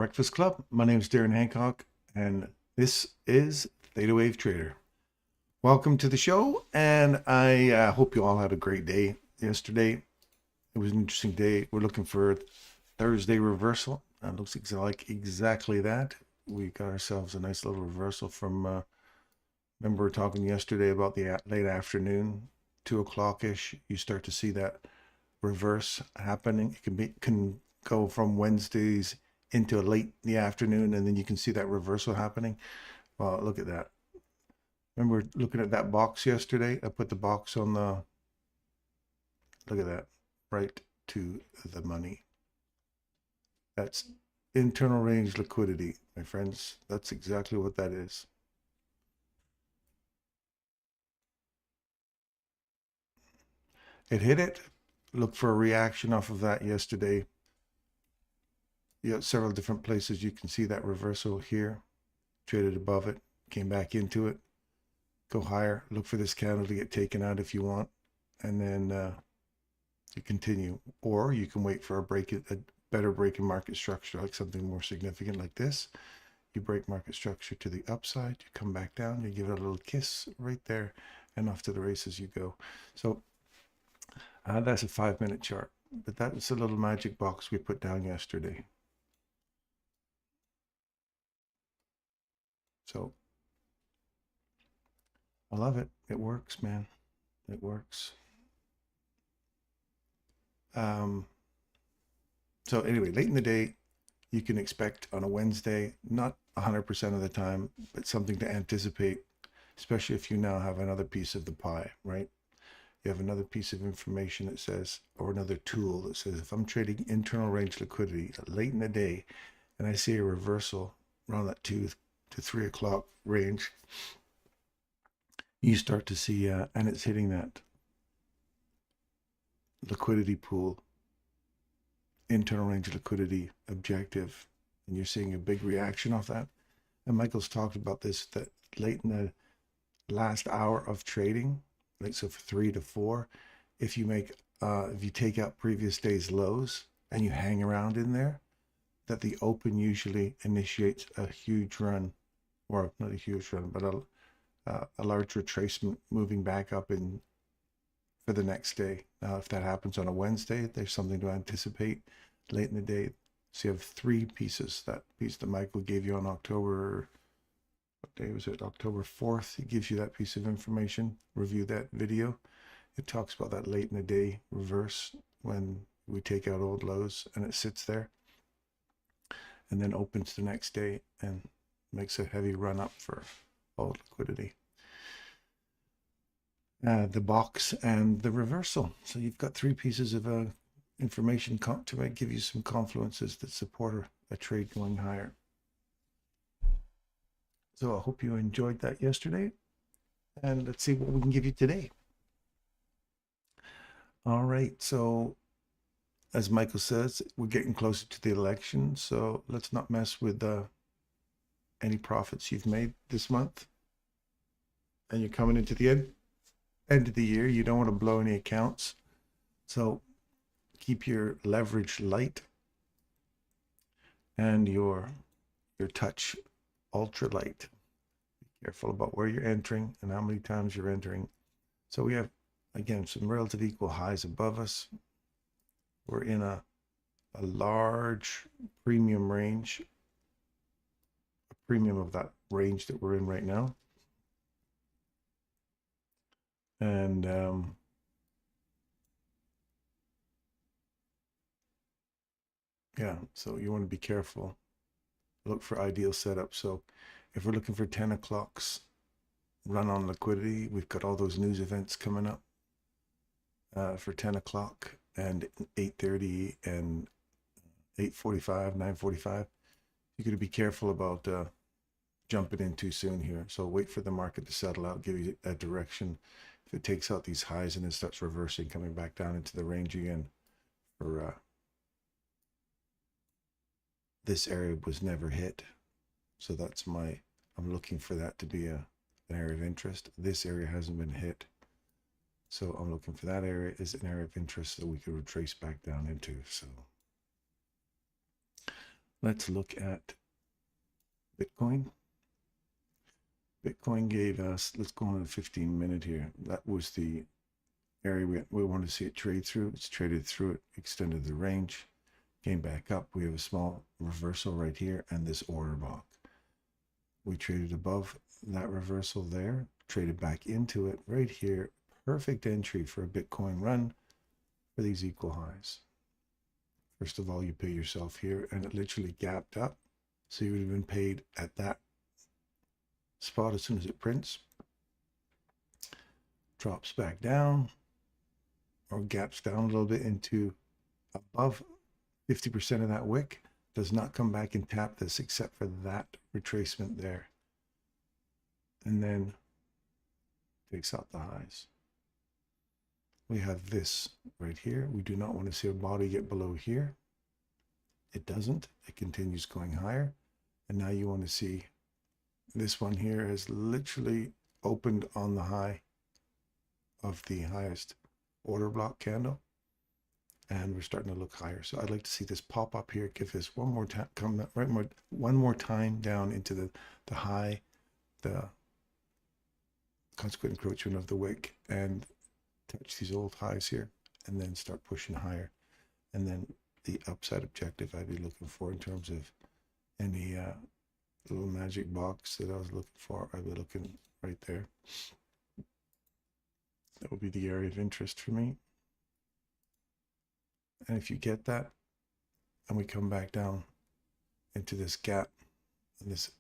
Breakfast Club. My name is Darren Hancock, and this is ThetaWaveTrader. Welcome to the show, and I hope you all had a great day yesterday. It was an interesting day. We're looking for Thursday reversal. It looks like exactly that. We got ourselves a nice little reversal from, remember we were talking yesterday about the late afternoon, 2 o'clock-ish. You start to see that reverse happening. It can go from Wednesdays into late in the afternoon, and then you can see that reversal happening. Well, look at that. Remember looking at that box yesterday? I put the box on the, look at that, right to the money. That's internal range liquidity, my friends. That's exactly what that is. It hit it. Look for a reaction off of that yesterday. You have several different places you can see that reversal here. Traded above it, came back into it. Go higher. Look for this candle to get taken out if you want, and then you continue. Or you can wait for a better break in market structure, like something more significant like this. You break market structure to the upside, you come back down, you give it a little kiss right there, and off to the races you go. So that's a 5-minute chart, but that's a little magic box we put down yesterday. So I love it. It works, man. It works. So anyway, late in the day, you can expect on a Wednesday, not 100% of the time, but something to anticipate, especially if you now have another piece of the pie, right? You have another piece of information that says, or another tool that says, if I'm trading internal range liquidity late in the day, and I see a reversal around that 2 to 3 o'clock range, you start to see, and it's hitting that liquidity pool, internal range liquidity objective, and you're seeing a big reaction off that. And Michael's talked about this, that late in the last hour of trading, like so for 3 to 4, if you take out previous day's lows and you hang around in there, that the open usually initiates a huge run, or not a huge run, but a large retracement moving back up in for the next day. Now, if that happens on a Wednesday, there's something to anticipate late in the day. So you have 3 pieces. That piece that Michael gave you on October, what day was it? October 4th. He gives you that piece of information. Review that video. It talks about that late in the day reverse when we take out old lows and it sits there and then opens the next day and makes a heavy run up for old liquidity. The box and the reversal. So you've got 3 pieces of information to give you some confluences that support a trade going higher. So I hope you enjoyed that yesterday, and let's see what we can give you today. All right, so as Michael says, we're getting closer to the election, so let's not mess with any profits you've made this month. And you're coming into the end of the year, you don't want to blow any accounts, so keep your leverage light and your touch ultra light. Be careful about where you're entering and how many times you're entering. So we have, again, some relative equal highs above us. We're in a large premium range, a premium of that range that we're in right now. And yeah, so you want to be careful. Look for ideal setup. So if we're looking for 10 o'clock's run on liquidity, we've got all those news events coming up for 10 o'clock and 8:30 and 8:45, 9:45. You got to be careful about jumping in too soon here. So wait for the market to settle out, give you that direction. If it takes out these highs and it starts reversing, coming back down into the range again, for this area was never hit. So that's I'm looking for that to be an area of interest. This area hasn't been hit. So I'm looking for that area is an area of interest that we could retrace back down into. So Let's look at Bitcoin. Bitcoin gave us, let's go on a 15-minute here. That was the area we wanted to see it trade through. It's traded through it, extended the range, came back up. We have a small reversal right here and this order block. We traded above that reversal there, traded back into it right here. Perfect entry for a Bitcoin run for these equal highs. First of all, you pay yourself here, and it literally gapped up. So you would have been paid at that spot as soon as it prints. Drops back down, or gaps down a little bit into above 50% of that wick. Does not come back and tap this except for that retracement there. And then takes out the highs. We have this right here. We do not want to see a body get below here. It doesn't. It continues going higher. And now you want to see this one here has literally opened on the high of the highest order block candle. And we're starting to look higher. So I'd like to see this pop up here, give this one more time, come right one more time down into the high, the consequent encroachment of the wick, and touch these old highs here, and then start pushing higher. And then the upside objective I'd be looking for in terms of any little magic box that I was looking for, I'd be looking right there. That would be the area of interest for me. And if you get that, and we come back down into this gap, and this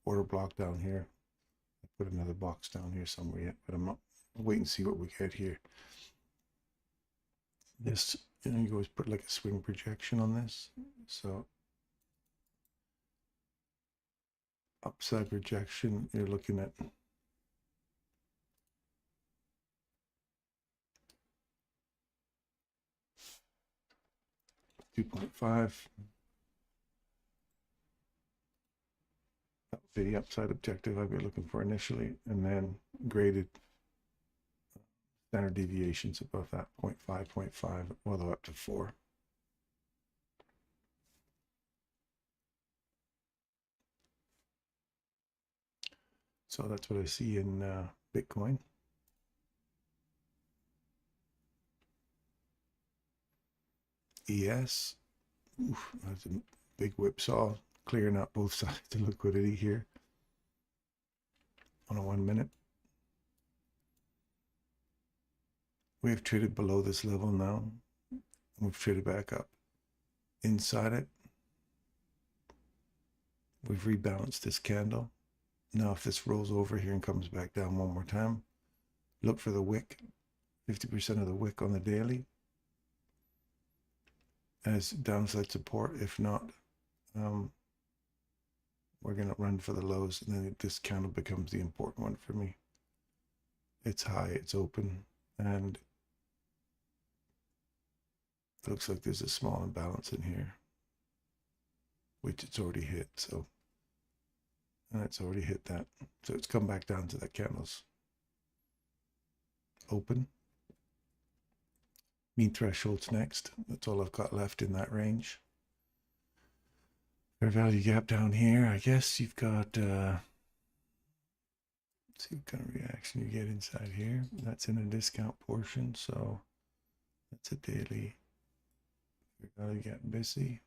order block down here, I'll put another box down here somewhere yet, but I'm not, wait and see what we get here. This, you know, you always put like a swing projection on this. So upside projection, you're looking at $2.5. That would be the upside objective I'd be looking for initially, and then graded standard deviations above that 0.5, 0.5, all the way up to 4. So that's what I see in Bitcoin. ES, oof, that's a big whipsaw, clearing out both sides of liquidity here on a 1 minute. We have traded below this level now, and we've traded back up. Inside it, we've rebalanced this candle. Now if this rolls over here and comes back down one more time, look for the wick, 50% of the wick on the daily as downside support. If not, we're going to run for the lows, and then this candle becomes the important one for me. It's high, it's open, and it looks like there's a small imbalance in here, which it's already hit. So, and it's already hit that. So it's come back down to that candle's open. Mean thresholds next. That's all I've got left in that range. Fair value gap down here. I guess you've got, let's see what kind of reaction you get inside here. That's in a discount portion. So that's a daily. Fair value gap busy.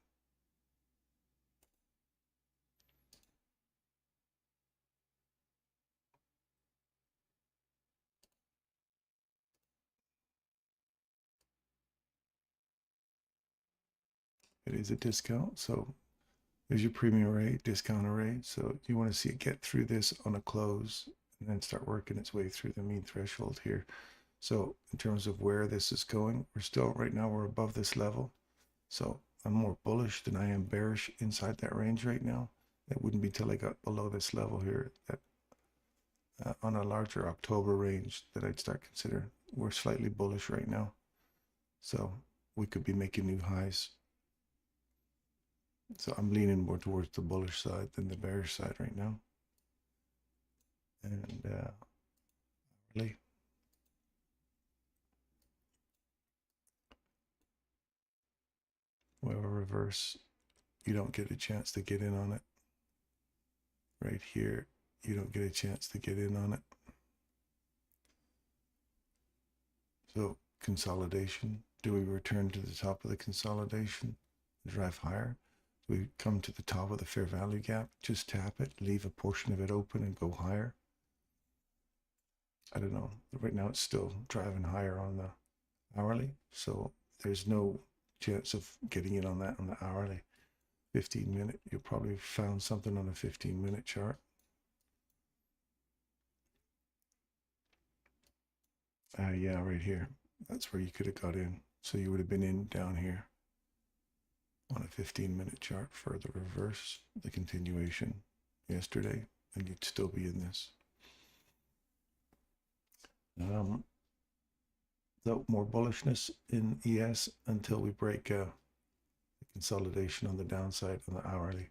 It is a discount, so there's your premium array, discount array. So you want to see it get through this on a close and then start working its way through the mean threshold here. So in terms of where this is going, we're still, right now we're above this level. So I'm more bullish than I am bearish inside that range right now. It wouldn't be till I got below this level here that on a larger October range that I'd start considering. We're slightly bullish right now. So we could be making new highs. So I'm leaning more towards the bullish side than the bearish side right now. And really, we have a reverse you don't get a chance to get in on it. Right here, you don't get a chance to get in on it. So consolidation, do we return to the top of the consolidation, drive higher? Do we come to the top of the fair value gap, just tap it, leave a portion of it open and go higher? I don't know. Right now it's still driving higher on the hourly, so there's no chance of getting in on that on the hourly. 15-minute, you'll probably found something on a 15-minute chart. Yeah, right here. That's where you could have got in. So you would have been in down here on a 15-minute chart for the reverse, the continuation yesterday, and you'd still be in this. So more bullishness in ES until we break consolidation on the downside on the hourly.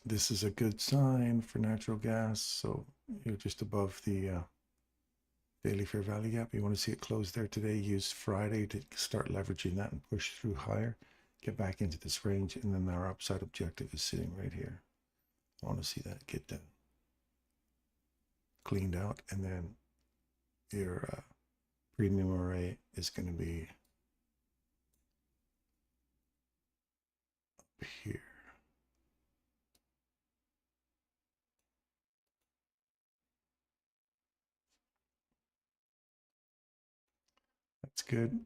This is a good sign for natural gas. So you're just above the daily fair value gap. You want to see it close there today. Use Friday to start leveraging that and push through higher. Get back into this range, and then our upside objective is sitting right here. I want to see that get done, cleaned out, and then your premium array is going to be up here. That's good.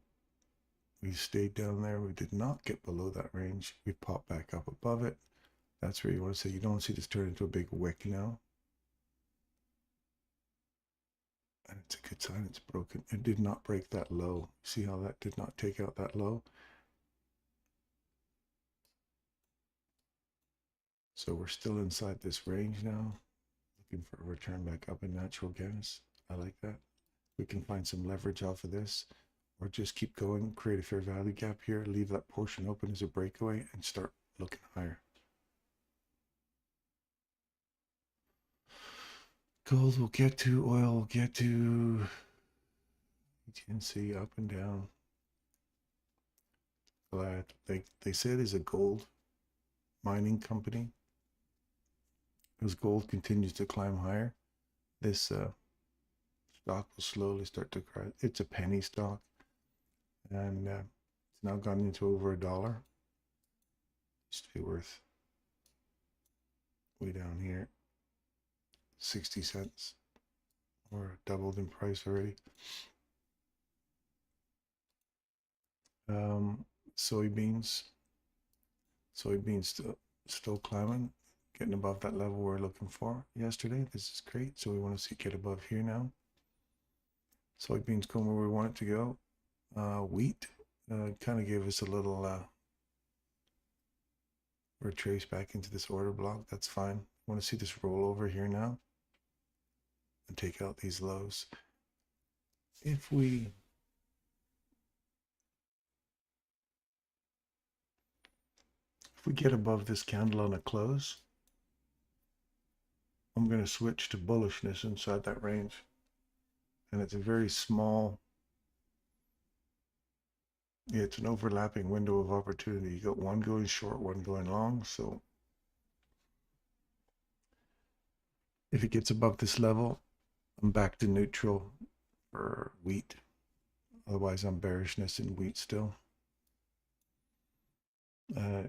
We stayed down there. We did not get below that range. We popped back up above it. That's where you want to say you don't see this turn into a big wick now. And it's a good sign it's broken. It did not break that low. See how that did not take out that low? So we're still inside this range now. Looking for a return back up in natural gas. I like that. We can find some leverage off of this, or just keep going, create a fair value gap here, leave that portion open as a breakaway, and start looking higher. Gold we'll get to, oil we'll get to. You can see up and down. They said is a gold mining company. As gold continues to climb higher, this stock will slowly start to crash. It's a penny stock, and it's now gone into over $1. Used to be worth way down here 60 cents, or doubled in price already. Soybeans still climbing, getting above that level we're looking for yesterday. This is great. So we want to see get above here now. Soybeans going where we want it to go. Wheat kind of gave us a little retrace back into this order block. That's fine. I want to see this roll over here now and take out these lows. If we get above this candle on a close, I'm going to switch to bullishness inside that range. And it's a very small, yeah, it's an overlapping window of opportunity. You got one going short, one going long. So if it gets above this level, I'm back to neutral for wheat. Otherwise, I'm bearishness in wheat still.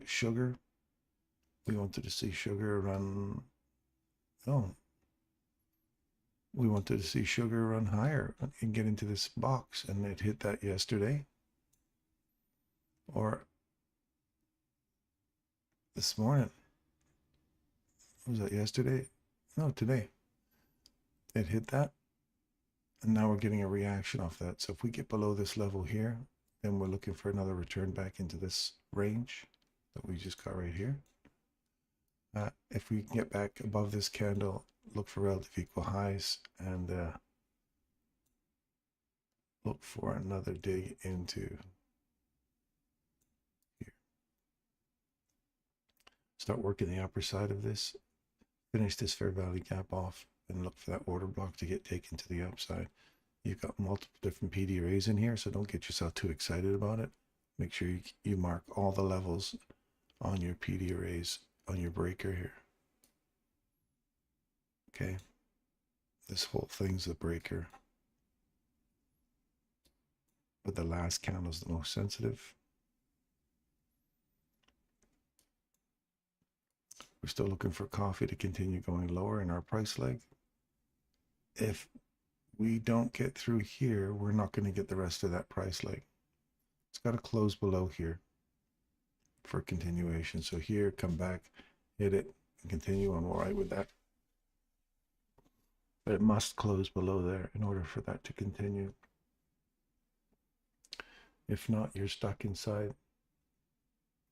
Sugar, we wanted to see sugar run, we wanted to see sugar run higher and get into this box, and it hit that yesterday, or this morning. Was that yesterday? No, today. It hit that, and now we're getting a reaction off that. So if we get below this level here, then we're looking for another return back into this range that we just got right here. If we can get back above this candle, look for relative equal highs, and look for another dig into here. Start working the upper side of this, finish this fair value gap off, and look for that order block to get taken to the upside. You've got multiple different PDRAs in here, so don't get yourself too excited about it. Make sure you mark all the levels on your PDRAs on your breaker here. Okay, this whole thing's a breaker, but the last candle is the most sensitive. We're still looking for coffee to continue going lower in our price leg. If we don't get through here, we're not going to get the rest of that price leg. It's got to close below here for continuation. So here, come back, hit it, and continue on. All right with that. But it must close below there in order for that to continue. If not, you're stuck inside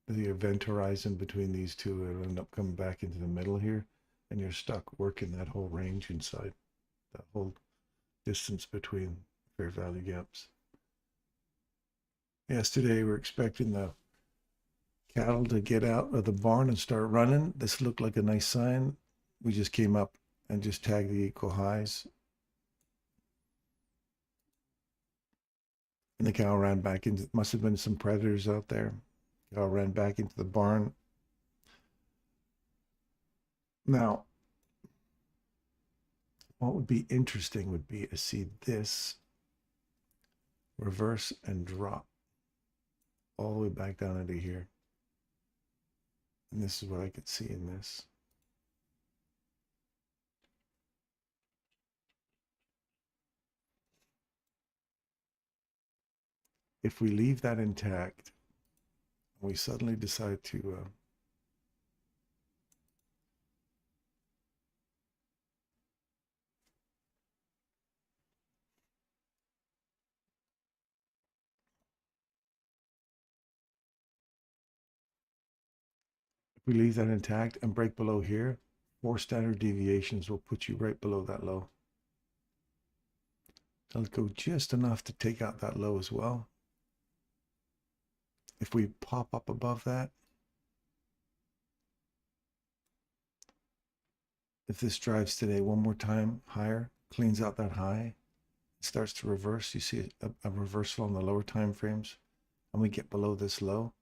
the event horizon between these two. It'll end up coming back into the middle here, and you're stuck working that whole range inside, that whole distance between fair value gaps. Yesterday, we're expecting the cattle to get out of the barn and start running. This looked like a nice sign. We just came up and just tagged the equal highs. And the cow ran back into, must have been some predators out there. Cow ran back into the barn. Now, what would be interesting would be to see this reverse and drop all the way back down into here. And this is what I could see in this. If we leave that intact, we suddenly decide to if we leave that intact and break below here, 4 standard deviations will put you right below that low. It'll go just enough to take out that low as well. If we pop up above that, if this drives today one more time higher, cleans out that high, starts to reverse, you see a reversal on the lower time frames, and we get below this low,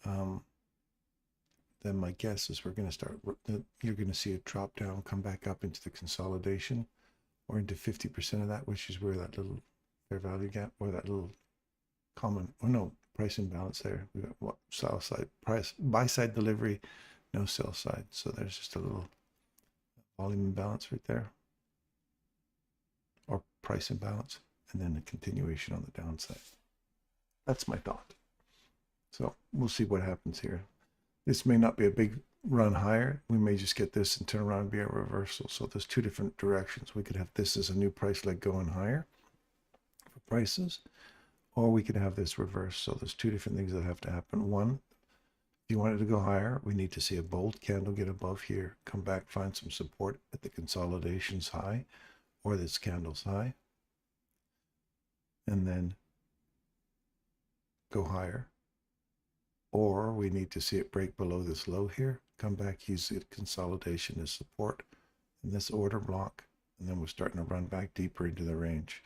then my guess is we're going to start, you're going to see it drop down, come back up into the consolidation, or into 50% of that, which is where that little fair value gap, or that little common, oh no, price imbalance there. We got what, sell side price, buy side delivery, no sell side. So there's just a little volume imbalance right there, or price imbalance, and then a continuation on the downside. That's my thought. So we'll see what happens here. This may not be a big run higher. We may just get this and turn around and be a reversal. So there's 2 different directions. We could have this as a new price leg going higher for prices, or we could have this reverse. So there's 2 different things that have to happen. One, if you want it to go higher, we need to see a bold candle get above here, come back, find some support at the consolidation's high, or this candle's high, and then go higher. Or we need to see it break below this low here, come back, use the consolidation as support in this order block, and then we're starting to run back deeper into the range.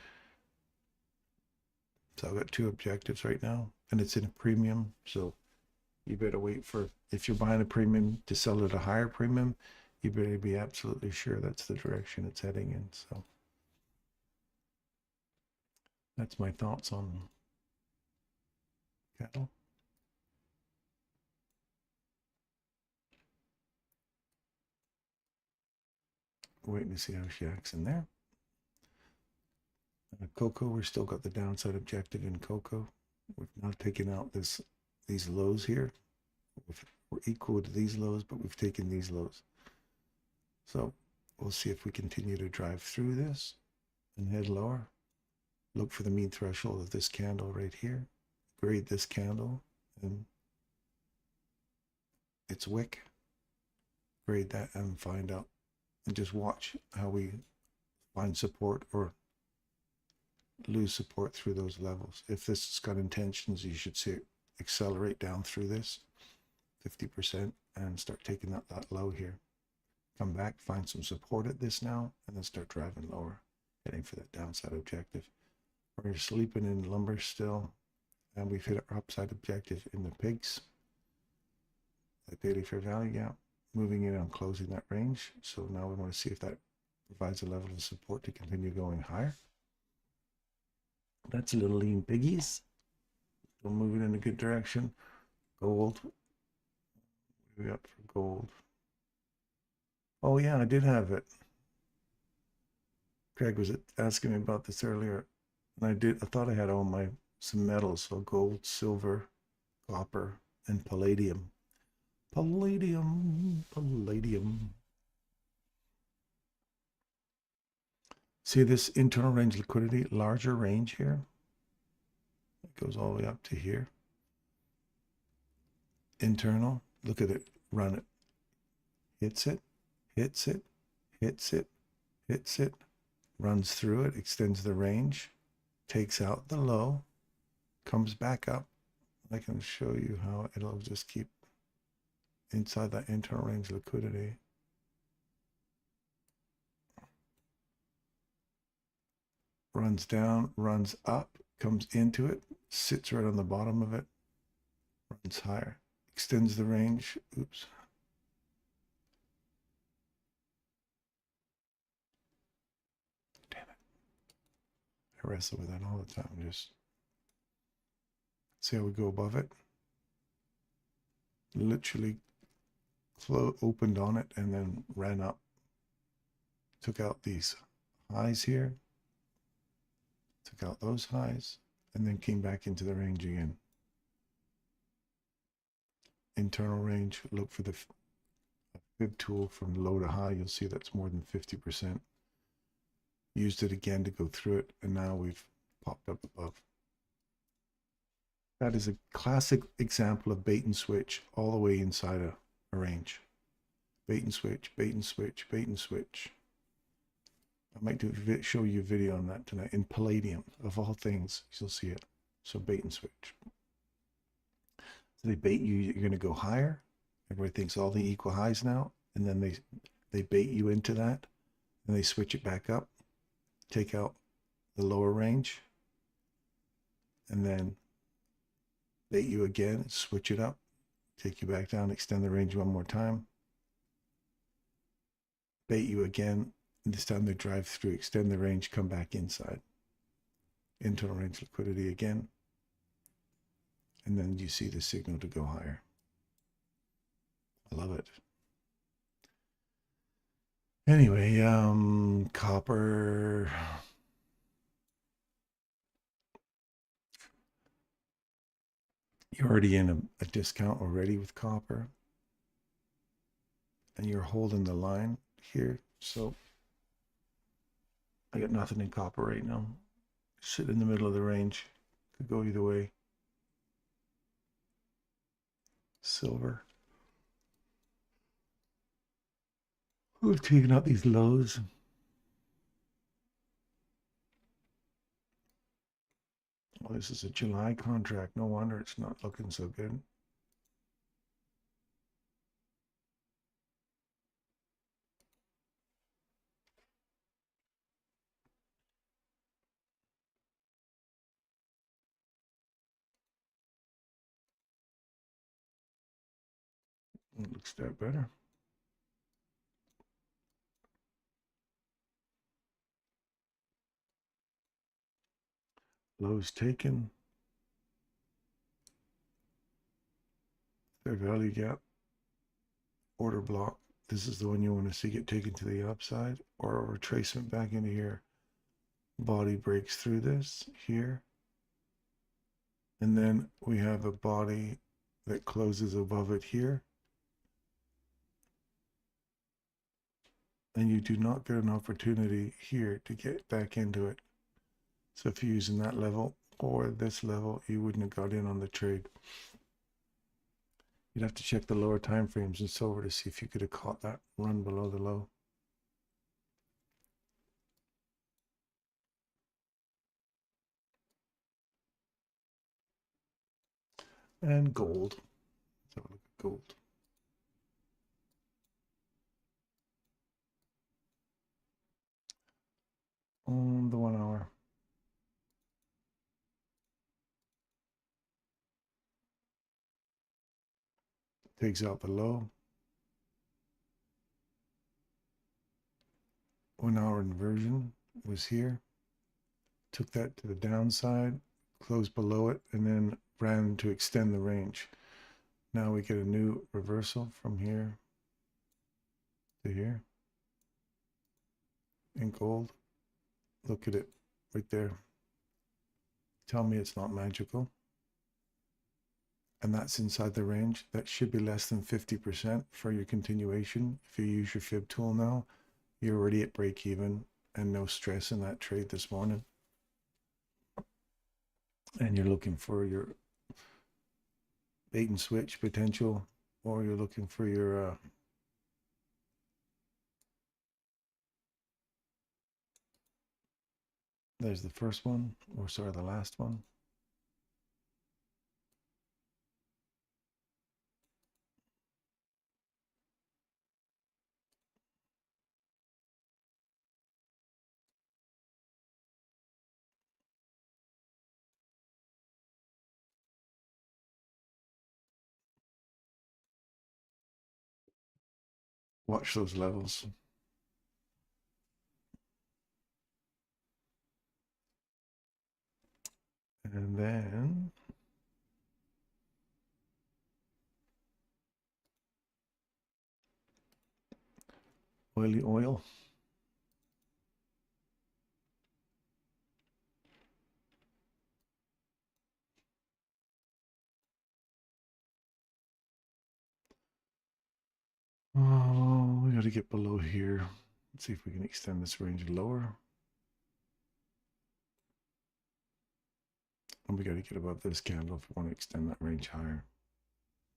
So I've got 2 objectives right now, and it's in a premium. So you better wait for, if you're buying a premium to sell at a higher premium, you better be absolutely sure that's the direction it's heading in. So that's my thoughts on cattle. Waiting to see how she acts in there. Cocoa, we've still got the downside objective in cocoa. We've now taken out these lows here. We're equal to these lows, but we've taken these lows. So we'll see if we continue to drive through this and head lower. Look for the mean threshold of this candle right here. Grade this candle and its wick. Grade that and find out. And just watch how we find support or lose support through those levels. If this has got intentions, you should see it accelerate down through this 50% and start taking that low here. Come back, find some support at this now, and then start driving lower. heading for that downside objective. We're sleeping in lumber still, and we've hit our upside objective in the pigs. That daily fair value gap, moving in on closing that range. So now we want to see if that provides a level of support to continue going higher. That's a little lean piggies. Still moving in a good direction. Gold. What do we got for gold? Oh yeah, I did have it. Craig was asking me about this earlier, and I thought I had all some metals, so gold, silver, copper, and palladium. Palladium. See this internal range liquidity, larger range here. It goes all the way up to here. Internal, look at it, run it. Hits it, hits it, hits it, hits it, runs through it, extends the range, takes out the low, comes back up. I can show you how it'll just keep inside that internal range liquidity. Runs down, runs up, comes into it, sits right on the bottom of it, runs higher, extends the range. Oops. Damn it. I wrestle with that all the time. Just see how we go above it. Literally opened on it and then ran up. Took out these highs here. Took out those highs and then came back into the range again. Internal range, look for the fib tool from low to high. You'll see that's more than 50%. Used it again to go through it, and now we've popped up above. That is a classic example of bait and switch all the way inside a range. Bait and switch, bait and switch, bait and switch. I might show you a video on that tonight. In palladium, of all things, you'll see it. So bait and switch. So they bait you, you're going to go higher. Everybody thinks all the equal highs now. And then they bait you into that. And they switch it back up. Take out the lower range. And then bait you again, switch it up. Take you back down, extend the range one more time. Bait you again. This time they drive through, extend the range, come back inside. Internal range liquidity again. And then you see the signal to go higher. I love it. Anyway, copper. You're already in a discount already with copper. And you're holding the line here. So I got nothing in copper right now. Sit in the middle of the range. Could go either way. Silver. We've taken out these lows. Well, this is a July contract. No wonder it's not looking so good. It looks that better. Lows taken. Fair value gap. Order block. This is the one you want to see get taken to the upside, or a retracement back into here. Body breaks through this here. And then we have a body that closes above it here. And you do not get an opportunity here to get back into it. So if you're using that level or this level, you wouldn't have got in on the trade. You'd have to check the lower time frames in silver to see if you could have caught that run below the low. And gold. Let's have a look at gold. on the 1 hour. Takes out the low. 1 hour inversion was here. Took that to the downside, closed below it, and then ran to extend the range. Now we get a new reversal from here to here in gold. Look at it right there. Tell me it's not magical. And that's inside the range. That should be less than 50% for your continuation. If you use your fib tool now, you're already at break even and no stress in that trade this morning. And you're looking for your bait and switch potential, or you're looking for your there's the first one, or sorry, the last one. Watch those levels. And then oily oil. Oh, we got to get below here. Let's see if we can extend this range lower. And we got to get above this candle if we want to extend that range higher.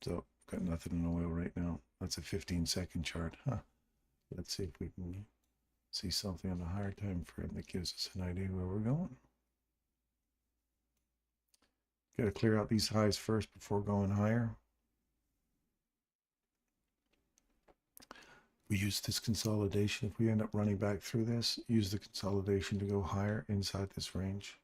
So got nothing in oil right now. That's a 15-second chart. Huh. Let's see if we can see something on the higher time frame that gives us an idea where we're going. Got to clear out these highs first before going higher. We use this consolidation. If we end up running back through this, use the consolidation to go higher inside this range.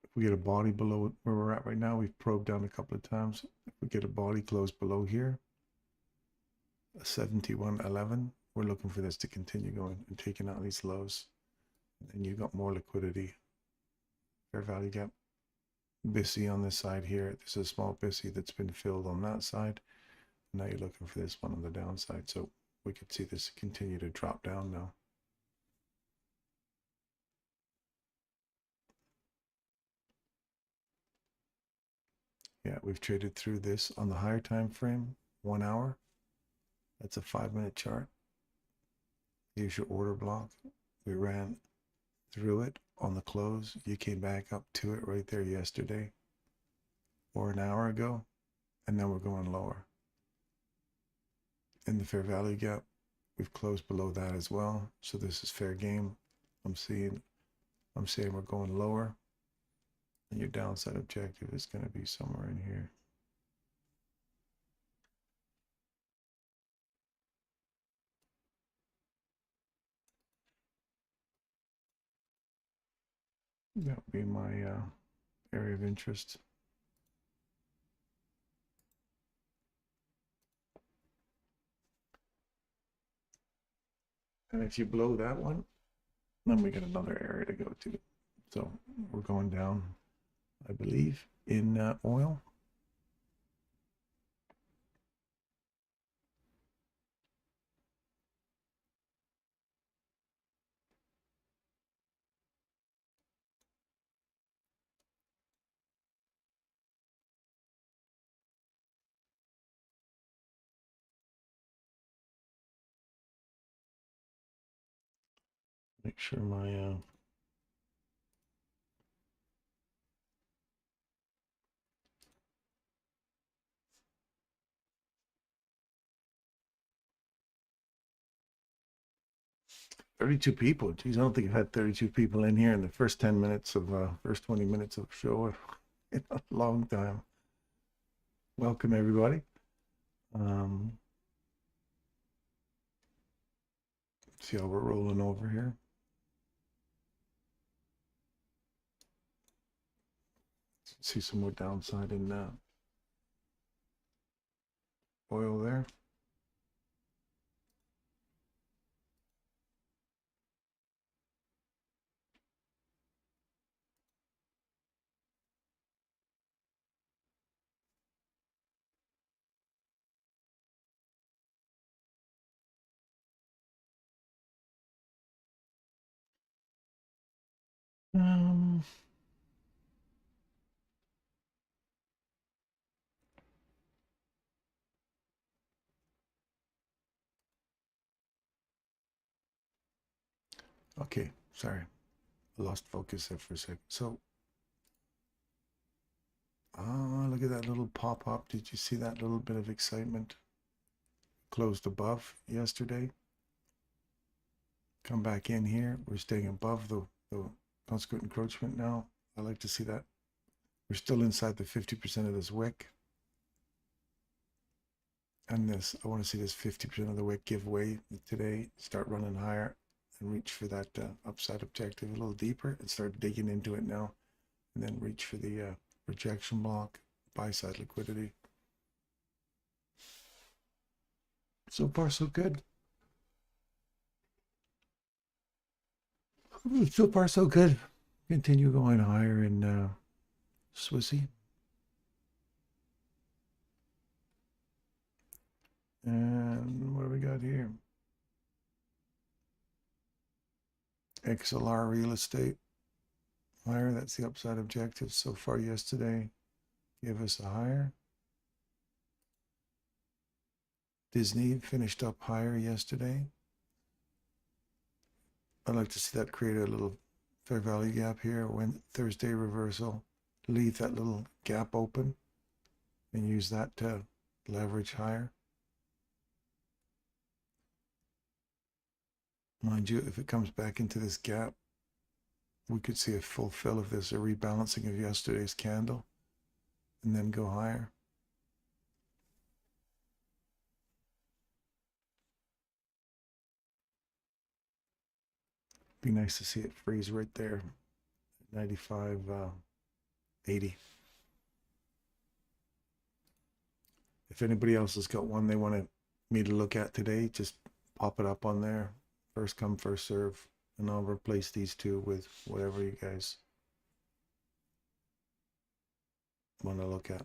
If we get a body below where we're at right now, we've probed down a couple of times. If we get a body close below here, a 71.11, we're looking for this to continue going and taking out these lows. And you got more liquidity. Fair value gap. Busy on this side here. There's a small busy that's been filled on that side. Now you're looking for this one on the downside. So we could see this continue to drop down now. Yeah, we've traded through this on the higher time frame, 1 hour. That's a 5-minute chart. Here's your order block. We ran through it on the close. You came back up to it right there yesterday or an hour ago, and now we're going lower. In the fair value gap, we've closed below that as well. So this is fair game. I'm saying we're going lower, and your downside objective is going to be somewhere in here. That would be my area of interest. And if you blow that one, then we get another area to go to. So we're going down, I believe, in oil. Make sure my 32 people. Geez, I don't think I've had 32 people in here in the first 10 minutes of, first 20 minutes of the show in a long time. Welcome, everybody. See how we're rolling over here. See some more downside in oil there. Okay, sorry, I lost focus there for a second. So, look at that little pop-up. Did you see that little bit of excitement? Closed above yesterday. Come back in here. We're staying above the consequent encroachment now. I like to see that. We're still inside the 50% of this wick. And this, I want to see this 50% of the wick give way today, start running higher and reach for that upside objective a little deeper and start digging into it now. And then reach for the rejection block, buy side liquidity. So far, so good. So far, so good. Continue going higher in Swissy. And what do we got here? XLR real estate higher. That's the upside objective so far yesterday. Give us a higher. Disney finished up higher yesterday. I'd like to see that create a little fair value gap here. When Thursday reversal, leave that little gap open and use that to leverage higher. Mind you, if it comes back into this gap, we could see a fulfill of this, a rebalancing of yesterday's candle, and then go higher. Be nice to see it freeze right there, 95.80. If anybody else has got one they want me to look at today, just pop it up on there. First come, first serve, and I'll replace these two with whatever you guys want to look at.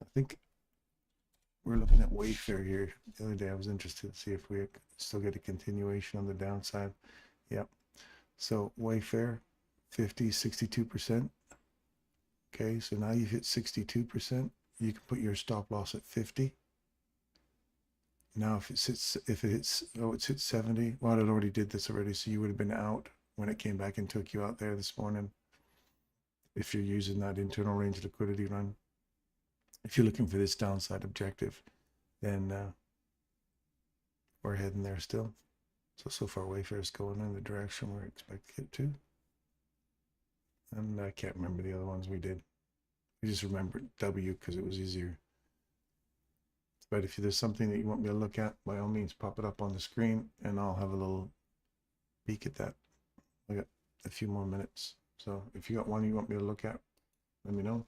I think we're looking at Wayfair here. The other day I was interested to see if we still get a continuation on the downside. Yep. So Wayfair, 62%. Okay, so now you've hit 62%. You can put your stop loss at 50. Now if it hits, oh, it's hit 70. Well, it already did this already, so you would have been out when it came back and took you out there this morning. If you're using that internal range liquidity run. If you're looking for this downside objective, then we're heading there still. So far Wayfair is going in the direction we expect to get to. And I can't remember the other ones we did. I just remembered W because it was easier. But if there's something that you want me to look at, by all means, pop it up on the screen and I'll have a little peek at that. I got a few more minutes. So if you got one you want me to look at, let me know.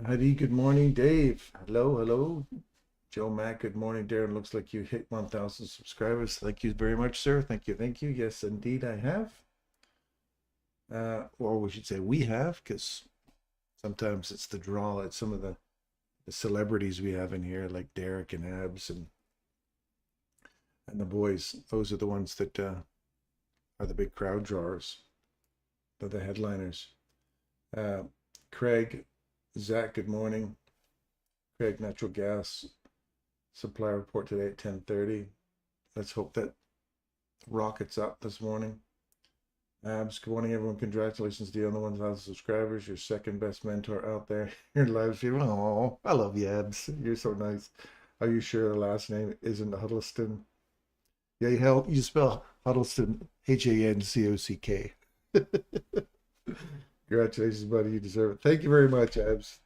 Heidi, good morning. Dave, hello, hello. Joe Mack, good morning. Darren, looks like you hit 1,000 subscribers. Thank you very much, sir. Thank you, thank you. Yes, indeed, I have. Or we should say we have, because sometimes it's the draw. It's some of the celebrities we have in here, like Derek and Abs and the boys. Those are the ones that are the big crowd drawers. They're the headliners. Craig, Zach, good morning. Craig, natural gas supply report today at 10:30. Let's hope that rockets up this morning. Abs, good morning, everyone. Congratulations to you on the 1,000 subscribers. Your second best mentor out there. Your live stream. Oh, I love you, Abs. You're so nice. Are you sure the last name isn't Huddleston? Yeah, you spell Huddleston Hancock. Congratulations, buddy. You deserve it. Thank you very much, Abs.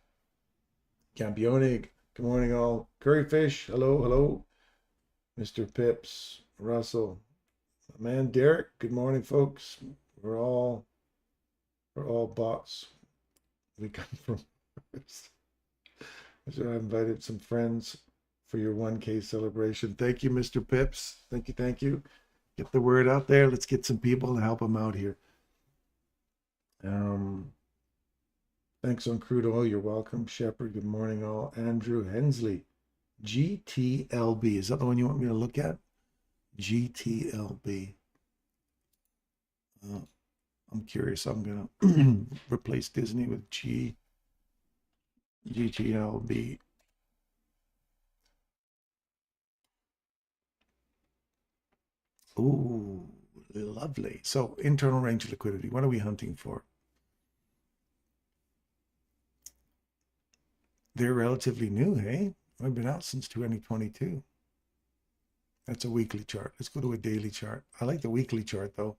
Campione, good morning, all. Curryfish, hello, hello. Mr. Pips, Russell, my man Derek, good morning, folks. We're all bots. We come from. So I invited some friends for your 1K celebration. Thank you, Mr. Pips. Thank you, thank you. Get the word out there. Let's get some people to help them out here. Thanks on crude oil. You're welcome. Shepard, good morning, all. Andrew Hensley, GTLB. Is that the one you want me to look at? GTLB. I'm curious. I'm going to replace Disney with GTLB. Ooh, lovely. So internal range liquidity. What are we hunting for? They're relatively new, hey? I've been out since 2022. That's a weekly chart. Let's go to a daily chart. I like the weekly chart, though.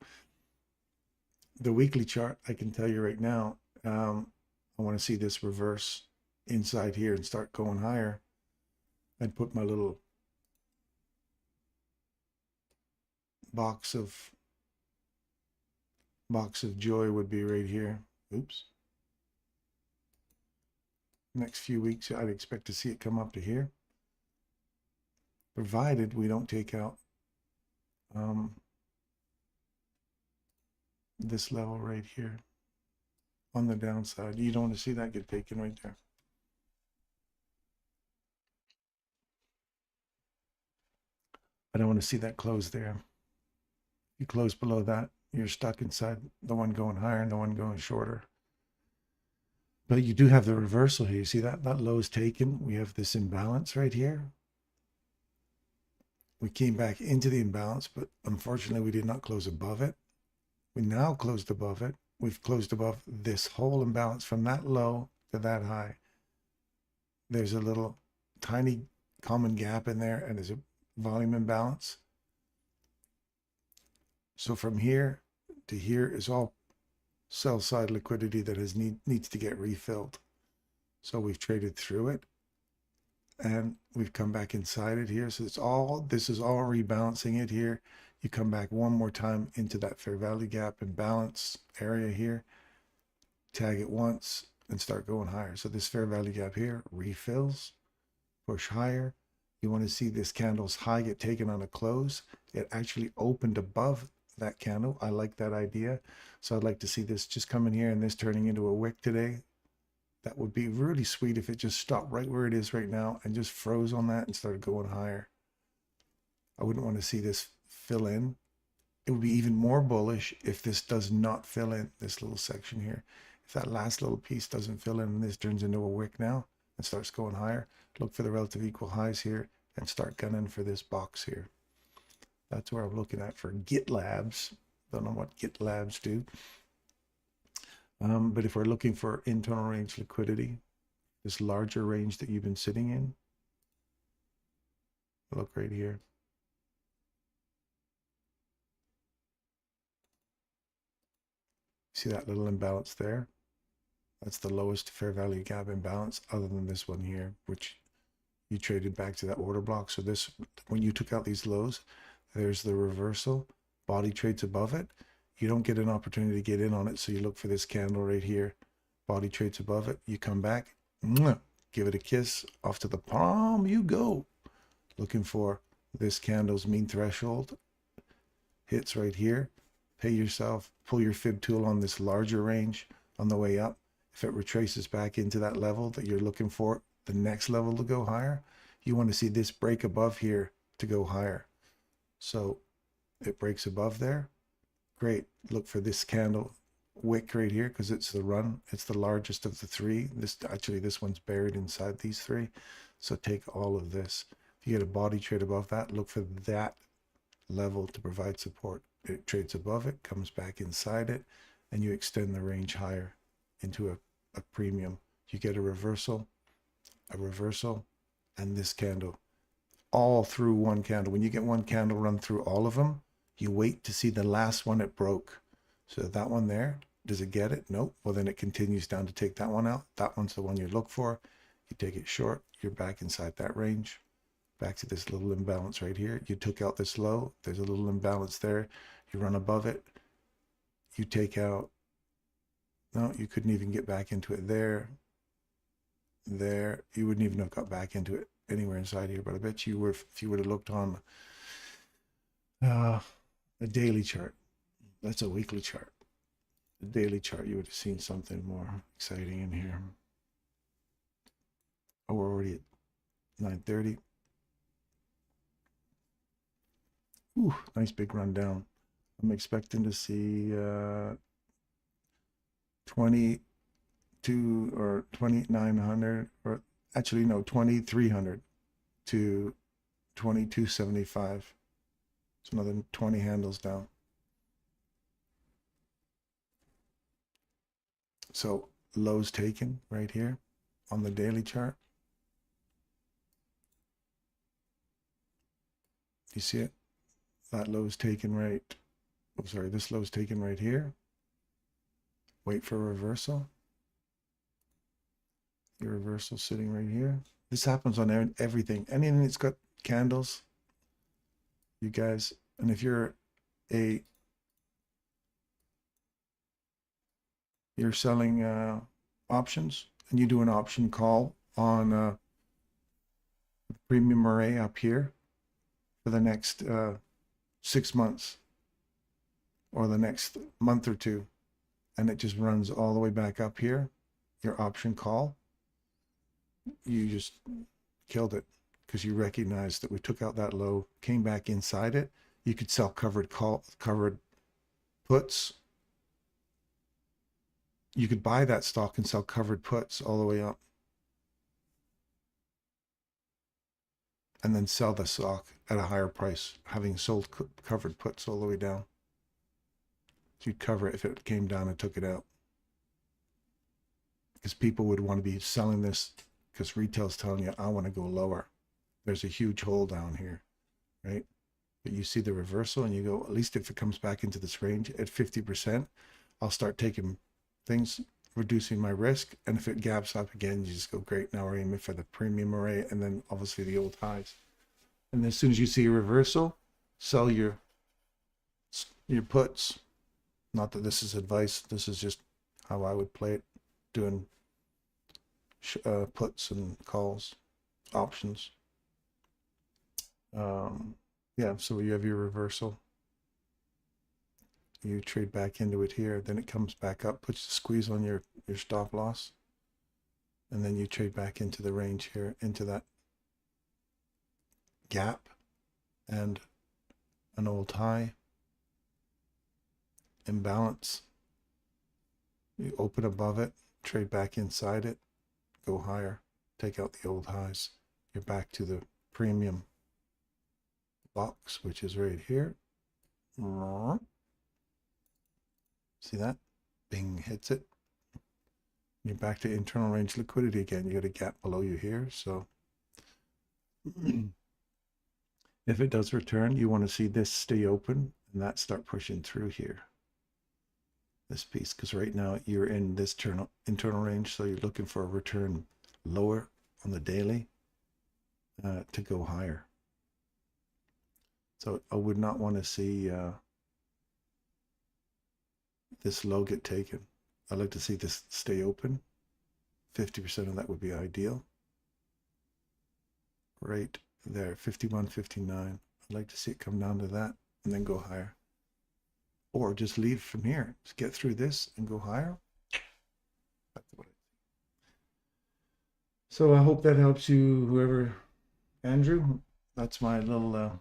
The weekly chart, I can tell you right now, I want to see this reverse inside here and start going higher. I'd put my little box of joy would be right here. Oops. Next few weeks, I'd expect to see it come up to here, provided we don't take out this level right here on the downside. You don't want to see that get taken right there. I don't want to see that close there. You close below that, you're stuck inside the one going higher and the one going shorter. But you do have the reversal here. You see that low is taken. We have this imbalance right here. We came back into the imbalance, but unfortunately we did not close above it. We now closed above it. We've closed above this whole imbalance from that low to that high. There's a little tiny common gap in there, and there's a volume imbalance. So from here to here is all sell side liquidity that needs to get refilled. So we've traded through it and we've come back inside it here. So this is all rebalancing it here. You come back one more time into that fair value gap imbalance area here, tag it once and start going higher. So this fair value gap here refills, push higher. You want to see this candle's high get taken on a close. It actually opened above that candle. I like that idea. So I'd like to see this just come in here and this turning into a wick today. That would be really sweet if it just stopped right where it is right now and just froze on that and started going higher. I wouldn't want to see this fill in. It would be even more bullish if this does not fill in this little section here. If that last little piece doesn't fill in and this turns into a wick now and starts going higher, look for the relative equal highs here and start gunning for this box here. That's where I'm looking at for Gitlabs. Don't know what Gitlabs do. But if we're looking for internal range liquidity, this larger range that you've been sitting in, look right here. See that little imbalance there? That's the lowest fair value gap imbalance other than this one here, which you traded back to that order block. So this, when you took out these lows, there's the reversal, body trades above it. You don't get an opportunity to get in on it. So you look for this candle right here, body trades above it. You come back, give it a kiss, off to the palm you go. Looking for this candle's mean threshold, hits right here. Pay yourself, pull your fib tool on this larger range on the way up. If it retraces back into that level that you're looking for, the next level to go higher, you want to see this break above here to go higher. So it breaks above there. Great. Look for this candle wick right here because it's the run. It's the largest of the three. This one's buried inside these three. So take all of this. If you get a body trade above that, look for that level to provide support. It trades above it, comes back inside it, and you extend the range higher into a premium. You get a reversal, and this candle all through one candle. When you get one candle run through all of them, you wait to see the last one it broke. So that one there, does it get it? Nope. Well, then it continues down to take that one out. That one's the one you look for. You take it short, you're back inside that range. Back to this little imbalance right here. You took out this low. There's a little imbalance there. You run above it. You take out, no, you couldn't even get back into it there. There, you wouldn't even have got back into it anywhere inside here. But I bet you were, if you would have looked on a daily chart, that's a weekly chart. The daily chart, you would have seen something more exciting in here. Oh, we're already at 9:30. Ooh, nice big run down. I'm expecting to see 22 or 2,900, or actually no, 2,300 to 2,275. It's another 20 handles down. So lows taken right here on the daily chart. You see it? That low is taken right. Oh, sorry, this low is taken right here. Wait for a reversal. Your reversal sitting right here. This happens on everything. Anything that's got candles, you guys. And if you're selling options and you do an option call on premium array up here for the next 6 months or the next month or two, and it just runs all the way back up here, your option call, you just killed it because you recognized that we took out that low, came back inside it. You could sell covered puts. You could buy that stock and sell covered puts all the way up, and then sell the stock at a higher price, having sold covered puts all the way down. So you'd cover it if it came down and took it out. Because people would want to be selling this because retail's telling you, I want to go lower. There's a huge hole down here, right? But you see the reversal and you go, at least if it comes back into this range at 50%, I'll start taking things, reducing my risk. And if it gaps up again, you just go, great, now we're aiming for the premium array and then obviously the old highs. And as soon as you see a reversal, sell your puts. Not that this is advice, this is just how I would play it, doing puts and calls, options. Yeah, so you have your reversal. You trade back into it here, then it comes back up, puts the squeeze on your stop loss, and then you trade back into the range here, into that gap and an old high, imbalance. You open above it, trade back inside it, go higher, take out the old highs. You're back to the premium box, which is right here. See that? Bing, hits it. You're back to internal range liquidity again. You got a gap below you here. So if it does return, you want to see this stay open and that start pushing through here. This piece, because right now you're in this internal range, so you're looking for a return lower on the daily to go higher. So I would not want to see this low get taken. I'd like to see this stay open. 50% of that would be ideal. Right there, 51.59. I'd like to see it come down to that and then go higher. Or just leave from here. Just get through this and go higher. That's what I think. So I hope that helps you, whoever, Andrew. That's my little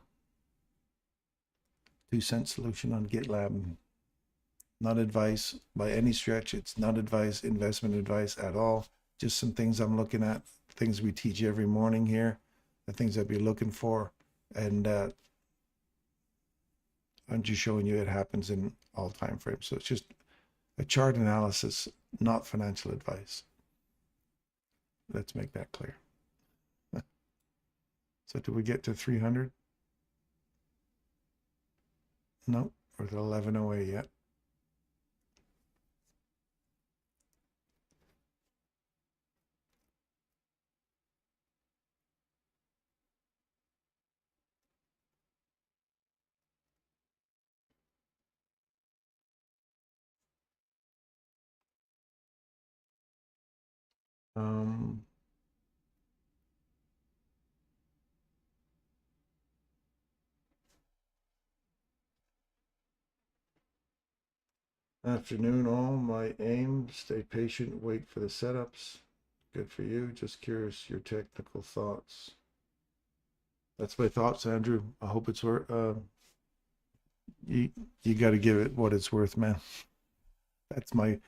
2-cent solution on Gitlab. Not advice by any stretch. It's not advice, investment advice at all. Just some things I'm looking at, things we teach every morning here, the things I'd be looking for. And I'm just showing you it happens in all time frames. So it's just a chart analysis, not financial advice. Let's make that clear. So did we get to 300? No, we're at 1108 yet. Afternoon all, my aim, stay patient, wait for the setups. Good for you. Just curious your technical thoughts. That's my thoughts, Andrew. I hope it's worth you got to give it what it's worth, man. That's my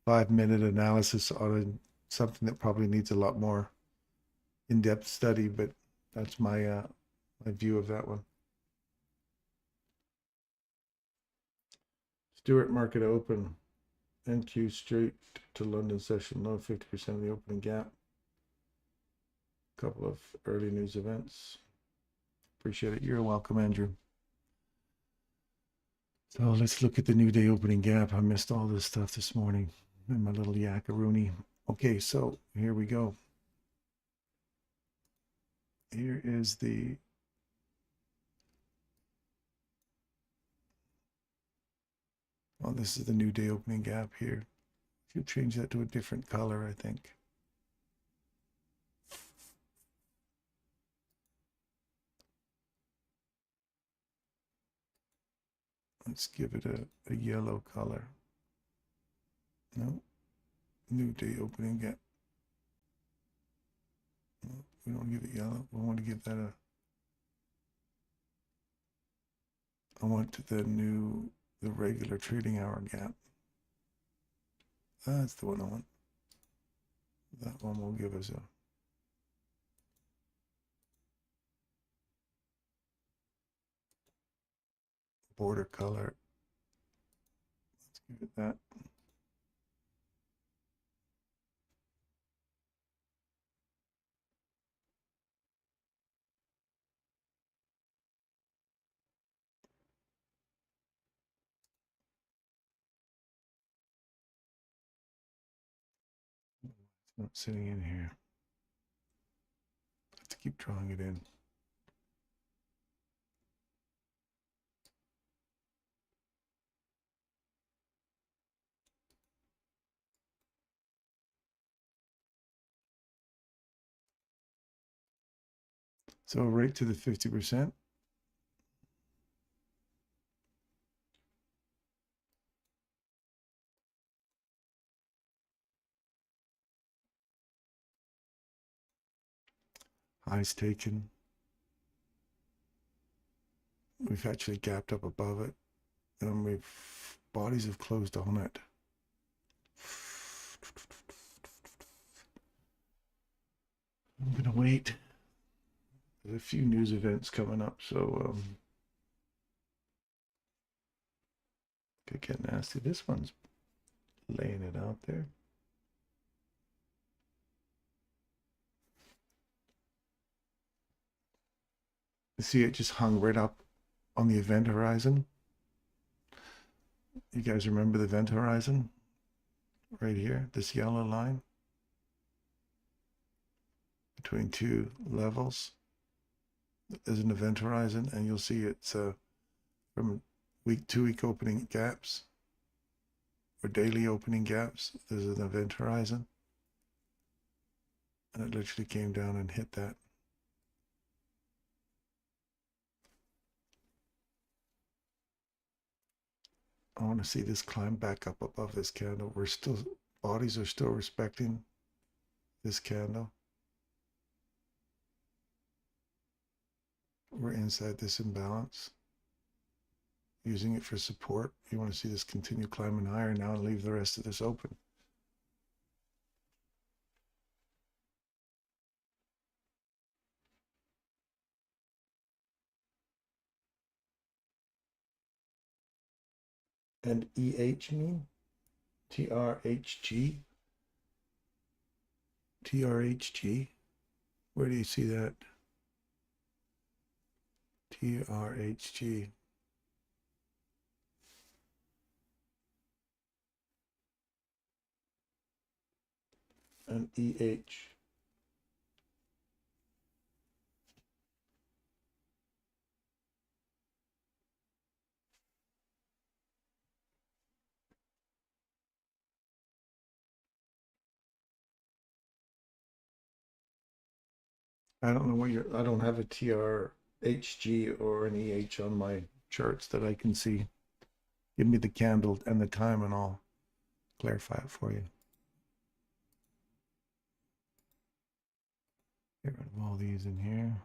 5-minute analysis on something that probably needs a lot more in-depth study, but that's my my view of that one. Stewart market open, NQ straight to London session low, 50% of the opening gap. Couple of early news events. Appreciate it. You're welcome, Andrew. So let's look at the new day opening gap. I missed all this stuff this morning in my little yakaroony. Okay, so here we go. Here is the this is the new day opening gap here. If you change that to a different color, I think. Let's give it a yellow color. No, new day opening gap. No, we don't give it yellow. We want to give that I want the regular trading hour gap. That's the one I want. That one will give us a border color. Let's give it that. It's not sitting in here. Let's keep drawing it in. So right to the 50%. Highs taken. We've actually gapped up above it, and bodies have closed on it. I'm gonna wait. There's a few news events coming up, so could get nasty. This one's laying it out there. You see it just hung right up on the event horizon. You guys remember the event horizon? Right here, this yellow line between two levels. There's an event horizon, and you'll see it's from week to week opening gaps or daily opening gaps. There's an event horizon, and it literally came down and hit that. I want to see this climb back up above this candle. Bodies are still respecting this candle. We're inside this imbalance, using it for support. You want to see this continue climbing higher now and leave the rest of this open. And EH mean? TRHG? TRHG? Where do you see that? TRHG. And EH. I don't know what I don't have a TRHG or an EH on my charts that I can see. Give me the candle and the time and I'll clarify it for you. Get rid of all these in here.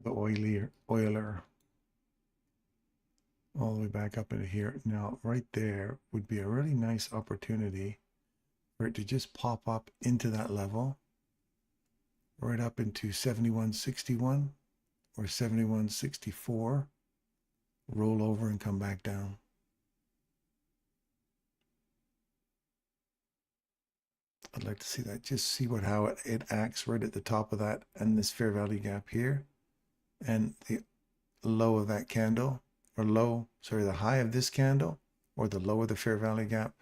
The oiler all the way back up into here. Now, right there would be a really nice opportunity for it to just pop up into that level, right up into 71.61 or 71.64, roll over and come back down. I'd like to see that. Just see how it acts right at the top of that and this fair value gap here, and the low of that candle, or the high of this candle, or the low of the fair value gap,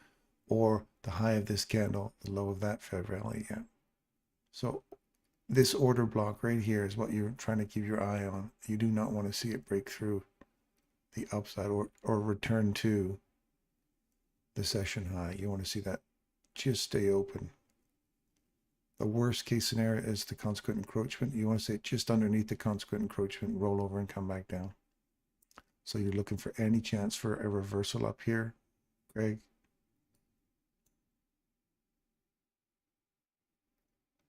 or the high of this candle, the low of that fair value gap. So this order block right here is what you're trying to keep your eye on. You do not want to see it break through the upside or return to the session high. You want to see that just stay open. The worst case scenario is the consequent encroachment. You want to say just underneath the consequent encroachment, roll over and come back down. So you're looking for any chance for a reversal up here, Greg.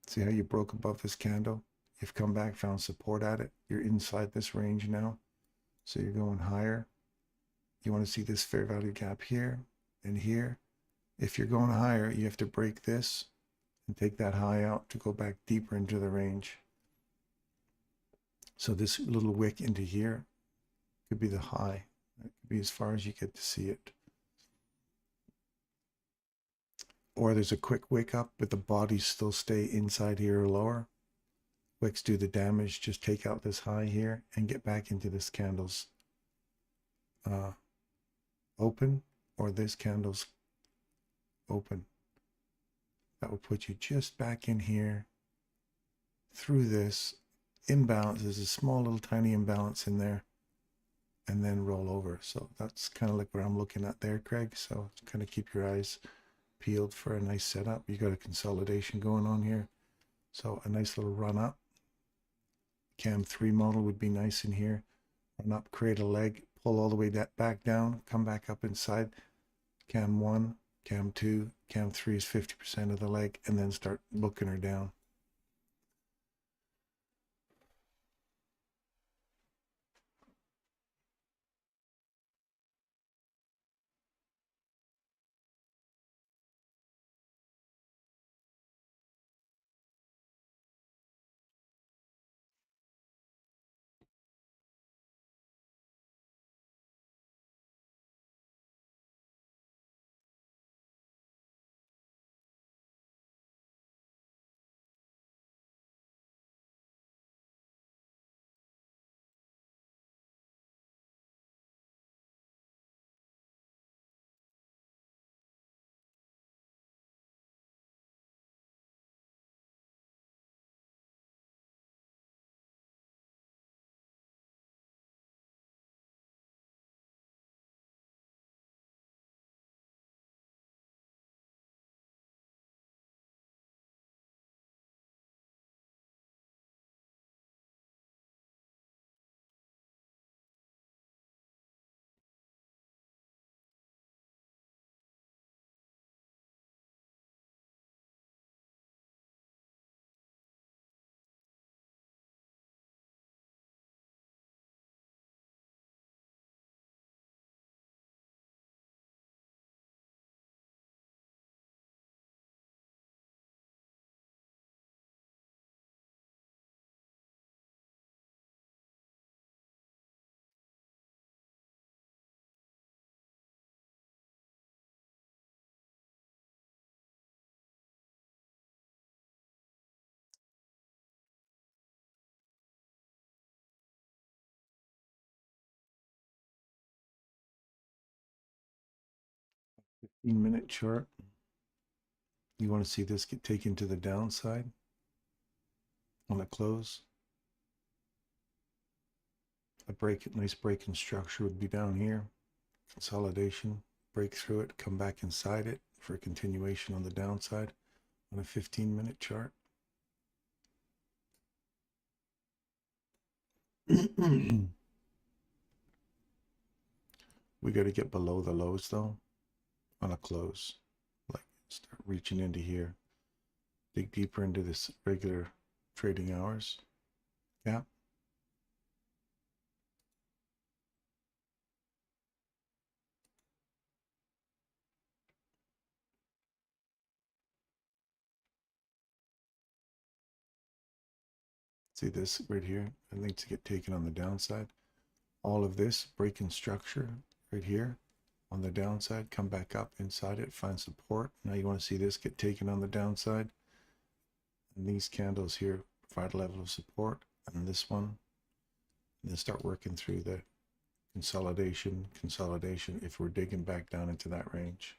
See how you broke above this candle? You've come back, found support at it. You're inside this range now. So you're going higher. You want to see this fair value gap here and here. If you're going higher, you have to break this and take that high out to go back deeper into the range. So this little wick into here could be the high. That could be as far as you get to see it. Or there's a quick wick up, but the bodies still stay inside here or lower. Wicks do the damage. Just take out this high here and get back into this candle's open, or this candle's open. That will put you just back in here through this imbalance. There's a small little tiny imbalance in there, and then roll over. So that's kind of like what I'm looking at there, Craig. So kind of keep your eyes peeled for a nice setup. You got a consolidation going on here. So a nice little run up. Cam 3 model would be nice in here. Run up, create a leg, pull all the way back down, come back up inside. Cam 1, Cam 2, Cam 3 is 50% of the leg, and then start booking her down. 15-minute chart. You want to see this get taken to the downside on the close. A nice break in structure would be down here. Consolidation, break through it, come back inside it for a continuation on the downside on a 15-minute chart. We got to get below the lows though on a close. Like start reaching into here, dig deeper into this regular trading hours gap. See this right here? It needs to get taken on the downside. All of this breaking structure right here on the downside, come back up inside it, find support. Now you want to see this get taken on the downside. And these candles here provide a level of support. And this one, and then start working through the consolidation if we're digging back down into that range.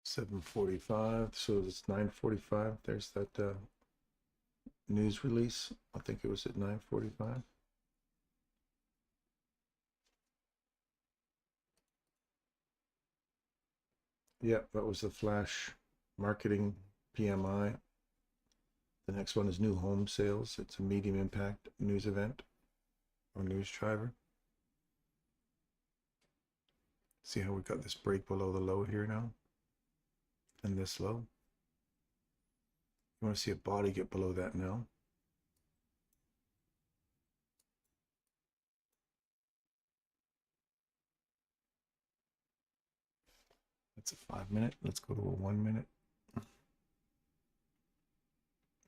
$7:45, so it's 9:45. There's that news release. I think it was at 9:45. Yeah, that was the flash marketing PMI. The next one is new home sales. It's a medium impact news event or news driver. See how we got this break below the low here now? And this low. You want to see a body get below that now. That's a 5-minute. Let's go to a 1-minute.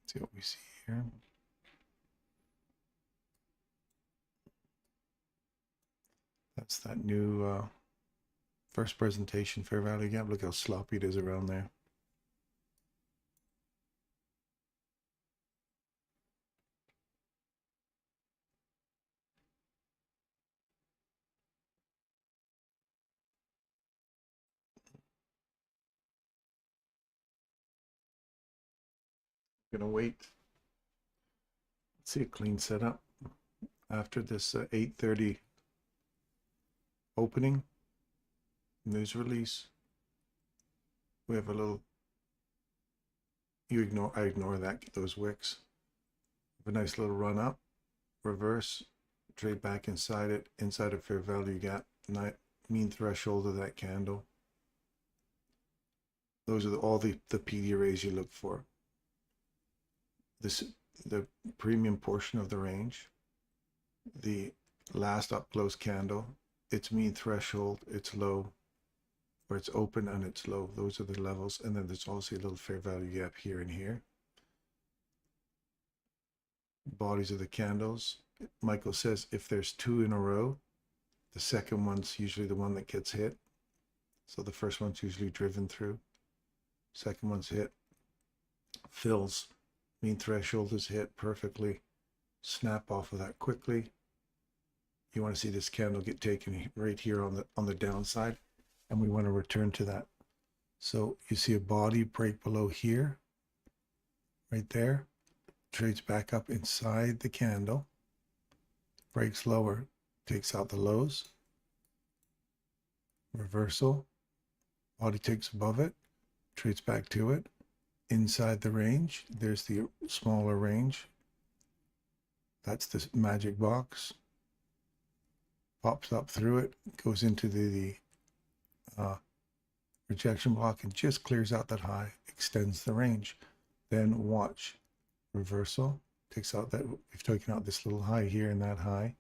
See what we see here. That's that new first presentation fair value gap. Look how sloppy it is around there. Gonna wait. Let's see a clean setup after this 8:30 opening news release. We have a little. I ignore that. Those wicks. Have a nice little run up, reverse, trade back inside it, inside a fair value gap, mean threshold of that candle. Those are all the PD arrays you look for. The premium portion of the range, the last up close candle, its mean threshold, its low, where it's open and it's low. Those are the levels. And then there's also a little fair value gap here and here. Bodies of the candles. Michael says if there's 2 in a row, the second one's usually the one that gets hit. So the first one's usually driven through. Second one's hit. Fills. Mean threshold is hit perfectly. Snap off of that quickly. You want to see this candle get taken right here on the downside, and we want to return to that. So you see a body break below here, right there, trades back up inside the candle, breaks lower, takes out the lows, reversal, body takes above it, trades back to it, inside the range. There's the smaller range. That's the magic box. Pops up through it, goes into the rejection block and just clears out that high, extends the range. Then watch reversal, takes out that, we've taken out this little high here and that high,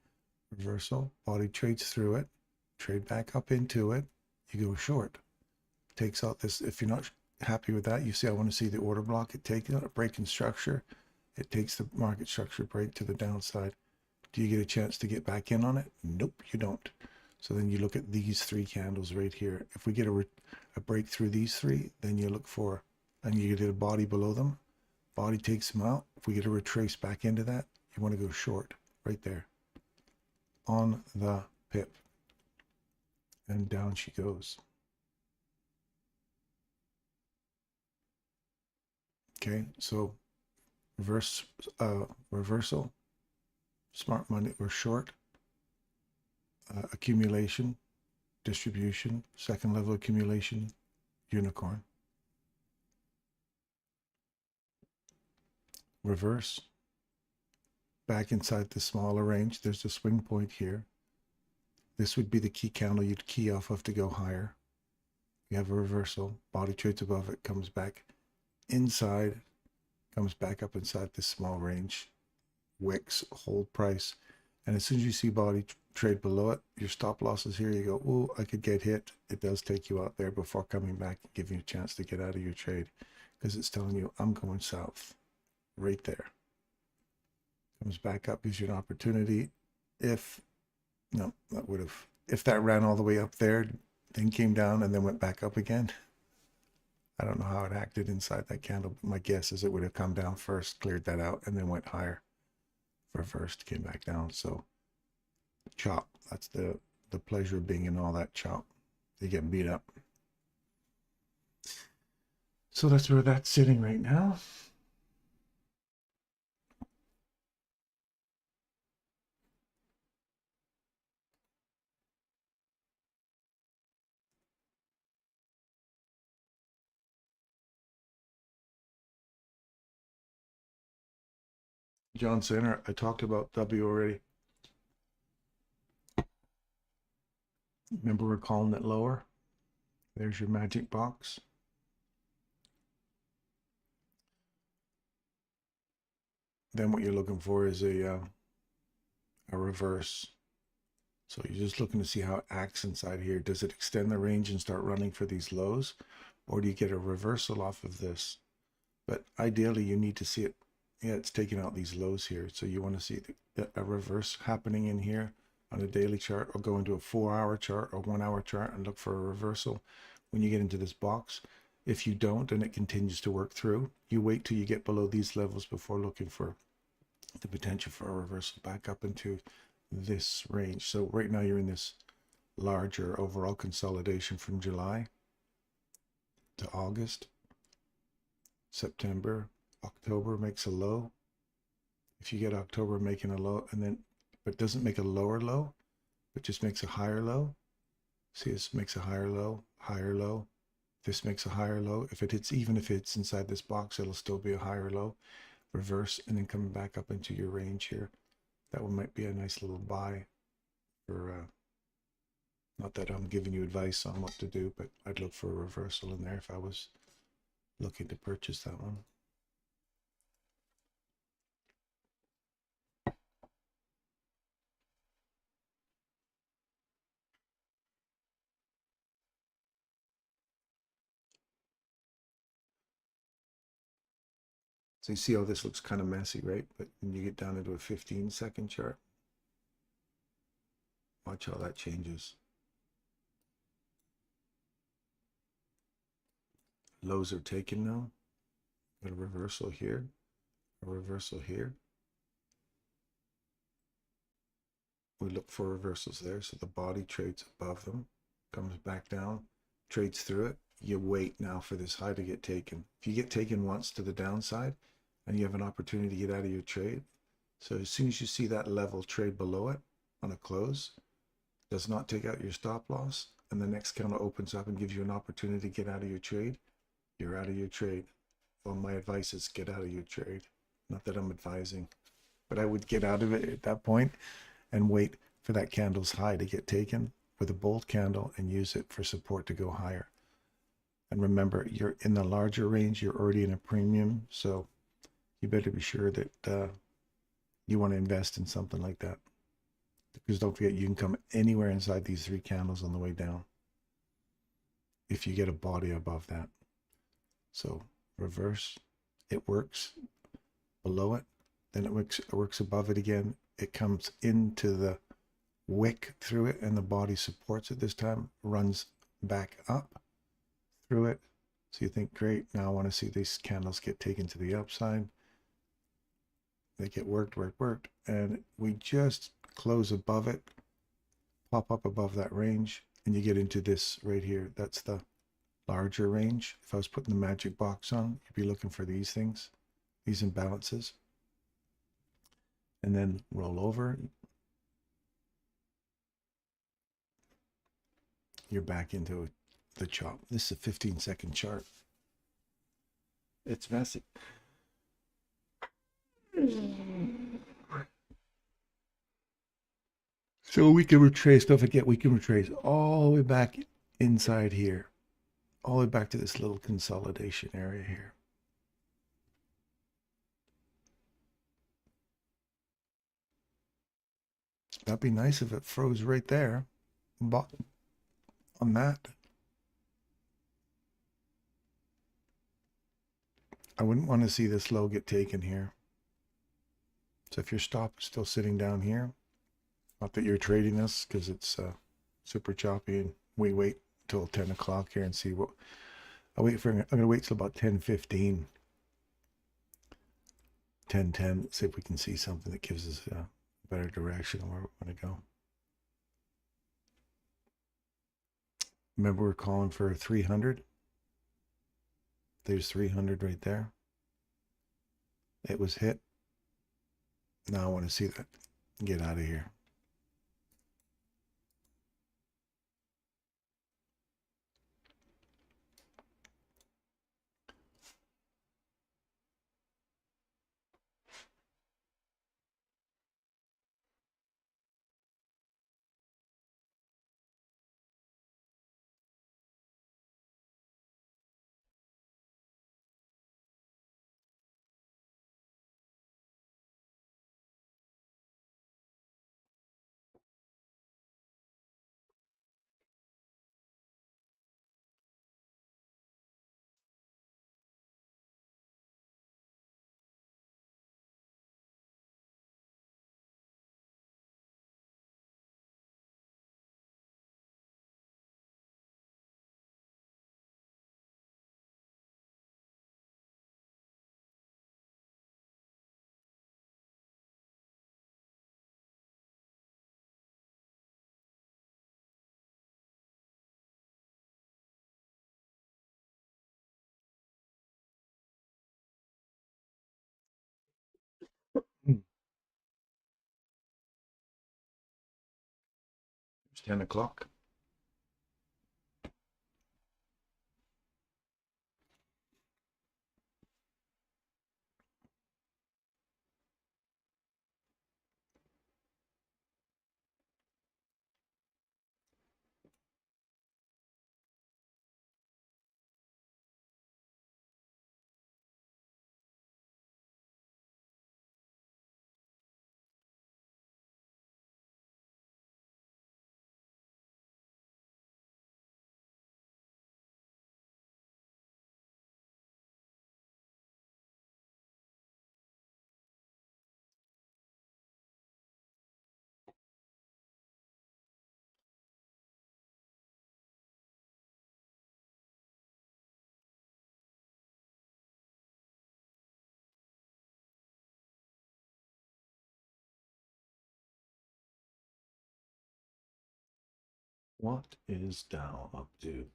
reversal, body trades through it, trade back up into it, you go short. Takes out this, if you're not happy with that, you say, I want to see the order block, it takes out a break in structure, it takes the market structure break to the downside. Do you get a chance to get back in on it? Nope, you don't. So then you look at these three candles right here. If we get a break through these three, then you look for, and you get a body below them, body takes them out. If we get a retrace back into that, you want to go short right there on the pip, and down she goes. Okay, so reversal, smart money, or short, accumulation, distribution, second level accumulation, unicorn. Reverse, back inside the smaller range, there's a swing point here. This would be the key candle you'd key off of to go higher. You have a reversal, body trades above it, comes back inside, comes back up inside this small range, wicks, hold price, and as soon as you see body trade below it, your stop losses here, you go, oh, I could get hit. It does take you out there before coming back and giving you a chance to get out of your trade, because it's telling you, I'm going south. Right there. Comes back up, gives you an opportunity. If that ran all the way up there, then came down and then went back up again. I don't know how it acted inside that candle, but my guess is it would have come down first, cleared that out, and then went higher. Reversed, came back down. So chop, that's the pleasure of being in all that chop. You get beat up. So that's where that's sitting right now. John Center, I talked about W already. Remember, we're calling it lower. There's your magic box. Then what you're looking for is a reverse. So you're just looking to see how it acts inside here. Does it extend the range and start running for these lows? Or do you get a reversal off of this? But ideally, you need to see it. Yeah, it's taking out these lows here. So you want to see a reverse happening in here on a daily chart, or go into a 4-hour chart or 1-hour chart and look for a reversal when you get into this box. If you don't, and it continues to work through, you wait till you get below these levels before looking for the potential for a reversal back up into this range. So right now you're in this larger overall consolidation from July to August. September, October makes a low. If you get October making a low, and then but doesn't make a lower low, but just makes a higher low. See, this makes a higher low, higher low. This makes a higher low. If it hits, even if it's inside this box, it'll still be a higher low. Reverse, and then coming back up into your range here. That one might be a nice little buy for, not that I'm giving you advice on what to do, but I'd look for a reversal in there if I was looking to purchase that one. So you see how this looks kind of messy, right? But when you get down into a 15-second chart, watch how that changes. Lows are taken now. Got a reversal here, a reversal here. We look for reversals there. So the body trades above them, comes back down, trades through it. You wait now for this high to get taken. If you get taken once to the downside and you have an opportunity to get out of your trade, so as soon as you see that level, trade below it on a close, does not take out your stop loss, and the next candle opens up and gives you an opportunity to get out of your trade, you're out of your trade. Well, my advice is get out of your trade. Not that I'm advising, but I would get out of it at that point and wait for that candle's high to get taken with a bold candle and use it for support to go higher. And remember, you're in the larger range, you're already in a premium, so you better be sure that you want to invest in something like that because don't forget, you can come anywhere inside these 3 candles on the way down if you get a body above that. So reverse, it works below it, then it works above it again. It comes into the wick through it, and the body supports it this time, runs back up through it. So you think, great, now I want to see these candles get taken to the upside. They get worked, and we just close above it, pop up above that range, and you get into this right here. That's the larger range. If I was putting the magic box on, you'd be looking for these things, these imbalances, and then roll over. You're back into the chop. This is a 15-second chart. It's messy. So we can retrace, don't forget, we can retrace all the way back inside here, all the way back to this little consolidation area here. That'd be nice if it froze right there, bottom on that. I wouldn't want to see this low get taken here. So if your stop is still sitting down here, not that you're trading this because it's super choppy, and we wait till 10 o'clock here and see what. I'm going to wait till about 10:15, 10:10, see if we can see something that gives us a better direction on where we want to go. Remember, we're calling for 300. There's 300 right there. It was hit. Now I want to see that. Get out of here. It's 10 o'clock. What is Dow up to?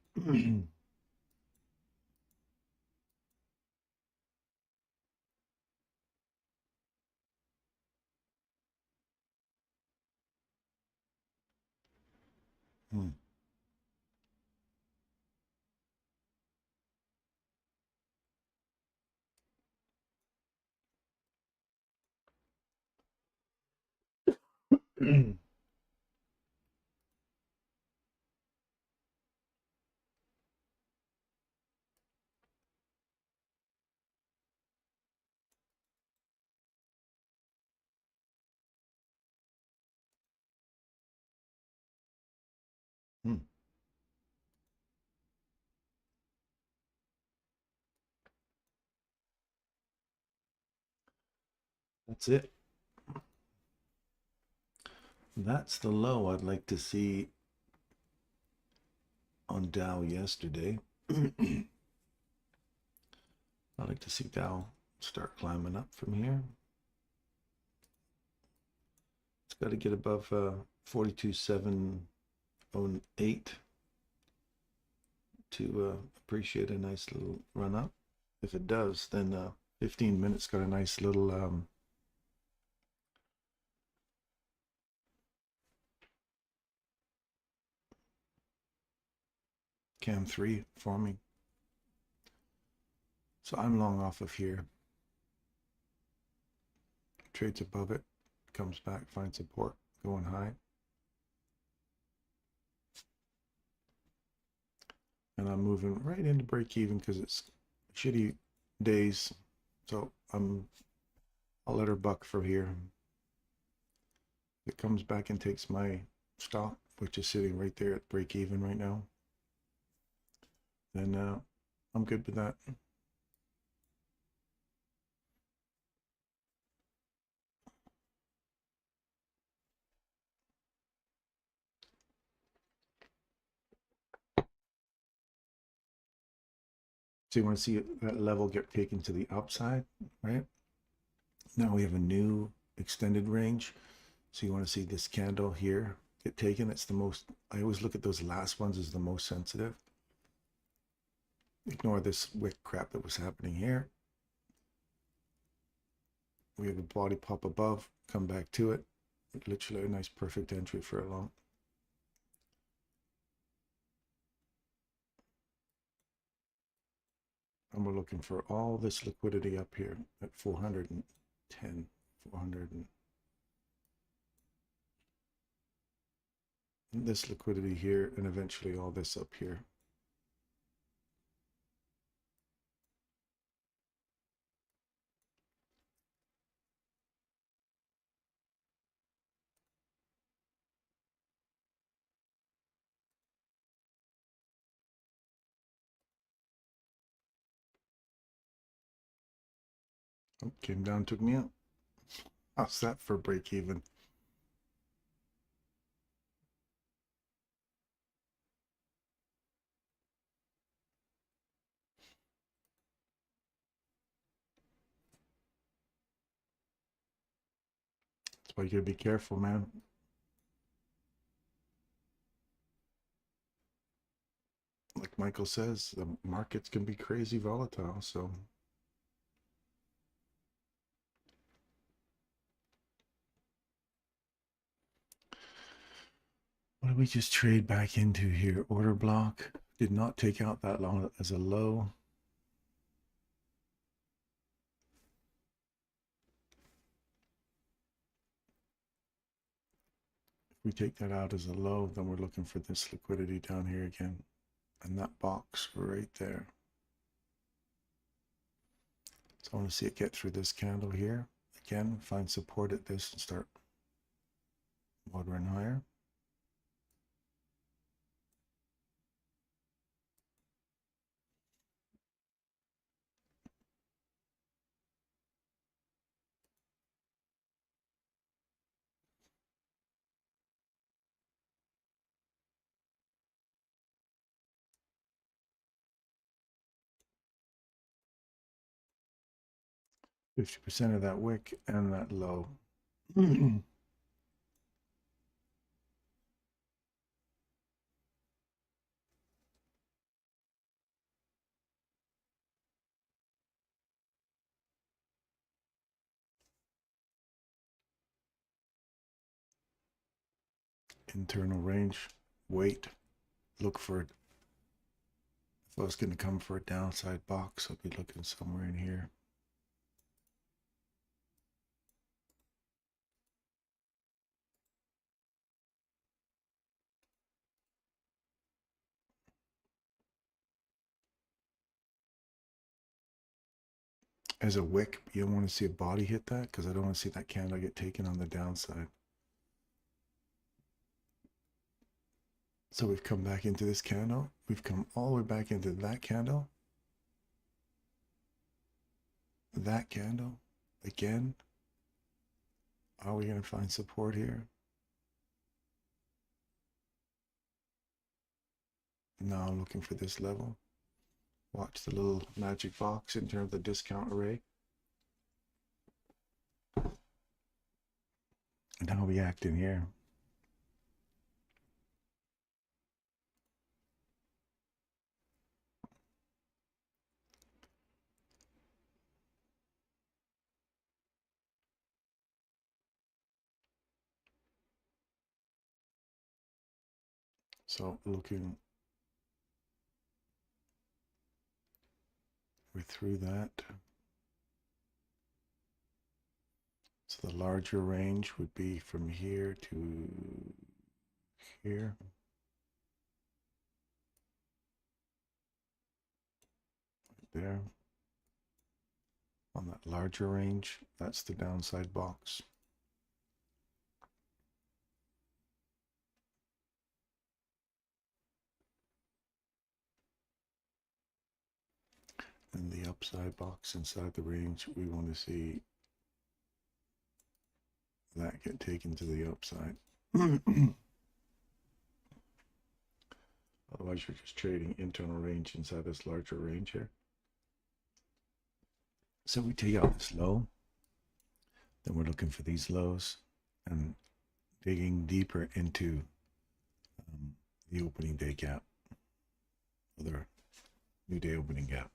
That's it. That's the low I'd like to see on Dow yesterday. I'd like to see Dow start climbing up from here. It's got to get above 42,708 to appreciate a nice little run up. If it does, then 15 minutes got a nice little cam 3 forming. So I'm long off of here. Trades above it, comes back, finds support, going high. And I'm moving right into break even because it's shitty days. So I'll let her buck for here. It comes back and takes my stop, which is sitting right there at break even right now. Then I'm good with that. So you want to see that level get taken to the upside, right? Now we have a new extended range. So you want to see this candle here get taken. It's the most, I always look at those last ones as the most sensitive. Ignore this wick crap that was happening here. We have a body pop above, come back to it. Literally a nice perfect entry for a long. And we're looking for all this liquidity up here at 410, 400. And this liquidity here, and eventually all this up here. Oh, came down, took me out. How's that for break even? That's why you gotta be careful, man. Like Michael says, the markets can be crazy volatile, so what did we just trade back into here? Order block did not take out that long as a low. If we take that out as a low, then we're looking for this liquidity down here again. And that box right there. So I want to see it get through this candle here. Again, find support at this and start motoring higher. 50% of that wick and that low. Internal range, wait, look for it. If I was going to come for a downside box, I'll be looking somewhere in here. As a wick, you don't want to see a body hit that because I don't want to see that candle get taken on the downside. So we've come back into this candle. We've come all the way back into that candle. That candle again. Are we going to find support here? Now I'm looking for this level. Watch the little magic box in terms of the discount array. And how we act in here. So looking, we're through that. So the larger range would be from here to here. There. On that larger range, that's the downside box. And the upside box inside the range, we want to see that get taken to the upside. Otherwise, you're just trading internal range inside this larger range here. So we take out this low, then we're looking for these lows and digging deeper into the opening day gap, other new day opening gap.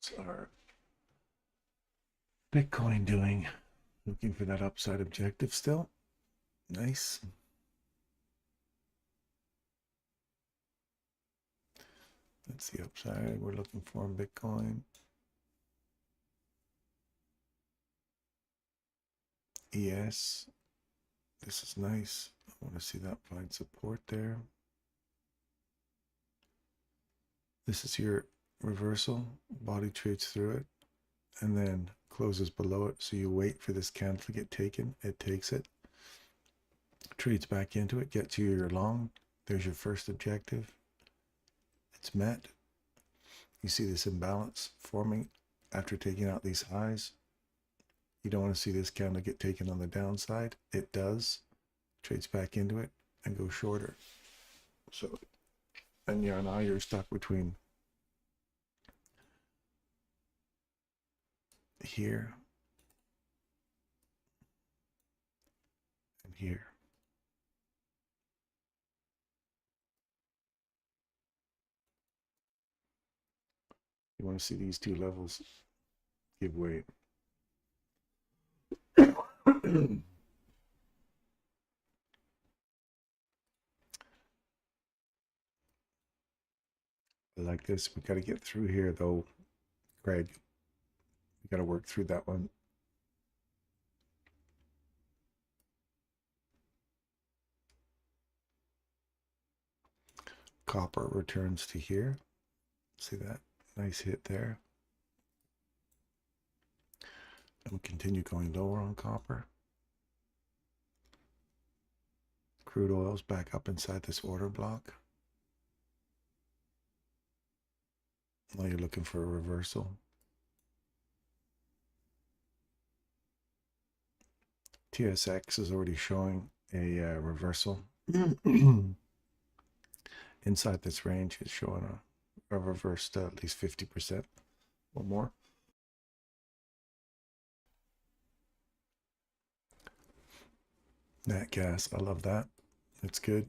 What's our Bitcoin doing? Looking for that upside objective still. Nice. That's the upside we're looking for in Bitcoin. ES. This is nice. I want to see that find support there. This is your reversal. Body trades through it and then closes below it. So you wait for this candle to get taken. It takes it. Trades back into it. Gets you your long. There's your first objective. It's met. You see this imbalance forming after taking out these highs. You don't want to see this candle get taken on the downside. It does. Trades back into it and goes shorter. So, and yeah, now you're stuck between here and here. You want to see these two levels give way. Like this, we got to get through here though, Greg. We got to work through that one. Copper returns to here. See that? Nice hit there. And we continue going lower on copper. Crude oil's back up inside this order block. Now you're looking for a reversal. TSX is already showing a reversal. Inside this range is showing a reversed at least 50% or more. Nat gas, I love that. It's good.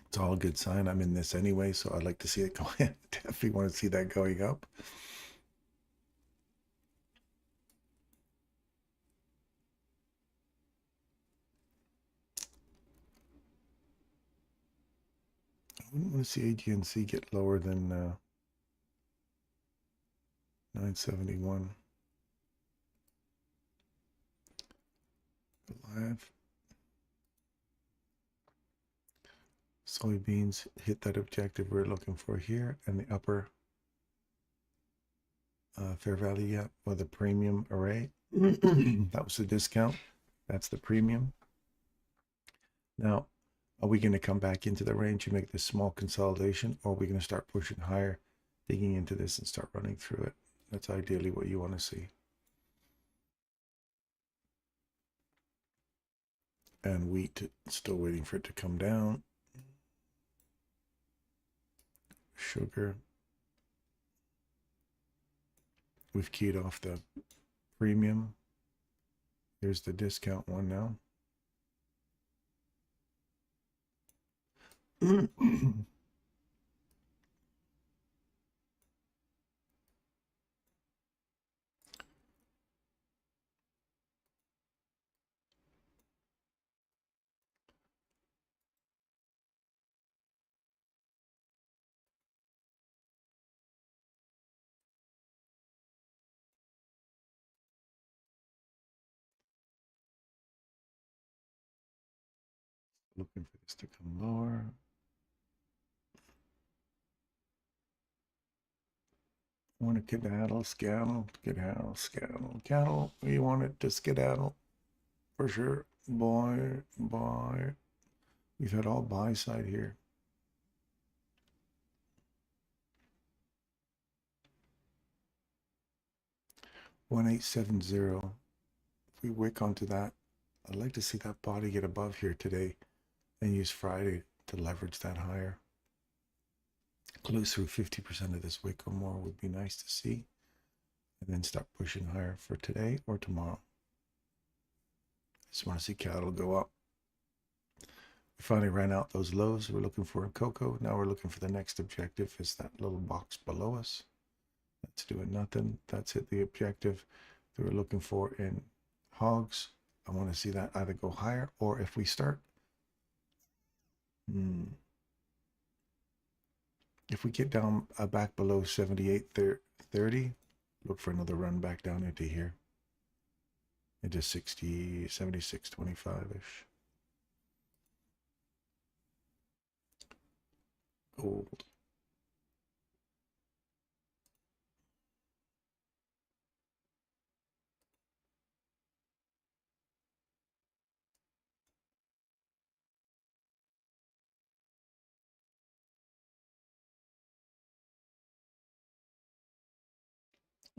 It's all a good sign. I'm in this anyway, so I'd like to see it go in. Definitely want to see that going up. I wouldn't want to see AGNC get lower than 971. Live. Soybeans hit that objective we're looking for here, and the upper fair value gap, or the premium array. That was the discount. That's the premium. Now, are we going to come back into the range and make this small consolidation, or are we going to start pushing higher, digging into this and start running through it? That's ideally what you want to see. And wheat, still waiting for it to come down. Sugar. We've keyed off the premium. Here's the discount one now. Looking for this to come lower. I want to skedaddle, skedaddle. Cattle, you want it to skedaddle for sure. Buy. We've had all buy side here. $1,870. If we wick onto that, I'd like to see that body get above here today and use Friday to leverage that higher. Close through 50% of this wick or more would be nice to see. And then start pushing higher for today or tomorrow. Just want to see cattle go up. We finally ran out those lows we're looking for in cocoa. Now we're looking for the next objective, is that little box below us. That's doing nothing. That's hit the objective that we're looking for in hogs. I want to see that either go higher, or if we start if we get down back below 78.30, look for another run back down into here, into 76.25-ish. Gold.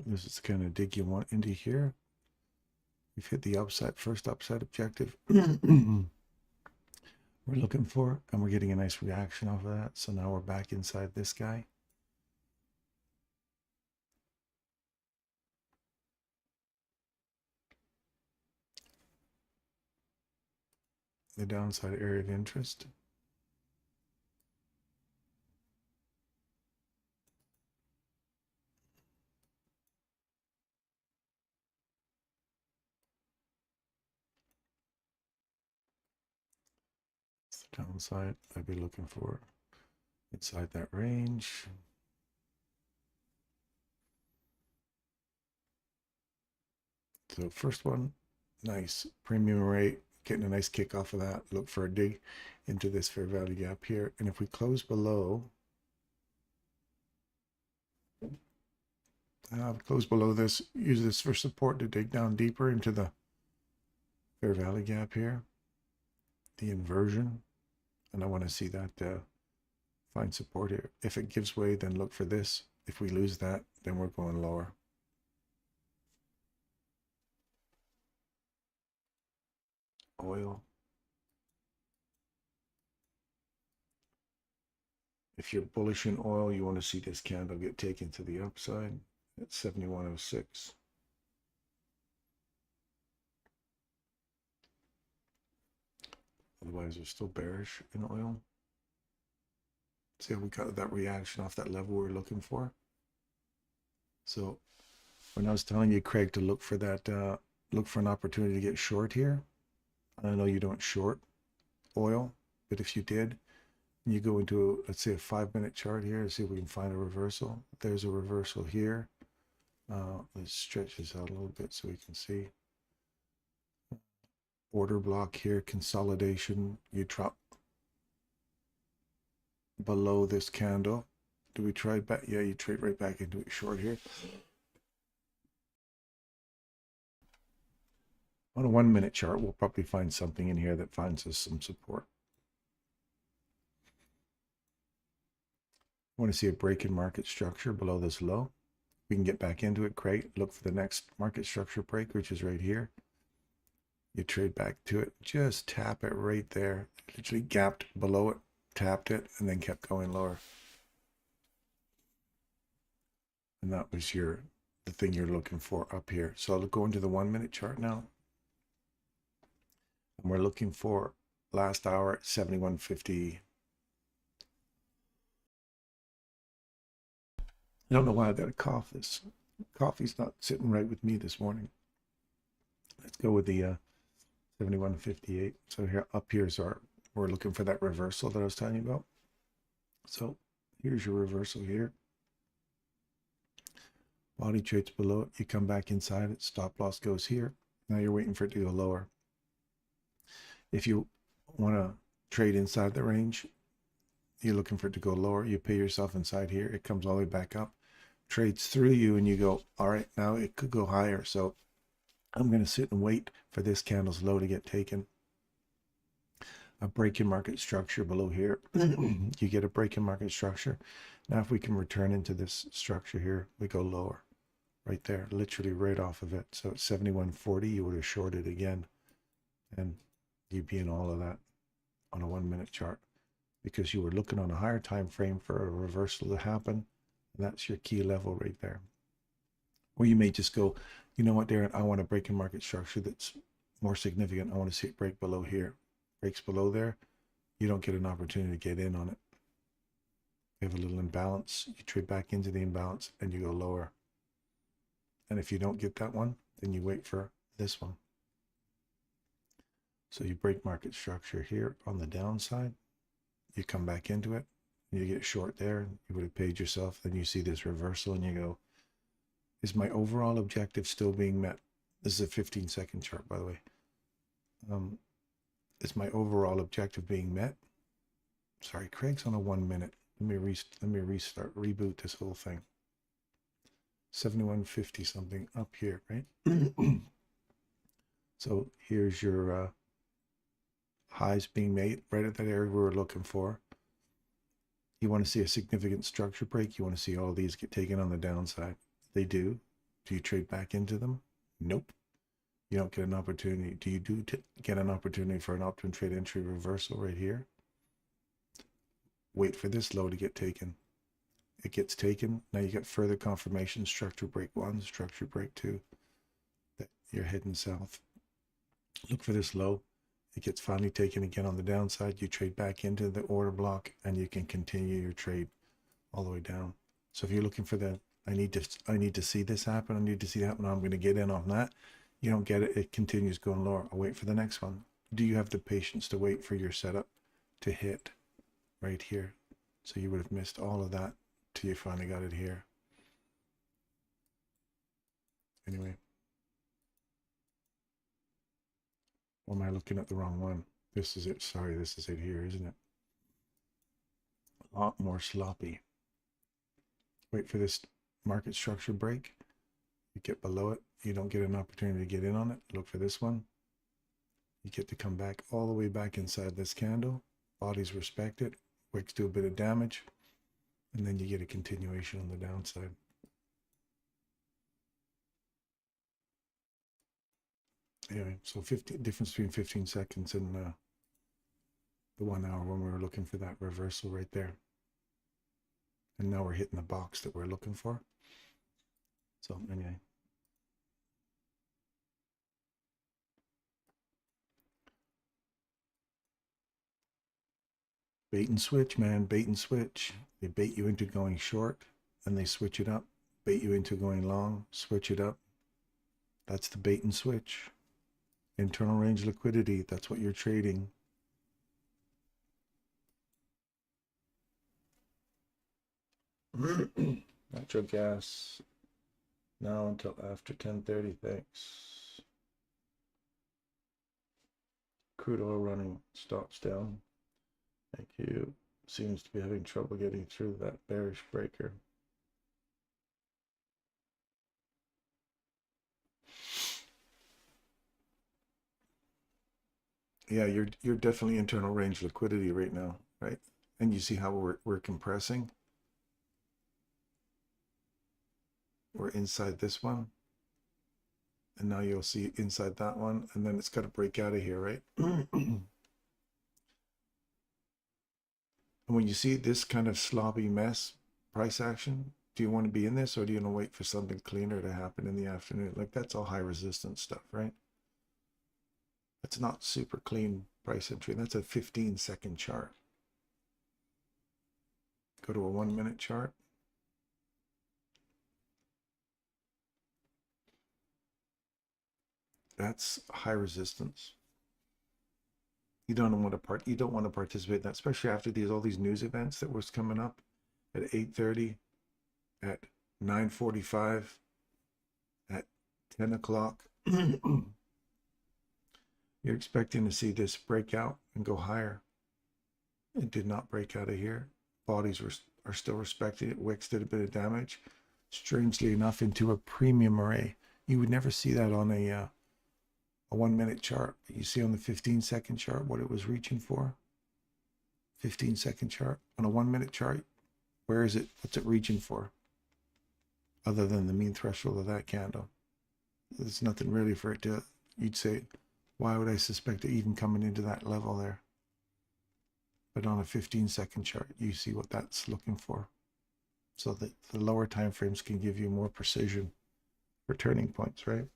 This is the kind of dig you want into here. We've hit the first upside objective we're looking for, and we're getting a nice reaction off of that. So now we're back inside this guy. The downside area of interest. Downside I'd be looking for inside that range. So first one, nice premium rate, getting a nice kick off of that. Look for a dig into this fair value gap here, and if we close below this, use this for support to dig down deeper into the fair value gap here, the inversion. And I want to see that find support here. If it gives way, then look for this. If we lose that, then we're going lower. Oil. If you're bullish in oil, you want to see this candle get taken to the upside at 71.06. Otherwise, we're still bearish in oil. See how we got that reaction off that level we're looking for. So when I was telling you, Craig, to look for that, look for an opportunity to get short here. I know you don't short oil, but if you did, and you go into, let's say, a 5-minute chart here and see if we can find a reversal. There's a reversal here. Let's stretch this out a little bit so we can see. Order block here, consolidation. You drop below this candle. Do we trade back? Yeah, you trade right back into it short here. On a 1 minute chart, we'll probably find something in here that finds us some support. I want to see a break in market structure below this low. We can get back into it, great. Look for the next market structure break, which is right here. You trade back to it, just tap it right there. Literally gapped below it, tapped it, and then kept going lower. And that was the thing you're looking for up here. So I'll go into the 1 minute chart now. And we're looking for last hour at 71.50. I don't know why I got a cough. This coffee's not sitting right with me this morning. Let's go with the 71.58. So here up here's we're looking for that reversal that I was telling you about. So here's your reversal here. Body trades below it. You come back inside it. Stop loss goes here. Now you're waiting for it to go lower. If you want to trade inside the range, you're looking for it to go lower. You pay yourself inside here. It comes all the way back up, trades through you, and you go, all right, now it could go higher. So I'm going to sit and wait for this candle's low to get taken. A break in market structure below here. You get a break in market structure. Now if we can return into this structure here, we go lower. Right there, literally right off of it. So at 71.40, you would have shorted again. And you'd be in all of that on a 1 minute chart because you were looking on a higher time frame for a reversal to happen. And that's your key level right there. Or you may just go, you know what, Darren, I want a break in market structure that's more significant. I want to see it break below here. Breaks below there, you don't get an opportunity to get in on it. You have a little imbalance, you trade back into the imbalance and you go lower. And if you don't get that one, then you wait for this one. So you break market structure here on the downside, you come back into it, you get short there, you would have paid yourself, then you see this reversal and you go, is my overall objective still being met? This is a 15-second chart, by the way. Is my overall objective being met? Sorry, Craig's on a 1 minute. Let me reboot this whole thing. 71.50 something up here, right? So here's your highs being made right at that area we were looking for. You want to see a significant structure break. You want to see all these get taken on the downside. They do. Do you trade back into them? Nope. You don't get an opportunity. Do you get an opportunity for an optimum trade entry reversal right here? Wait for this low to get taken. It gets taken. Now you get further confirmation, structure break 1, structure break 2, that you're heading south. Look for this low. It gets finally taken again on the downside. You trade back into the order block and you can continue your trade all the way down. So if you're looking for that, I need to see this happen. I need to see that happen. I'm going to get in on that. You don't get it. It continues going lower. I'll wait for the next one. Do you have the patience to wait for your setup to hit right here? So you would have missed all of that till you finally got it here. Anyway. Or am I looking at the wrong one? This is it. Sorry, this is it here, isn't it? A lot more sloppy. Wait for this market structure break. You get below it. You don't get an opportunity to get in on it. Look for this one. You get to come back all the way back inside this candle. Bodies respect it. Wicks do a bit of damage. And then you get a continuation on the downside. Anyway, so difference between 15 seconds and the 1 hour when we were looking for that reversal right there. And now we're hitting the box that we're looking for. So anyway. Bait and switch, man, bait and switch. They bait you into going short and they switch it up. Bait you into going long, switch it up. That's the bait and switch. Internal range liquidity, that's what you're trading. Natural gas now until after 10:30, thanks. Crude oil running, stops down. Thank you. seems to be having trouble getting through that bearish breaker. Yeah, you're definitely internal range liquidity right now, right? And you see how we're compressing. We're inside this one. And now you'll see inside that one, and then it's got to break out of here, right? And when you see this kind of sloppy mess price action, do you want to be in this, or do you want to wait for something cleaner to happen in the afternoon? Like, that's all high resistance stuff, right? That's not super clean price entry. That's a 15-second chart. Go to a 1-minute chart. That's high resistance. You don't want to participate in that, especially after all these news events that was coming up at 8:30, at 9:45, at 10 o'clock. You're expecting to see this break out and go higher. It did not break out of here. Bodies are still respecting it. Wicks did a bit of damage, strangely enough, into a premium array. You would never see that on a 1-minute chart. You see on the 15-second chart what it was reaching for. 15-second chart. On a 1-minute chart, where is it? What's it reaching for? Other than the mean threshold of that candle. There's nothing really for it to, you'd say, why would I suspect it even coming into that level there? But on a 15-second chart, you see what that's looking for. So that the lower time frames can give you more precision for turning points, right?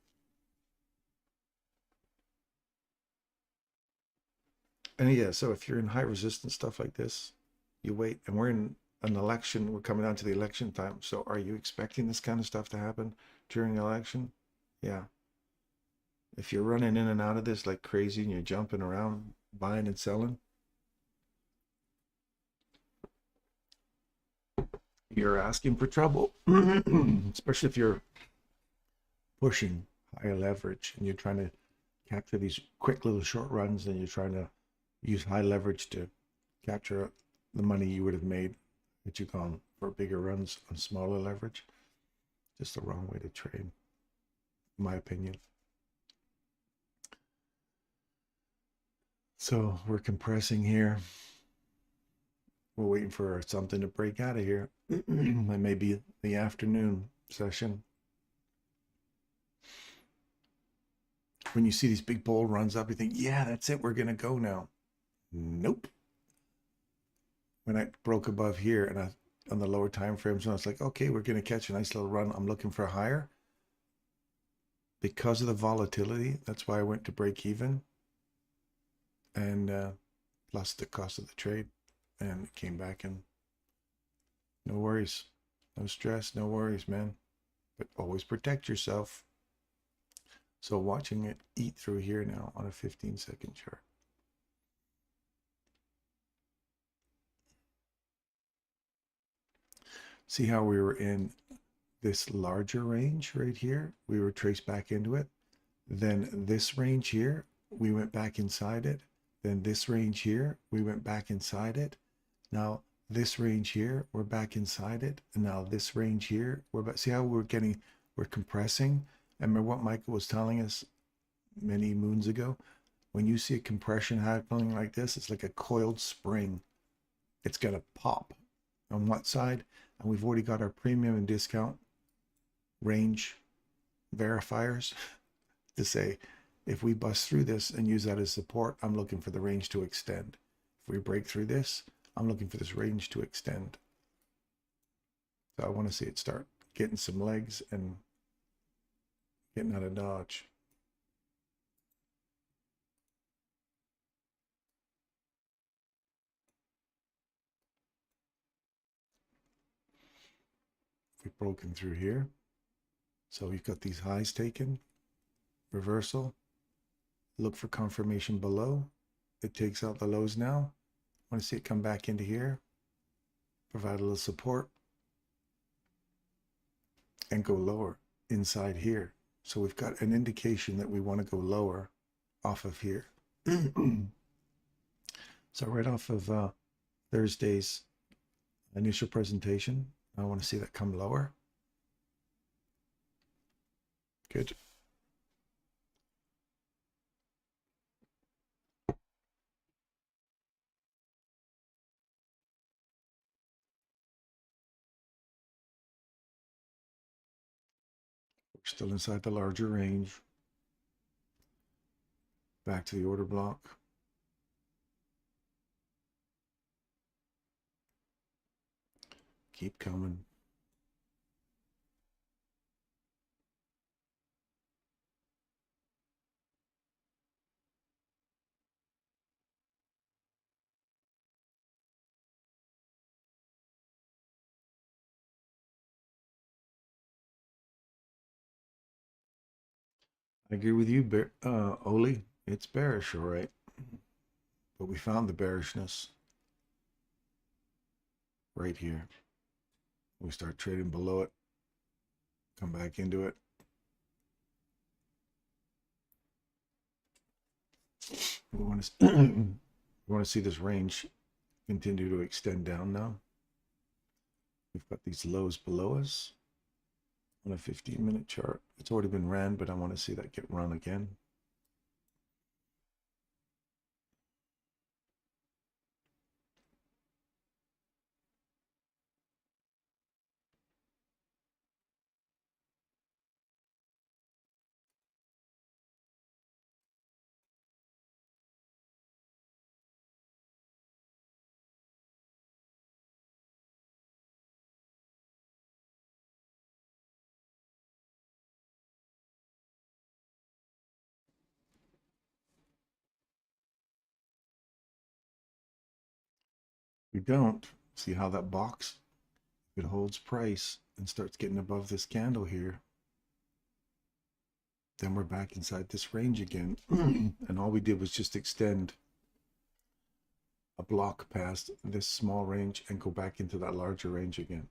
And yeah, so if you're in high resistance stuff like this, you wait. And we're in an election. We're coming down to the election time. So are you expecting this kind of stuff to happen during the election? Yeah. If you're running in and out of this like crazy and you're jumping around, buying and selling, you're asking for trouble. Especially if you're pushing higher leverage and you're trying to capture these quick little short runs, and you're trying to use high leverage to capture the money you would have made had you gone for bigger runs on smaller leverage. Just the wrong way to trade, in my opinion. So we're compressing here. We're waiting for something to break out of here. It may be the afternoon session. When you see these big bull runs up, you think, yeah, that's it. We're going to go now. Nope. When I broke above here and on the lower time frames, and I was like, okay, we're going to catch a nice little run. I'm looking for a higher. Because of the volatility, that's why I went to break even. And plus the cost of the trade. And it came back in. No worries. No stress. No worries, man. But always protect yourself. So watching it eat through here now on a 15-second chart. See how we were in this larger range right here? We were traced back into it. Then this range here, we went back inside it. Then this range here, we went back inside it. Now this range here, we're back inside it. And now this range here, we're back. See how we're compressing? And remember what Michael was telling us many moons ago? When you see a compression happening like this, it's like a coiled spring. It's going to pop. On what side? And we've already got our premium and discount range verifiers to say, if we bust through this and use that as support, I'm looking for the range to extend. If we break through this, I'm looking for this range to extend. So I want to see it start getting some legs and getting out of dodge. We've broken through here. So we've got these highs taken, reversal, look for confirmation below. It takes out the lows now. I want to see it come back into here, provide a little support, and go lower inside here. So we've got an indication that we want to go lower off of here. So right off of Thursday's initial presentation. I want to see that come lower. Good. We're still inside the larger range. Back to the order block. Keep coming. I agree with you, Oli. It's bearish, all right. But we found the bearishness right here. We start trading below it. Come back into it. We want to we want to see this range continue to extend down now. We've got these lows below us on a 15-minute chart. It's already been ran, but I want to see that get run again. We don't see how that box, if it holds price and starts getting above this candle here, then we're back inside this range again. And all we did was just extend a block past this small range and go back into that larger range again.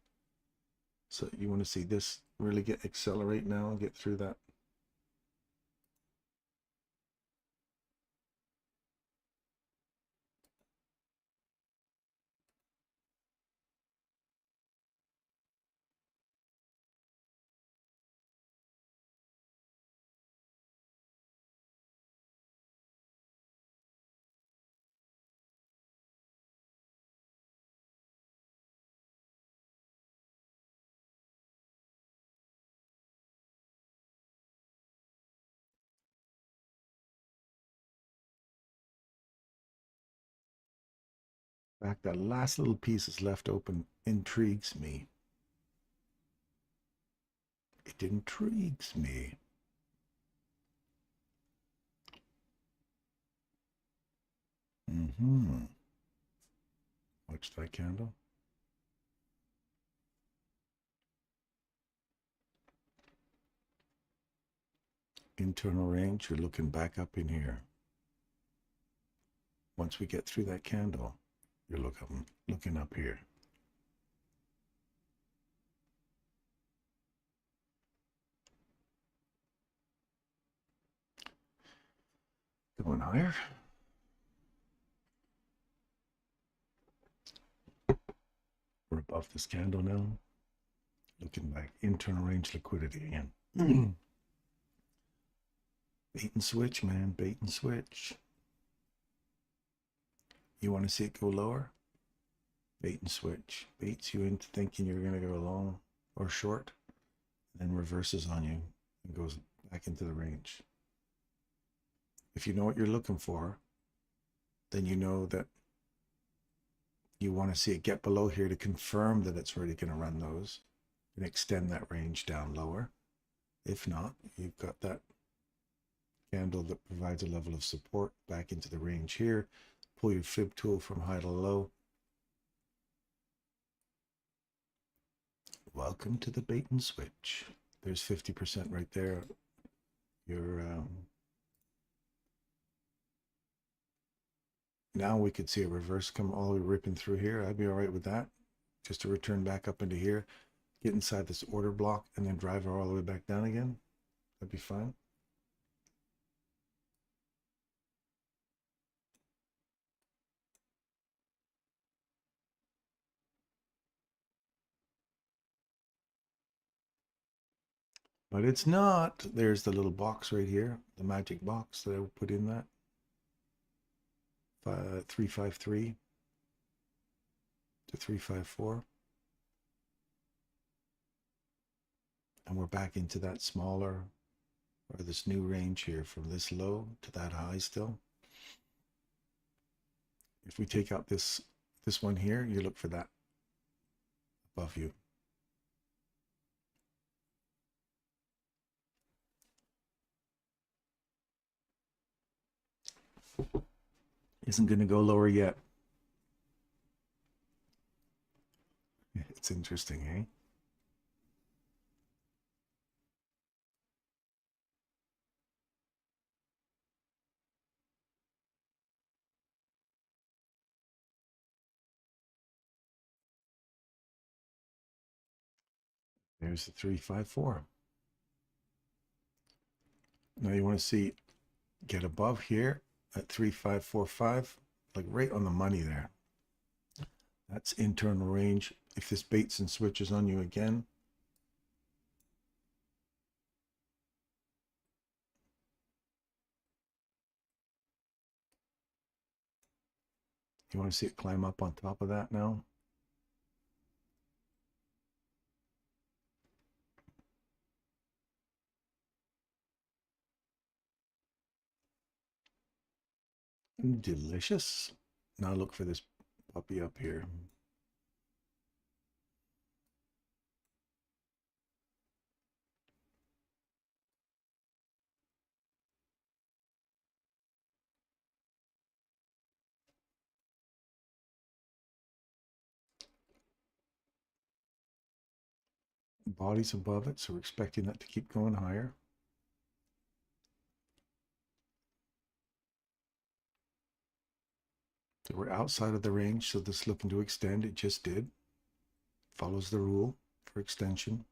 So you want to see this really accelerate now and get through that. In fact, that last little piece is left open intrigues me. It intrigues me. Watch that candle. Internal range, you're looking back up in here. Once we get through that candle, you're looking up here. Going higher. We're above this candle now. Looking like internal range liquidity again. Bait and switch, man. Bait and switch. You want to see it go lower? Bait and switch. Baits you into thinking you're going to go long or short, then reverses on you and goes back into the range. If you know what you're looking for, then you know that you want to see it get below here to confirm that it's really going to run those and extend that range down lower. If not, you've got that candle that provides a level of support back into the range here. Pull your fib tool from high to low. Welcome to the bait and switch. There's 50% right there. Now we could see a reverse come all the way ripping through here. I'd be all right with that. Just to return back up into here, get inside this order block, and then drive her all the way back down again. That'd be fine. But it's not. There's the little box right here, the magic box that I put in that. 353 to 354. And we're back into that smaller, or this new range here from this low to that high still. If we take out this one here, you look for that above you. Isn't going to go lower yet. It's interesting, eh? There's the 354. Now you want to see, get above here at 3545, like right on the money there. That's internal range. If this baits and switches on you again, you want to see it climb up on top of that now. Delicious. Now look for this puppy up here. Body's above it, so we're expecting that to keep going higher. So we're outside of the range, so this is looking to extend. It just did. Follows the rule for extension.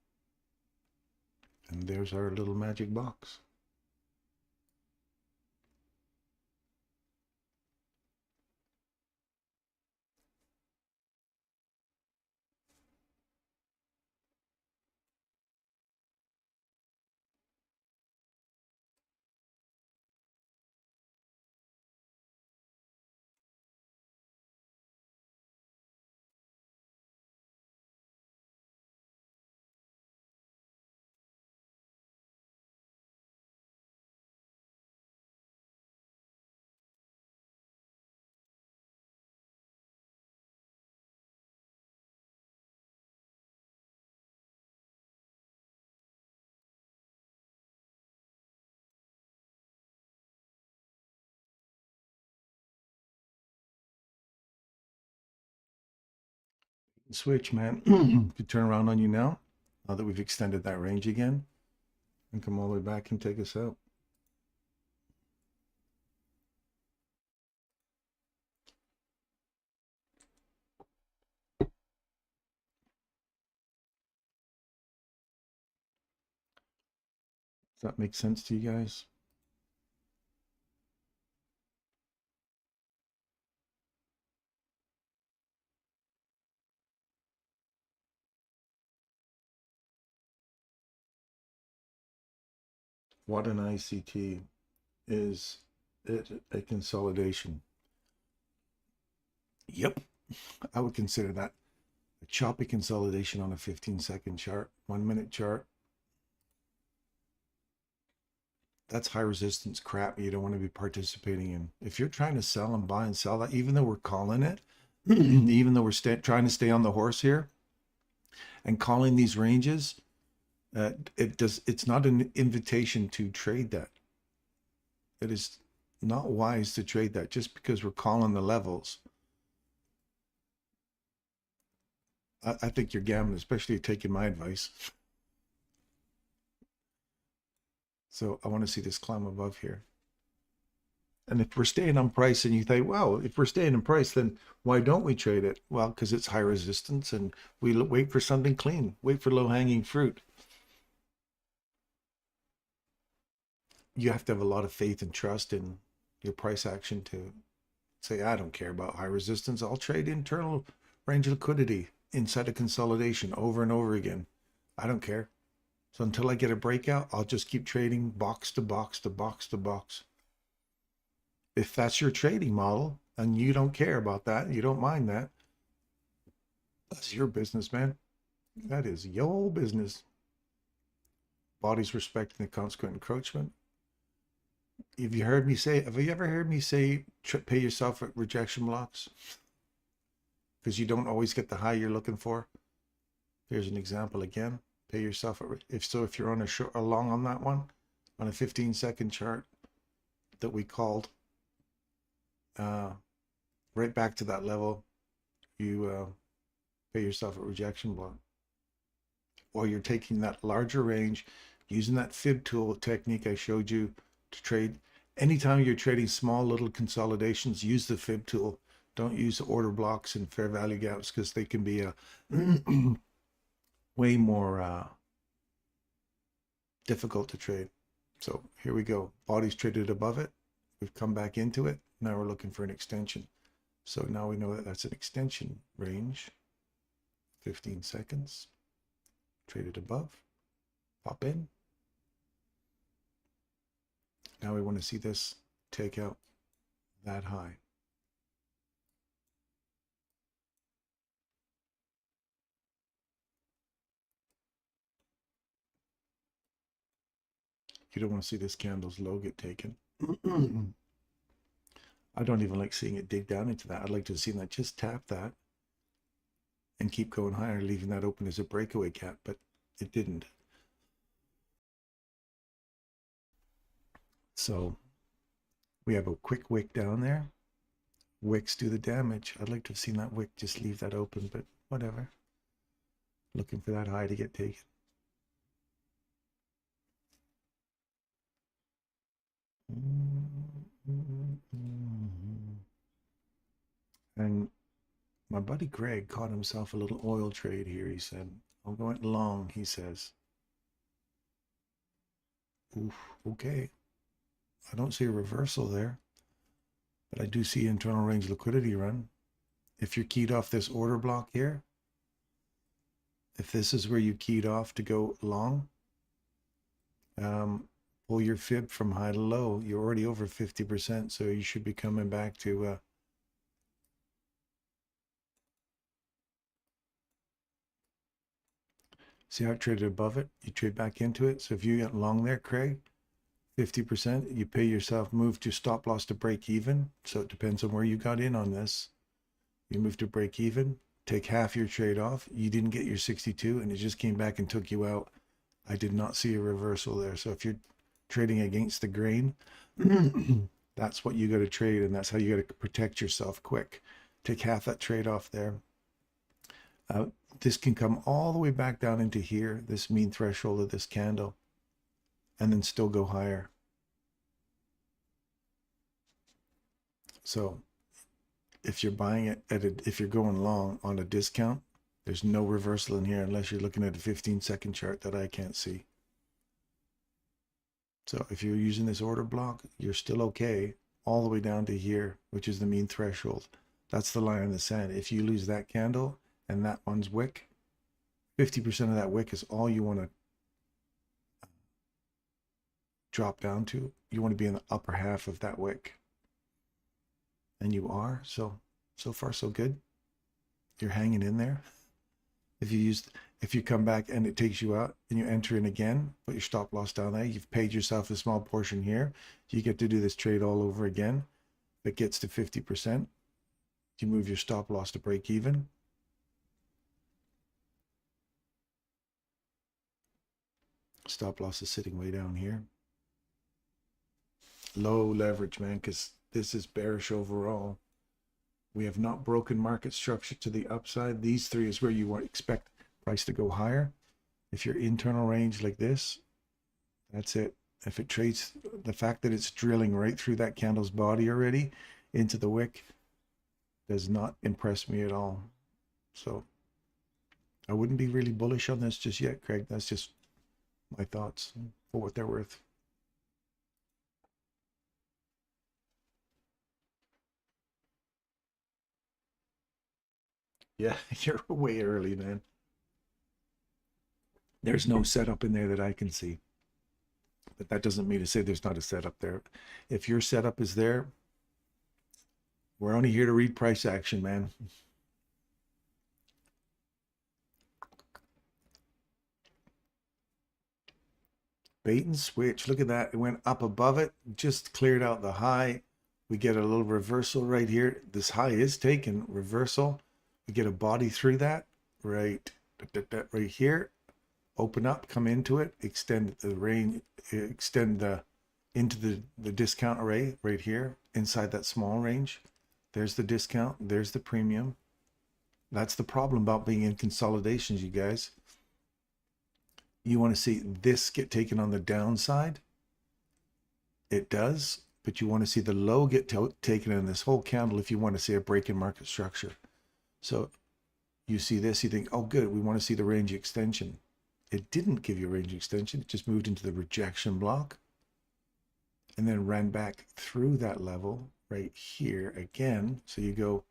And there's our little magic box. Switch, man. Could turn around on you now that we've extended that range again, and come all the way back and take us out. Does that make sense to you guys? What an ICT is it a consolidation? Yep, I would consider that a choppy consolidation on a 15-second chart, 1-minute chart. That's high resistance crap you don't want to be participating in. If you're trying to sell and buy and sell that, even though we're calling it, even though we're trying to stay on the horse here and calling these ranges, it's not an invitation to trade that. It is not wise to trade that just because we're calling the levels. I think you're gambling, especially taking my advice. So I want to see this climb above here. And if we're staying on price and you think, well, if we're staying in price, then why don't we trade it? Well, because it's high resistance and we wait for something clean, wait for low-hanging fruit. You have to have a lot of faith and trust in your price action to say, I don't care about high resistance. I'll trade internal range liquidity inside a consolidation over and over again. I don't care. So until I get a breakout, I'll just keep trading box to box to box to box. If that's your trading model and you don't care about that, you don't mind that, that's your business, man. That is your business. Bodies respecting the consequent encroachment. Have you ever heard me say pay yourself at rejection blocks? Because you don't always get the high you're looking for. Here's an example again. Pay yourself at, if you're on a long on that one, on a 15-second chart that we called, right back to that level, you pay yourself at rejection block. Or you're taking that larger range, using that fib tool technique I showed you to trade. Anytime you're trading small little consolidations, use the fib tool. Don't use order blocks and fair value gaps, because they can be way more difficult to trade. So here we go. Bodies traded above it. We've come back into it. Now we're looking for an extension. So now we know that that's an extension range. 15 seconds. Traded above. Pop in. Now we want to see this take out that high. You don't want to see this candle's low get taken. I don't even like seeing it dig down into that. I'd like to see that just tap that and keep going higher, leaving that open as a breakaway gap, but it didn't. So we have a quick wick down there. Wicks do the damage. I'd like to have seen that wick just leave that open, but whatever. Looking for that high to get taken. And my buddy Greg caught himself a little oil trade here. He said, I'm going long, he says. Oof, okay. I don't see a reversal there, but I do see internal range liquidity run. If you're keyed off this order block here, if this is where you keyed off to go long, pull your fib from high to low. You're already over 50%, so you should be coming back to see how it traded above it? You trade back into it. So if you get long there, Craig, 50%, you pay yourself, move to stop loss to break even. So it depends on where you got in on this. You move to break even, take half your trade off. You didn't get your 62 and it just came back and took you out. I did not see a reversal there. So if you're trading against the grain, that's what you got to trade, and that's how you got to protect yourself quick. Take half that trade off there. This can come all the way back down into here, this mean threshold of this candle, and then still go higher. So if you're buying it if you're going long on a discount, there's no reversal in here unless you're looking at a 15-second chart that I can't see. So if you're using this order block, you're still okay all the way down to here, which is the mean threshold. That's the line in the sand. If you lose that candle and that one's wick, 50% of that wick is all you want to drop down to. You want to be in the upper half of that wick. And you are. So far so good. You're hanging in there. If you come back and it takes you out and you enter in again, put your stop loss down there, you've paid yourself a small portion here. You get to do this trade all over again. If it gets to 50%, you move your stop loss to break even. Stop loss is sitting way down here. Low leverage, man, because this is bearish overall. We have not broken market structure to the upside. These three is where you expect price to go higher. If your internal range like this, that's it. If it trades, the fact that it's drilling right through that candle's body already into the wick does not impress me at all. So I wouldn't be really bullish on this just yet, Craig. That's just my thoughts for what they're worth. Yeah, you're way early, man. There's no setup in there that I can see. But that doesn't mean to say there's not a setup there. If your setup is there, we're only here to read price action, man. Bait and switch. Look at that. It went up above it, just cleared out the high. We get a little reversal right here. This high is taken, reversal. We get a body through that, right here. Open up, come into it, extend the range, extend into the discount array right here inside that small range. There's the discount, there's the premium. That's the problem about being in consolidations, you guys. You want to see this get taken on the downside. It does, but you want to see the low get taken in this whole candle if you want to see a break in market structure. So you see this, you think, oh good, we want to see the range extension. It didn't give you a range extension. It just moved into the rejection block and then ran back through that level right here again. So you go,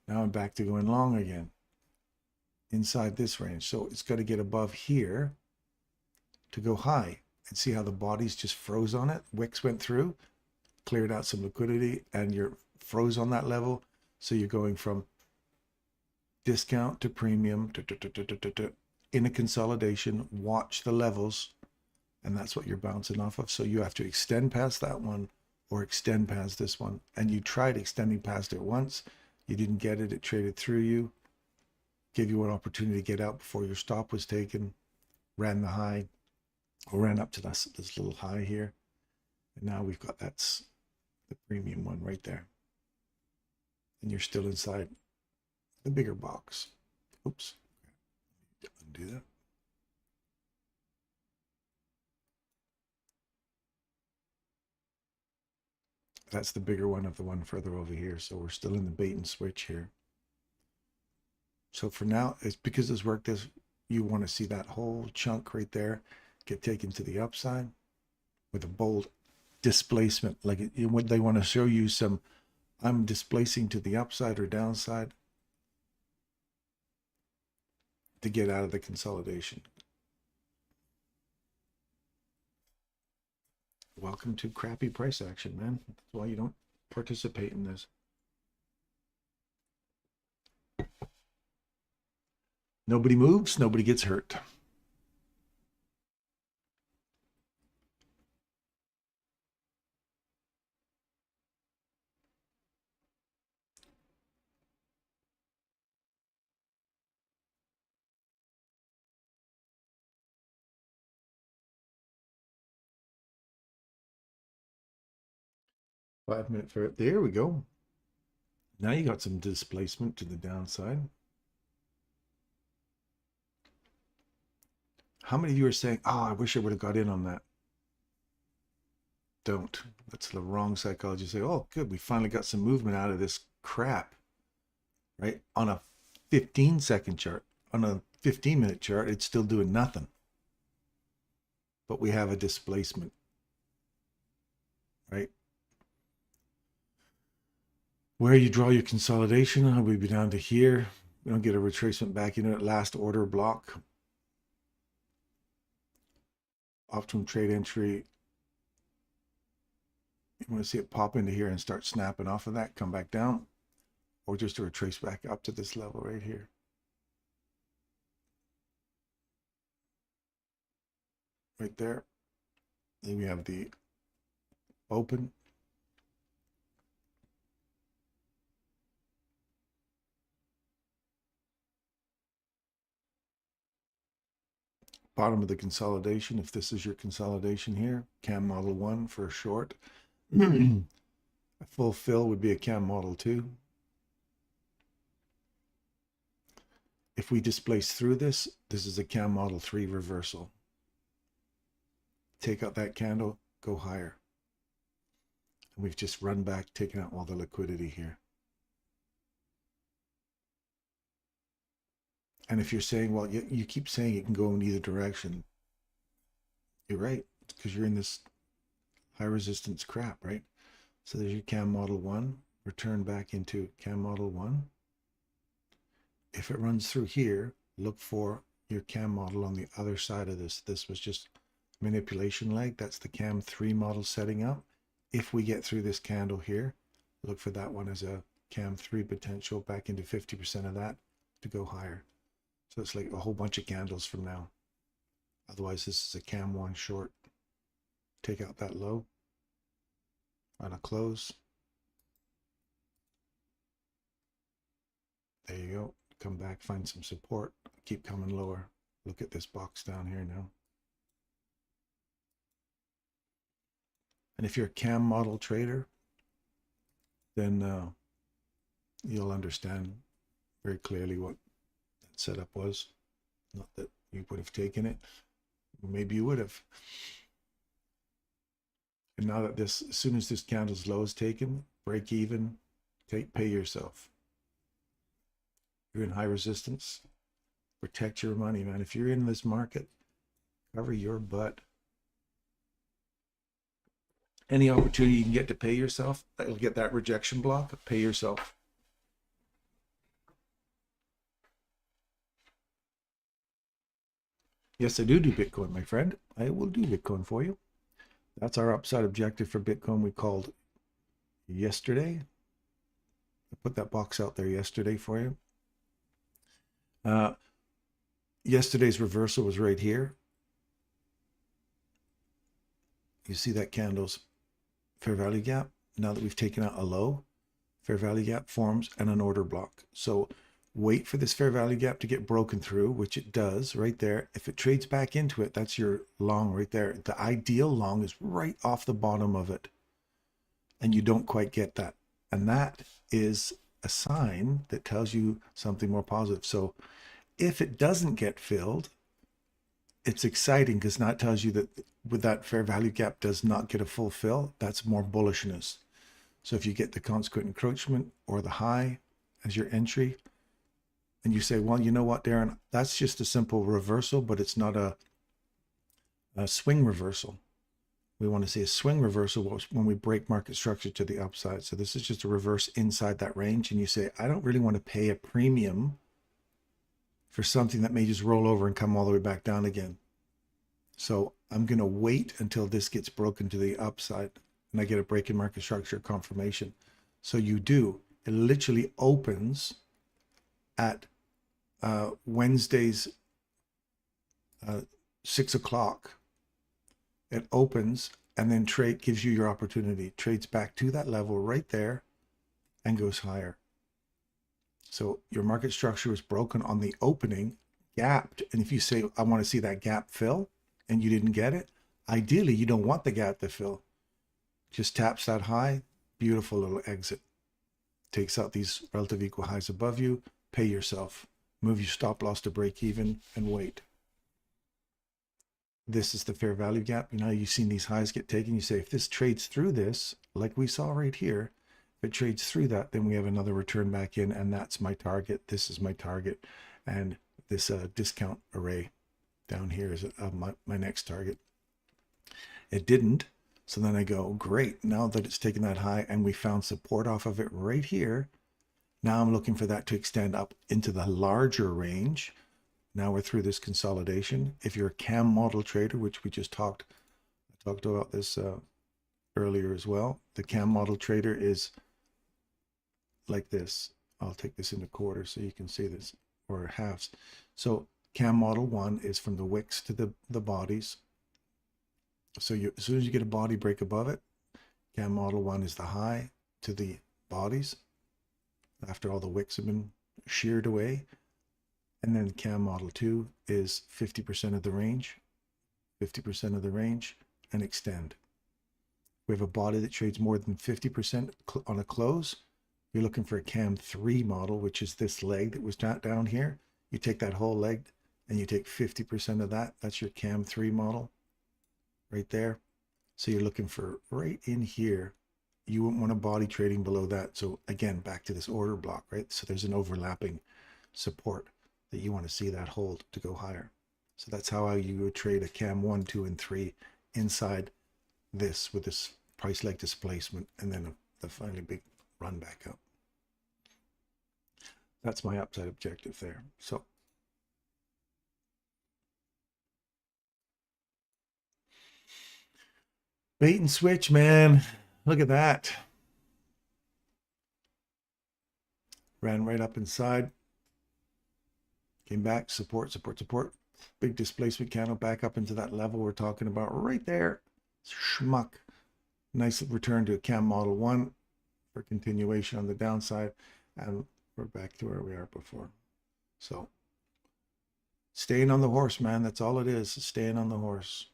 now I'm back to going long again inside this range. So it's got to get above here to go high, and see how the bodies just froze on it. Wicks went through, cleared out some liquidity, and you're froze on that level. So you're going from discount to premium in a consolidation. Watch the levels, and that's what you're bouncing off of. So you have to extend past that one or extend past this one. And you tried extending past it once, you didn't get it, it traded through you, gave you an opportunity to get out before your stop was taken, ran the high, or ran up to this little high here, and now we've got that's the premium one right there, and you're still inside the bigger box. Oops, undo that. That's the bigger one of the one further over here. So we're still in the bait and switch here. So for now, it's because this worked, this you want to see that whole chunk right there get taken to the upside with a bold displacement. Like when they want to show you some, I'm displacing to the upside or downside to get out of the consolidation. Welcome to crappy price action, man. That's why you don't participate in this. Nobody moves, nobody gets hurt. Five-minute fair. There we go. Now you got some displacement to the downside. How many of you are saying, oh, I wish I would have got in on that? Don't. That's the wrong psychology. Say, oh, good, we finally got some movement out of this crap, right? On a 15-second chart, on a 15-minute chart, it's still doing nothing. But we have a displacement, right? Where you draw your consolidation, we'd be down to here. We don't get a retracement back into it. Last order block. Optimum trade entry. You want to see it pop into here and start snapping off of that, come back down, or just to retrace back up to this level right here. Right there. Then we have the open. Bottom of the consolidation, if this is your consolidation here, CAM Model 1 for a short. A full fill would be a CAM Model 2. If we displace through this, this is a CAM Model 3 reversal. Take out that candle, go higher. And we've just run back, taken out all the liquidity here. And if you're saying, well, you keep saying it can go in either direction, you're right, because you're in this high resistance crap, right? So there's your CAM Model 1, return back into CAM Model 1. If it runs through here, look for your CAM model on the other side of this. This was just manipulation leg. That's the CAM 3 model setting up. If we get through this candle here, look for that one as a CAM 3 potential back into 50% of that to go higher. So it's like a whole bunch of candles from now. Otherwise, this is a CAM 1 short. Take out that low on a close. There you go. Come back, find some support. Keep coming lower. Look at this box down here now. And if you're a CAM model trader, then you'll understand very clearly what that setup was. Not that you would have taken it. Maybe you would have. And now that this, as soon as this candle's low is taken, break even, pay yourself. You're in high resistance. Protect your money, man. If you're in this market, cover your butt. Any opportunity you can get to pay yourself, that'll get that rejection block, pay yourself. Yes, I do Bitcoin, my friend. I will do Bitcoin for you. That's our upside objective for Bitcoin we called yesterday. I put that box out there yesterday for you. Yesterday's reversal was right here. You see that candle's fair value gap. Now that we've taken out a low, fair value gap forms and an order block. So wait for this fair value gap to get broken through, which it does right there. If it trades back into it, that's your long right there. The ideal long is right off the bottom of it. And you don't quite get that. And that is a sign that tells you something more positive. So if it doesn't get filled, it's exciting because now it tells you that with that fair value gap does not get a full fill, that's more bullishness. So if you get the consequent encroachment or the high as your entry, and you say, well, you know what, Darren, that's just a simple reversal, but it's not a swing reversal. We want to see a swing reversal when we break market structure to the upside. So this is just a reverse inside that range. And you say, I don't really want to pay a premium for something that may just roll over and come all the way back down again. So I'm going to wait until this gets broken to the upside and I get a break in market structure confirmation. So you do. It literally opens at Wednesday's 6 o'clock. It opens and then trade gives you your opportunity. Trades back to that level right there and goes higher. So your market structure is broken on the opening, gapped. And if you say, I want to see that gap fill and you didn't get it, ideally you don't want the gap to fill. Just taps that high, beautiful little exit. Takes out these relative equal highs above you, pay yourself. Move your stop loss to break even and wait. This is the fair value gap. You know, you've seen these highs get taken. You say, if this trades through this, like we saw right here, if it trades through that, then we have another return back in, and that's my target. This is my target. And this discount array down here is my next target. It didn't. So then I go, great. Now that it's taken that high and we found support off of it right here, now I'm looking for that to extend up into the larger range. Now we're through this consolidation. If you're a CAM model trader, which we just talked about this earlier as well, the CAM model trader is like this. I'll take this into quarters so you can see this, or halves. So CAM model 1 is from the wicks to the bodies. So as soon as you get a body break above it, CAM model 1 is the high to the bodies after all the wicks have been sheared away. And then CAM model 2 is 50% of the range, 50% of the range, and extend. We have a body that trades more than 50% on a close. You're looking for a CAM 3 model, which is this leg that was down here. You take that whole leg and you take 50% of that. That's your CAM 3 model right there. So you're looking for right in here. You wouldn't want a body trading below that. So again, back to this order block, right? So there's an overlapping support that you want to see that hold to go higher. So that's how you would trade a CAM 1, 2, and 3 inside this with this price leg displacement and then the finally big run back up. That's my upside objective there. So Bait and switch, man. Look at that. Ran right up inside. Came back, support, support, support. Big displacement candle back up into that level we're talking about right there. Schmuck. Nice return to CAM Model 1 for continuation on the downside. And we're back to where we are before. So staying on the horse, man. That's all it is. Staying on the horse.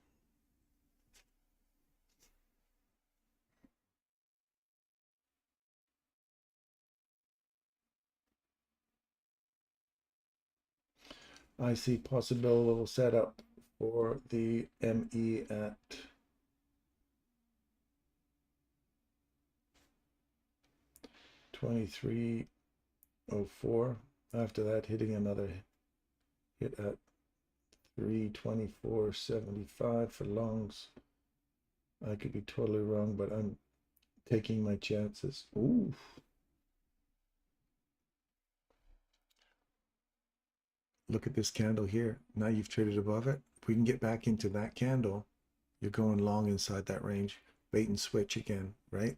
I see possible little setup for the ME at 23.04. After that, hitting another hit at 324.75 for longs. I could be totally wrong, but I'm taking my chances. Ooh. Look at this candle here. Now you've traded above it. If we can get back into that candle, you're going long inside that range. Bait and switch again, right?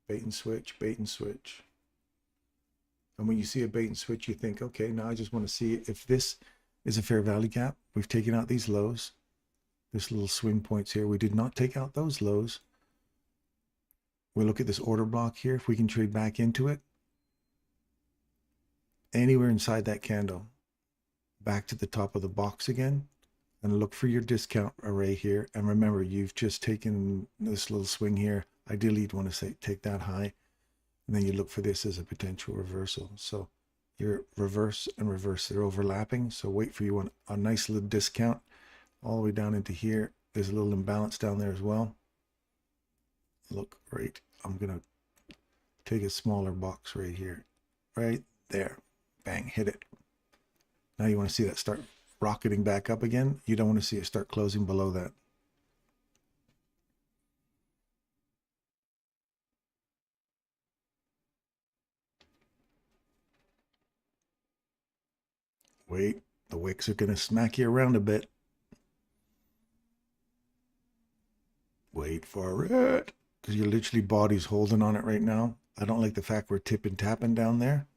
Bait and switch, bait and switch. And when you see a bait and switch, you think, okay, now I just want to see if this is a fair value gap. We've taken out these lows. This little swing points here. We did not take out those lows. We look at this order block here. If we can trade back into it, anywhere inside that candle, back to the top of the box again, and look for your discount array here. And remember, you've just taken this little swing here. Ideally, you'd want to say take that high, and then you look for this as a potential reversal. So your reverse and reverse, they're overlapping. So wait for you a nice little discount all the way down into here. There's a little imbalance down there as well. Look, right, I'm gonna take a smaller box right here, right there. Bang, hit it. Now you want to see that start rocketing back up again. You don't want to see it start closing below that. Wait, the wicks are going to smack you around a bit. Wait for it, because your literally body's holding on it right now. I don't like the fact we're tipping tapping down there.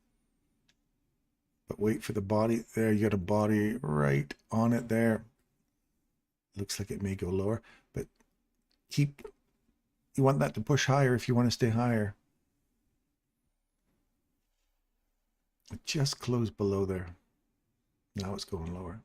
But wait for the body. There, you got a body right on it there. Looks like it may go lower, but you want that to push higher if you want to stay higher. It just closed below there. Now it's going lower.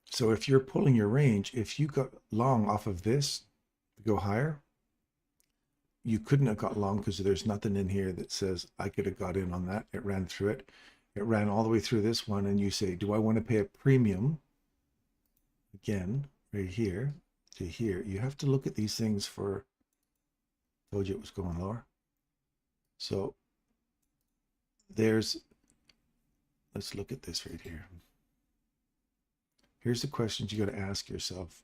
So if you're pulling your range, if you got long off of this to go higher, you couldn't have got long because there's nothing in here that says I could have got in on that. It ran through it. It ran all the way through this one, and you say, do I want to pay a premium? Again, right here to here. You have to look at these things for, told you it was going lower. So let's look at this right here. Here's the questions you got to ask yourself.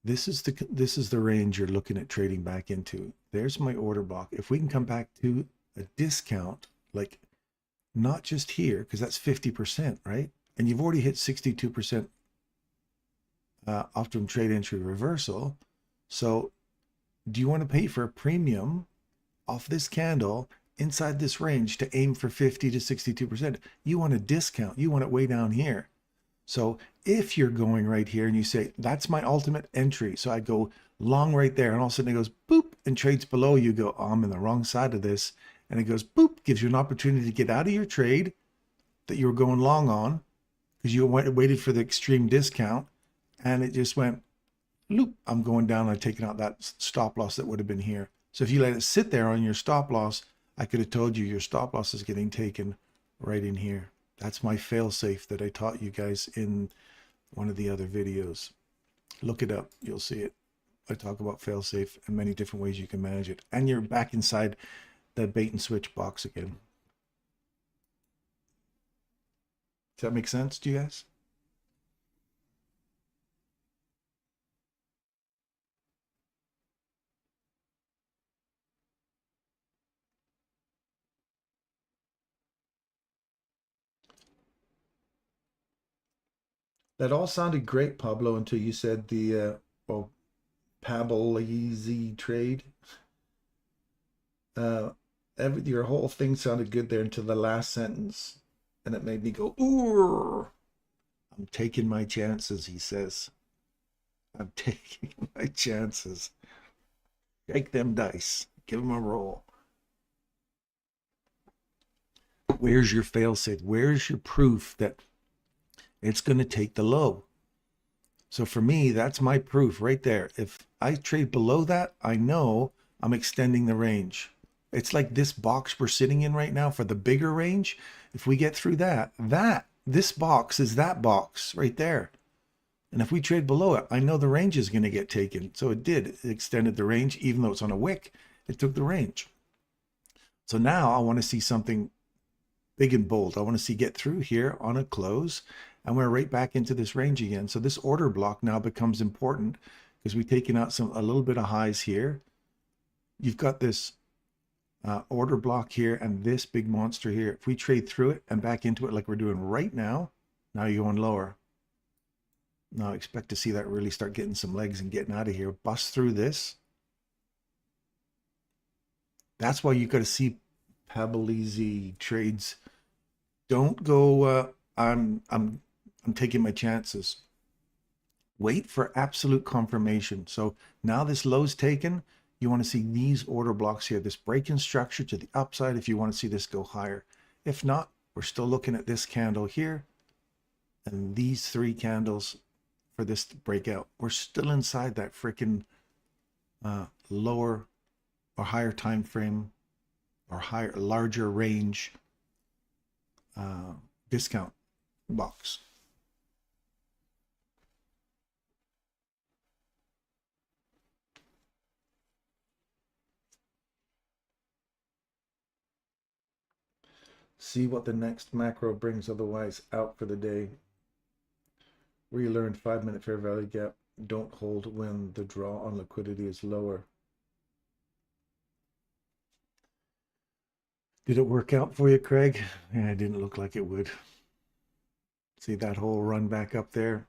This is the range you're looking at trading back into. There's my order block. If we can come back to a discount, like not just here, because that's 50%, right? And you've already hit 62% optimum trade entry reversal. So do you want to pay for a premium off this candle inside this range to aim for 50 to 62%? You want a discount. You want it way down here. So if you're going right here and you say, that's my ultimate entry. So I go long right there, and all of a sudden it goes boop and trades below. You go, oh, I'm in the wrong side of this. And it goes boop, gives you an opportunity to get out of your trade that you were going long on because you waited for the extreme discount. And it just went loop. I'm going down. I'm taking out that stop loss that would have been here. So if you let it sit there on your stop loss, I could have told you your stop loss is getting taken right in here. That's my fail safe that I taught you guys in one of the other videos. Look it up. You'll see it. I talk about fail safe and many different ways you can manage it. And you're back inside that bait and switch box again. Does that make sense to you guys? That all sounded great, Pablo, until you said the well, Pablo easy trade. Your whole thing sounded good there until the last sentence, and it made me go, ooh. I'm taking my chances, he says. I'm taking my chances. Take them dice. Give them a roll. Where's your fail-safe? Where's your proof that it's going to take the low? So for me, that's my proof right there. If I trade below that, I know I'm extending the range. It's like this box we're sitting in right now for the bigger range. If we get through this box is that box right there. And if we trade below it, I know the range is going to get taken. So it did. It extended the range. Even though it's on a wick, it took the range. So now I want to see something big and bold. I want to see get through here on a close. And we're right back into this range again. So this order block now becomes important because we've taken out a little bit of highs here. You've got this order block here and this big monster here. If we trade through it and back into it like we're doing right now, now you're going lower. Now I expect to see that really start getting some legs and getting out of here. Bust through this. That's why you got to see Pablo-easy trades. Don't go, I'm taking my chances. Wait for absolute confirmation. So now this low's taken. You want to see these order blocks here, this break-in structure to the upside if you want to see this go higher. If not, we're still looking at this candle here and these three candles for this breakout. We're still inside that freaking lower or higher time frame or larger range discount box. See what the next macro brings, otherwise out for the day. Relearned 5-minute fair value gap. Don't hold when the draw on liquidity is lower. Did it work out for you, Craig? Yeah, it didn't look like it would. See that whole run back up there?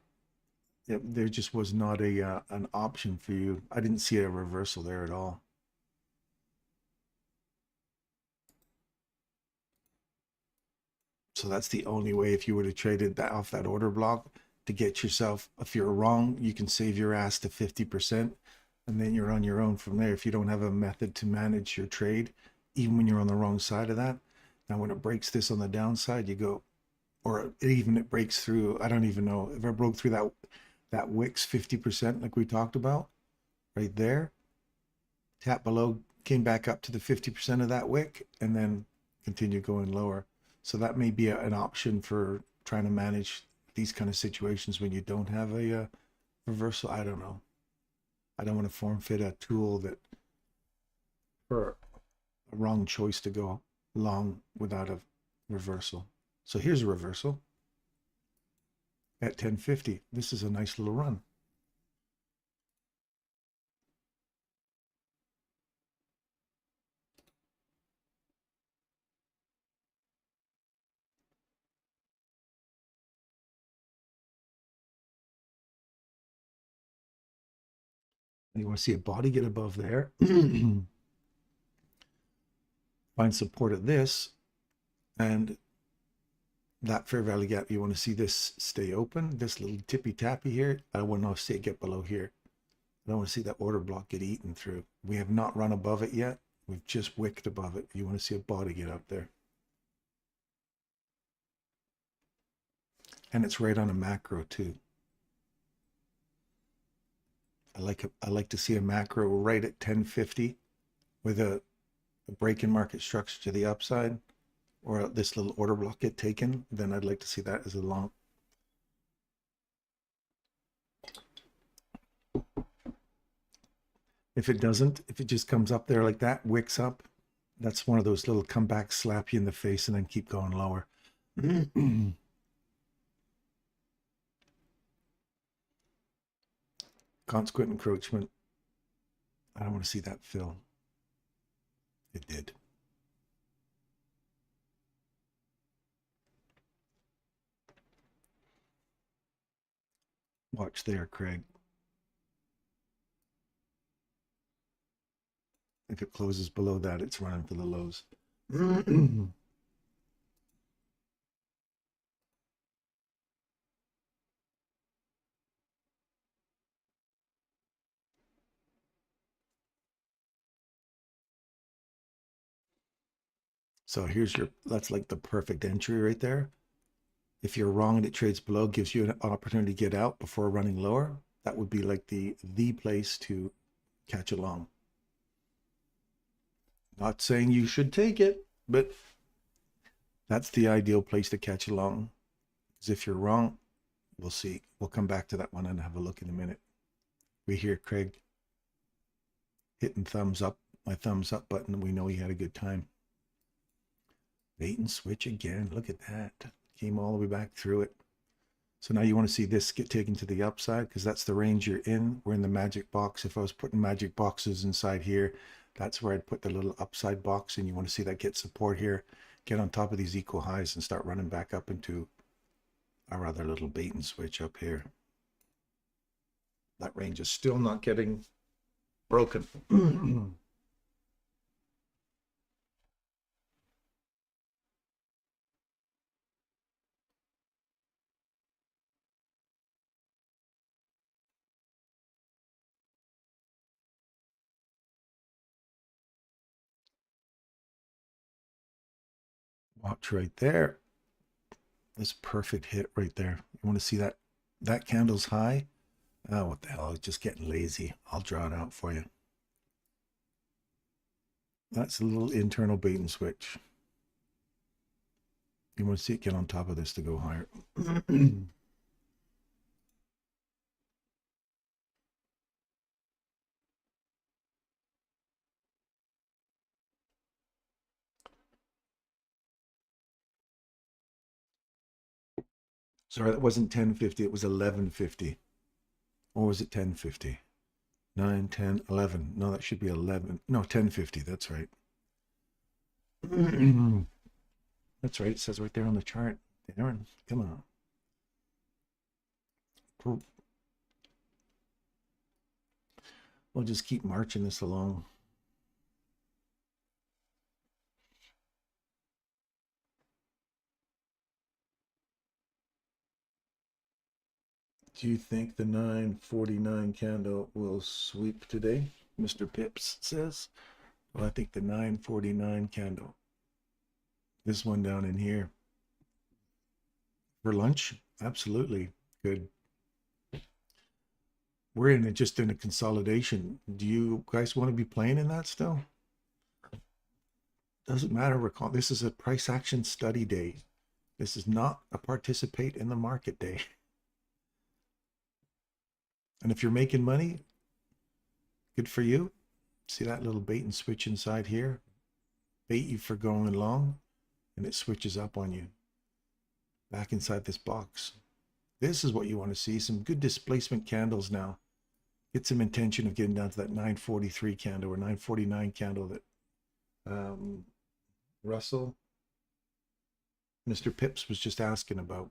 Yep, there just was not an option for you. I didn't see a reversal there at all. So that's the only way if you would have traded that off that order block to get yourself, if you're wrong, you can save your ass to 50% and then you're on your own from there. If you don't have a method to manage your trade, even when you're on the wrong side of that. Now when it breaks this on the downside, you go, or it breaks through, I don't even know, if I broke through that wicks 50% like we talked about right there, tap below, came back up to the 50% of that wick and then continue going lower. So that may be an option for trying to manage these kind of situations when you don't have a reversal. I don't know. I don't want to form fit a tool that for a wrong choice to go long without a reversal. So here's a reversal at 1050. This is a nice little run. You want to see a body get above there. Find support at this and that fair value gap. You want to see this stay open, this little tippy tappy here. I want to see it get below here. I don't want to see that order block get eaten through. We have not run above it yet. We've just wicked above it. You want to see a body get up there. And it's right on a macro too. I like to see a macro right at 1050 with a break in market structure to the upside, or this little order block get taken. Then I'd like to see that as a long. If it doesn't, if it just comes up there like that, wicks up, that's one of those little comebacks, slap you in the face and then keep going lower. Consequent encroachment. I don't want to see that fill. It did. Watch there, Craig. If it closes below that, it's running for the lows. So here's your, that's like the perfect entry right there. If you're wrong and it trades below, gives you an opportunity to get out before running lower, that would be like the place to catch along. Not saying you should take it, but that's the ideal place to catch along. Because if you're wrong, we'll see. We'll come back to that one and have a look in a minute. We hear Craig hitting thumbs up, my thumbs up button. We know he had a good time. Bait and switch again. Look at that. Came all the way back through it. So now you want to see this get taken to the upside because that's the range you're in. We're in the magic box. If I was putting magic boxes inside here, that's where I'd put the little upside box, and you want to see that get support here, get on top of these equal highs and start running back up into our other little bait and switch up here. That range is still not getting broken. Watch right there. This perfect hit right there. You want to see that? That candle's high. Oh, what the hell? It's just getting lazy. I'll draw it out for you. That's a little internal bait and switch. You want to see it get on top of this to go higher. Sorry, that wasn't 1050. It was 1150. Or was it 1050? 9, 10, 11. No, that should be 11. No, 1050. That's right. That's right. It says right there on the chart. Aaron, come on. Cool. We'll just keep marching this along. Do you think the 949 candle will sweep today? Mr. Pips says. Well, I think the 949 candle, this one down in here, for lunch, absolutely good. We're in just in a consolidation. Do you guys want to be playing in that still? Doesn't matter. Recall, this is a price action study day. This is not a participate in the market day. And if you're making money, good for you. See that little bait and switch inside here? Bait you for going long, and it switches up on you. Back inside this box. This is what you want to see. Some good displacement candles now. Get some intention of getting down to that 943 candle or 949 candle that Russell, Mr. Pips was just asking about.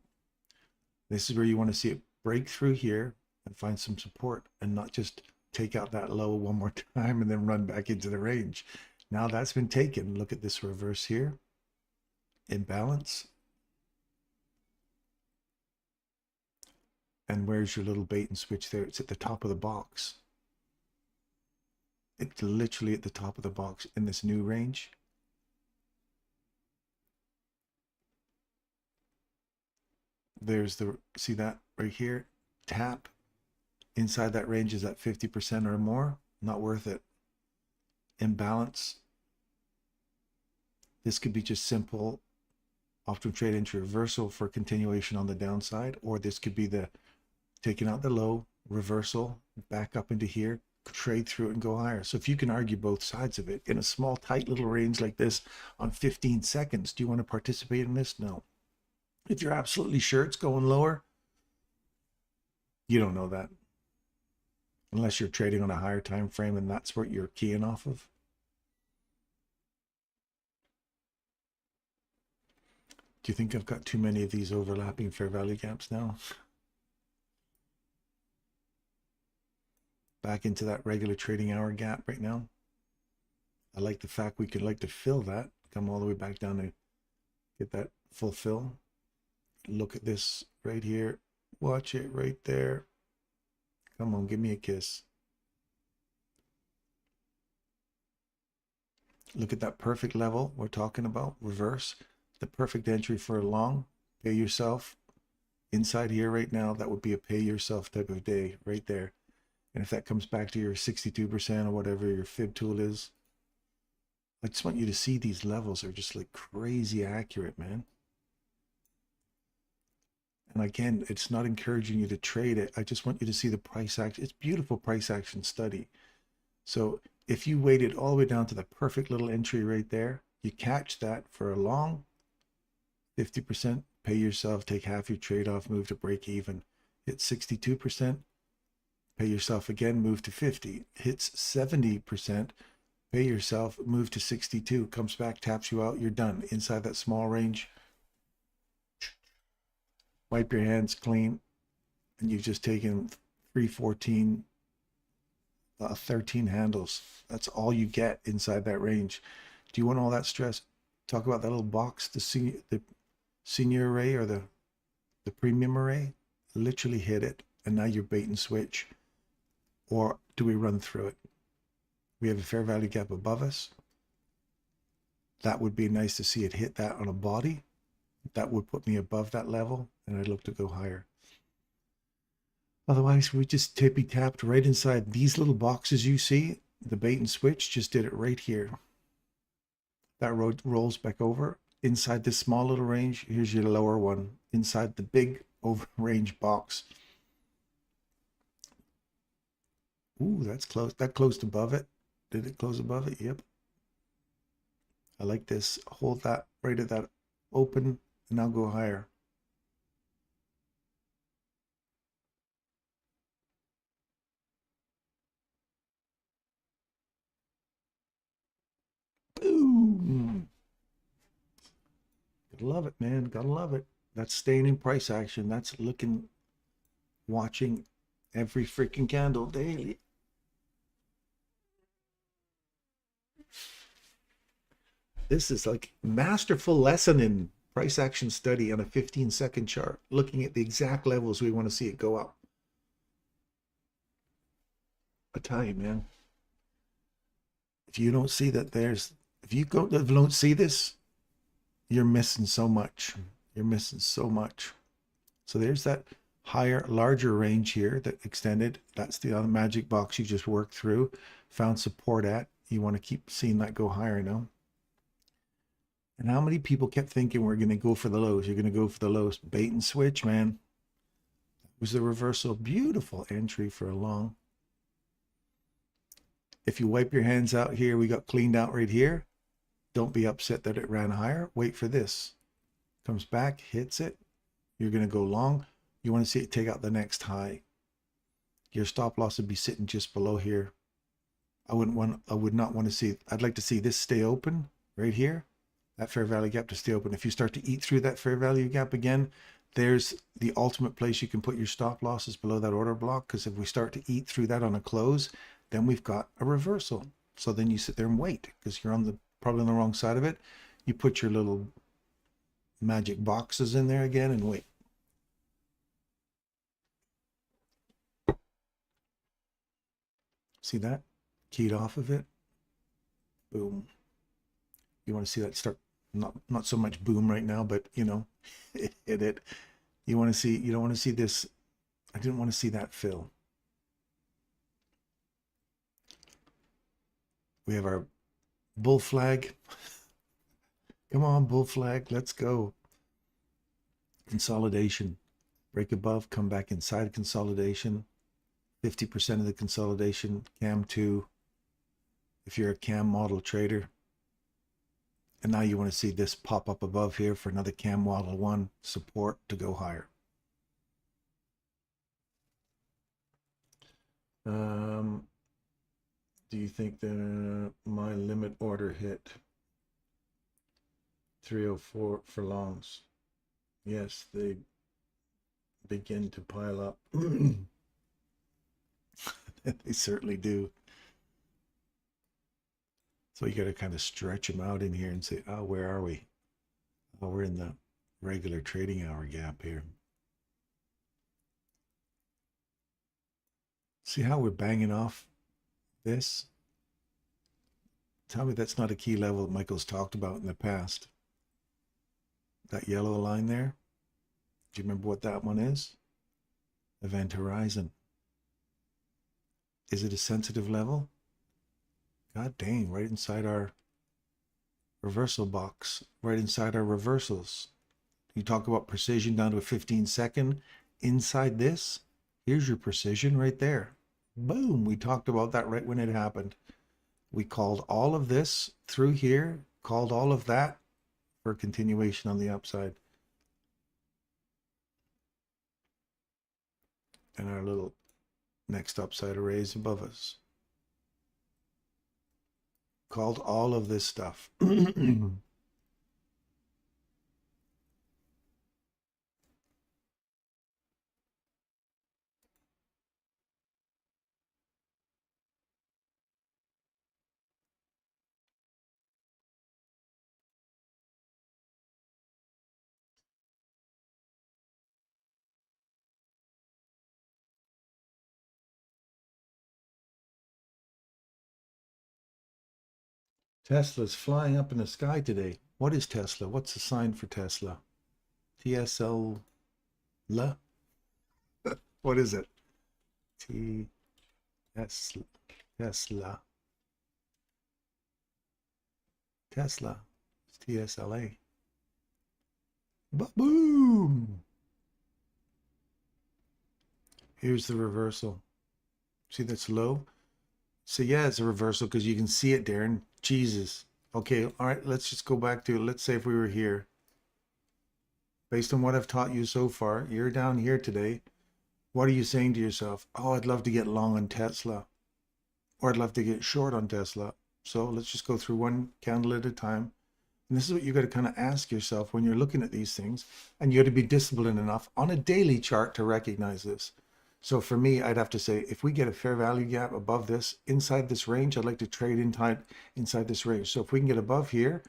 This is where you want to see it break through here and find some support and not just take out that low one more time and then run back into the range. Now that's been taken. Look at this reverse here. Imbalance. And where's your little bait and switch there? It's at the top of the box. It's literally at the top of the box in this new range. There's the, see that right here? Tap. Inside that range is at 50% or more. Not worth it. Imbalance. This could be just simple option trade into reversal for continuation on the downside, or this could be the taking out the low, reversal, back up into here, trade through it and go higher. So if you can argue both sides of it in a small, tight little range like this on 15 seconds, do you want to participate in this? No. If you're absolutely sure it's going lower, you don't know that. Unless you're trading on a higher time frame and that's what you're keying off of. Do you think I've got too many of these overlapping fair value gaps now? back into that regular trading hour gap right now. I like the fact we could like to fill that, come all the way back down to get that full fill. Look at this right here. Watch it right there. Come on, give me a kiss. Look at that perfect level we're talking about, reverse. The perfect entry for a long. Pay yourself. Inside here right now, that would be a pay yourself type of day right there. And if that comes back to your 62% or whatever your fib tool is, I just want you to see these levels are just like crazy accurate, man. And again, it's not encouraging you to trade it. I just want you to see the price action. It's beautiful price action study. So if you waited all the way down to the perfect little entry right there, you catch that for a long, 50%, pay yourself, take half your trade off, move to break even. Hit 62%, pay yourself again, move to 50. Hits 70%, pay yourself, move to 62. Comes back, taps you out, you're done. Inside that small range, wipe your hands clean, and you've just taken 314, 13 handles. That's all you get inside that range. Do you want all that stress? Talk about that little box, the senior array or the premium array. Literally hit it, and now you're bait and switch. Or do we run through it? We have a fair value gap above us. That would be nice to see it hit that on a body. That would put me above that level, and I'd look to go higher. Otherwise, we just tippy tapped right inside these little boxes you see. The bait and switch just did it right here. That rolls back over. Inside this small little range, here's your lower one. Inside the big over range box. Ooh, that's close. That closed above it. Did it close above it? Yep. I like this. Hold that right at that open, and now go higher. Boom. Gotta love it, man. Gotta love it. That's staying in price action. That's looking, watching every freaking candle daily. This is like masterful lesson in price action study on a 15-second chart, looking at the exact levels we want to see it go up. I tell you, man, if you don't see that if you don't see this, you're missing so much. You're missing so much. So there's that higher, larger range here that extended. That's the other magic box you just worked through, found support at. You want to keep seeing that go higher now. And how many people kept thinking we're going to go for the lows? You're going to go for the lows. Bait and switch, man. It was the reversal. Beautiful entry for a long. If you wipe your hands out here, we got cleaned out right here. Don't be upset that it ran higher. Wait for this. Comes back, hits it. You're going to go long. You want to see it take out the next high. Your stop loss would be sitting just below here. I would not want to see, I'd like to see this stay open right here. That fair value gap to stay open. If you start to eat through that fair value gap again, there's the ultimate place you can put your stop losses below that order block. Because if we start to eat through that on a close, then we've got a reversal. So then you sit there and wait because you're probably on the wrong side of it. You put your little magic boxes in there again and wait. See that? Keyed off of it. Boom. You want to see that start, not so much boom right now, but you know, hit it. You don't want to see this. I didn't want to see that fill. We have our bull flag. Come on, bull flag, let's go. Consolidation. Break above, come back inside consolidation. 50% of the consolidation, cam 2. If you're a cam model trader. And now you want to see this pop up above here for another cam model 1 support to go higher. Do you think that my limit order hit 304 for longs? Yes, they begin to pile up. They certainly do. So you got to kind of stretch them out in here and say, oh, where are we? Oh, we're in the regular trading hour gap here. See how we're banging off this? Tell me that's not a key level that Michael's talked about in the past. That yellow line there. Do you remember what that one is? Event horizon. Is it a sensitive level? God dang, right inside our reversal box, right inside our reversals. You talk about precision down to a 15-second. Inside this, here's your precision right there. Boom, we talked about that right when it happened. We called all of this through here, called all of that for continuation on the upside. And our little next upside array is above us. Called all of this stuff. Tesla's flying up in the sky today. What is Tesla? What's the sign for Tesla? TSL? What is it? Tesla. Tesla. Tesla. It's TSLA. Boom! Here's the reversal. See that's low? So yeah, it's a reversal because you can see it, Darren. Jesus. Okay, all right, let's just go back to, let's say if we were here. Based on what I've taught you so far, you're down here today. What are you saying to yourself? Oh, I'd love to get long on Tesla. Or I'd love to get short on Tesla. So let's just go through one candle at a time. And this is what you got to kind of ask yourself when you're looking at these things. And you got to be disciplined enough on a daily chart to recognize this. So for me, I'd have to say, if we get a fair value gap above this, inside this range, I'd like to trade inside this range. So if we can get above here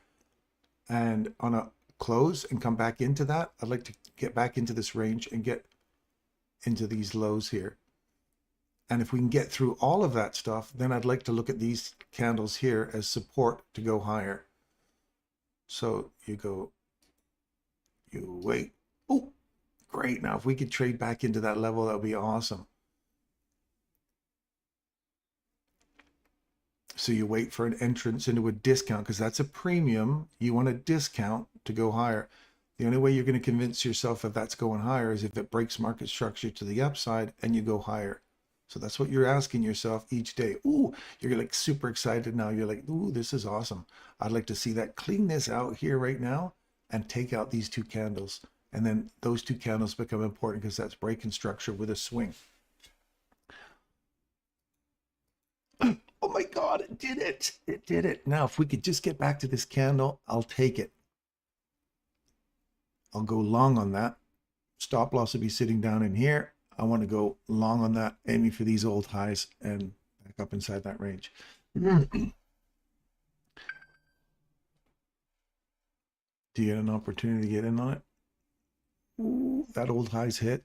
and on a close and come back into that, I'd like to get back into this range and get into these lows here. And if we can get through all of that stuff, then I'd like to look at these candles here as support to go higher. So you go, you wait. Oh, great. Now, if we could trade back into that level, that would be awesome. So you wait for an entrance into a discount because that's a premium. You want a discount to go higher. The only way you're going to convince yourself that that's going higher is if it breaks market structure to the upside and you go higher. So that's what you're asking yourself each day. Ooh, you're like super excited now. You're like, ooh, this is awesome. I'd like to see that. Clean this out here right now and take out these two candles. And then those two candles become important because that's breaking structure with a swing. Oh my God, it did it. It did it. Now, if we could just get back to this candle, I'll take it. I'll go long on that. Stop loss will be sitting down in here. I want to go long on that, aiming for these old highs and back up inside that range. Do you get an opportunity to get in on it? Ooh, that old high's hit.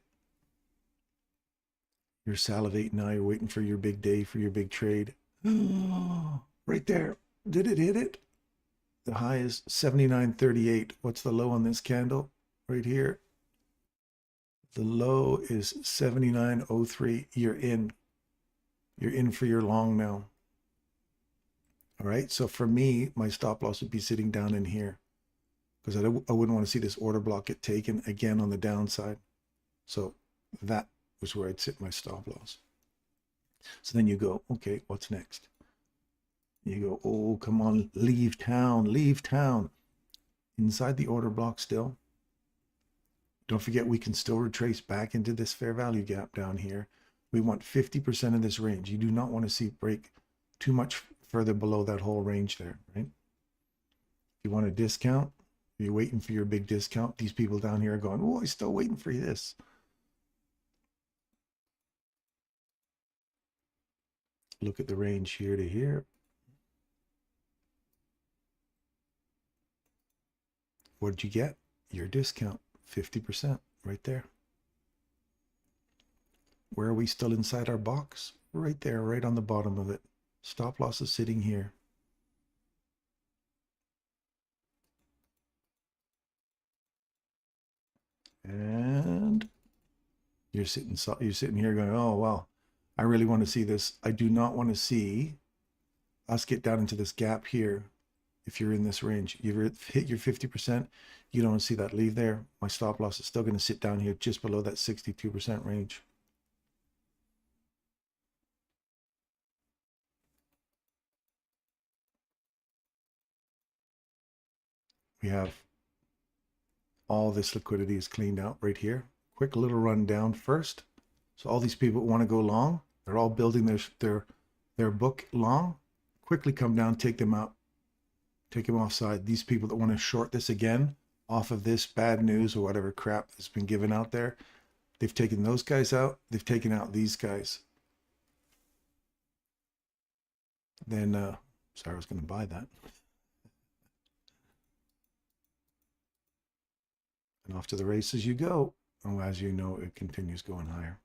You're salivating now. You're waiting for your big day, for your big trade. Right there. Did it hit it? The high is 79.38. What's the low on this candle? Right here. The low is 79.03. You're in. You're in for your long now. All right. So for me, my stop loss would be sitting down in here because I wouldn't want to see this order block get taken again on the downside. So that was where I'd sit my stop loss. So then you go, okay, what's next? You go, oh, come on, leave town, leave town. Inside the order block still. Don't forget, we can still retrace back into this fair value gap down here. We want 50% of this range. You do not want to see it break too much further below that whole range there, right? If you want a discount, you're waiting for your big discount. These people down here are going, oh, I'm still waiting for this. Look at the range here to here. What did you get? Your discount, 50% right there. Where are we still inside our box? Right there, right on the bottom of it. Stop loss is sitting here. And you're sitting here going, oh, well, I really want to see this. I do not want to see us get down into this gap here. If you're in this range, you've hit your 50%, you don't see that leave there. My stop loss is still going to sit down here just below that 62% range. We have all this liquidity is cleaned out right here. Quick little run down first. So all these people want to go long, they're all building their book long. Quickly come down, take them out, take them offside. These people that want to short this again off of this bad news or whatever crap that's been given out there, they've taken those guys out. They've taken out these guys. Then, sorry, I was going to buy that. And off to the races you go. Oh, as you know, it continues going higher.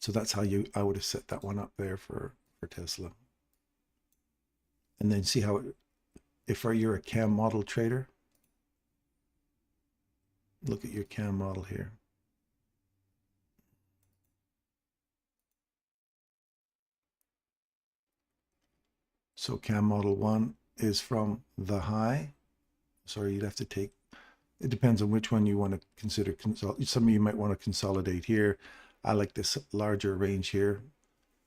So that's how I would have set that one up there for Tesla. And then see how if you're a CAM model trader, look at your CAM model here. So CAM model 1 is from the high. Sorry, you'd have to take, it depends on which one you want to consider. Some of you might want to consolidate here. I like this larger range here,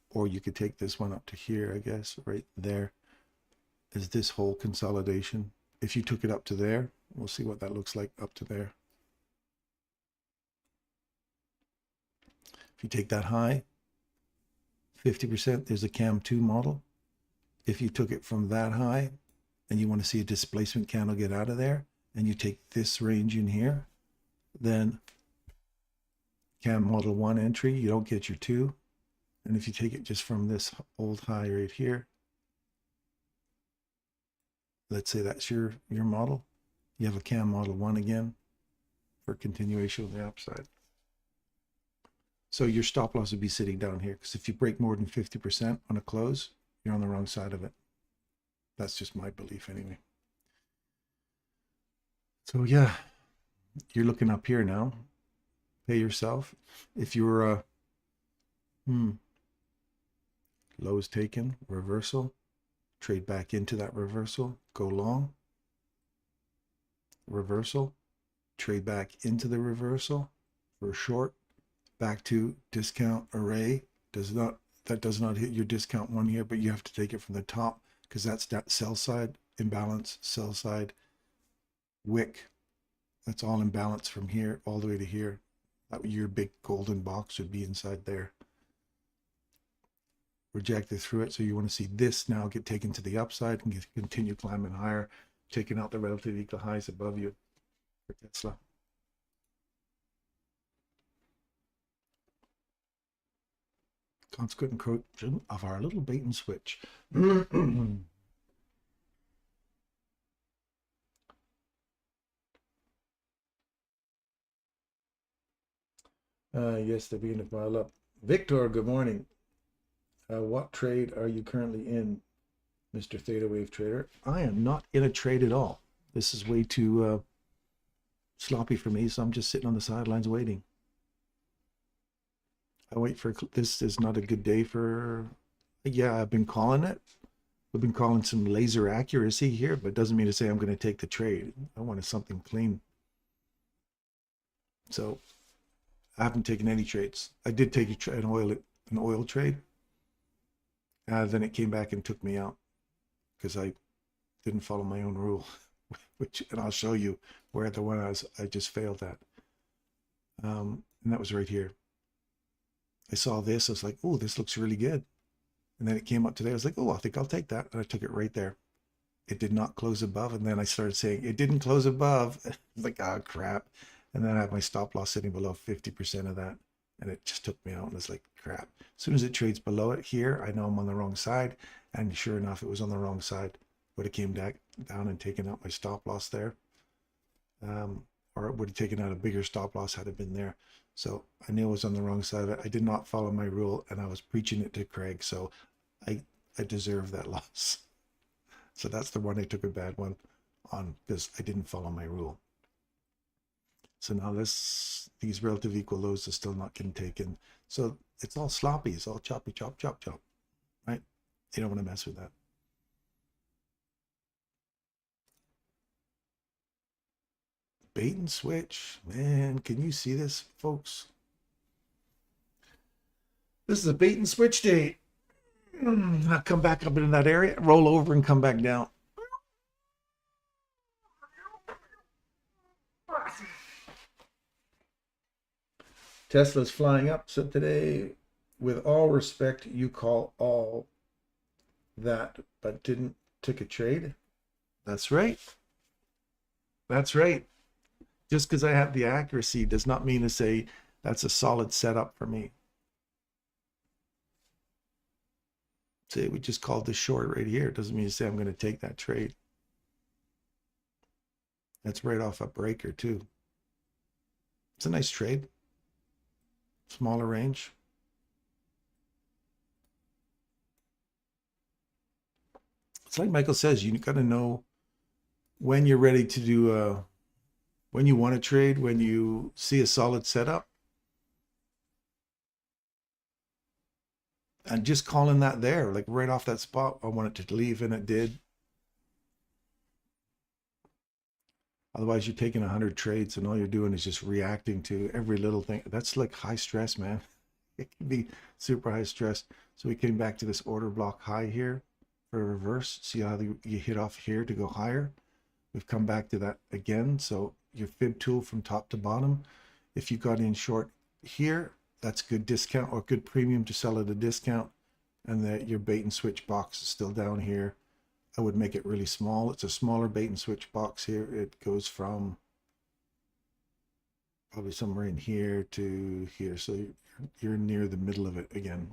or you could take this one up to here, I guess, right there is this whole consolidation. If you took it up to there, we'll see what that looks like up to there. If you take that high, 50%, there's a CAM2 model. If you took it from that high and you want to see a displacement candle get out of there, and you take this range in here, then CAM model 1 entry, you don't get your 2. And if you take it just from this old high right here, let's say that's your model, you have a CAM model 1 again for continuation of the upside. So your stop loss would be sitting down here, because if you break more than 50% on a close, you're on the wrong side of it. That's just my belief anyway. So yeah, you're looking up here now. Pay yourself. If you're lows taken, reversal, trade back into that reversal, go long, reversal, trade back into the reversal for a short, back to discount array. That does not hit your discount 1 here, but you have to take it from the top, because that's that sell side imbalance, sell side wick. That's all imbalance from here all the way to here. Your big golden box would be inside there. Rejected through it. So you want to see this now get taken to the upside and continue climbing higher, taking out the relative equal highs above you for Tesla. Consequent encroachment of our little bait and switch. Yes, they're beginning to pile up. Victor, good morning. What trade are you currently in, Mr. ThetaWave Trader? I am not in a trade at all. This is way too sloppy for me, so I'm just sitting on the sidelines waiting. I wait for, this is not a good day for, yeah, I've been calling it. We've been calling some laser accuracy here, but it doesn't mean to say I'm going to take the trade. I wanted something clean. So I haven't taken any trades. I did take an oil trade. Then it came back and took me out because I didn't follow my own rule, and I'll show you where the one I just failed at. And that was right here. I saw this, I was like, oh, this looks really good. And then it came up today, I was like, oh, I think I'll take that. And I took it right there. It did not close above. And then I started saying, it didn't close above. I was like, oh, crap. And then I have my stop loss sitting below 50% of that. and it just took me out. And it's like, crap. As soon as it trades below it here, I know I'm on the wrong side. And sure enough, it was on the wrong side. Would have came back down and taken out my stop loss there. Or it would have taken out a bigger stop loss had it been there. So I knew I was on the wrong side of it. I did not follow my rule, and I was preaching it to Craig. So I deserve that loss. So that's the one I took a bad one on, because I didn't follow my rule. So now these relative equal lows are still not getting taken. So it's all sloppy. It's all choppy, chop, chop, chop, right? You don't want to mess with that. Bait and switch, man. Can you see this, folks? This is a bait and switch day. I'll come back up into that area, roll over, and come back down. Tesla's flying up. So today, with all respect, you call all that, but didn't take a trade. That's right. That's right. Just because I have the accuracy does not mean to say that's a solid setup for me. Say we just called this short right here. It doesn't mean to say I'm going to take that trade. That's right off a breaker too. It's a nice trade. Smaller range. It's like Michael says, you got to know when you're ready to do when you want to trade, when you see a solid setup. And just calling that there, like right off that spot, I want it to leave, and it did. Otherwise, you're taking 100 trades, and all you're doing is just reacting to every little thing. That's like high stress, man. It can be super high stress. So we came back to this order block high here for a reverse. See how you hit off here to go higher? We've come back to that again. So your fib tool from top to bottom, if you got in short here, that's good discount or good premium to sell at a discount. And that your bait and switch box is still down here. I would make it really small. It's a smaller bait and switch box here. It goes from probably somewhere in here to here. So you're near the middle of it again.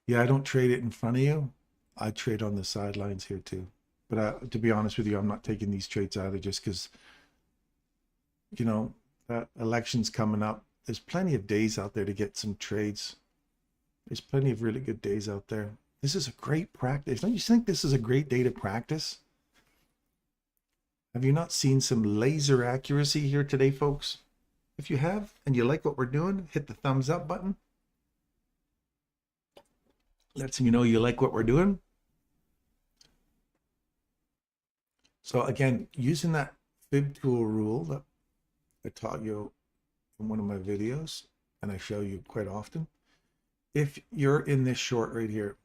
Yeah, I don't trade it in front of you. I trade on the sidelines here too. But to be honest with you, I'm not taking these trades either, just because, you know, that election's coming up. There's plenty of days out there to get some trades. There's plenty of really good days out there. This is a great practice. Don't you think this is a great day to practice? Have you not seen some laser accuracy here today, folks? If you have, and you like what we're doing, hit the thumbs up button. Lets me know you like what we're doing. So again, using that fib tool rule that I taught you in one of my videos, and I show you quite often. If you're in this short right here,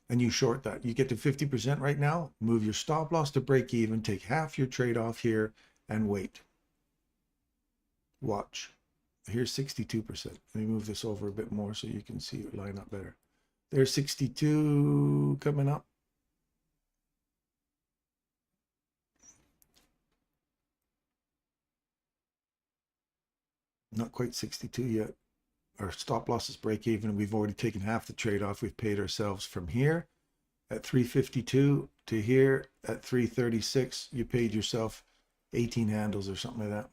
and you short that, you get to 50% right now, move your stop loss to break even, take half your trade off here, and wait. Watch. Here's 62%. Let me move this over a bit more so you can see it line up better. There's 62 coming up. Not quite 62 yet. Our stop loss is break even. We've already taken half the trade off. We've paid ourselves from here at 352 to here at 336. You paid yourself 18 handles or something like that.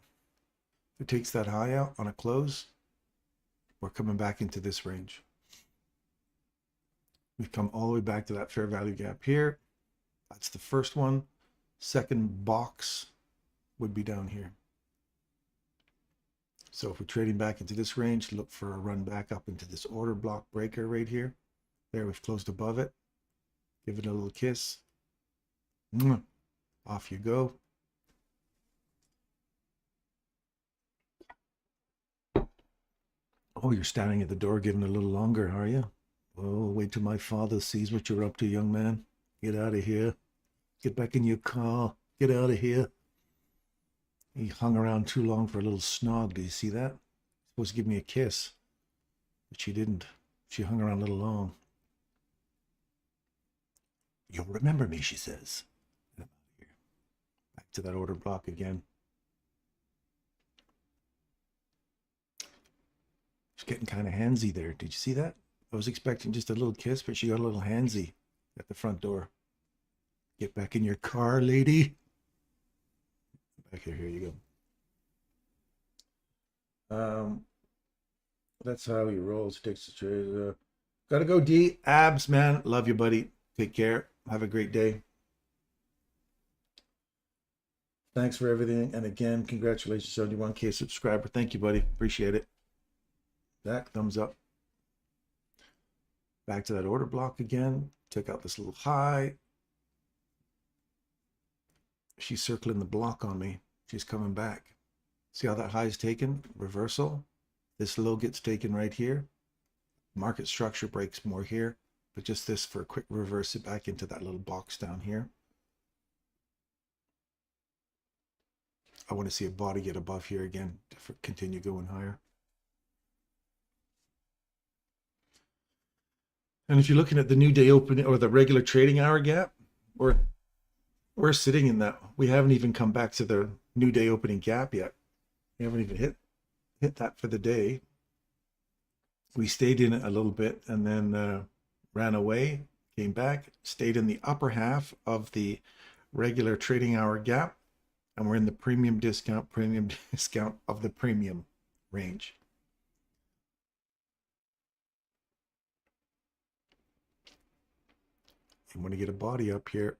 If it takes that high out on a close, we're coming back into this range. We've come all the way back to that fair value gap here. That's the first one. Second box would be down here. So if we're trading back into this range, look for a run back up into this order block breaker right here. There, we've closed above it. Give it a little kiss. Off you go. Oh, you're standing at the door giving a little longer, are you? Oh, wait till my father sees what you're up to, young man. Get out of here. Get back in your car. Get out of here. He hung around too long for a little snog. Do you see that? Supposed to give me a kiss, but she didn't. She hung around a little long. You'll remember me, she says. Back to that order block again. She's getting kind of handsy there. Did you see that? I was expecting just a little kiss, but she got a little handsy at the front door. Get back in your car, lady. Back here, here you go. That's how he rolls, takes the trade. Gotta go, D. Abs, man. Love you, buddy. Take care. Have a great day. Thanks for everything. And again, congratulations on your 1K subscriber. Thank you, buddy. Appreciate it. Back, thumbs up. Back to that order block again. Took out this little high. She's circling the block on me. She's coming back. See how that high is taken? Reversal. This low gets taken right here. Market structure breaks more here, but just this for a quick reverse it back into that little box down here. I want to see a body get above here again to continue going higher. And if you're looking at the new day opening or the regular trading hour gap, we're sitting in that. We haven't even come back to the new day opening gap yet. We haven't even hit that for the day. We stayed in it a little bit and then ran away, came back, stayed in the upper half of the regular trading hour gap, and we're in the premium discount of the premium range. You want to get a body up here.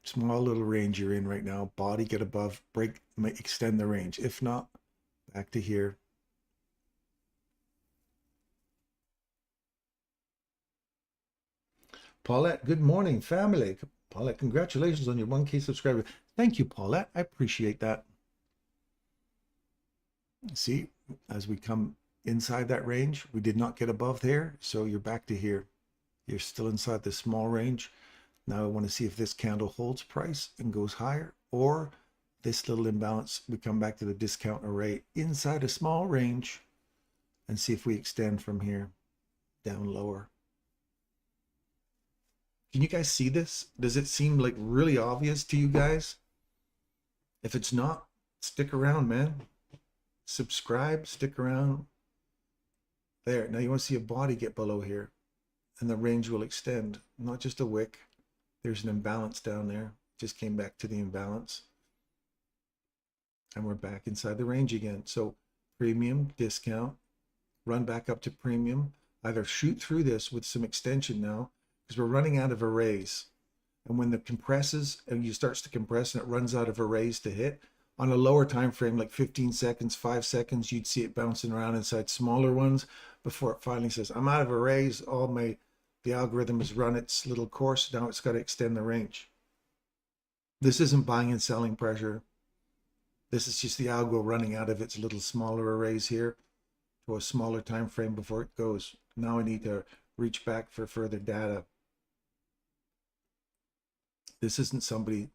Small little range you're in right now. Body get above, break, might extend the range. If not, back to here. Paulette, good morning, family. Paulette, congratulations on your 1K subscriber. Thank you, Paulette. I appreciate that. See, as we come inside that range, we did not get above there, so you're back to here. You're still inside the small range. Now I want to see if this candle holds price and goes higher, or this little imbalance, we come back to the discount array inside a small range and see if we extend from here down lower. Can you guys see this? Does it seem like really obvious to you guys? If it's not, stick around, man. Subscribe, stick around. There, now you want to see a body get below here and the range will extend, not just a wick. There's an imbalance down there. Just came back to the imbalance. And we're back inside the range again. So premium, discount, run back up to premium. Either shoot through this with some extension now, because we're running out of arrays. And when it compresses and you starts to compress and it runs out of arrays to hit, on a lower time frame, like 15 seconds, 5 seconds, you'd see it bouncing around inside smaller ones before it finally says, I'm out of arrays. The algorithm has run its little course. Now it's got to extend the range. This isn't buying and selling pressure. This is just the algo running out of its little smaller arrays here to a smaller time frame before it goes. Now I need to reach back for further data. This isn't somebody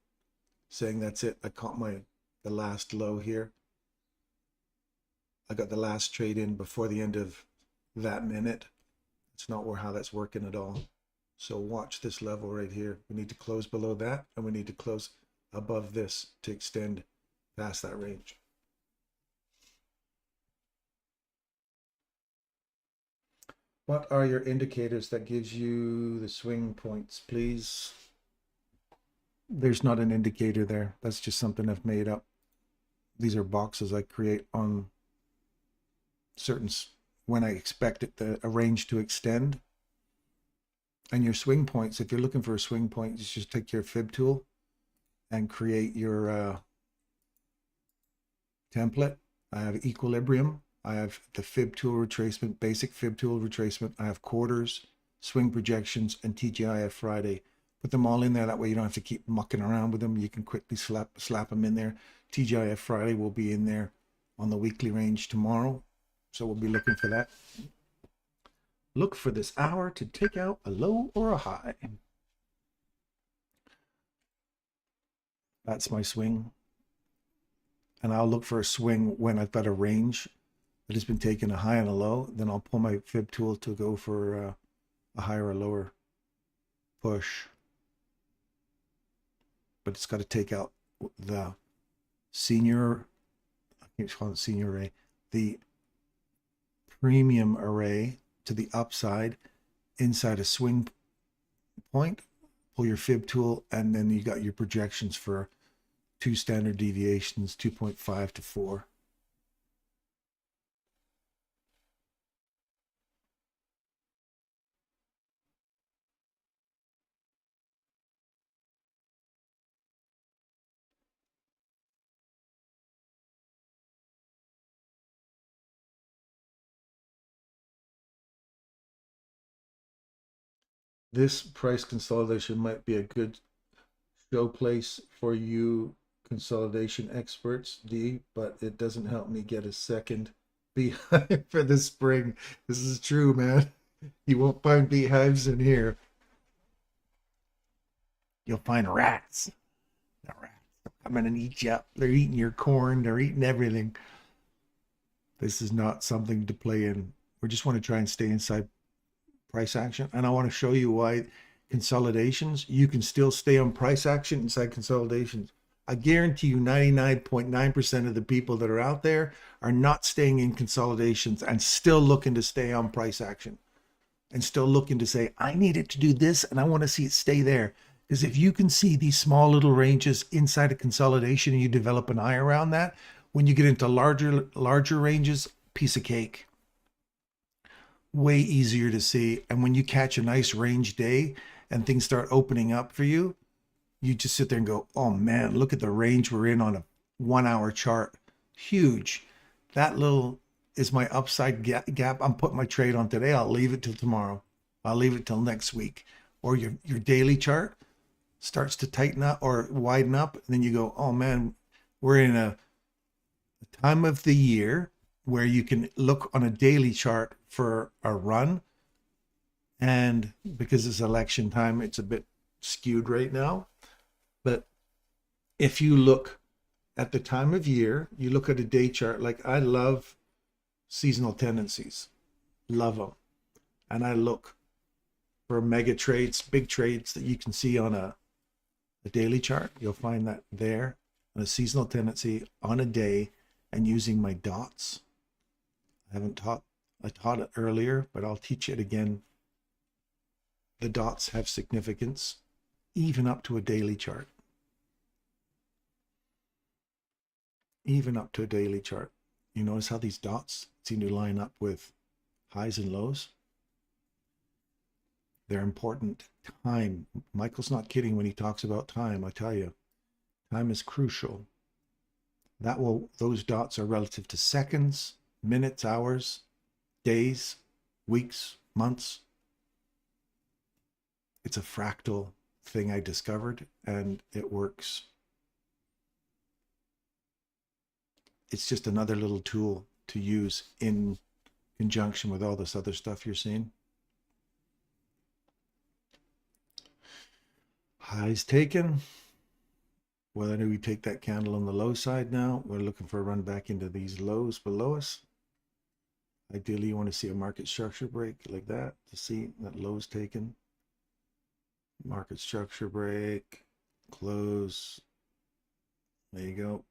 saying that's it. I caught the last low here. I got the last trade in before the end of that minute. It's not how that's working at all. So watch this level right here. We need to close below that, and we need to close above this to extend past that range. What are your indicators that gives you the swing points, please? There's not an indicator there. That's just something I've made up. These are boxes I create on certain when I expect a range to extend. And your swing points, if you're looking for a swing point, just take your fib tool and create your template. I have equilibrium. I have the fib tool retracement, basic fib tool retracement. I have quarters, swing projections, and TGIF Friday. Put them all in there. That way you don't have to keep mucking around with them. You can quickly slap them in there. TGIF Friday will be in there on the weekly range tomorrow. So we'll be looking for that. Look for this hour to take out a low or a high. That's my swing. And I'll look for a swing when I've got a range that has been taking a high and a low, then I'll pull my fib tool to go for a higher or lower push. But it's got to take out the senior, I can't call it senior array, the premium array to the upside inside a swing point. Pull your fib tool, and then you got your projections for 2 standard deviations, 2.5 to 4. This price consolidation might be a good show place for you consolidation experts, D, but it doesn't help me get a second beehive for the spring. This is true, man. You won't find beehives in here. You'll find rats. The rats are coming and eat you up. They're eating your corn. They're eating everything. This is not something to play in. We just want to try and stay inside price action. And I want to show you why consolidations, you can still stay on price action inside consolidations. I guarantee you 99.9% of the people that are out there are not staying in consolidations and still looking to stay on price action and still looking to say, I need it to do this and I want to see it stay there. Because if you can see these small little ranges inside a consolidation and you develop an eye around that, when you get into larger ranges, piece of cake. Way easier to see. And when you catch a nice range day and things start opening up for you, you just sit there and go, oh man, look at the range we're in on a 1 hour chart. Huge. That little is my upside gap. I'm putting my trade on today. I'll leave it till tomorrow. I'll leave it till next week. Or your daily chart starts to tighten up or widen up. And then you go, oh man, we're in a time of the year where you can look on a daily chart for a run. And because it's election time, it's a bit skewed right now. But if you look at the time of year, you look at a day chart, like I love seasonal tendencies, love them. And I look for mega trades, big trades that you can see on a daily chart. You'll find that there on a seasonal tendency on a day and using my dots. I taught it earlier, but I'll teach it again. The dots have significance even up to a daily chart. Even up to a daily chart. You notice how these dots seem to line up with highs and lows? They're important. Time. Michael's not kidding when he talks about time, I tell you. Time is crucial. Those dots are relative to seconds, minutes, hours, days, weeks, months. It's a fractal thing I discovered, and it works. It's just another little tool to use in conjunction with all this other stuff you're seeing. Highs taken. Whether we take that candle on the low side now, we're looking for a run back into these lows below us. Ideally, you want to see a market structure break like that to see that low's taken. Market structure break, close. There you go.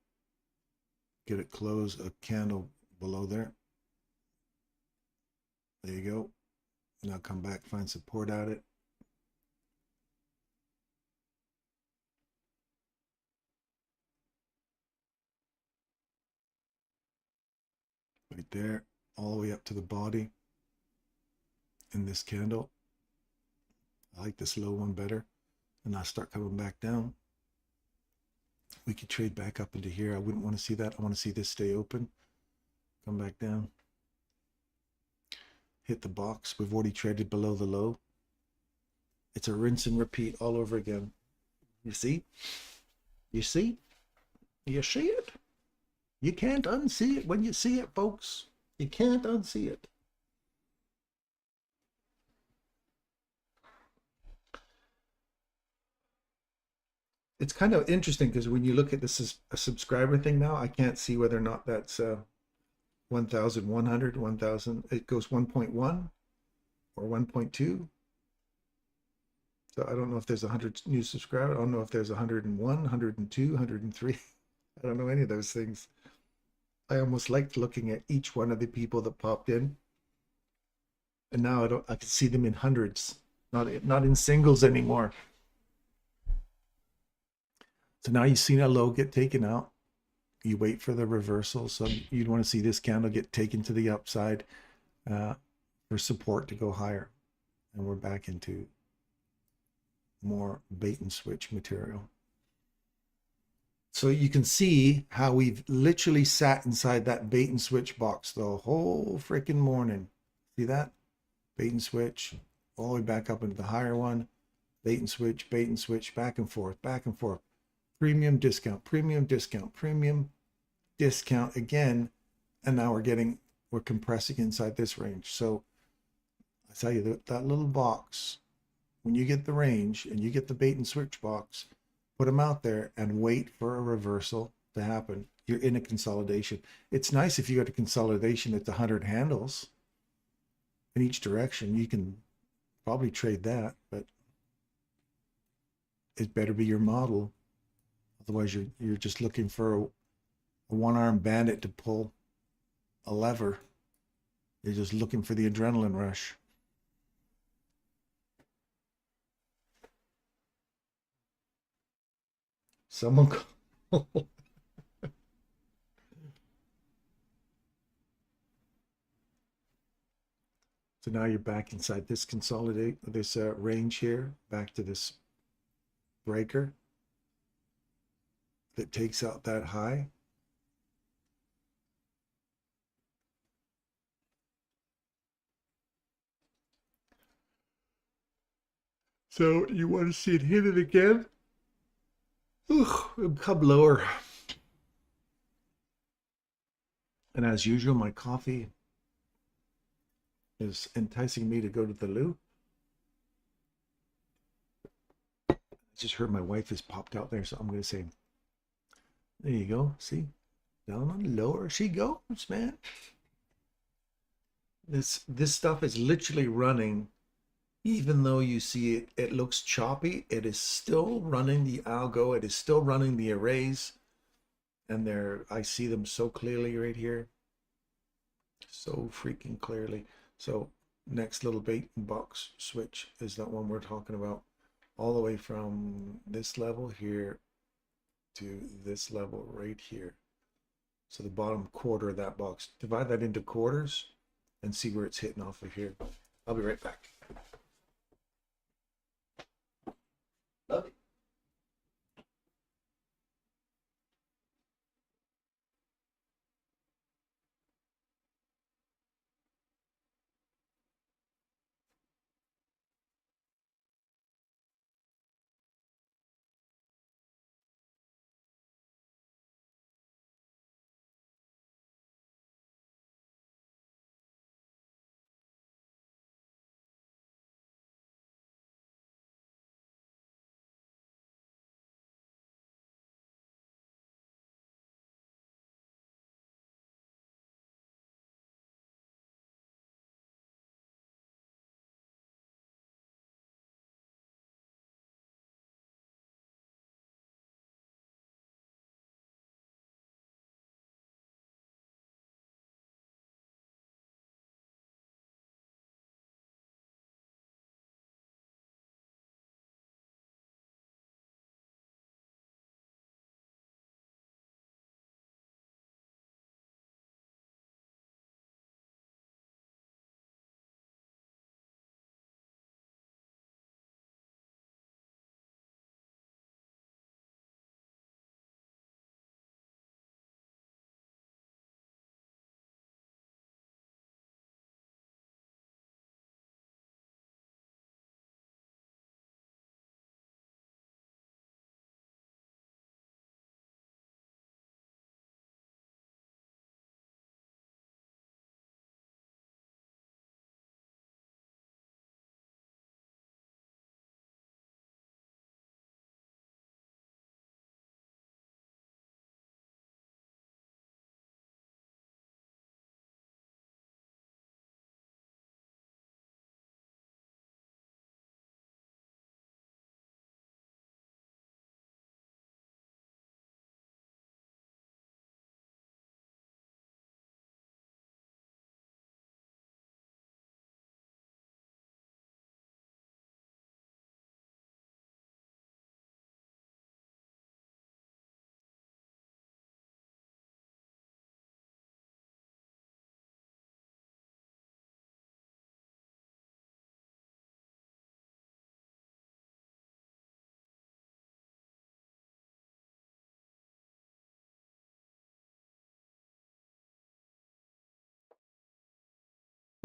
Get it close a candle below there. There you go. Now come back, find support at it. Right there, all the way up to the body in this candle. I like this low one better. And I'll start coming back down. We could trade back up into here. I wouldn't want to see that. I want to see this stay open. Come back down. Hit the box. We've already traded below the low. It's a rinse and repeat all over again. You see? You see? You see it? You can't unsee it when you see it, folks. You can't unsee it. It's kind of interesting because when you look at this as a subscriber thing now, I can't see whether or not that's 1 1,100, 1,000. It goes 1.1 or 1.2. So I don't know if there's 100 new subscribers. I don't know if there's 101, 102, 103. I don't know any of those things. I almost liked looking at each one of the people that popped in. And now I can see them in hundreds, not in singles anymore. So now you've seen a low get taken out. You wait for the reversal. So you'd want to see this candle get taken to the upside for support to go higher. And we're back into more bait and switch material. So you can see how we've literally sat inside that bait and switch box the whole freaking morning. See that? Bait and switch, all the way back up into the higher one. Bait and switch, back and forth, back and forth. Premium discount, premium discount, premium discount again. And now we're compressing inside this range. So I tell you that little box, when you get the range and you get the bait and switch box, put them out there and wait for a reversal to happen. You're in a consolidation. It's nice if you got a consolidation at the 100 handles in each direction. You can probably trade that, but it better be your model. Otherwise, you're just looking for a one-armed bandit to pull a lever. You're just looking for the adrenaline rush. Someone call. So now you're back inside this range here, back to this breaker that takes out that high. So you want to see it hit it again? Ugh, come lower. And as usual, my coffee is enticing me to go to the loo. I just heard my wife has popped out there, so I'm going to say, there you go. See? Down on lower she goes, man. This stuff is literally running. Even though you see it looks choppy, it is still running the algo. It is still running the arrays. And I see them so clearly right here. So freaking clearly. So next little bait box switch is that one we're talking about. All the way from this level here to this level right here. So the bottom quarter of that box. Divide that into quarters and see where it's hitting off of here. I'll be right back. Love it.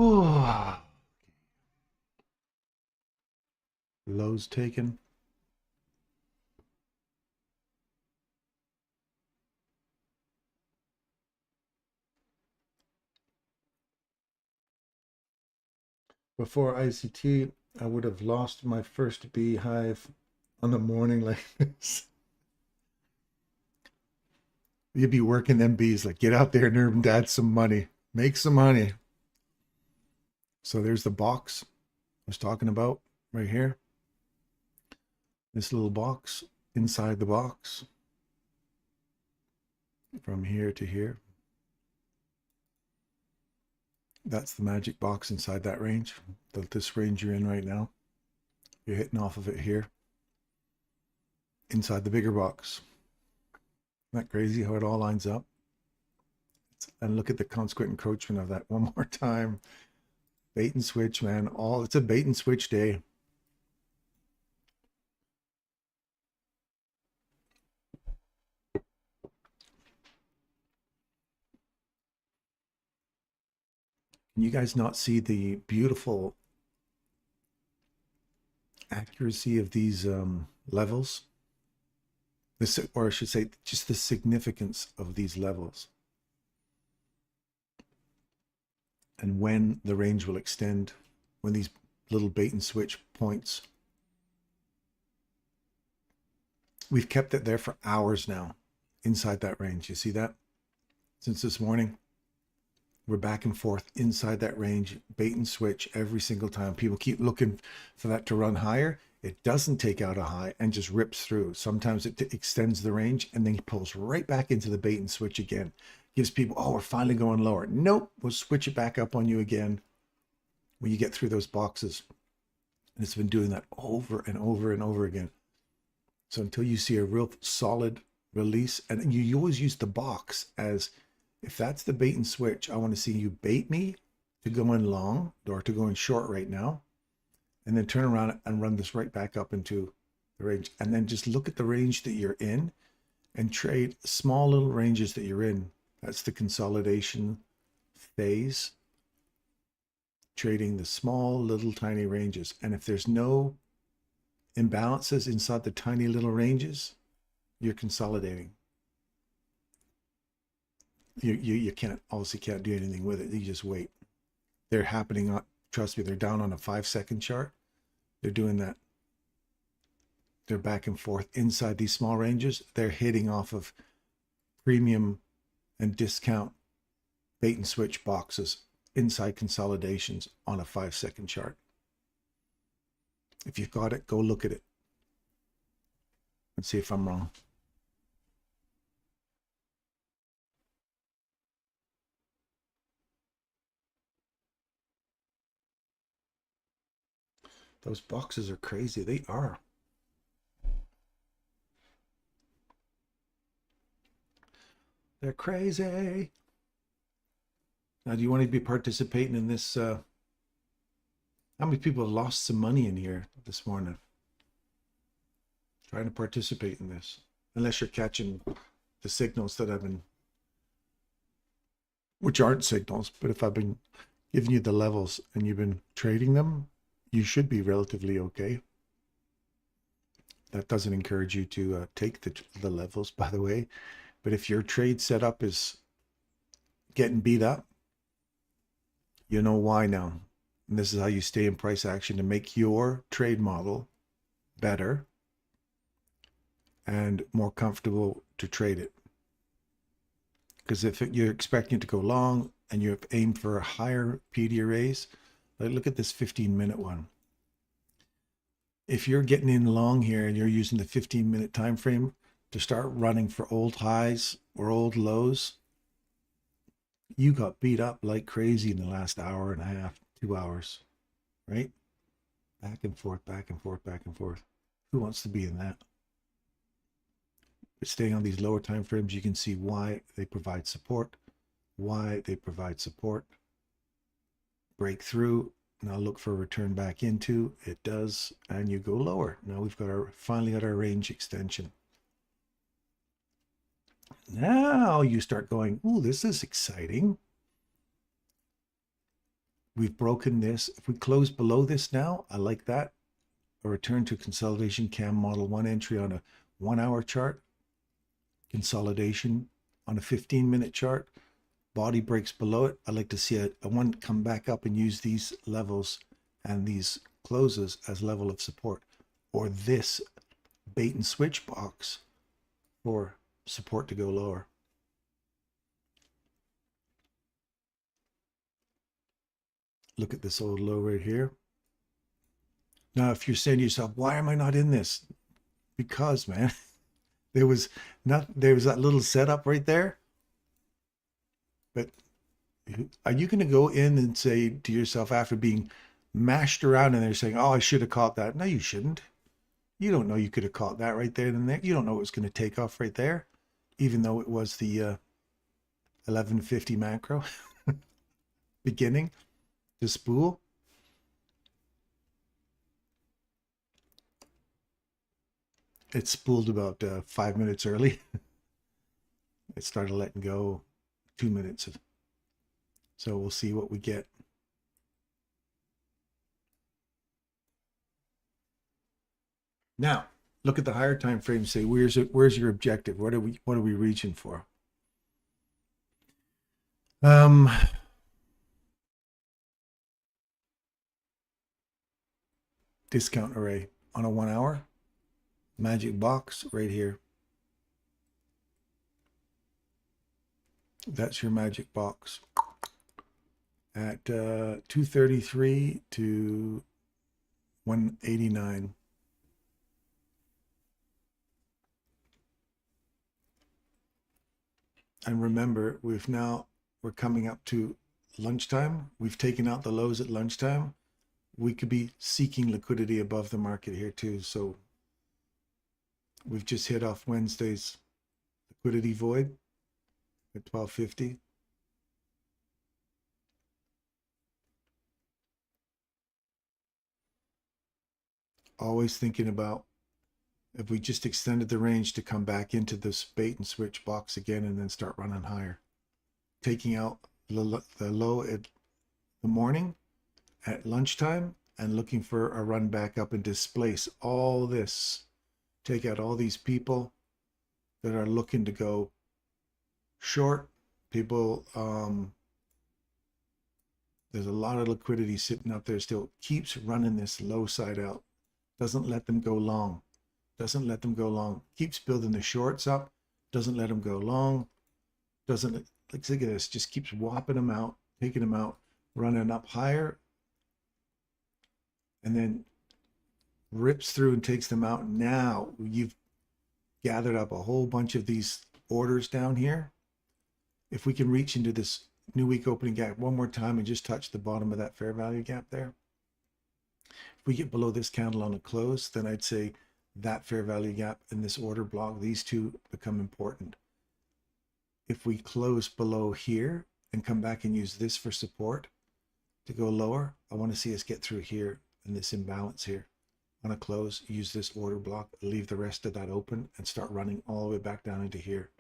Lows taken. Before ICT, I would have lost my first beehive on a morning like this. You'd be working them bees, like, get out there and earn dad some money, make some money. So there's the box I was talking about right here. This little box, inside the box, from here to here. That's the magic box inside that range. This range you're in right now. You're hitting off of it here. Inside the bigger box. Isn't that crazy how it all lines up? And look at the consequent encroachment of that one more time. Bait and switch, man. It's a bait and switch day. Can you guys not see the beautiful accuracy of these levels? Or I should say, just the significance of these levels. And when the range will extend, when these little bait and switch points. We've kept it there for hours now, inside that range. You see that? Since this morning, we're back and forth inside that range, bait and switch every single time. People keep looking for that to run higher. It doesn't take out a high and just rips through. Sometimes it extends the range and then he pulls right back into the bait and switch again. Gives people, oh, we're finally going lower. Nope, we'll switch it back up on you again when you get through those boxes. And it's been doing that over and over and over again. So until you see a real solid release, and you always use the box as, if that's the bait and switch, I want to see you bait me to go in long or to go in short right now, and then turn around and run this right back up into the range. And then just look at the range that you're in and trade small little ranges that you're in. That's the consolidation phase. Trading the small little tiny ranges. And if there's no imbalances inside the tiny little ranges, you're consolidating. You can't, obviously can't do anything with it. You just wait. They're happening on, trust me, they're down on a 5-second chart. They're doing that. They're back and forth inside these small ranges. They're hitting off of premium and discount bait and switch boxes inside consolidations on a 5-second chart. If you've got it, go look at it and see if I'm wrong. Those boxes are crazy. They are. They're crazy. Now, do you want to be participating in this? How many people have lost some money in here this morning? Trying to participate in this. Unless you're catching the signals that I've been, which aren't signals, but if I've been giving you the levels and you've been trading them, you should be relatively okay. That doesn't encourage you to take the levels, by the way. But if your trade setup is getting beat up, you know why now. And this is how you stay in price action to make your trade model better and more comfortable to trade it. Because if you're expecting it to go long and you aim for a higher PD arrays, like look at this 15-minute one. If you're getting in long here and you're using the 15-minute time frame to start running for old highs or old lows, you got beat up like crazy in the last hour and a half, 2 hours, right? Back and forth, back and forth, back and forth. Who wants to be in that? But staying on these lower time frames, you can see why they provide support, why they provide support. Break through. Now look for a return back into. It does, and you go lower. Now we've got finally got our range extension. Now you start going, ooh, this is exciting. we've broken this. If we close below this now, I like that. A return to consolidation cam model 1 entry on a 1-hour chart. Consolidation on a 15-minute chart. Body breaks below it. I'd like to see a one come back up and use these levels and these closes as level of support, or this bait and switch box for support to go lower. Look at this old low right here. Now, if you're saying to yourself, why am I not in this? Because, man, there was that little setup right there. But are you going to go in and say to yourself, after being mashed around and they're saying, oh, I should have caught that? No, you shouldn't. You don't know you could have caught that right there and there. You don't know it was going to take off right there, even though it was the 1150 macro beginning to spool. It spooled about 5 minutes early. It started letting go 2 minutes. So we'll see what we get. Now, look at the higher time frame. Say, where's your objective? What are we reaching for? Discount array on a 1 hour. Magic box right here. That's your magic box at 233 to 189. And remember, we're coming up to lunchtime. We've taken out the lows at lunchtime. We could be seeking liquidity above the market here too. So we've just hit off Wednesday's liquidity void at 1250. Always thinking about if we just extended the range to come back into this bait and switch box again and then start running higher. Taking out the low at the morning at lunchtime and looking for a run back up and displace all this. Take out all these people that are looking to go short. People, there's a lot of liquidity sitting up there still. Keeps running this low side out. Doesn't let them go long. Doesn't let them go long. Keeps building the shorts up. Doesn't let them go long. Doesn't, like, look at this. Just keeps whopping them out, taking them out, running up higher, and then rips through and takes them out. Now you've gathered up a whole bunch of these orders down here. If we can reach into this new week opening gap one more time and just touch the bottom of that fair value gap there. If we get below this candle on a close, then I'd say that fair value gap and this order block, these two become important. If we close below here and come back and use this for support to go lower, I want to see us get through here in this imbalance here. On a close, use this order block, leave the rest of that open and start running all the way back down into here.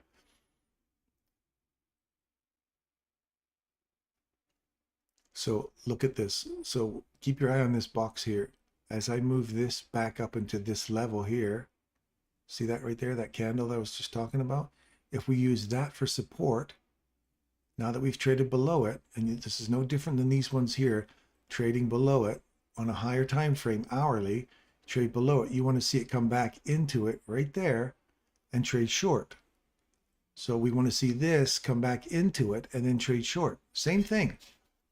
So look at this. So keep your eye on this box here. As I move this back up into this level here, see that right there, that candle that I was just talking about? If we use that for support, now that we've traded below it, and this is no different than these ones here, trading below it on a higher time frame, hourly, trade below it. You want to see it come back into it right there and trade short. So we want to see this come back into it and then trade short. Same thing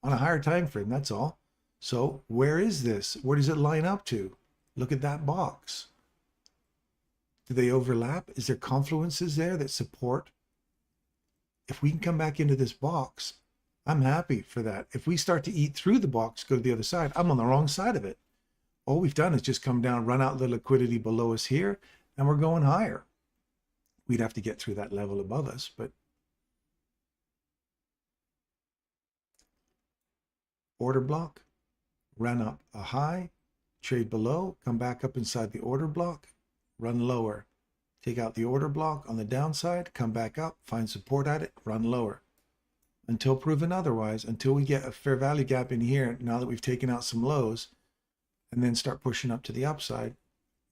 on a higher time frame, that's all. So where is this? Where does it line up to? Look at that box. Do they overlap? Is there confluences there that support? If we can come back into this box, I'm happy for that. If we start to eat through the box, go to the other side, I'm on the wrong side of it. All we've done is just come down, run out the liquidity below us here, and we're going higher. We'd have to get through that level above us, but order block, run up a high, trade below, come back up inside the order block, run lower, take out the order block on the downside, come back up, find support at it, run lower. until proven otherwise, until we get a fair value gap in here, now that we've taken out some lows, and then start pushing up to the upside,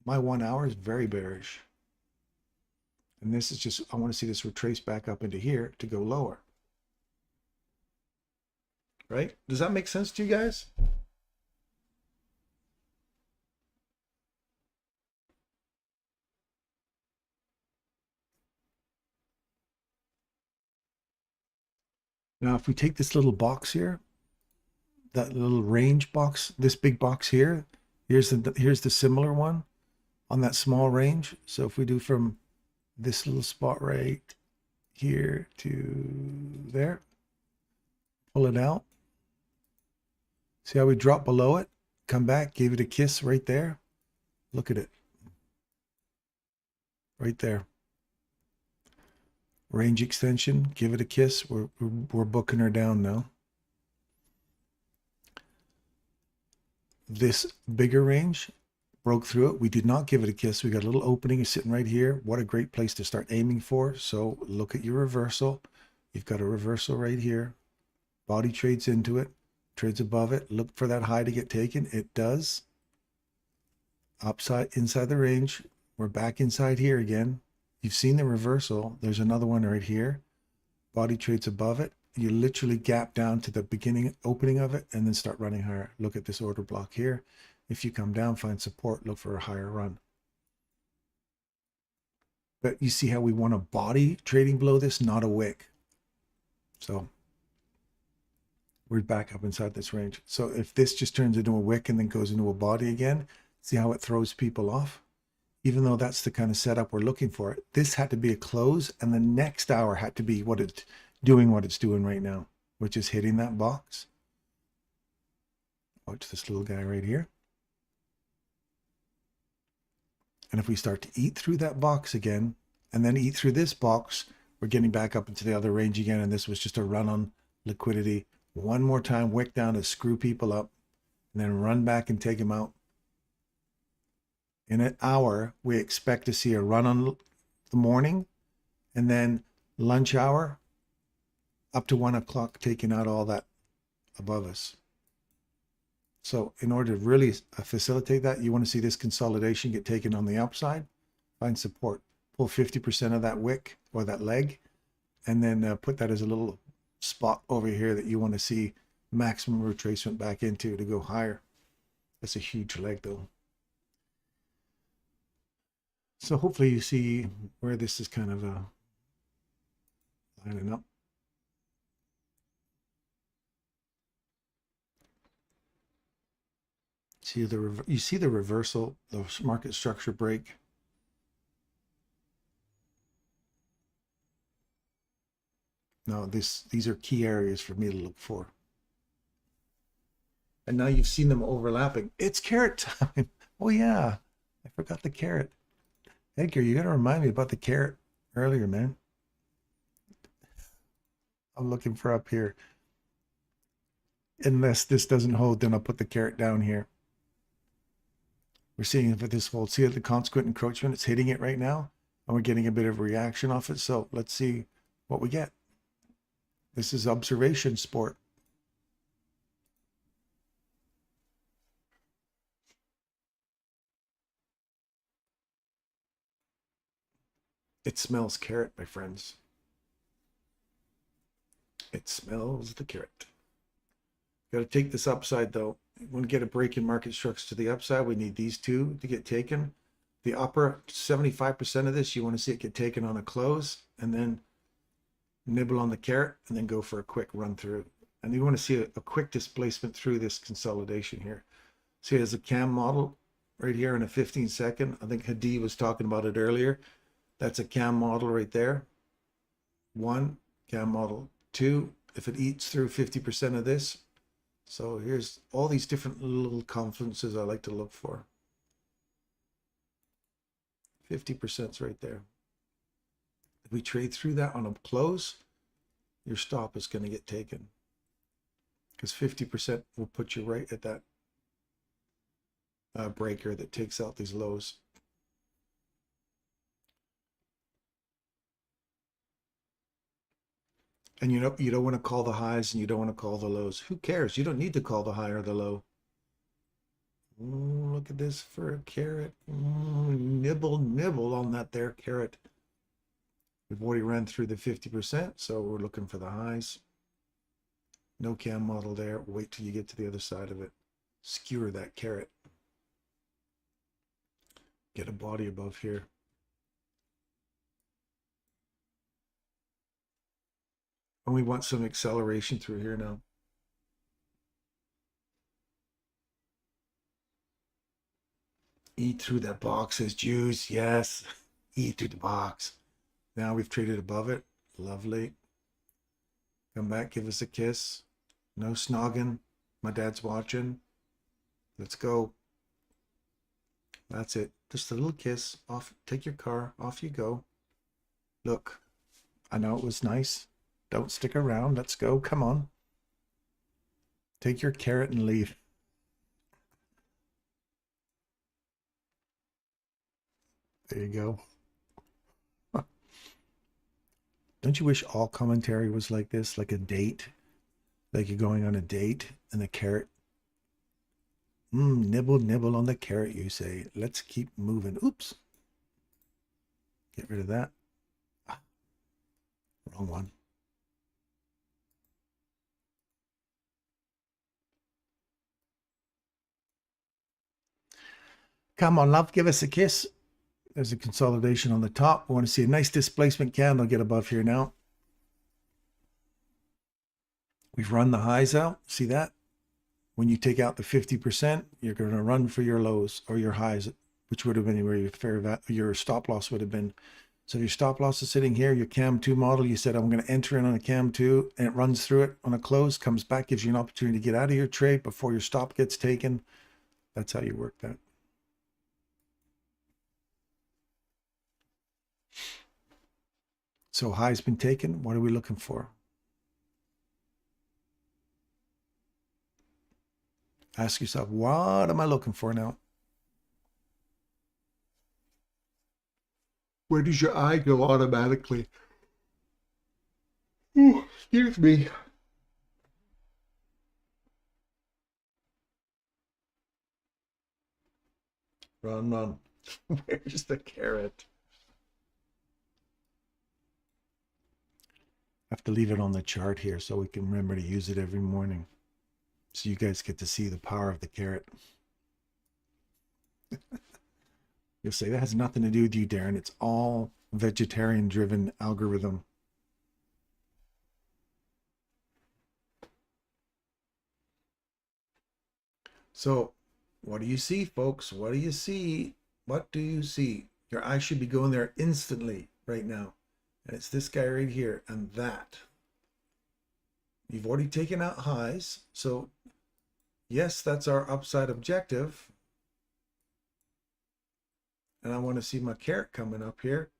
my 1 hour is very bearish. And this is just, I want to see this retrace back up into here to go lower. Right? Does that make sense to you guys? Now, if we take this little box here, that little range box, this big box here, here's the similar one on that small range. So if we do from this little spot right here to there, pull it out. See how we drop below it, come back, gave it a kiss right there. Look at it. Right there. Range extension, give it a kiss. We're booking her down now. This bigger range broke through it. We did not give it a kiss. We got a little opening sitting right here. What a great place to start aiming for. So look at your reversal. You've got a reversal right here. Body trades into it, trades above it. Look for that high to get taken. It does. Upside, inside the range. We're back inside here again. You've seen the reversal. There's another one right here. Body trades above it. You literally gap down to the beginning opening of it and then start running higher. Look at this order block here. If you come down, find support, look for a higher run. But you see how we want a body trading below this, not a wick. So we're back up inside this range. So if this just turns into a wick and then goes into a body again, see how it throws people off? Even though that's the kind of setup we're looking for, this had to be a close, and the next hour had to be what it's doing right now, which is hitting that box. Watch this little guy right here. And if we start to eat through that box again, and then eat through this box, we're getting back up into the other range again, and this was just a run on liquidity. One more time, wick down to screw people up, and then run back and take them out. In an hour, we expect to see a run on the morning, and then lunch hour up to 1 o'clock, taking out all that above us. So in order to really facilitate that, you want to see this consolidation get taken on the upside, find support, pull 50% of that wick or that leg, and then put that as a little spot over here that you want to see maximum retracement back into to go higher. That's a huge leg though. So hopefully you see where this is kind of lining up. You see the reversal, the market structure break. Now these are key areas for me to look for. And now you've seen them overlapping. It's carrot time. Oh yeah, I forgot the carrot. Edgar, you gotta remind me about the carrot earlier, man. I'm looking for up here. Unless this doesn't hold, then I'll put the carrot down here. We're seeing if this holds. See the consequent encroachment, it's hitting it right now, and we're getting a bit of a reaction off it. So let's see what we get. This is observation sport. It smells carrot, my friends. It smells the carrot. Got to take this upside though. When we get a break in market structure to the upside, we need these two to get taken. The upper 75% of this, you want to see it get taken on a close, and then nibble on the carrot, and then go for a quick run through. And you want to see a quick displacement through this consolidation here. See, there's a cam model right here in a 15-second. I think Hadi was talking about it earlier. That's a cam model right there. 1, cam model 2. If it eats through 50% of this. So here's all these different little confluences I like to look for. 50% is right there. If we trade through that on a close, your stop is going to get taken. Because 50% will put you right at that breaker that takes out these lows. And you don't want to call the highs and you don't want to call the lows. Who cares? You don't need to call the high or the low. Ooh, look at this for a carrot. Nibble, nibble on that there carrot. We've already ran through the 50%, so we're looking for the highs. No cam model there. Wait till you get to the other side of it. Skewer that carrot. Get a body above here. And we want some acceleration through here now. Eat through that box, says Juice. Yes, eat through the box. Now we've traded above it. Lovely. Come back, give us a kiss. No snogging. My dad's watching. Let's go. That's it. Just a little kiss. Off. Take your car. Off you go. Look, I know it was nice. Don't stick around. Let's go. Come on. Take your carrot and leave. There you go. Don't you wish all commentary was like this, like a date? Like you're going on a date and the carrot. Nibble, nibble on the carrot, you say. Let's keep moving. Oops. Get rid of that. Wrong one. Come on, love, give us a kiss. There's a consolidation on the top. We want to see a nice displacement candle get above here now. We've run the highs out. See that? When you take out the 50%, you're going to run for your lows or your highs, which would have been where your stop loss would have been. So if your stop loss is sitting here, your CAM 2 model, you said, I'm going to enter in on a CAM 2, and it runs through it on a close, comes back, gives you an opportunity to get out of your trade before your stop gets taken. That's how you work that. So high's been taken. What are we looking for? Ask yourself, what am I looking for now? Where does your eye go automatically? Ooh, excuse me. Run, run. Where's the carrot? I have to leave it on the chart here so we can remember to use it every morning. So you guys get to see the power of the carrot. You'll say that has nothing to do with you, Darren. It's all vegetarian driven algorithm. So what do you see, folks? What do you see? What do you see? Your eye should be going there instantly right now. And it's this guy right here and that. You've already taken out highs. So yes, that's our upside objective. And I want to see my carrot coming up here.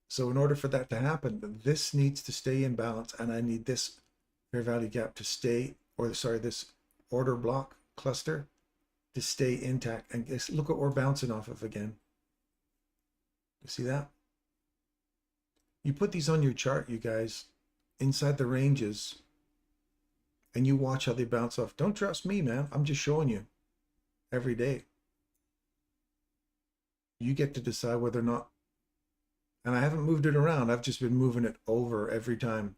So in order for that to happen, this needs to stay in balance, and I need this fair value gap to stay, or sorry, this order block cluster to stay intact. And just look what we're bouncing off of again. You see that? You put these on your chart, you guys, inside the ranges, and you watch how they bounce off. Don't trust me, man. I'm just showing you every day. You get to decide whether or not, and I haven't moved it around. I've just been moving it over every time.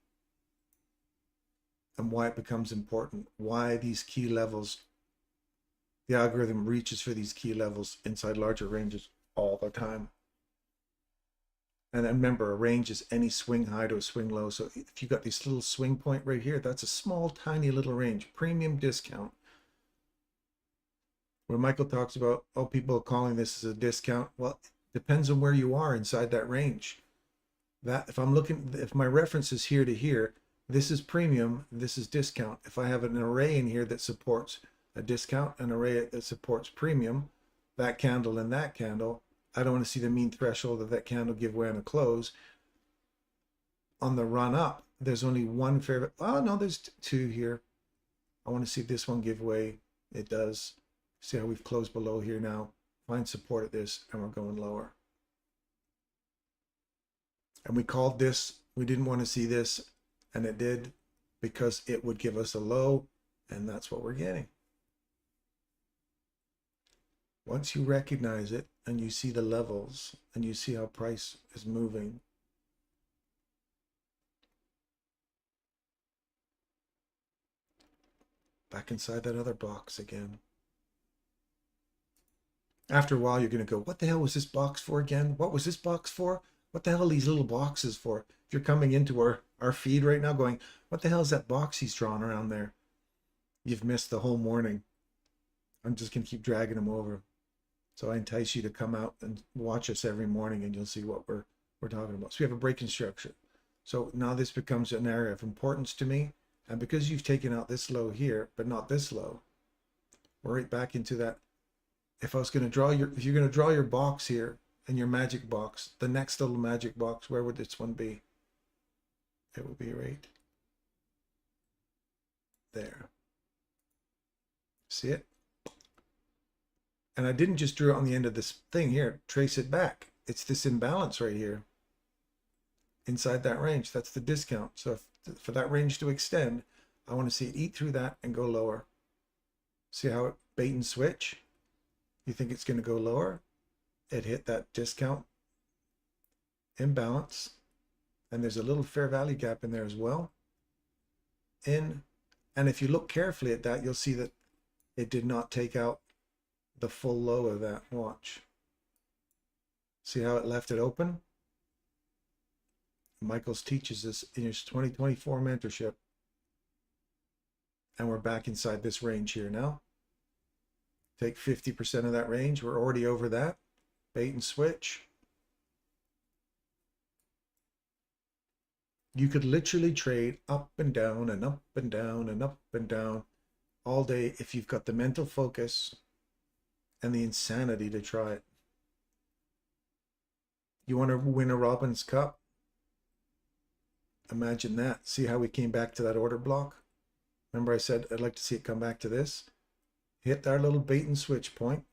And why it becomes important, why these key levels, the algorithm reaches for these key levels inside larger ranges all the time. And then remember, a range is any swing high to a swing low. So if you got this little swing point right here, that's a small, tiny little range, premium discount. When Michael talks about, oh, people are calling this as a discount, well, it depends on where you are inside that range. That if I'm looking, if my reference is here to here, this is premium, this is discount. If I have an array in here that supports a discount, an array that supports premium, that candle and that candle, I don't want to see the mean threshold of that candle give way on a close. On the run up, there's only one fair, oh no, there's two here. I want to see this one give way. It does. See how we've closed below here now. Find support at this, and we're going lower. And we called this, we didn't want to see this And it did, because it would give us a low, and that's what we're getting. Once you recognize it and you see the levels and you see how price is moving, back inside that other box again. After a while, you're going to go, what the hell was this box for again? What was this box for? What the hell are these little boxes for? If you're coming into our feed right now going, what the hell is that box he's drawn around there? You've missed the whole morning. I'm just going to keep dragging them over. So I entice you to come out and watch us every morning, and you'll see what we're talking about. So we have a breaking structure. So now this becomes an area of importance to me. And because you've taken out this low here, but not this low, we're right back into that. If I was going to draw if you're going to draw your box here and your magic box, the next little magic box, where would this one be? It would be right there. See it? And I didn't just draw it on the end of this thing here, trace it back. It's this imbalance right here inside that range. That's the discount. So for that range to extend, I want to see it eat through that and go lower. See how it bait and switch? You think it's going to go lower? It hit that discount imbalance, and there's a little fair value gap in there as well. And if you look carefully at that, you'll see that it did not take out the full low of that. Watch. See how it left it open? Michaels teaches this in his 2024 mentorship. And we're back inside this range here now. Take 50% of that range. We're already over that. Bait and switch. You could literally trade up and down and up and down and up and down all day if you've got the mental focus and the insanity to try it. You want to win a Robin's Cup? Imagine that. See how we came back to that order block? Remember I said I'd like to see it come back to this? Hit our little bait and switch point,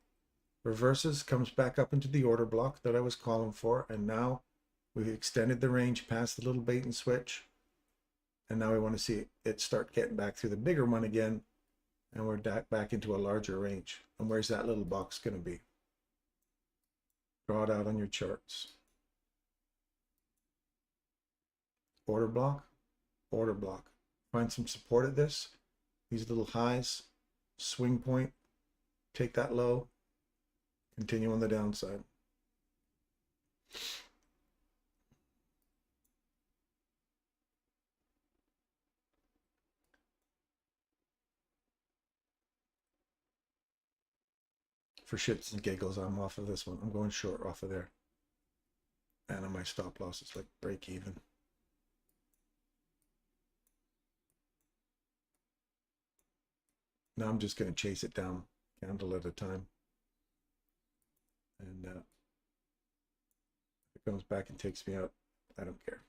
reverses, comes back up into the order block that I was calling for, and now we've extended the range past the little bait and switch, and now we want to see it start getting back through the bigger one again, and we're back into a larger range. And where's that little box going to be? Draw it out on your charts. Order block, order block. Find some support at this. These little highs, swing point, take that low, continue on the downside. For shits and giggles, I'm off of this one. I'm going short off of there. And on my stop loss, it's like break even. Now I'm just going to chase it down, candle at a time. And if it comes back and takes me out, I don't care.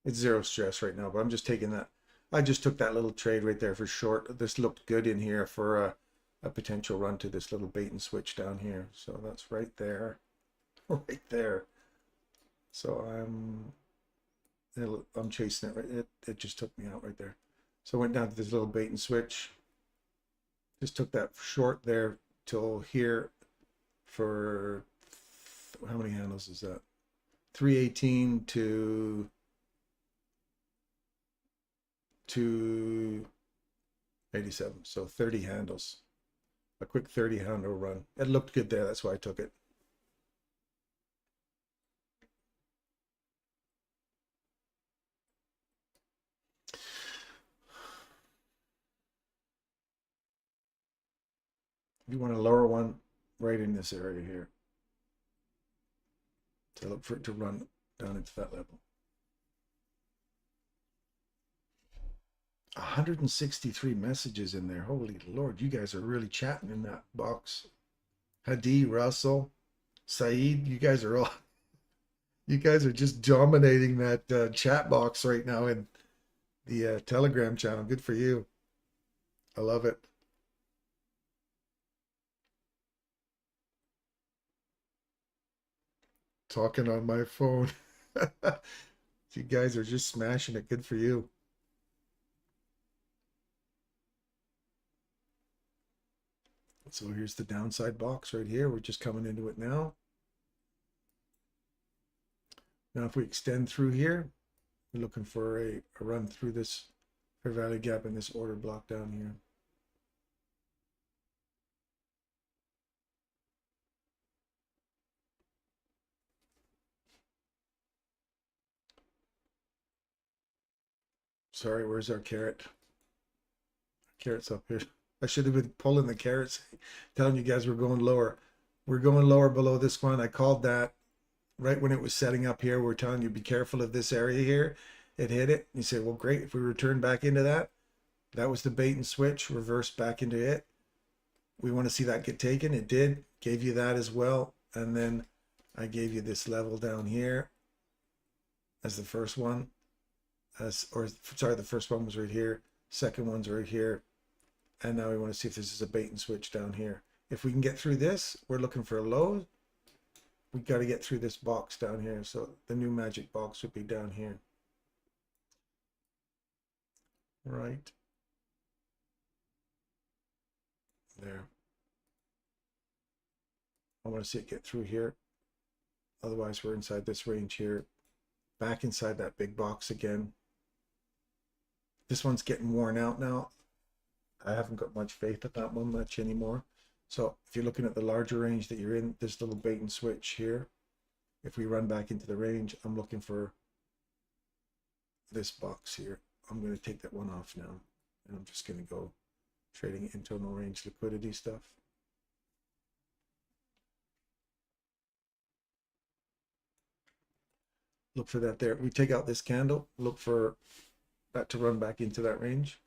It's zero stress right now, but I'm just taking that. I just took that little trade right there for short. This looked good in here for a potential run to this little bait and switch down here. So that's right there, right there. So I'm chasing it. Right, it just took me out right there. So I went down to this little bait and switch. Just took that short there till here for how many handles is that? 318 to 287. So 30 handles. A quick 30 handle run. It looked good there. That's why I took it. You want a lower one right in this area here. So look for it to run down into that level. 163 messages in there. Holy Lord, you guys are really chatting in that box. Hadi, Russell, Saeed, you guys are just dominating that chat box right now in the Telegram channel. Good for you. I love it. Talking on my phone. You guys are just smashing it. Good for you. So here's the downside box right here. We're just coming into it now. Now if we extend through here, we're looking for a run through this fair value gap in this order block down here. Sorry, where's our carrot? Carrot's up here. I should have been pulling the carrots, telling you guys we're going lower. We're going lower below this one. I called that right when it was setting up here. We're telling you, be careful of this area here. It hit it. You say, well, great. If we return back into that, that was the bait and switch, reverse back into it. We want to see that get taken. It did. Gave you that as well. And then I gave you this level down here as the first one. Sorry, the first one was right here. Second one's right here. And now we want to see if this is a bait and switch down here. If we can get through this, we're looking for a low. We got to get through this box down here. So the new magic box would be down here. Right there. I want to see it get through here. Otherwise, we're inside this range here. Back inside that big box again. This one's getting worn out now. I haven't got much faith at that one much anymore. So if you're looking at the larger range that you're in, this little bait and switch here. If we run back into the range, I'm looking for this box here. I'm going to take that one off now. And I'm just going to go trading internal range liquidity stuff. Look for that there. We take out this candle, look for that to run back into that range.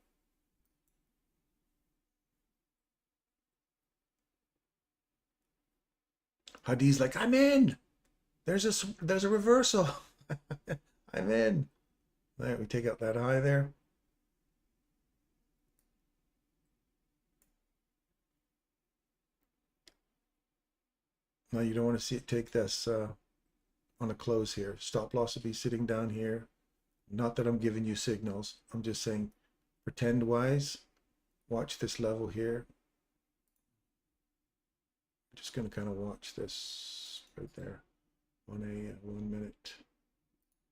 Hadi's like, I'm in. There's a reversal. I'm in. All right, we take out that high there. Now you don't want to see it take this on a close here. Stop loss will be sitting down here. Not that I'm giving you signals. I'm just saying pretend wise. Watch this level here. I'm just going to kind of watch this right there on a 1 minute.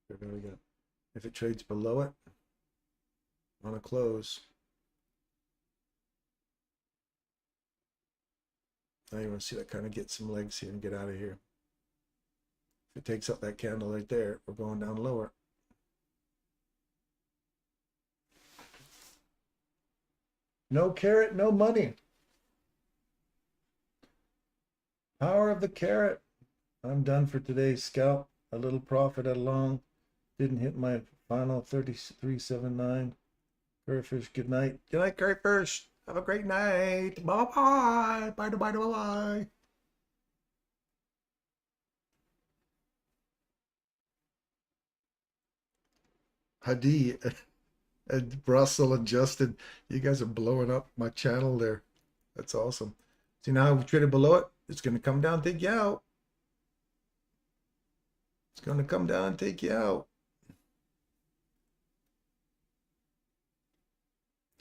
There we go. If it trades below it on a close, now you want to see that kind of get some legs here and get out of here. If it takes up that candle right there, we're going down lower. No carrot, no money. Power of the carrot. I'm done for today's scalp. A little profit at a long. Didn't hit my final 33.79. Curryfish, good night. Good night, Curryfish. Have a great night. Bye-bye. Bye-bye. Bye-bye. Hadi and Russell and Justin, you guys are blowing up my channel there. That's awesome. See, now we've traded below it. It's going to come down, take you out. It's going to come down and take you out.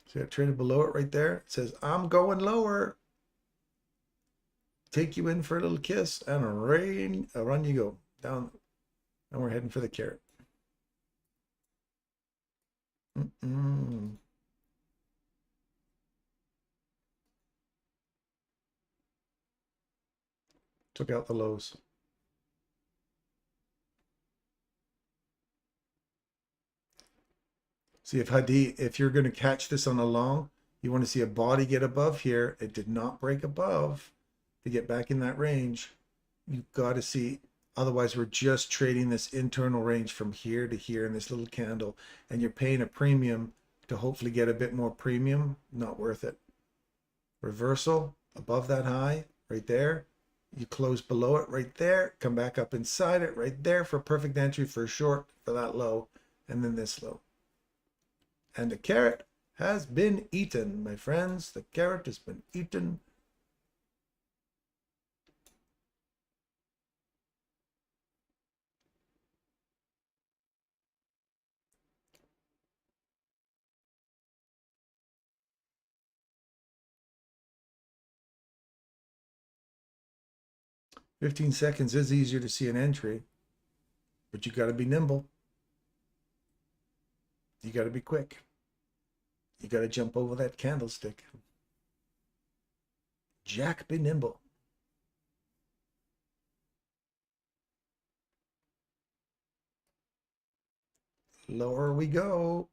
See, I traded below it right there. It says, I'm going lower. Take you in for a little kiss and a run you go down. And we're heading for the carrot. Took out the lows. See, if you're going to catch this on a long, you want to see a body get above here. It did not break above to get back in that range. You've got to see, otherwise we're just trading this internal range from here to here in this little candle, and you're paying a premium to hopefully get a bit more premium. Not worth it. Reversal above that high right there. You close below it right there, come back up inside it right there for perfect entry for a short for that low, and then this low. And the carrot has been eaten, my friends. The carrot has been eaten. 15 seconds is easier to see an entry, but you got to be nimble. You got to be quick. You got to jump over that candlestick. Jack, be nimble. Lower we go.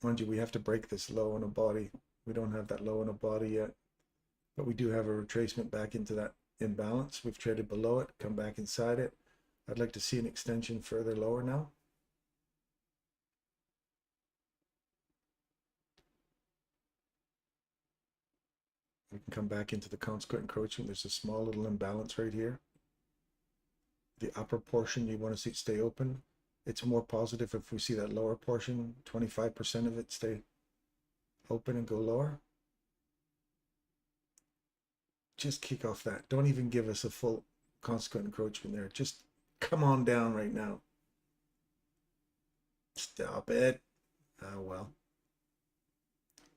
Mind you, we have to break this low in a body. We don't have that low in a body yet, but we do have a retracement back into that imbalance. We've traded below it, come back inside it. I'd like to see an extension further lower now. We can come back into the consequent encroachment. There's a small little imbalance right here. The upper portion you want to see it stay open. It's more positive if we see that lower portion, 25% of it stay open and go lower. Just kick off that. Don't even give us a full consequent encroachment there. Just come on down right now. Stop it. Oh, well.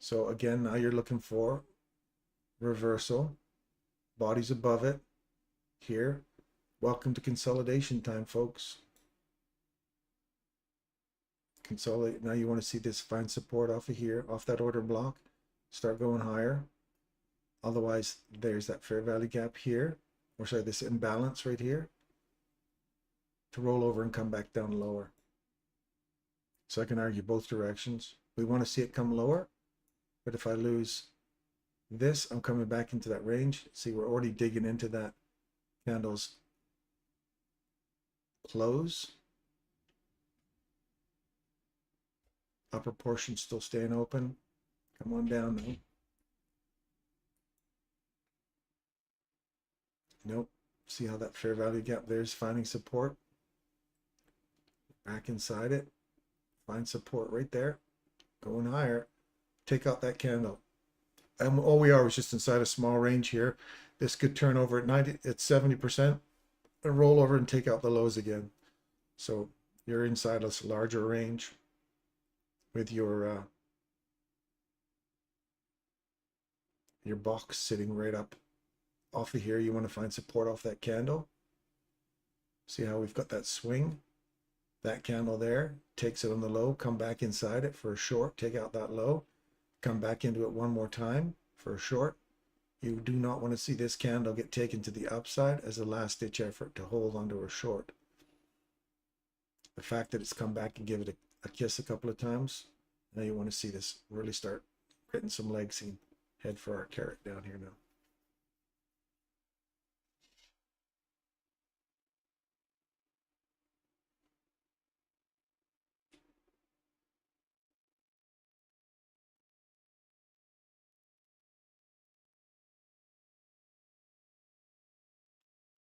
So again, now you're looking for reversal. Bodies above it. Here. Welcome to consolidation time, folks. Consolidate. Now you want to see this find support off of here, off that order block. Start going higher. Otherwise, there's that fair value gap here, or sorry, this imbalance right here, to roll over and come back down lower. So I can argue both directions. We want to see it come lower, but if I lose this, I'm coming back into that range. See, we're already digging into that candle's close. Upper portion still staying open. Come on down though. Nope. See how that fair value gap there is finding support? Back inside it. Find support right there. Going higher. Take out that candle. And all we are was just inside a small range here. This could turn over at 70% and roll over and take out the lows again. So you're inside a larger range with your box sitting right up off of here. You want to find support off that candle. See how we've got that swing? That candle there takes it on the low, come back inside it for a short, take out that low, come back into it one more time for a short. You do not want to see this candle get taken to the upside as a last ditch effort to hold onto a short. The fact that it's come back and give it a kiss a couple of times, now you want to see this really start getting some legs and head for our carrot down here now.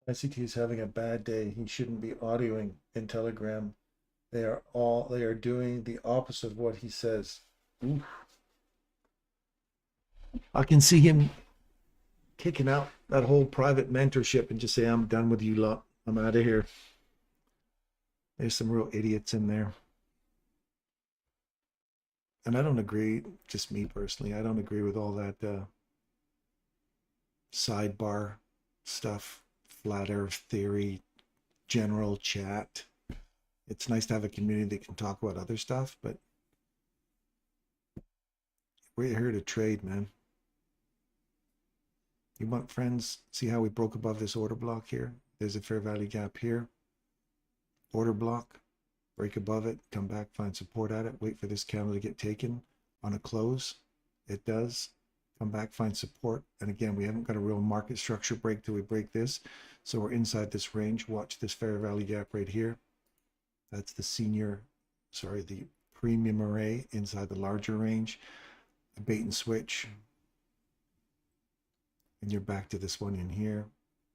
ICT is having a bad day. He shouldn't be audioing in Telegram. They are doing the opposite of what he says. Oof. I can see him kicking out that whole private mentorship and just say, I'm done with you lot. I'm out of here. There's some real idiots in there. And I don't agree, just me personally, I don't agree with all that sidebar stuff, flat earth theory, general chat. It's nice to have a community that can talk about other stuff, but we're here to trade, man. You want friends? See how we broke above this order block here? There's a fair value gap here. Order block, break above it, come back, find support at it, wait for this candle to get taken on a close. It does. Come back, find support. And again, we haven't got a real market structure break till we break this. So we're inside this range. Watch this fair value gap right here. That's the the premium array inside the larger range. A bait and switch. And you're back to this one in here.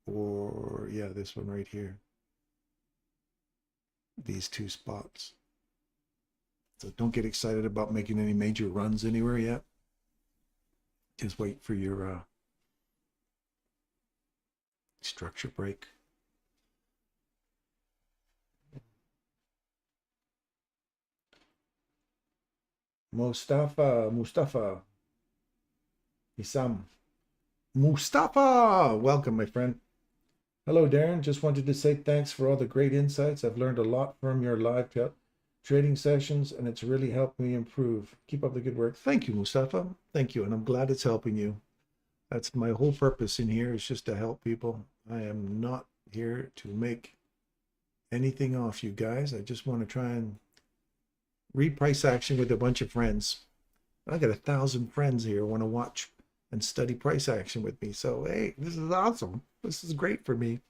Or, yeah, this one right here. These two spots. So don't get excited about making any major runs anywhere yet. Just wait for your structure break. Mustafa, Isam. Mustafa, welcome, my friend. Hello, Darren. Just wanted to say thanks for all the great insights. I've learned a lot from your live trading sessions, and it's really helped me improve. Keep up the good work. Thank you, Mustafa. Thank you, and I'm glad it's helping you. That's my whole purpose in here, is just to help people. I am not here to make anything off you guys. I just want to try and read price action with a bunch of friends. I got 1,000 friends here who want to watch and study price action with me. So, hey, this is awesome. This is great for me.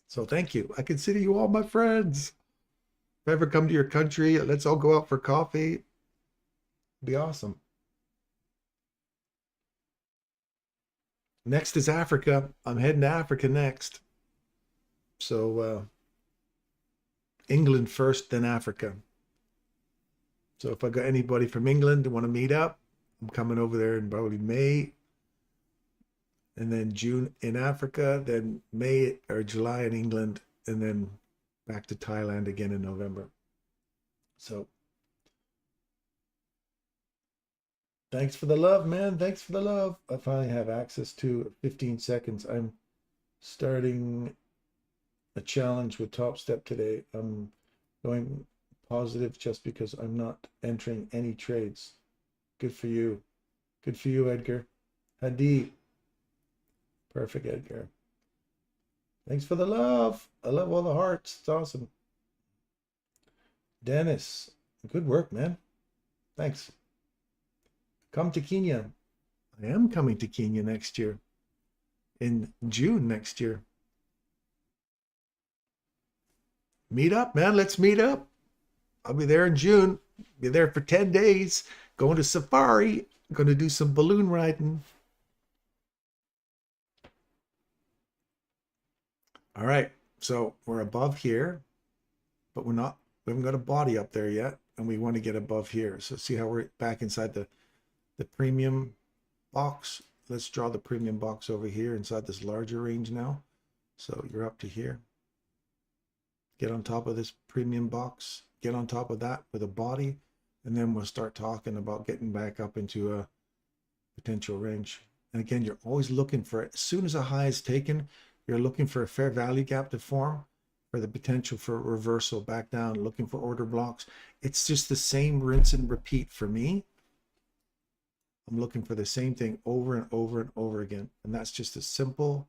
So thank you. I consider you all my friends. If I ever come to your country, let's all go out for coffee. It'd be awesome. Next is Africa. I'm heading to Africa next. So England first, then Africa. So if I got anybody from England who want to meet up, I'm coming over there in probably May, and then June in Africa, then May or July in England, and then back to Thailand again in November. So thanks for the love, man. Thanks for the love. I finally have access to 15 seconds. I'm starting a challenge with Top Step today. I'm going positive just because I'm not entering any trades. Good for you. Good for you, Edgar. Hadi. Perfect, Edgar. Thanks for the love. I love all the hearts. It's awesome. Dennis. Good work, man. Thanks. Come to Kenya. I am coming to Kenya next year. In June next year. Meet up, man. Let's meet up. I'll be there in June. Be there for 10 days. Going to safari. Going to do some balloon riding. All right. So we're above here, but we haven't got a body up there yet. And we want to get above here. So see how we're back inside the premium box. Let's draw the premium box over here inside this larger range now. So you're up to here. Get on top of this premium box. Get on top of that with a body. And then we'll start talking about getting back up into a potential range. And again, you're always looking for it. As soon as a high is taken, you're looking for a fair value gap to form for the potential for reversal back down, looking for order blocks. It's just the same rinse and repeat for me. I'm looking for the same thing over and over and over again. And that's just a simple,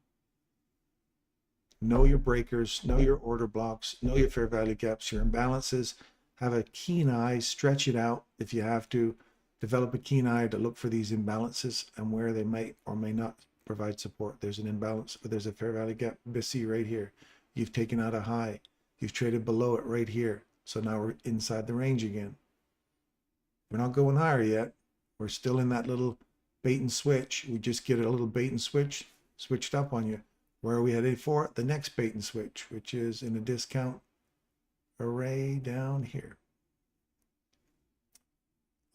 know your breakers, know your order blocks, know your fair value gaps, your imbalances, have a keen eye, stretch it out if you have to, develop a keen eye to look for these imbalances and where they might or may not provide support. There's an imbalance, but there's a fair value gap. See right here. You've taken out a high. You've traded below it right here. So now we're inside the range again. We're not going higher yet. We're still in that little bait and switch. We just get a little bait and switch switched up on you. Where are we headed for? The next bait and switch, which is in a discount array down here.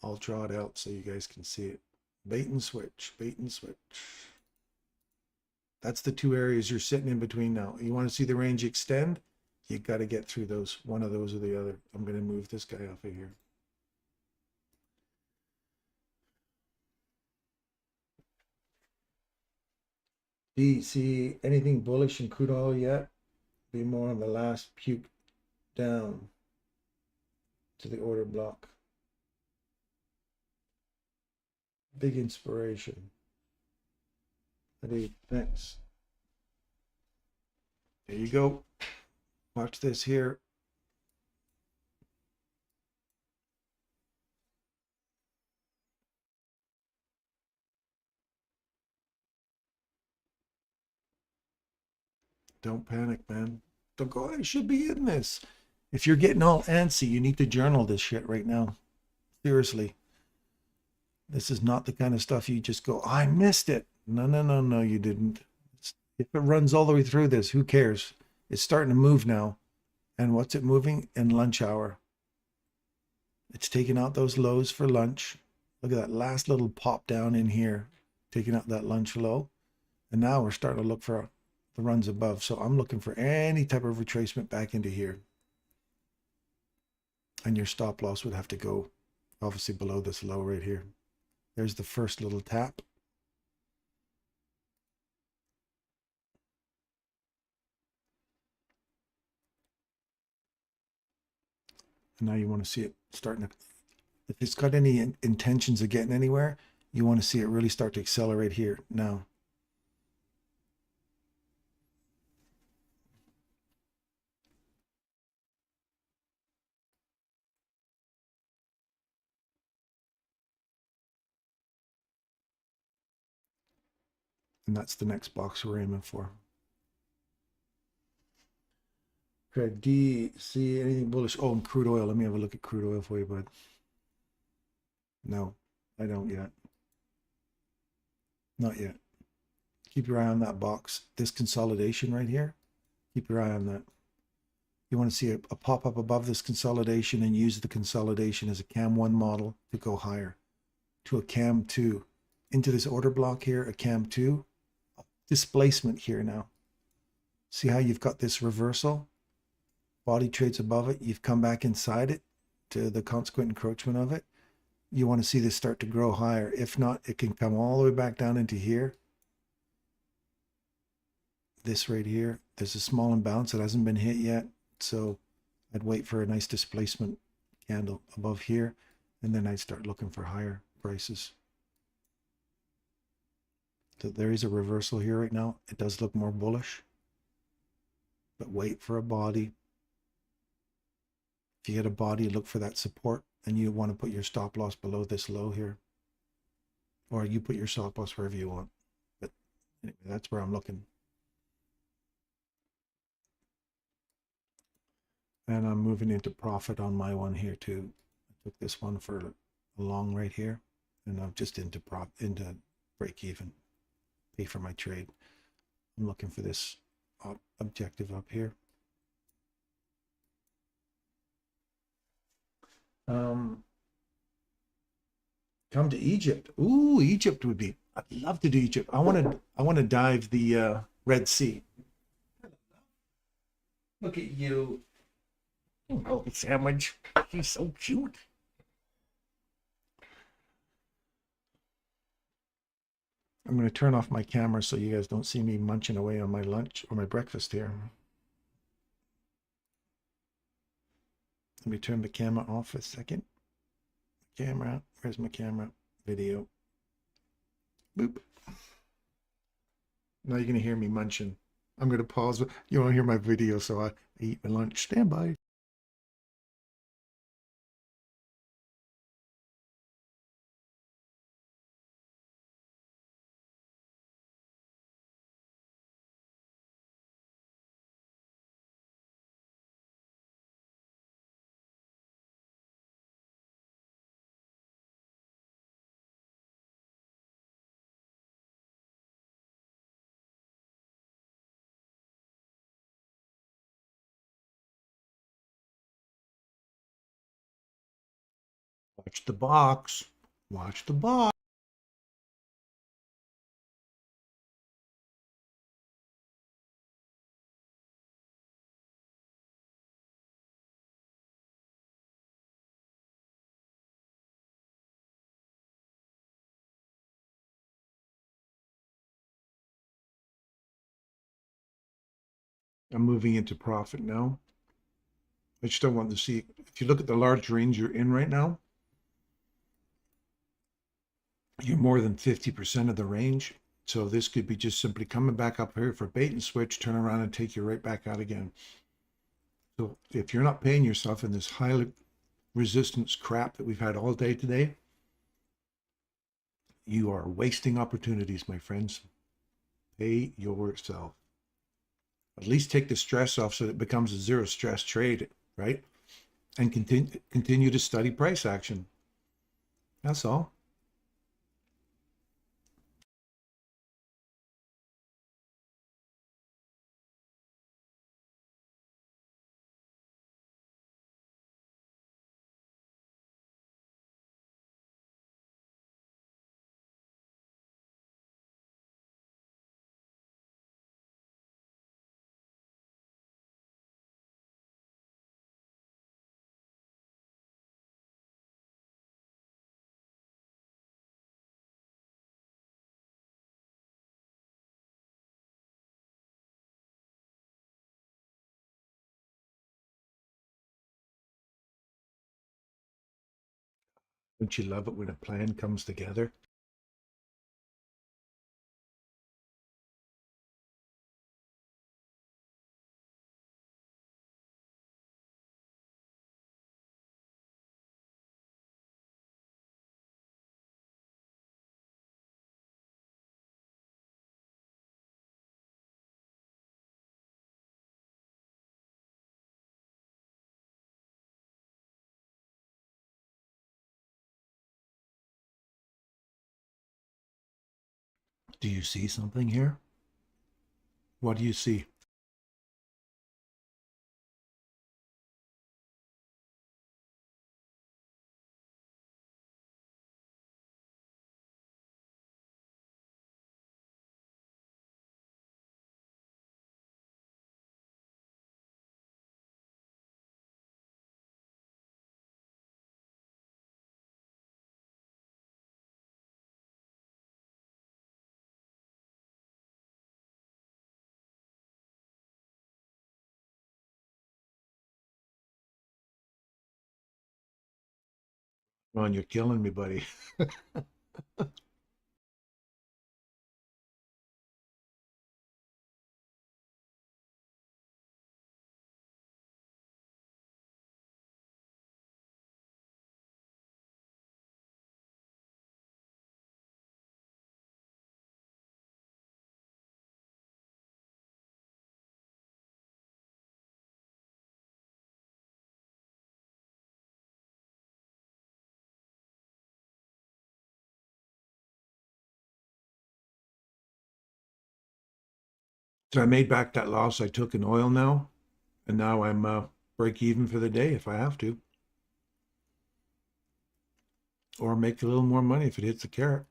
I'll draw it out so you guys can see it. Bait and switch, bait and switch. That's the two areas you're sitting in between now. You want to see the range extend? You got to get through those, one of those or the other. I'm going to move this guy off of here. Do you see anything bullish in crude oil yet? Be more on the last puke down to the order block. Big inspiration. Thanks. There you go. Watch this here. Don't panic, man. Don't go, I should be in this. If you're getting all antsy, you need to journal this shit right now. Seriously. This is not the kind of stuff you just go, I missed it. No, no, no, no, you didn't. If it runs all the way through this, who cares? It's starting to move now. And what's it moving? In lunch hour. It's taking out those lows for lunch. Look at that last little pop down in here, taking out that lunch low. And now we're starting to look for the runs above. So I'm looking for any type of retracement back into here. And your stop loss would have to go obviously below this low right here. There's the first little tap. And now you want to see it starting to, if it's got any intentions of getting anywhere, you want to see it really start to accelerate here now. And that's the next box we're aiming for. Okay, D, see anything bullish? Oh, and crude oil. Let me have a look at crude oil for you, bud. No, I don't yet. Not yet. Keep your eye on that box. This consolidation right here, keep your eye on that. You want to see a pop up above this consolidation and use the consolidation as a CAM 1 model to go higher to a CAM 2. Into this order block here, a CAM 2. Displacement here now. See how you've got this reversal? Body trades above it. You've come back inside it to the consequent encroachment of it. You want to see this start to grow higher. If not, it can come all the way back down into here. This right here, there's a small imbalance that hasn't been hit yet. So I'd wait for a nice displacement candle above here, and then I'd start looking for higher prices. So there is a reversal here right now. It does look more bullish, but wait for a body. If you get a body, look for that support, and you want to put your stop loss below this low here, or you put your stop loss wherever you want. But anyway, that's where I'm looking. And I'm moving into profit on my one here too. I took this one for a long right here, and I'm just into break even, pay for my trade. I'm looking for this objective up here. Come to Egypt. Ooh, Egypt would be. I'd love to do Egypt. I want to dive the Red Sea. Look at you. Oh, sandwich. She's so cute. I'm going to turn off my camera so you guys don't see me munching away on my lunch or my breakfast here. Let me turn the camera off a second. Camera. Where's my camera? Video. Boop. Now you're going to hear me munching. I'm going to pause. You won't hear my video, so I eat my lunch. Stand by. Watch the box. Watch the box. I'm moving into profit now. I just don't want to see, if you look at the large range you're in right now, you're more than 50% of the range. So this could be just simply coming back up here for bait and switch, turn around and take you right back out again. So if you're not paying yourself in this high resistance crap that we've had all day today, you are wasting opportunities, my friends. Pay yourself. At least take the stress off so that it becomes a zero stress trade, right? And continue to study price action. That's all. Don't you love it when a plan comes together? Do you see something here? What do you see? Ron, you're killing me, buddy. So I made back that loss I took in oil now, and now I'm break even for the day if I have to, or make a little more money if it hits the carrot.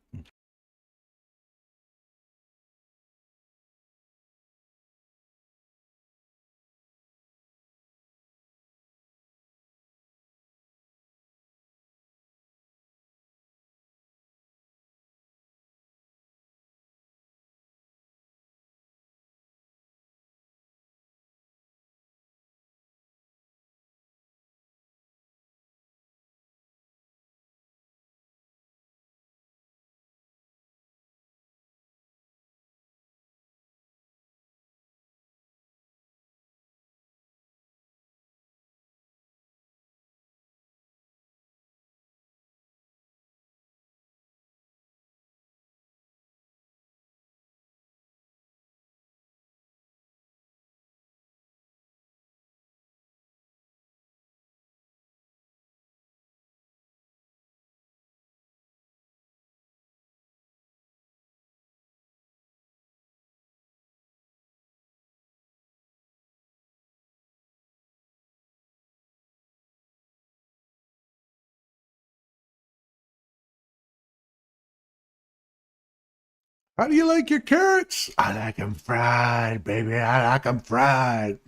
How do you like your carrots? I like them fried, baby. I like them fried.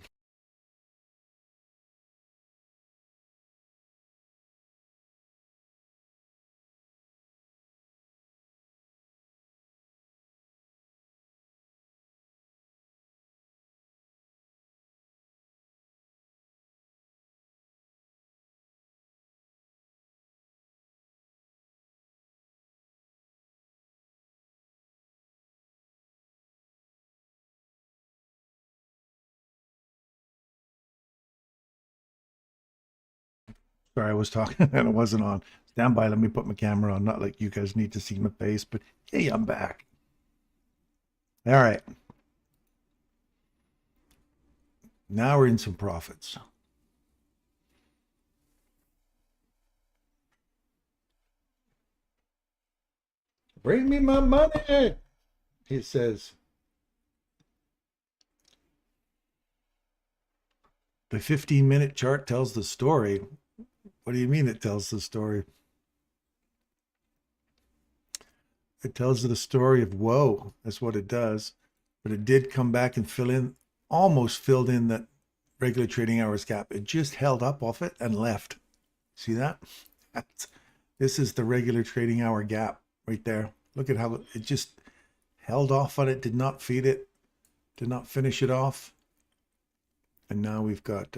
Sorry, I was talking and it wasn't on. Stand by, let me put my camera on. Not like you guys need to see my face, but hey, I'm back. All right. Now we're in some profits. Bring me my money, he says. The 15-minute chart tells the story. What do you mean it tells the story? It tells the story of woe. That's what it does. But it did come back and fill in, almost filled in that regular trading hours gap. It just held up off it and left. See that? This is the regular trading hour gap right there. Look at how it just held off on it, did not feed it, did not finish it off. And now we've got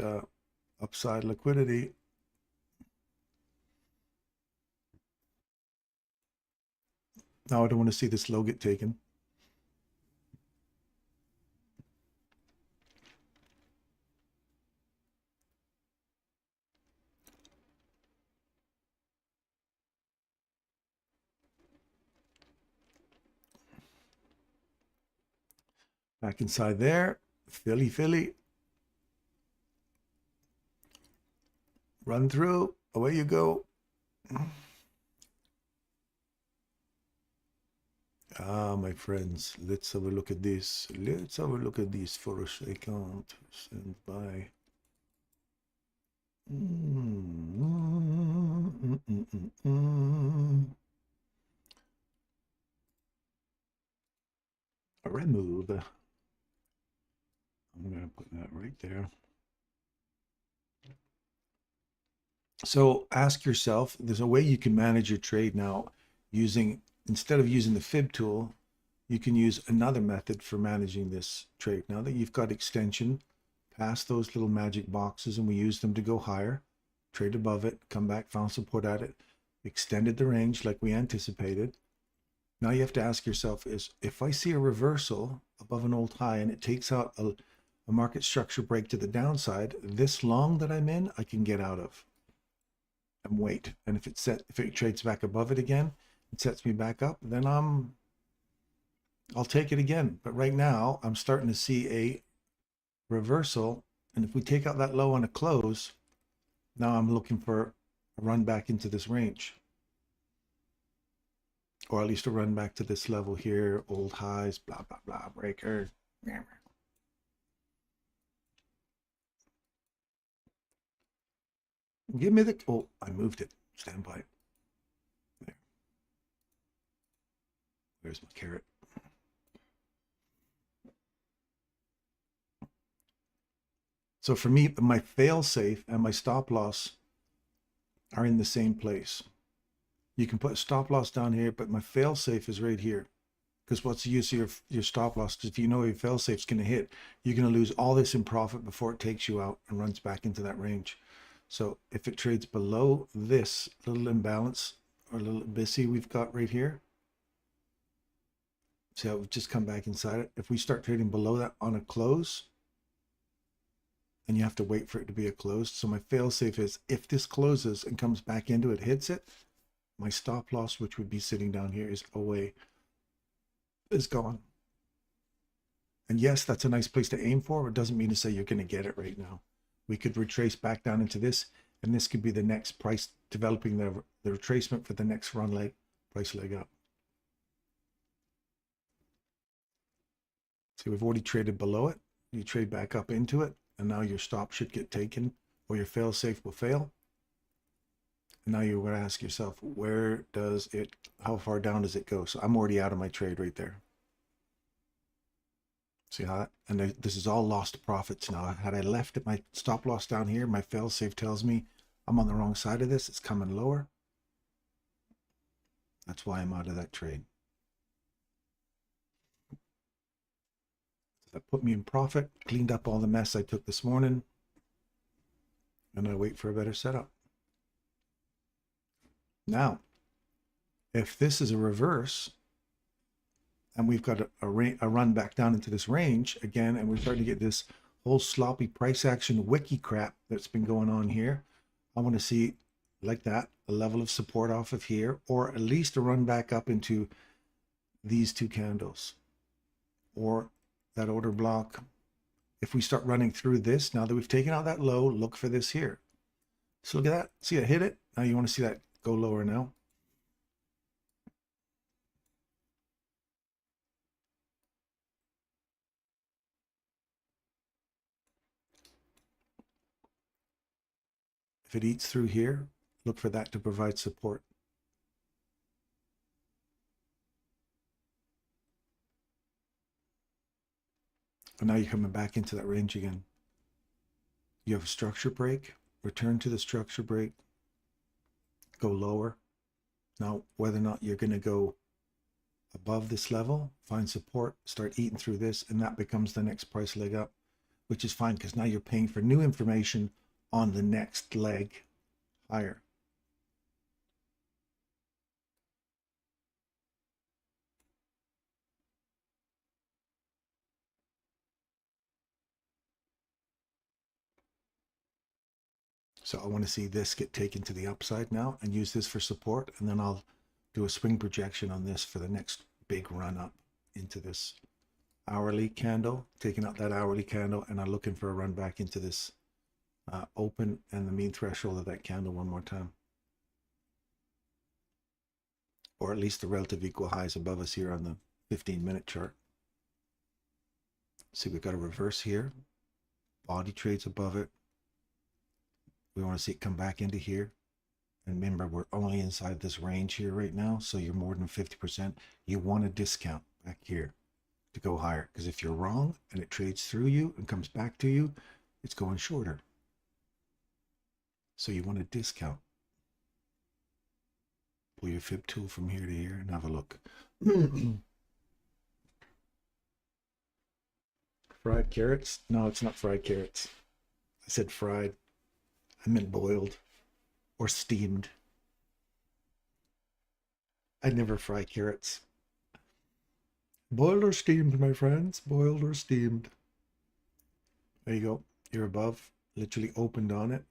upside liquidity. Now I don't want to see this low get taken. Back inside there, Philly. Run through, away you go. Ah, my friends, let's have a look at this. Let's have a look at this for a second. Stand by. Remove. I'm going to put that right there. So ask yourself, there's a way you can manage your trade now using, instead of using the fib tool, you can use another method for managing this trade. Now that you've got extension past those little magic boxes and we use them to go higher, trade above it, come back, found support at it, extended the range like we anticipated. Now you have to ask yourself is, if I see a reversal above an old high and it takes out a market structure break to the downside, this long that I'm in, I can get out of and wait. And if it trades back above it again, it sets me back up, then I'll take it again. But right now I'm starting to see a reversal. And if we take out that low on a close, now I'm looking for a run back into this range. Or at least a run back to this level here, old highs, blah, blah, blah, breaker. Give me the, oh, I moved it. Stand by. There. There's my carrot. So for me, my fail safe and my stop loss are in the same place. You can put a stop loss down here, but my fail safe is right here. Because what's the use of your stop loss? Because if you know your fail safe is going to hit, you're going to lose all this in profit before it takes you out and runs back into that range. So if it trades below this little imbalance or little busy we've got right here, see how we've just come back inside it. If we start trading below that on a close, and you have to wait for it to be a close. So my fail safe is if this closes and comes back into it, hits it, my stop loss, which would be sitting down here, is away, is gone. And yes, that's a nice place to aim for. It doesn't mean to say you're going to get it right now. We could retrace back down into this, and this could be the next price, developing the retracement for the next run leg, price leg up. See, we've already traded below it. You trade back up into it, and now your stop should get taken, or your fail safe will fail. And now you're going to ask yourself, where does it, how far down does it go? So I'm already out of my trade right there. See how that, and this is all lost profits now. Had I left at my stop loss down here, my fail safe tells me I'm on the wrong side of this. It's coming lower. That's why I'm out of that trade. That put me in profit, cleaned up all the mess I took this morning, and I wait for a better setup. Now, if this is a reverse, and we've got a run back down into this range again, and we're starting to get this whole sloppy price action wiki crap that's been going on here, I want to see, like that, a level of support off of here, or at least a run back up into these two candles, or that order block. If we start running through this, now that we've taken out that low, look for this here. So look at that. See, I hit it. Now you want to see that go lower now. If it eats through here, look for that to provide support. And now you're coming back into that range again. You have a structure break, return to the structure break, go lower. Now, whether or not you're going to go above this level, find support, start eating through this, and that becomes the next price leg up, which is fine because now you're paying for new information on the next leg higher. So I want to see this get taken to the upside now and use this for support. And then I'll do a swing projection on this for the next big run up into this hourly candle, taking out that hourly candle, and I'm looking for a run back into this open and the mean threshold of that candle one more time. Or at least the relative equal highs above us here on the 15-minute chart. See, we've got a reverse here. Body trades above it. We want to see it come back into here. And remember, we're only inside this range here right now, so you're more than 50%. You want a discount back here to go higher, because if you're wrong and it trades through you and comes back to you, it's going shorter. So you want a discount. Pull your fib tool from here to here and have a look. Fried carrots? No, it's not fried carrots. I said fried. I meant boiled or steamed. I never fry carrots. Boiled or steamed, my friends. Boiled or steamed. There you go. You're above. Literally opened on it.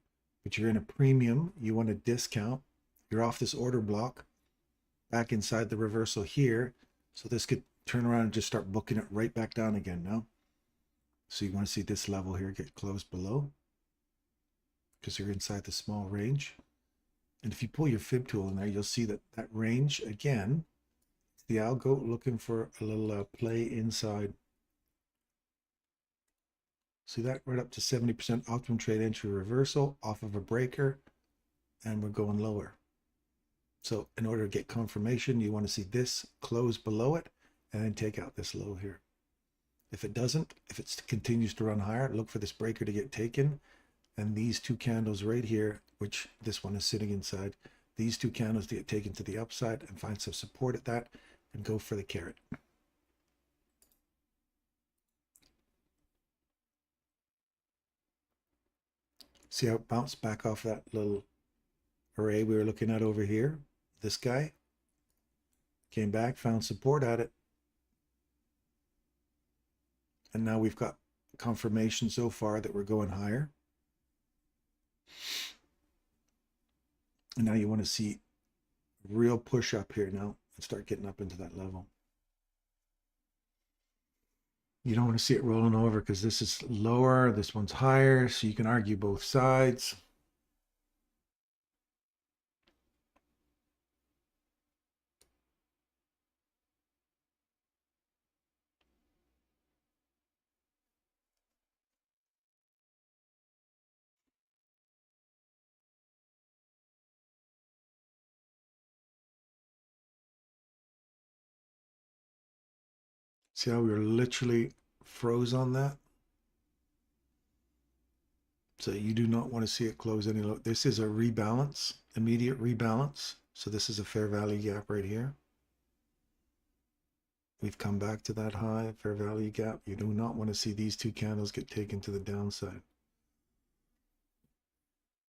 But you're in a premium. You want a discount. You're off this order block. Back inside the reversal here. So this could turn around and just start booking it right back down again now. So you want to see this level here get closed below, because you're inside the small range. And if you pull your fib tool in there, you'll see that that range, again, the algo looking for a little play inside. See that? Right up to 70% optimum trade entry reversal off of a breaker, and we're going lower. So in order to get confirmation, you want to see this close below it and then take out this low here. If it doesn't, if it continues to run higher, look for this breaker to get taken. And these two candles right here, which this one is sitting inside, these two candles to get taken to the upside and find some support at that and go for the carrot. See how it bounced back off that little array we were looking at over here? This guy came back, found support at it. And now we've got confirmation so far that we're going higher. And now you want to see real push up here now and start getting up into that level. You don't want to see it rolling over because this is lower, this one's higher, so you can argue both sides. See how we were literally froze on that? So you do not want to see it close any lower. This is a rebalance, immediate rebalance. So this is a fair value gap right here. We've come back to that high, fair value gap. You do not want to see these two candles get taken to the downside.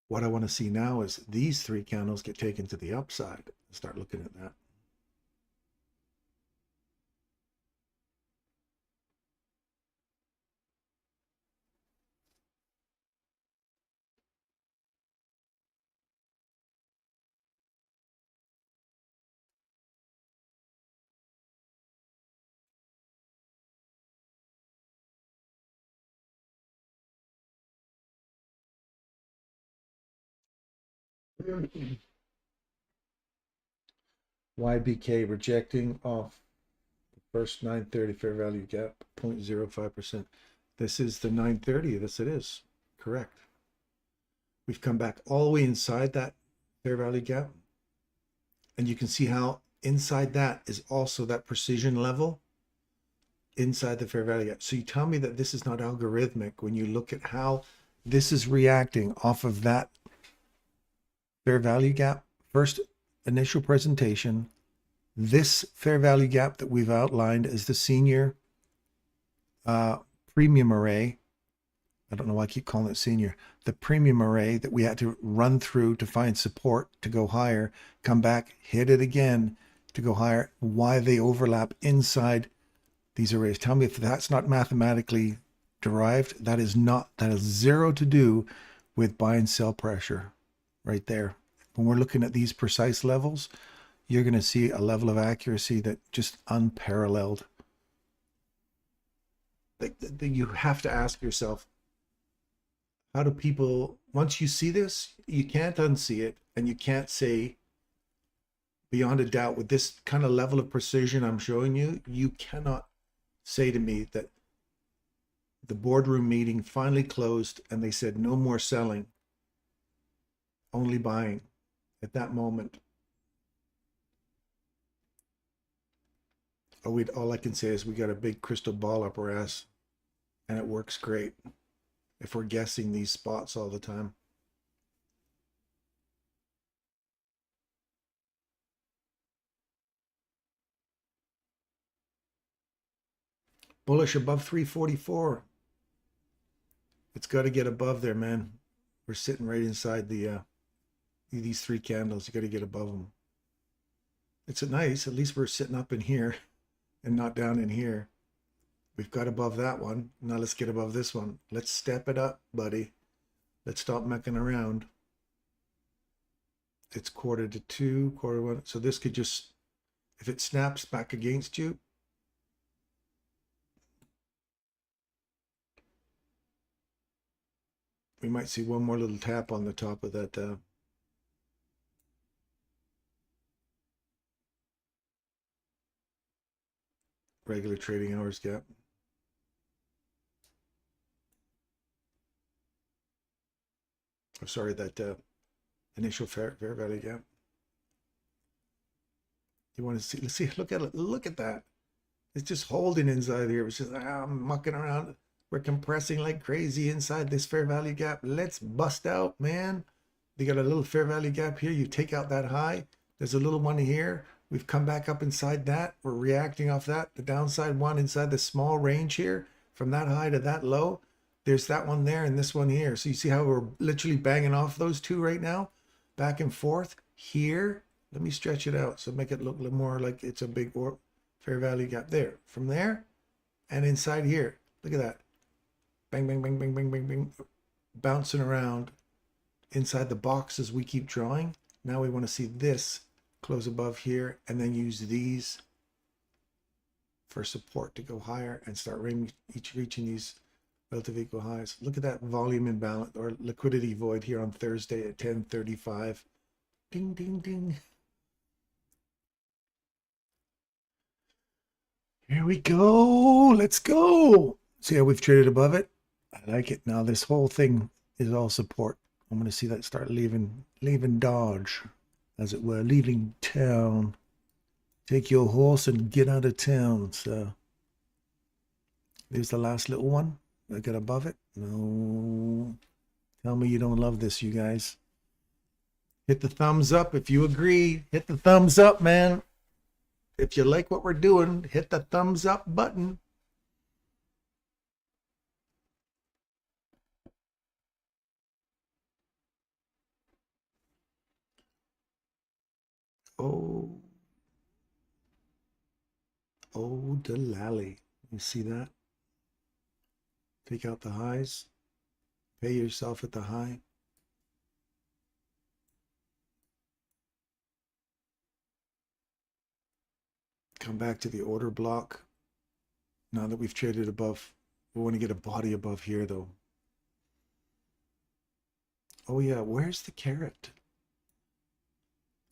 What I want to see now is these three candles get taken to the upside. Start looking at that. YBK rejecting off the first 930 fair value gap, 0.05%. This is the 930. Yes, it is. Correct. We've come back all the way inside that fair value gap. And you can see how inside that is also that precision level inside the fair value gap. So you tell me that this is not algorithmic when you look at how this is reacting off of that fair value gap. First initial presentation, this fair value gap that we've outlined as the senior premium array. I don't know why I keep calling it senior. The premium array that we had to run through to find support to go higher, come back, hit it again to go higher. Why they overlap inside these arrays. Tell me if that's not mathematically derived. That is not, that has zero to do with buy and sell pressure right there. When we're looking at these precise levels, you're going to see a level of accuracy that just unparalleled. You have to ask yourself, how do people, once you see this, you can't unsee it, and you can't say beyond a doubt with this kind of level of precision I'm showing you, you cannot say to me that the boardroom meeting finally closed and they said no more selling, only buying at that moment. All I can say is we got a big crystal ball up our ass, and it works great if we're guessing these spots all the time. Bullish above 344. It's got to get above there, man. We're sitting right inside the these three candles. You got to get above them. It's nice. At least we're sitting up in here and not down in here. We've got above that one. Now let's get above this one. Let's step it up, buddy. Let's stop mucking around. It's 1:45, 1:45. So this could just, if it snaps back against you, we might see one more little tap on the top of that regular trading hours gap. I'm sorry, that initial fair value gap. You want to see? Let's see. Look at it. Look at that. It's just holding inside here. It's just I'm mucking around. We're compressing like crazy inside this fair value gap. Let's bust out, man. You got a little fair value gap here. You take out that high. There's a little one here. We've come back up inside that. We're reacting off that. The downside one inside the small range here, from that high to that low. There's that one there and this one here. So you see how we're literally banging off those two right now, back and forth here. Let me stretch it out so make it look a little more like it's a big fair value gap there. From there and inside here. Look at that. Bang, bang, bang, bang, bang, bang, bang. Bouncing around inside the boxes we keep drawing. Now we want to see this close above here and then use these for support to go higher and start reaching these relative equal highs. Look at that volume imbalance or liquidity void here on Thursday at 10:35. Ding, ding, ding. Here we go. Let's go. See how we've traded above it? I like it. Now this whole thing is all support. I'm going to see that start leaving Dodge, as it were, leaving town. Take your horse and get out of town. So there's the last little one. I got above it. No. Tell me you don't love this, you guys. Hit the thumbs up if you agree. Hit the thumbs up, man. If you like what we're doing, hit the thumbs up button. Oh, Delally. You see that? Take out the highs. Pay yourself at the high. Come back to the order block. Now that we've traded above, we want to get a body above here though. Oh yeah, where's the carrot?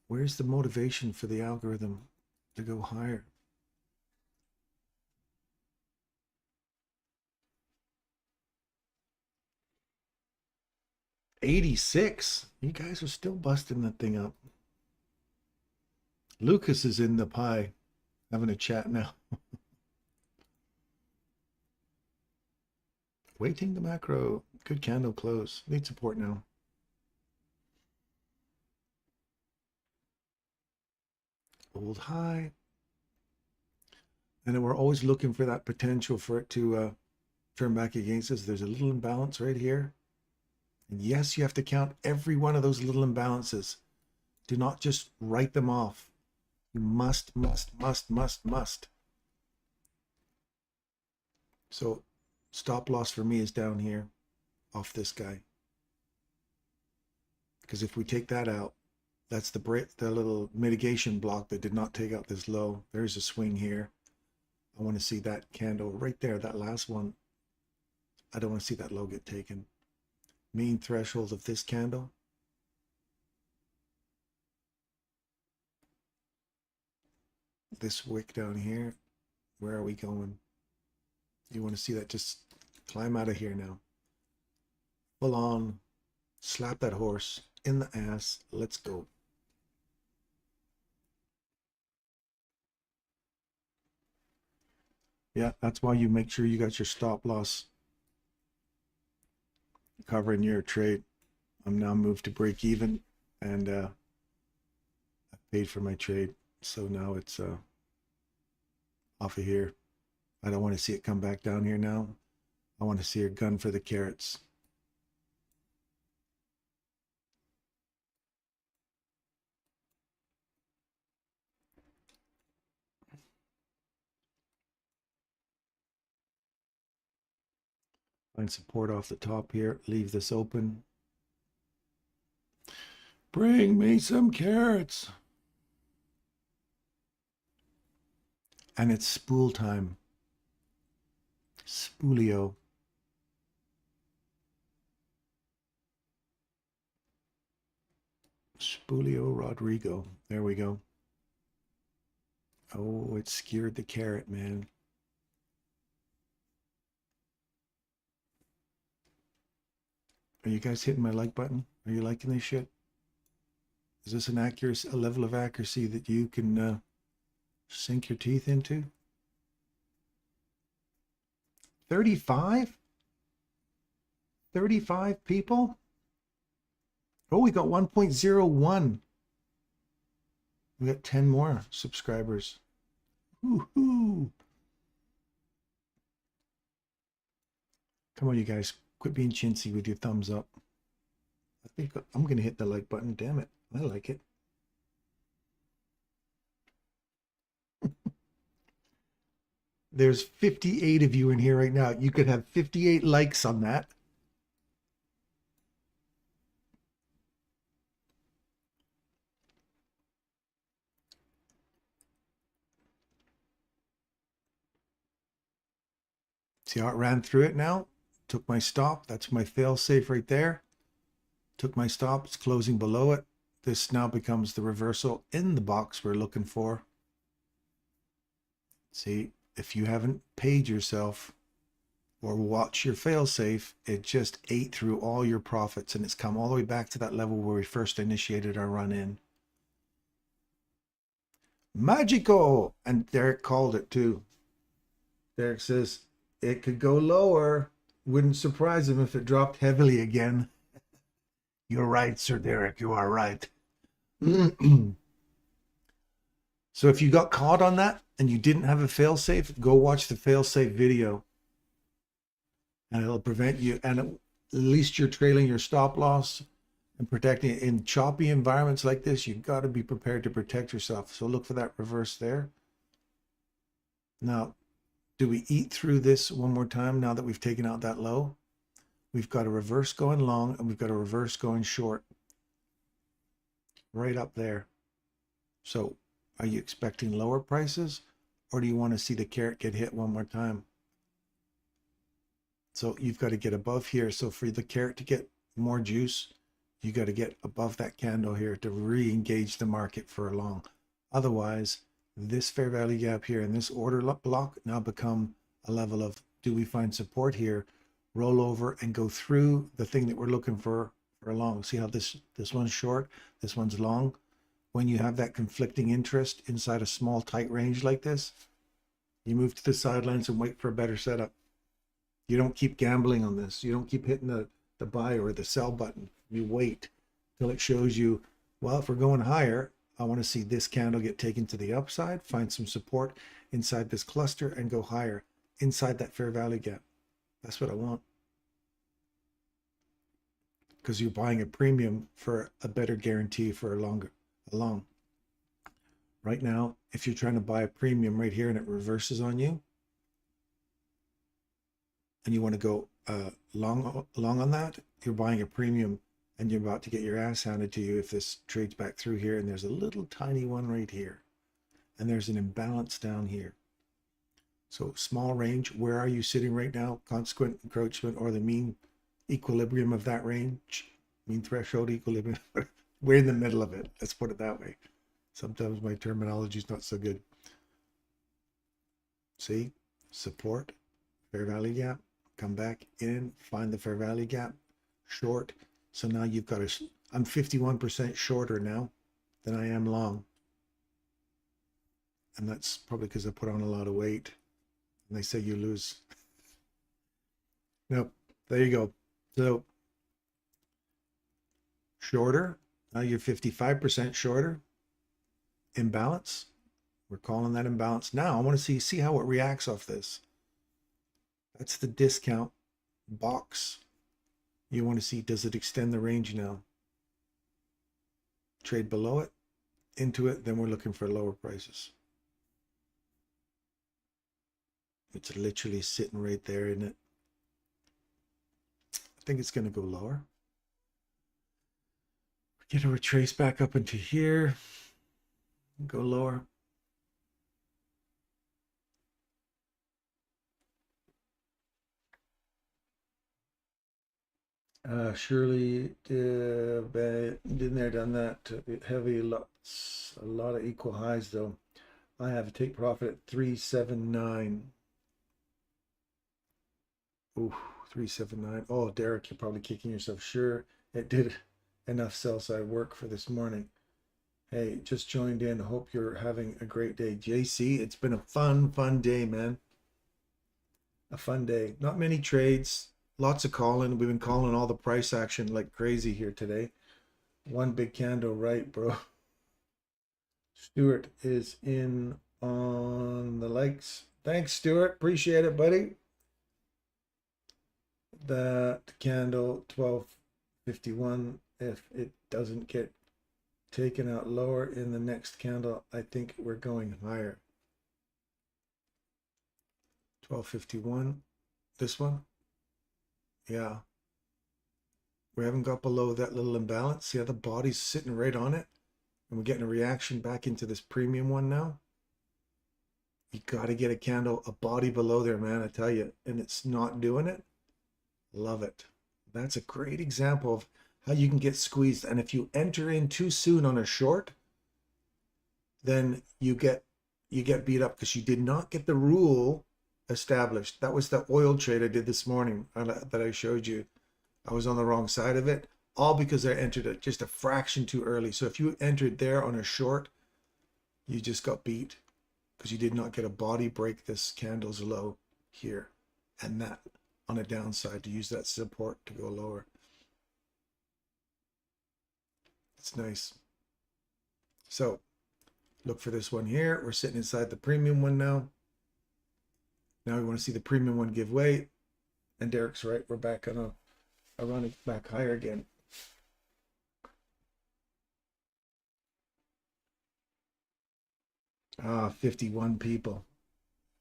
Where's the motivation for the algorithm to go higher? $86. You guys are still busting that thing up. Lucas is in the pie, having a chat now. Waiting the macro. Good candle close. Need support now. Old high. And then we're always looking for that potential for it to turn back against us. There's a little imbalance right here. And yes, you have to count every one of those little imbalances. Do not just write them off. You must. So stop loss for me is down here off this guy. Because if we take that out, that's the little mitigation block that did not take out this low. There's a swing here. I want to see that candle right there, that last one. I don't want to see that low get taken. Mean threshold of this candle. This wick down here. Where are we going? You want to see that? Just climb out of here now. Full on. Slap that horse in the ass. Let's go. Yeah, that's why you make sure you got your stop loss covering your trade. I'm now moved to break even, and I paid for my trade, so now it's off of here. I don't want to see it come back down here now. I want to see her gun for the carrots. Find support off the top here. Leave this open. Bring me some carrots. And it's spool time. Spoolio. Spoolio Rodrigo. There we go. Oh, it skewered the carrot, man. Are you guys hitting my like button? Are you liking this shit? Is this an accuracy, a level of accuracy that you can sink your teeth into? 35? 35 people? Oh, we got 1.01. We got 10 more subscribers. Woohoo! Come on, you guys. Quit being chintzy with your thumbs up. I think I'm going to hit the like button. Damn it. I like it. There's 58 of you in here right now. You could have 58 likes on that. See how it ran through it now? Took my stop. That's my fail safe right there. Took my stop. It's closing below it. This now becomes the reversal in the box we're looking for. See, if you haven't paid yourself or watch your fail safe, it just ate through all your profits, and it's come all the way back to that level where we first initiated our run in. Magico! And Derek called it too. Derek says it could go lower. Wouldn't surprise him if it dropped heavily again. You're right, Sir Derek. You are right. So if you got caught on that and you didn't have a fail-safe, go watch the fail-safe video. And it'll prevent you, and at least you're trailing your stop loss and protecting it. In choppy environments like this, you've got to be prepared to protect yourself. So look for that reverse there. Now, do we eat through this one more time now that we've taken out that low? We've got a reverse going long and we've got a reverse going short. Right up there. So are you expecting lower prices, or do you want to see the carrot get hit one more time? So you've got to get above here. So for the carrot to get more juice, you got to get above that candle here to re-engage the market for a long. Otherwise, this fair value gap here and this order block now become a level of, do we find support here, roll over and go through the thing that we're looking for a long. See how this one's short, this one's long. When you have that conflicting interest inside a small tight range like this, you move to the sidelines and wait for a better setup. You don't keep gambling on this. You don't keep hitting the buy or the sell button. You wait till it shows you, well, if we're going higher, I want to see this candle get taken to the upside, find some support inside this cluster and go higher inside that fair value gap. That's what I want. Because you're buying a premium for a better guarantee for a long. Right now, if you're trying to buy a premium right here and it reverses on you, and you want to go long on that, you're buying a premium and you're about to get your ass handed to you if this trades back through here, and there's a little tiny one right here, and there's an imbalance down here. So small range, where are you sitting right now? Consequent encroachment or the mean equilibrium of that range? Mean threshold equilibrium? We're in the middle of it. Let's put it that way. Sometimes my terminology is not so good. See, support, fair value gap, come back in, find the fair value gap, short. So now you've got I'm 51% shorter now than I am long. And that's probably because I put on a lot of weight. And they say you lose. Nope. There you go. So shorter. Now you're 55% shorter. Imbalance. We're calling that imbalance. Now I want to see how it reacts off this. That's the discount box. You want to see, does it extend the range now? Trade below it, into it, then we're looking for lower prices. It's literally sitting right there, isn't it? I think it's going to go lower. Get a retrace back up into here. Go lower. Surely been there, done that. Heavy lots, a lot of equal highs though. I have a take profit at 379. Ooh, 379. Oh, Derek, you're probably kicking yourself. Sure, it did enough sell side work for this morning. Hey, just joined in. Hope you're having a great day. JC, it's been a fun day, man. A fun day. Not many trades. Lots of calling. We've been calling all the price action like crazy here today. One big candle right, bro. Stuart is in on the likes. Thanks, Stuart. Appreciate it, buddy. That candle 1251, if it doesn't get taken out lower in the next candle, I think we're going higher. 1251, this one. Yeah, we haven't got below that little imbalance. See how the body's sitting right on it, and we're getting a reaction back into this premium one now. You got to get a candle, a body below there, man, I tell you, and it's not doing it. Love it. That's a great example of how you can get squeezed. And if you enter in too soon on a short, then you get beat up because you did not get the rule established. That was the oil trade I did this morning that I showed you. I was on the wrong side of it, all because I entered it just a fraction too early. So if you entered there on a short, you just got beat because you did not get a body break this candle's low here, and that on a downside to use that support to go lower. It's nice. So look for this one here. We're sitting inside the premium one now. Now we want to see the premium one give way. And Derek's right. We're back on a run back higher again. Ah, 51 people.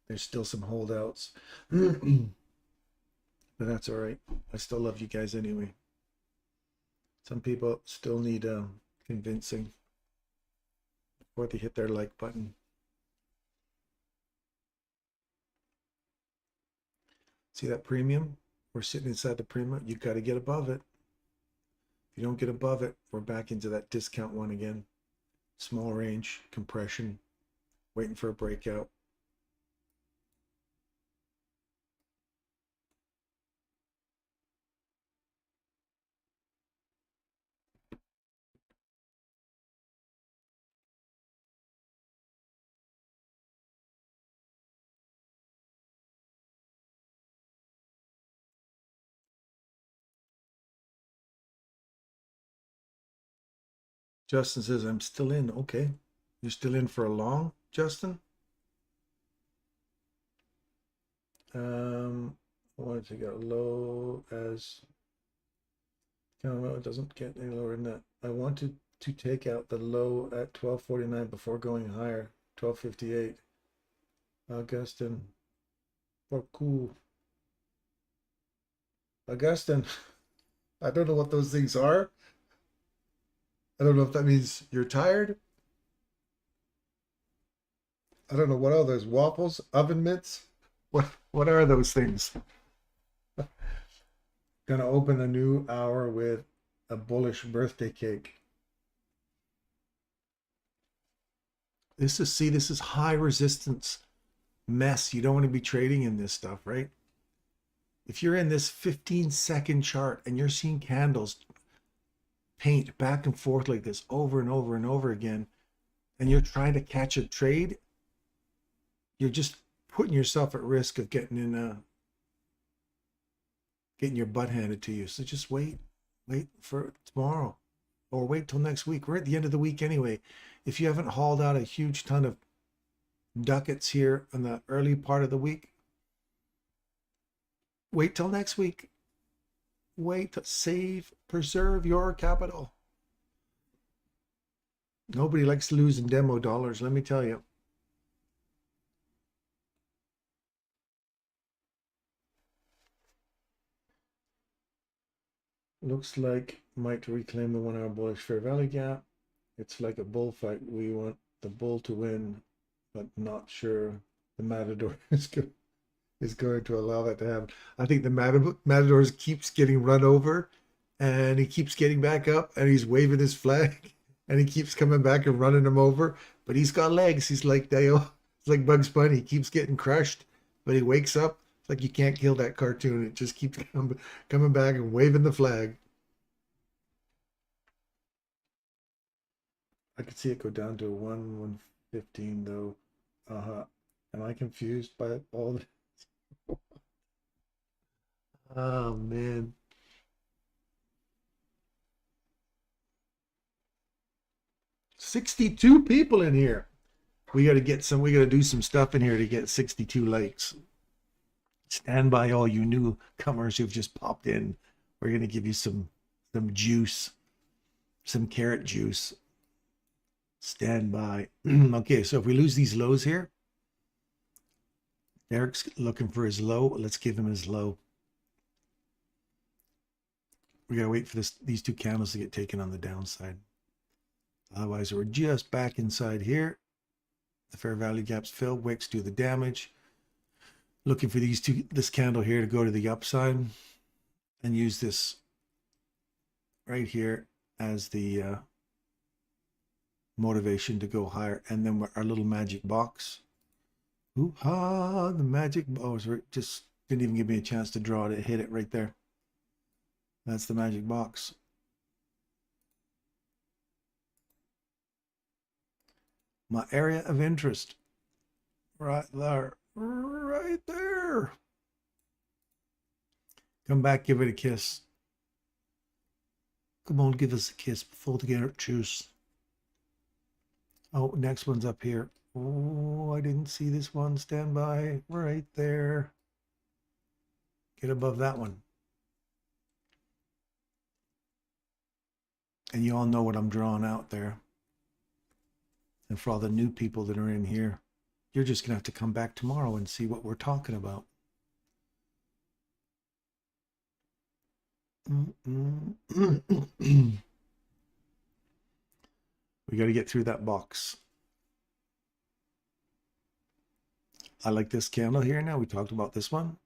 There's still some holdouts. But that's all right. I still love you guys anyway. Some people still need convincing before they hit their like button. See that premium? We're sitting inside the premium. You got to get above it. If you don't get above it, we're back into that discount one again. Small range, compression, waiting for a breakout. Justin says, I'm still in. Okay. You're still in for a long, Justin? What to get low as it doesn't get any lower than that. I wanted to take out the low at 1249 before going higher. 1258. Augustin. For cool. Augustin. I don't know what those things are. I don't know if that means you're tired. I don't know what are those waffles, oven mitts. What are those things? Gonna open a new hour with a bullish birthday cake. This is high resistance mess. You don't want to be trading in this stuff, right? If you're in this 15-second chart and you're seeing candles paint back and forth like this over and over and over again, and you're trying to catch a trade, you're just putting yourself at risk of getting your butt handed to you. So just wait for tomorrow, or wait till next week. We're at the end of the week anyway. If you haven't hauled out a huge ton of ducats here in the early part of the week, wait till next week. Wait to preserve your capital. Nobody likes losing demo dollars, let me tell you. Looks like might reclaim the 1 hour bullish fair value gap. It's like a bullfight. We want the bull to win, but not sure the matador is going to allow that to happen. I think the matador keeps getting run over, and he keeps getting back up, and he's waving his flag, and he keeps coming back and running him over. But he's got legs. He's like Dale. It's like Bugs Bunny. He keeps getting crushed, but he wakes up. It's like you can't kill that cartoon. It just keeps coming back and waving the flag. I could see it go down to 115 though. Am I confused by all this? Oh man. $62 people in here. We got to do some stuff in here to get 62 likes. Stand by, all you newcomers who've just popped in. We're going to give you some juice, some carrot juice. Stand by. Okay, so if we lose these lows here, Derek's looking for his low. Let's give him his low. We got to wait for these two candles to get taken on the downside. Otherwise, we're just back inside here. The fair value gaps fill. Wicks do the damage. Looking for this candle here to go to the upside, and use this right here as the motivation to go higher. And then our little magic box. Ooh-ha, the magic box. Just didn't even give me a chance to draw it. It hit it right there. That's the magic box. My area of interest. Right there. Right there. Come back, give it a kiss. Come on, give us a kiss before the carrot juice. Oh, next one's up here. Oh, I didn't see this one. Stand by. Right there. Get above that one. And you all know what I'm drawing out there. And for all the new people that are in here, you're just going to have to come back tomorrow and see what we're talking about. We got to get through that box. I like this candle here now. We talked about this one.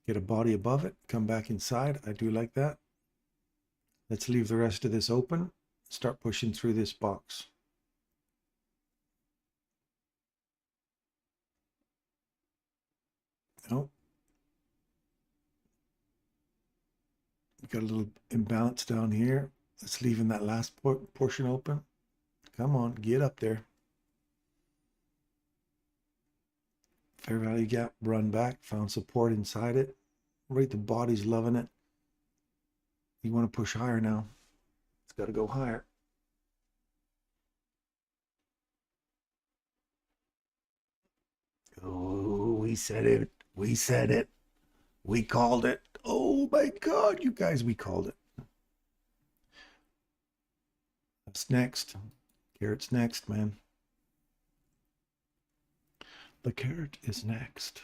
Get a body above it. Come back inside. I do like that. Let's leave the rest of this open. Start pushing through this box. Oh. We got a little imbalance down here. Let's leave in that last portion open. Come on, get up there. Fair value gap, run back, found support inside it. Right, the body's loving it. You want to push higher now. It's got to go higher. Oh, we said it. We said it. We called it. Oh my God, you guys, we called it. That's next. Carrot's next, man. The carrot is next.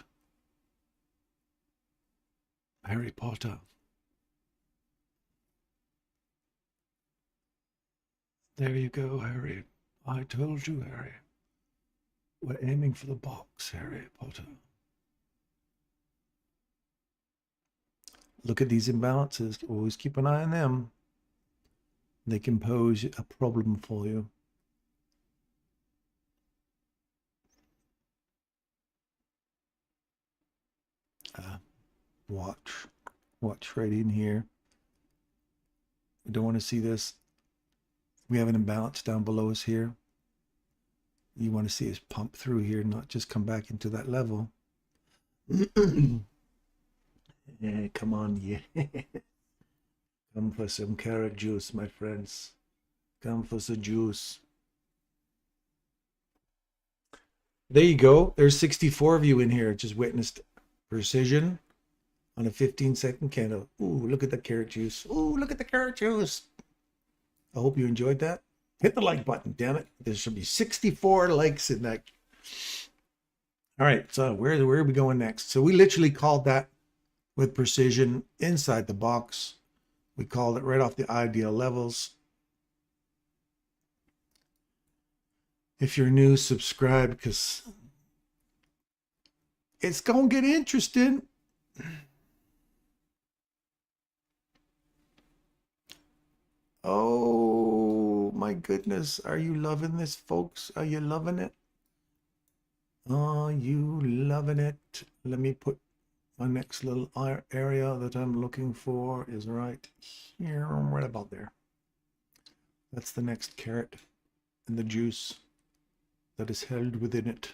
Harry Potter. There you go, Harry. I told you, Harry. We're aiming for the box, Harry Potter. Look at these imbalances. Always keep an eye on them. They can pose a problem for you. Watch right in here. You don't want to see this. We have an imbalance down below us here. You want to see us pump through here, not just come back into that level. Yeah, come on, yeah. Come for some carrot juice, my friends. Come for some juice. There you go. There's 64 of you in here. Just witnessed precision on a 15-second candle. Ooh, look at the carrot juice. Ooh, look at the carrot juice. I hope you enjoyed that. Hit the like button, damn it. There should be 64 likes in that. All right, so where are we going next? So we literally called that with precision inside the box. We called it right off the ideal levels. If you're new, subscribe because it's going to get interesting. Oh my goodness. Are you loving this, folks? Are you loving it? Are you loving it? Let me put my next little area that I'm looking for is right here, right about there. That's the next carrot and the juice that is held within it.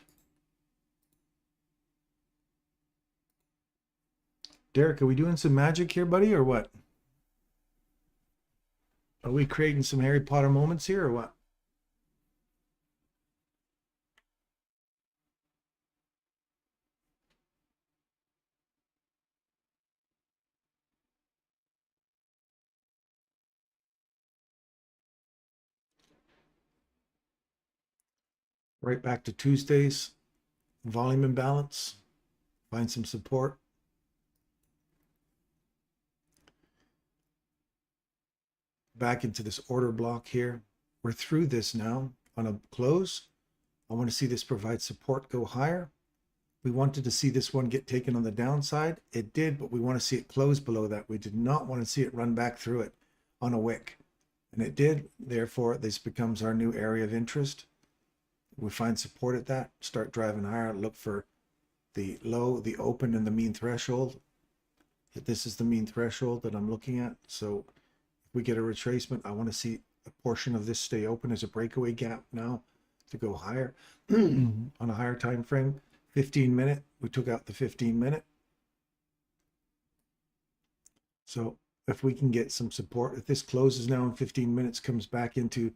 Derek, are we doing some magic here, buddy, or what? Are we creating some Harry Potter moments here, or what? Right back to Tuesdays. Volume imbalance. Find some support. Back into this order block here. We're through this now on a close. I want to see this provide support, go higher. We wanted to see this one get taken on the downside. It did, but we want to see it close below that. We did not want to see it run back through it on a wick. And it did. Therefore, this becomes our new area of interest. We find support at that, start driving higher, look for the low, the open, and the mean threshold. This is the mean threshold that I'm looking at. So if we get a retracement, I want to see a portion of this stay open as a breakaway gap now to go higher on a higher time frame. 15-minute, we took out the 15-minute. So if we can get some support, if this closes now in 15 minutes, comes back into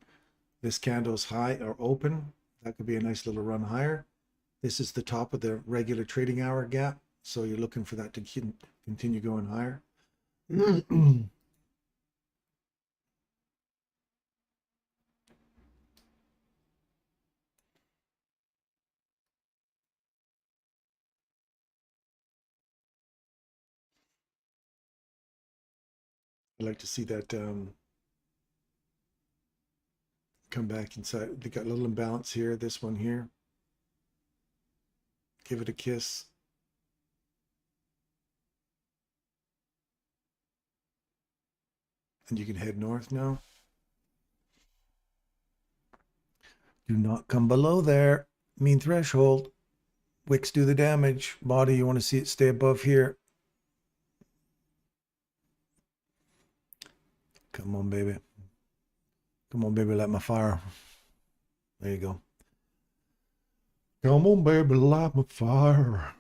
this candle's high or open, that could be a nice little run higher. This is the top of the regular trading hour gap. So you're looking for that to continue going higher. I'd like to see that come back inside. They got a little imbalance here, this one here. Give it a kiss. And you can head north now. Do not come below there. Mean threshold. Wicks do the damage. Body, you want to see it stay above here. Come on, baby. Come on, baby, light my fire. There you go. Come on, baby, light my fire.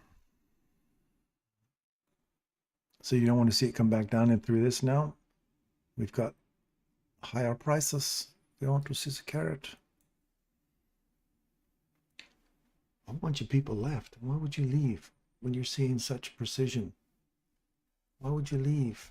So you don't want to see it come back down and through this now. We've got higher prices. We want to see the carrot. A bunch of people left. Why would you leave when you're seeing such precision? Why would you leave?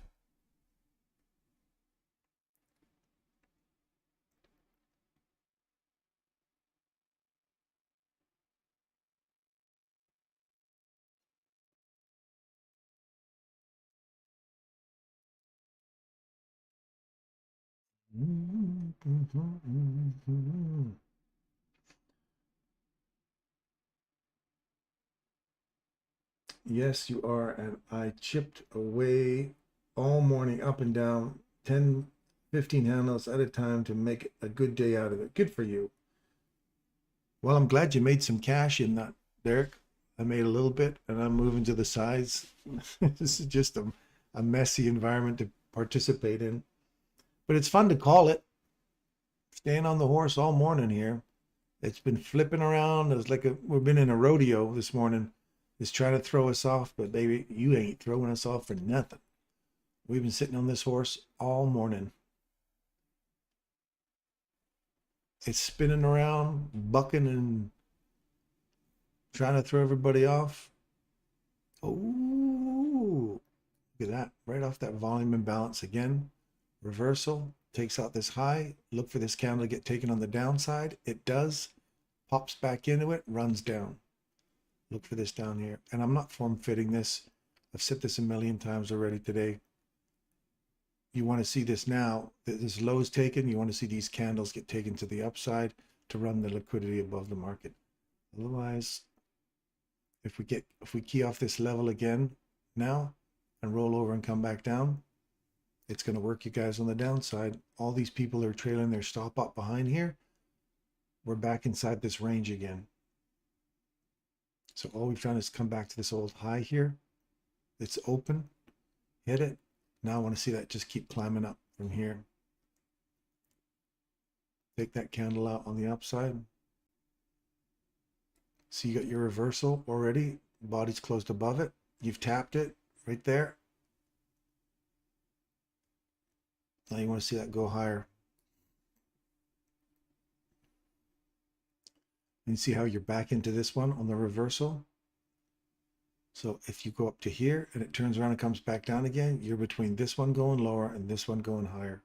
Yes, you are. And I chipped away all morning up and down 10, 15 handles at a time to make a good day out of it. Good for you. Well, I'm glad you made some cash in that, Derek. I made a little bit and I'm moving to the sides. This is just a messy environment to participate in. But it's fun to call it. Staying on the horse all morning here. It's been flipping around. It's like we've been in a rodeo this morning. It's trying to throw us off, but baby, you ain't throwing us off for nothing. We've been sitting on this horse all morning. It's spinning around, bucking and trying to throw everybody off. Oh, look at that. Right off that volume imbalance again. Reversal. Takes out this high. Look for this candle to get taken on the downside. It does. Pops back into it. Runs down. Look for this down here. And I'm not form fitting this. I've said this a million times already today. You want to see this now. This low is taken. You want to see these candles get taken to the upside to run the liquidity above the market. Otherwise, if we key off this level again now and roll over and come back down, it's going to work you guys on the downside. All these people are trailing their stop up behind here. We're back inside this range again. So all we've done is come back to this old high here. It's open, hit it. Now I want to see that just keep climbing up from here. Take that candle out on the upside. See, you got your reversal already. Body's closed above it. You've tapped it right there. Now you want to see that go higher. And see how you're back into this one on the reversal. So if you go up to here and it turns around and comes back down again, you're between this one going lower and this one going higher.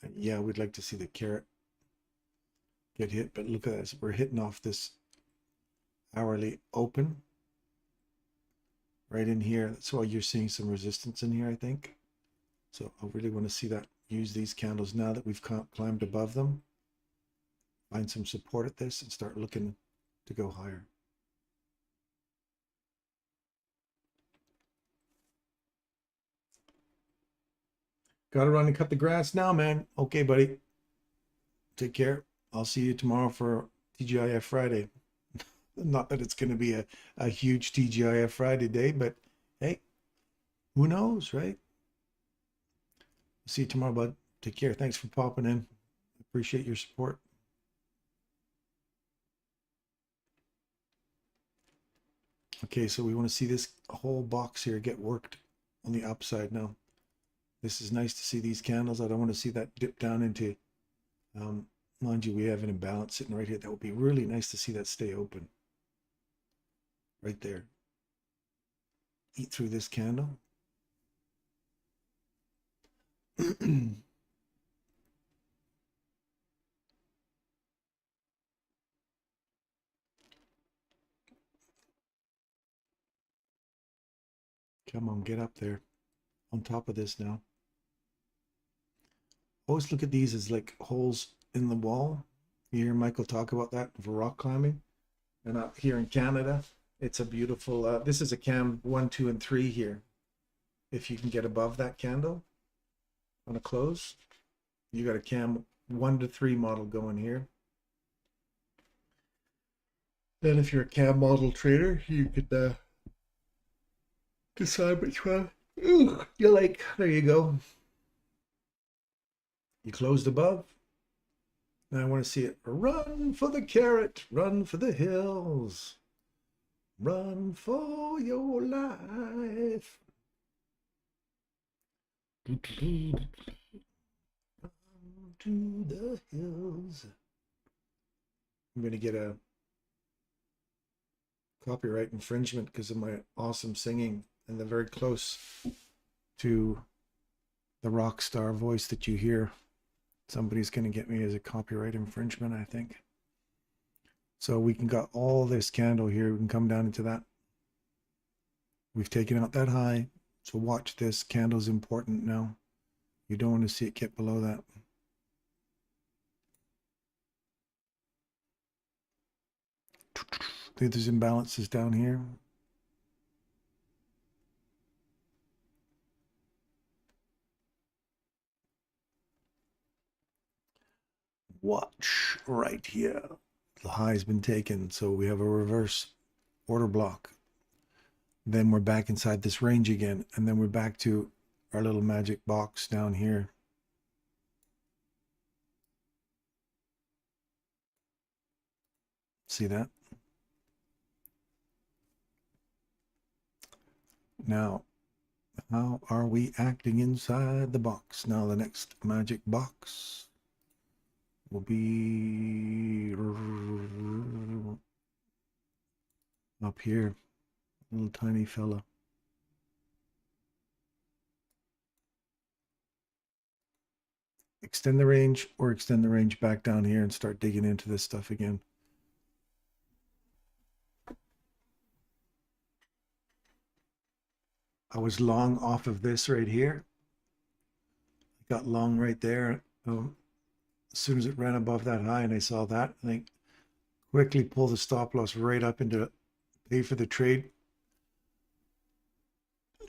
And yeah, we'd like to see the carrot get hit, but look at this. We're hitting off this hourly open right in here. That's why you're seeing some resistance in here, I think. So I really want to see that. Use these candles now that we've climbed above them. Find some support at this and start looking to go higher. Gotta run and cut the grass now, man. Okay, buddy. Take care. I'll see you tomorrow for TGIF Friday. Not that it's going to be a huge TGIF Friday day, but hey, who knows, right? See you tomorrow, bud. Take care. Thanks for popping in. Appreciate your support. Okay, so we want to see this whole box here get worked on the upside now. This is nice to see these candles. I don't want to see that dip down into, mind you, we have an imbalance sitting right here. That would be really nice to see that stay open. Right there. Eat through this candle. Come on, get up there. On top of this now. Always look at these as like holes in the wall. You hear Michael talk about that for rock climbing. And up here in Canada, it's a beautiful, this is a cam 1, 2, and 3 here. If you can get above that candle on a close, you got a cam 1 to 3 model going here. Then if you're a cam model trader, you could decide which one you like. There you go. You closed above. Now I want to see it. Run for the carrot, run for the hills, run for your life. Run to the hills. I'm going to get a copyright infringement because of my awesome singing and the very close to the rock star voice that you hear. Somebody's going to get me as a copyright infringement, I think. So we can got all this candle here. We can come down into that We've taken out that high. So watch this. Candle's important now. You don't want to see it get below that. There's imbalances down here. Watch right here. The high has been taken, so we have a reverse order block. Then we're back inside this range again, and then we're back to our little magic box down here. See that? Now, how are we acting inside the box? Now the next magic box will be up here, little tiny fella. Extend the range or extend the range back down here and start digging into this stuff again. I was long off of this right here. I got long right there. As soon as it ran above that high and I saw that, I think quickly pull the stop loss right up into pay for the trade.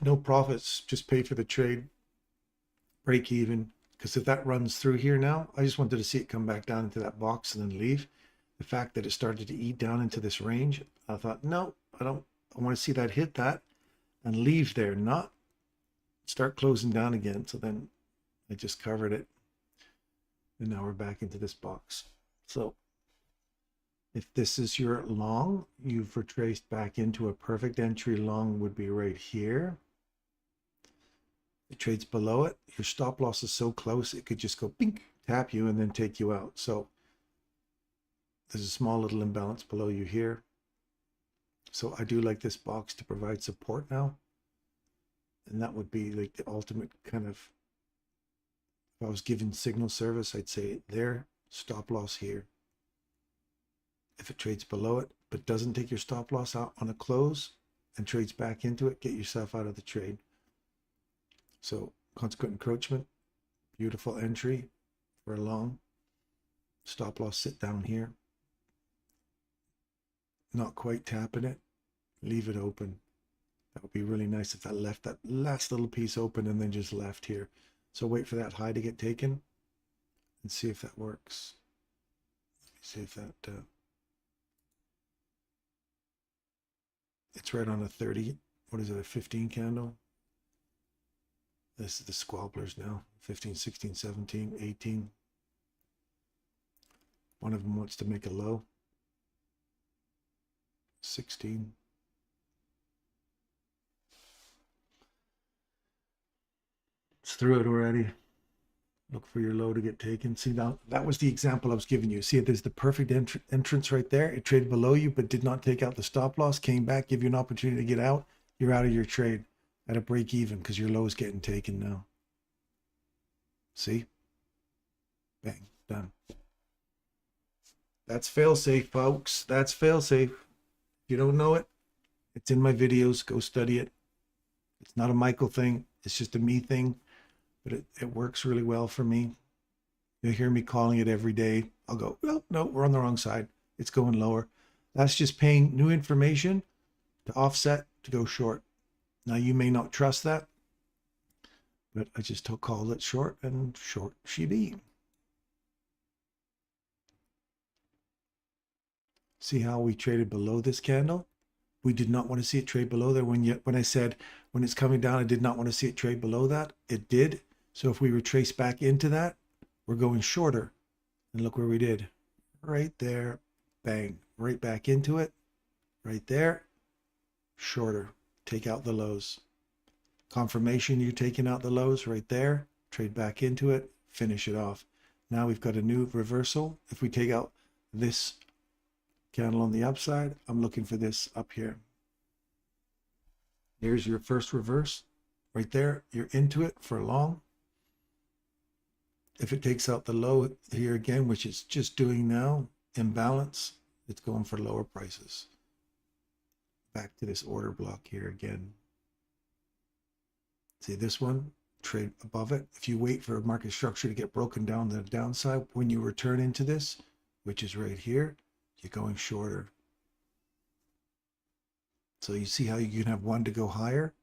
No profits, just pay for the trade, break even. Because if that runs through here now, I just wanted to see it come back down into that box and then leave. The fact that it started to eat down into this range, I thought, no, I want to see that hit that and leave there, not start closing down again. So then I just covered it. And now we're back into this box. So if this is your long, you've retraced back into a perfect entry. Long would be right here. It trades below it. Your stop loss is so close, it could just go bink, tap you and then take you out. So there's a small little imbalance below you here. So I do like this box to provide support now. And that would be like the ultimate kind of, if I was given signal service, I'd say there, stop loss here. If it trades below it, but doesn't take your stop loss out on a close and trades back into it, get yourself out of the trade. So consequent encroachment, beautiful entry for a long. Stop loss sit down here. Not quite tapping it, leave it open. That would be really nice if I left that last little piece open and then just left here. So wait for that high to get taken and see if that works. See if that, it's right on a 30, what is it, a 15 candle? This is the squabblers now, 15, 16, 17, 18. One of them wants to make a low. 16. It's through it already. Look for your low to get taken. See, now that was the example I was giving you. See, there's the perfect entrance right there. It traded below you, but did not take out the stop loss, came back, give you an opportunity to get out. You're out of your trade at a break even because your low is getting taken now. See? Bang, done. That's fail safe, folks. That's fail safe. If you don't know it, it's in my videos. Go study it. It's not a Michael thing. It's just a me thing. But it works really well for me. You'll hear me calling it every day. I'll go, well, no, we're on the wrong side. It's going lower. That's just paying new information to offset to go short. Now, you may not trust that, but I just call it short, and short she be. See how we traded below this candle? We did not want to see it trade below there. When I said when it's coming down, I did not want to see it trade below that. It did. So if we retrace back into that, we're going shorter. And look where we did. Right there. Bang. Right back into it. Right there. Shorter. Take out the lows. Confirmation you're taking out the lows right there. Trade back into it. Finish it off. Now we've got a new reversal. If we take out this candle on the upside, I'm looking for this up here. Here's your first reverse right there. You're into it for long. If it takes out the low here again, which it's just doing now, imbalance, it's going for lower prices. Back to this order block here again. See this one, trade above it. If you wait for a market structure to get broken down to the downside, when you return into this, which is right here, you're going shorter. So you see how you can have one to go higher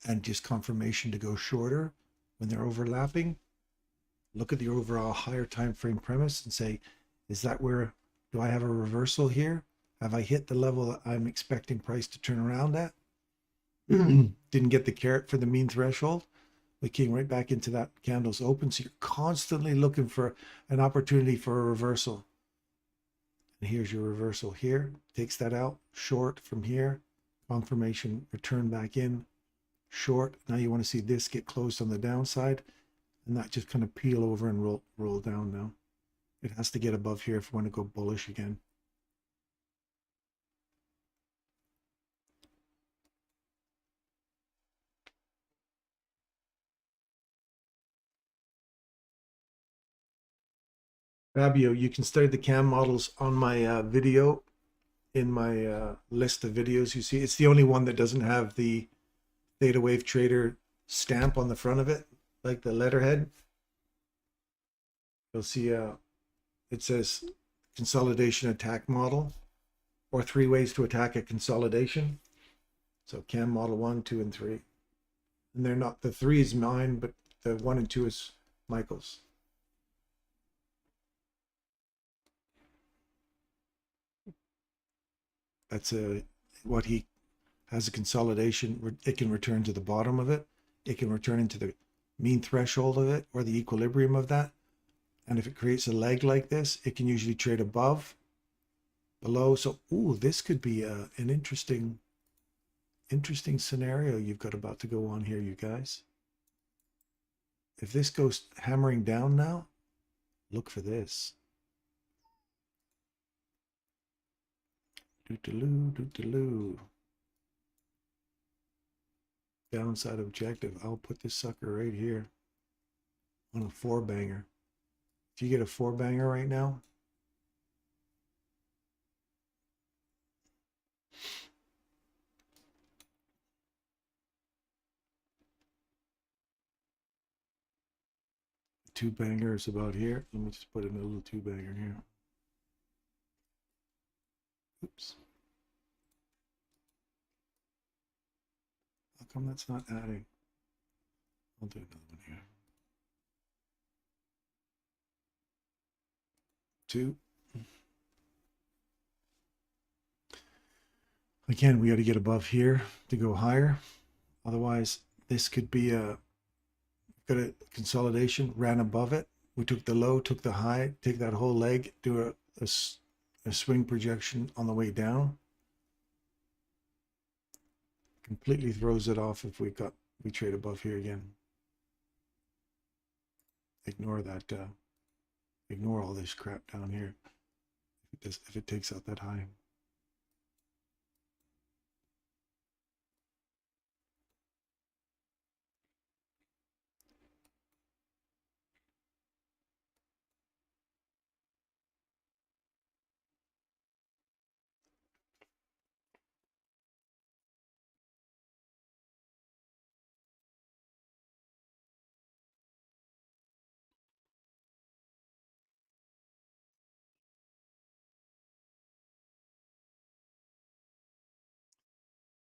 and just confirmation to go shorter when they're overlapping. Look at the overall higher time frame premise and say, is that where, do I have a reversal here? Have I hit the level that I'm expecting price to turn around at? Didn't get the carrot for the mean threshold. We came right back into that candle's open. So you're constantly looking for an opportunity for a reversal. And here's your reversal here. Takes that out, short from here. Confirmation, return back in, short. Now you want to see this get closed on the downside and not just kind of peel over and roll down now. It has to get above here if we want to go bullish again. Fabio, you can study the CAM models on my video. In my list of videos, you see it's the only one that doesn't have the ThetaWaveTrader stamp on the front of it, like the letterhead. You'll see it says consolidation attack model, or 3 ways to attack a consolidation. So CAM model 1, 2, and 3. And they're not, the 3 is mine, but the 1 and 2 is Michael's. That's what he has a consolidation. It can return to the bottom of it. It can return into the mean threshold of it or the equilibrium of that. And if it creates a leg like this, it can usually trade above, below. So, ooh, this could be an interesting scenario you've got about to go on here, you guys. If this goes hammering down now, look for this. Doo-doo-loo. Downside objective. I'll put this sucker right here on a 4-banger. If you get a 4-banger right now, two bangers about here. Let me just put in a little 2-banger here. Oops. How come that's not adding? I'll do another one here. 2. Again, we got to get above here to go higher. Otherwise, this could be got a consolidation, ran above it. We took the low, took the high, take that whole leg, do a swing projection on the way down. Completely throws it off if we trade above here again. Ignore that. Ignore all this crap down here. If it takes out that high.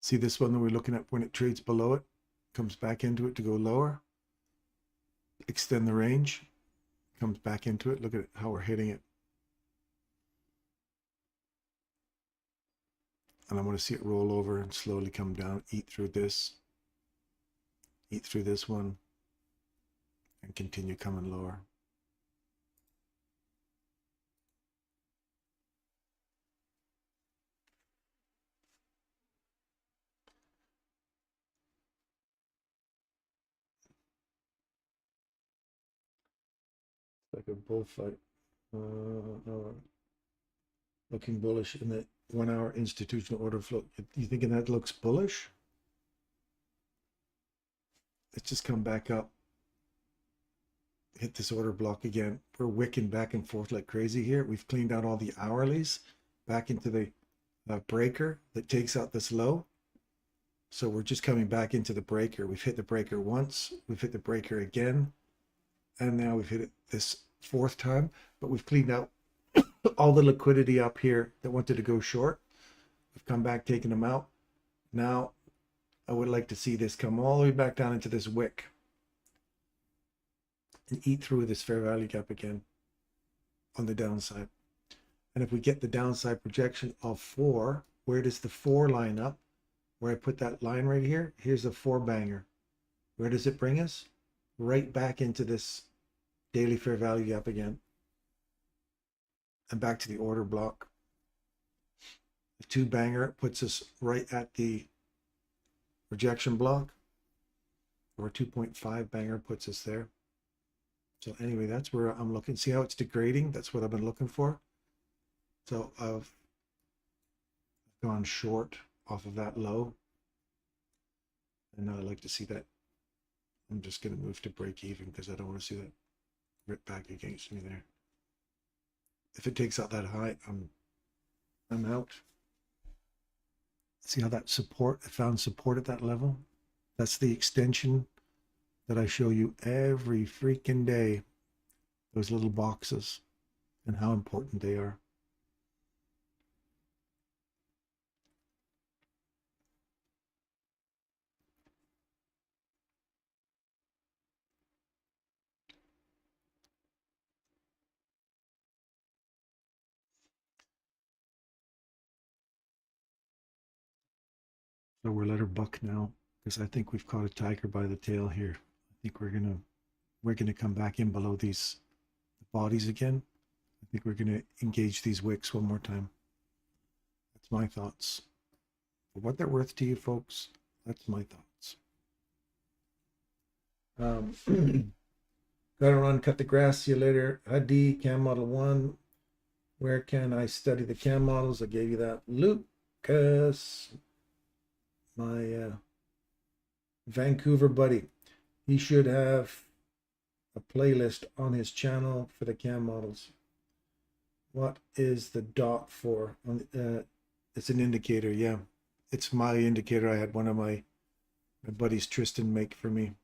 See this one that we're looking at when it trades below it, comes back into it to go lower, extend the range, comes back into it. Look at how we're hitting it. And I want to see it roll over and slowly come down, eat through this one, and continue coming lower. Like a bullfight. Looking bullish in the 1-hour institutional order flow. You thinking that looks bullish? Let's just come back up. Hit this order block again. We're wicking back and forth like crazy here. We've cleaned out all the hourlies back into the breaker that takes out this low. So we're just coming back into the breaker. We've hit the breaker once, we've hit the breaker again, and now we've hit it this fourth time, but we've cleaned out all the liquidity up here that wanted to go short. We've come back, taken them out. Now I would like to see this come all the way back down into this wick and eat through this fair value gap again on the downside. And if we get the downside projection of 4, where does the 4 line up? Where I put that line right here, here's a 4 banger. Where does it bring us? Right back into this daily fair value gap again. And back to the order block. The 2 banger puts us right at the rejection block. Or 2.5 banger puts us there. So anyway, that's where I'm looking. See how it's degrading? That's what I've been looking for. So I've gone short off of that low. And now I'd like to see that. I'm just going to move to break even because I don't want to see that rip back against me there. If it takes out that high, I'm out. See how that support, I found support at that level? That's the extension that I show you every freaking day. Those little boxes and how important they are. So we're let her buck now because I think we've caught a tiger by the tail here. I think we're gonna come back in below these bodies again. I think we're gonna engage these wicks one more time. That's my thoughts. For what they're worth to you folks, that's my thoughts. Gotta run, cut the grass. See you later. Hadi, Cam Model 1. Where can I study the Cam models? I gave you that. Lucas, my Vancouver buddy. He should have a playlist on his channel for the Cam models. What is the dot for? It's an indicator, yeah. It's my indicator. I had one of my buddies, Tristan, make for me.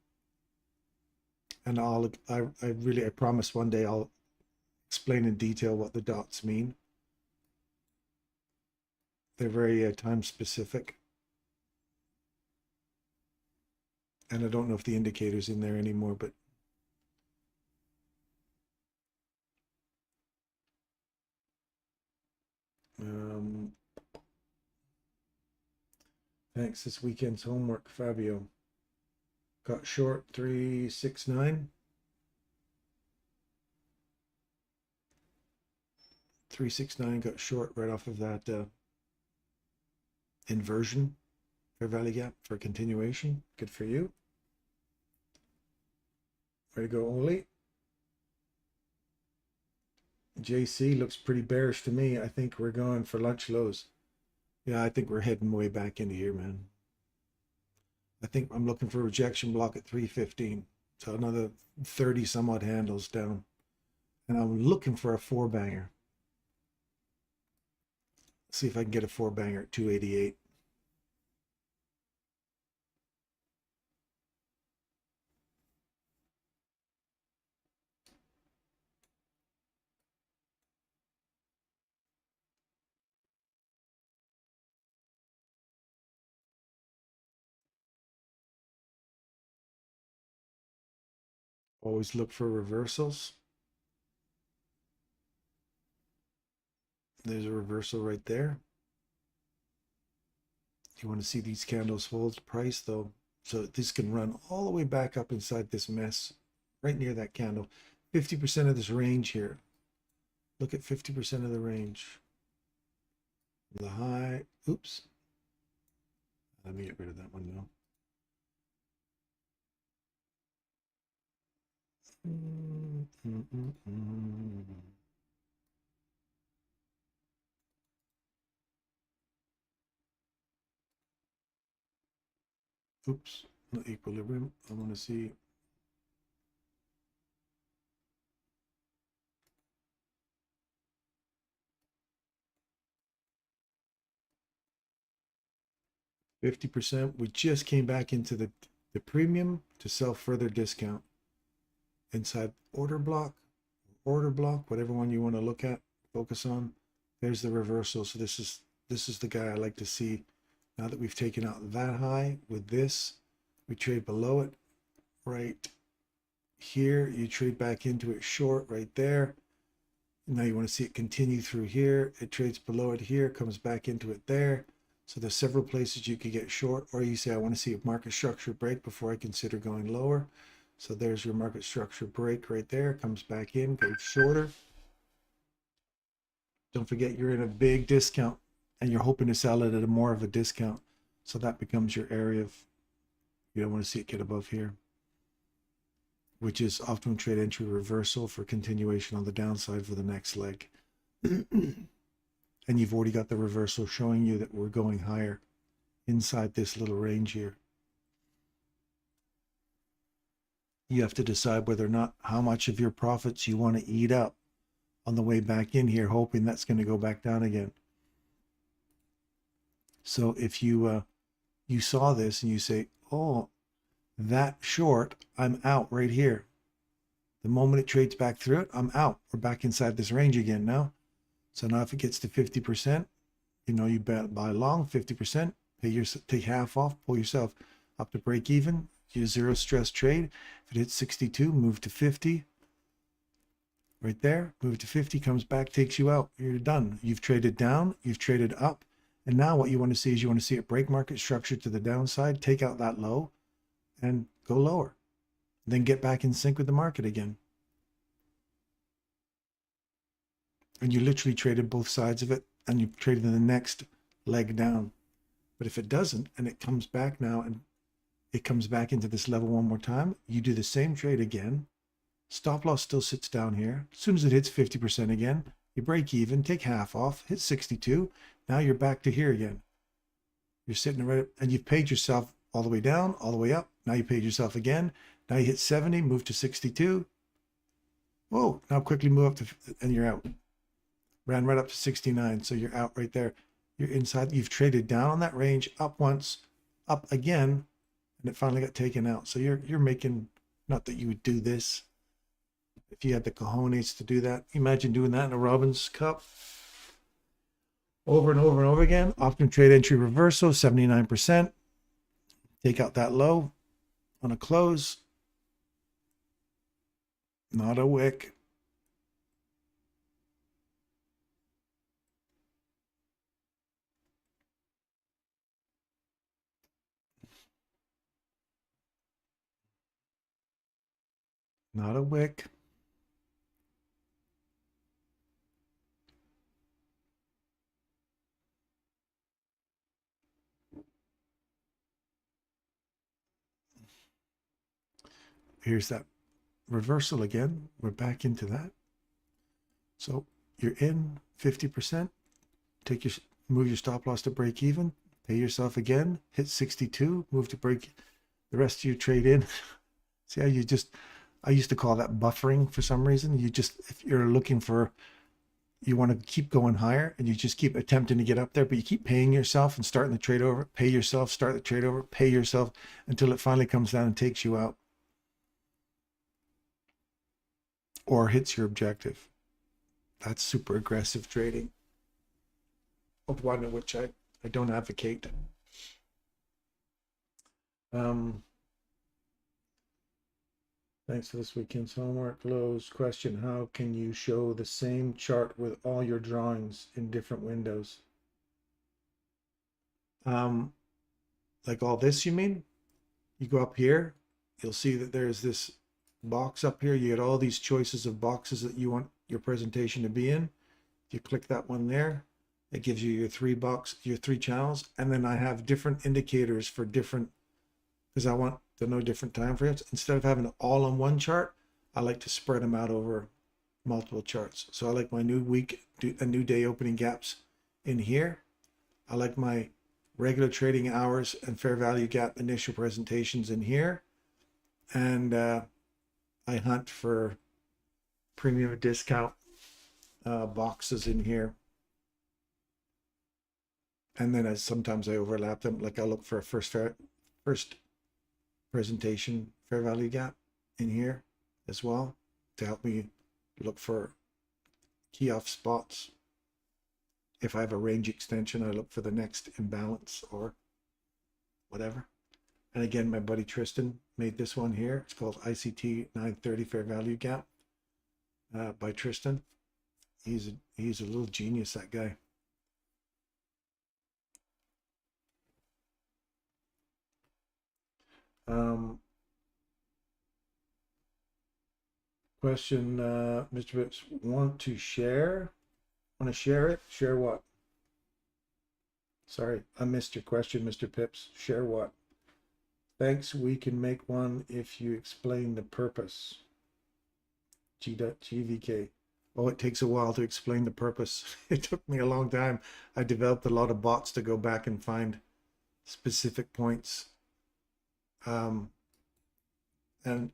And I promise one day I'll explain in detail what the dots mean. They're very time specific. And I don't know if the indicator's in there anymore, but thanks. This weekend's homework, Fabio. Got short 369. 369 got short right off of that inversion, fair value gap for continuation. Good for you. Way to go, Oli. JC looks pretty bearish to me. I think we're going for lunch lows. Yeah, I think we're heading way back into here, man. I think I'm looking for a rejection block at 315. So another 30 some odd handles down. And I'm looking for a 4 banger. See if I can get a 4 banger at 288. Always look for reversals. There's a reversal right there. You want to see these candles hold price though. So this can run all the way back up inside this mess, right near that candle. 50% of this range here. Look at 50% of the range. The high, oops. Let me get rid of that one now. Oops, not equilibrium. I want to see. 50%. We just came back into the premium to sell further discount inside order block, whatever one you want to look at, focus on. There's the reversal. So this is the guy I like to see. Now that we've taken out that high with this, we trade below it right here. You trade back into it short right there. Now you want to see it continue through here. It trades below it here, comes back into it there. So there's several places you could get short, or you say, I want to see a market structure break before I consider going lower. So there's your market structure break right there, comes back in, goes shorter. Don't forget you're in a big discount and you're hoping to sell it at a more of a discount. So that becomes your area of, you don't want to see it get above here, which is optimum trade entry reversal for continuation on the downside for the next leg. And you've already got the reversal showing you that we're going higher inside this little range here. You have to decide whether or not how much of your profits you want to eat up on the way back in here, hoping that's going to go back down again. So if you you saw this and you say, oh, that short, I'm out right here. The moment it trades back through it, I'm out. We're back inside this range again now. So now if it gets to 50%, you know, you buy long 50%, take half off, pull yourself up to break even, your zero stress trade. If it hits 62, move to 50. Right there, move to 50, comes back, takes you out. You're done. You've traded down, you've traded up. And now what you want to see is you want to see it break market structure to the downside, take out that low and go lower. Then get back in sync with the market again. And you literally traded both sides of it, and you traded the next leg down. But if it doesn't, and it comes back now, and it comes back into this level one more time, you do the same trade again. Stop loss still sits down here. As soon as it hits 50% again, you break even, take half off, hit 62. Now you're back to here again. You're sitting right, and you've paid yourself all the way down, all the way up. Now you paid yourself again. Now you hit 70, move to 62. Whoa, now quickly move up to, and you're out. Ran right up to 69, so you're out right there. You're inside. You've traded down on that range, up once, up again, and it finally got taken out. So you're making, not that you would do this if you had the cojones to do that. Imagine doing that in a Robbins Cup over and over and over again. Optimum trade entry reversal, 79%. Take out that low on a close. Not a wick. Not a wick. Here's that reversal again. We're back into that. So you're in 50%. Move your stop loss to break even. Pay yourself again. Hit 62. Move to break. The rest of you trade in. See how you just, I used to call that buffering for some reason. You just, if you're looking for, you want to keep going higher and you just keep attempting to get up there, but you keep paying yourself and starting the trade over, pay yourself, start the trade over, pay yourself until it finally comes down and takes you out or hits your objective. That's super aggressive trading, of one of which I don't advocate. Thanks for this weekend's homework. Lowe's question: how can you show the same chart with all your drawings in different windows? Like all this, you mean? You go up here, you'll see that there's this box up here. You get all these choices of boxes that you want your presentation to be in. You click that one there, it gives you your three channels, and then I have different indicators for different, because I want to know different time frames. Instead of having it all on one chart, I like to spread them out over multiple charts. So I like my new week, a new day opening gaps in here. I like my regular trading hours and fair value gap initial presentations in here. And I hunt for premium discount boxes in here. And then sometimes I overlap them. Like I'll look for a first presentation fair value gap in here as well to help me look for key off spots. If I have a range extension, I look for the next imbalance or whatever. And again, my buddy Tristan made this one here. It's called ICT 930 fair value gap by Tristan. He's a little genius, that guy. Question, Mr. Pips, want to share? Want to share it? Share what? Sorry, I missed your question, Mr. Pips. Share what? Thanks, we can make one if you explain the purpose. G.GVK. Oh, it takes a while to explain the purpose. It took me a long time. I developed a lot of bots to go back and find specific points. And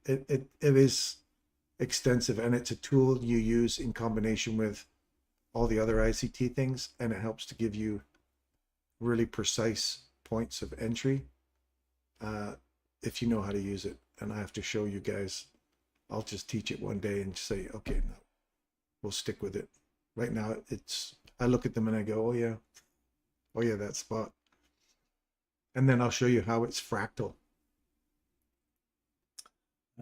it is extensive, and it's a tool you use in combination with all the other ICT things, and it helps to give you really precise points of entry if you know how to use it. And I have to show you guys. I'll just teach it one day and say, okay, no, we'll stick with it. Right now, I look at them and I go, oh yeah, that spot. And then I'll show you how it's fractal.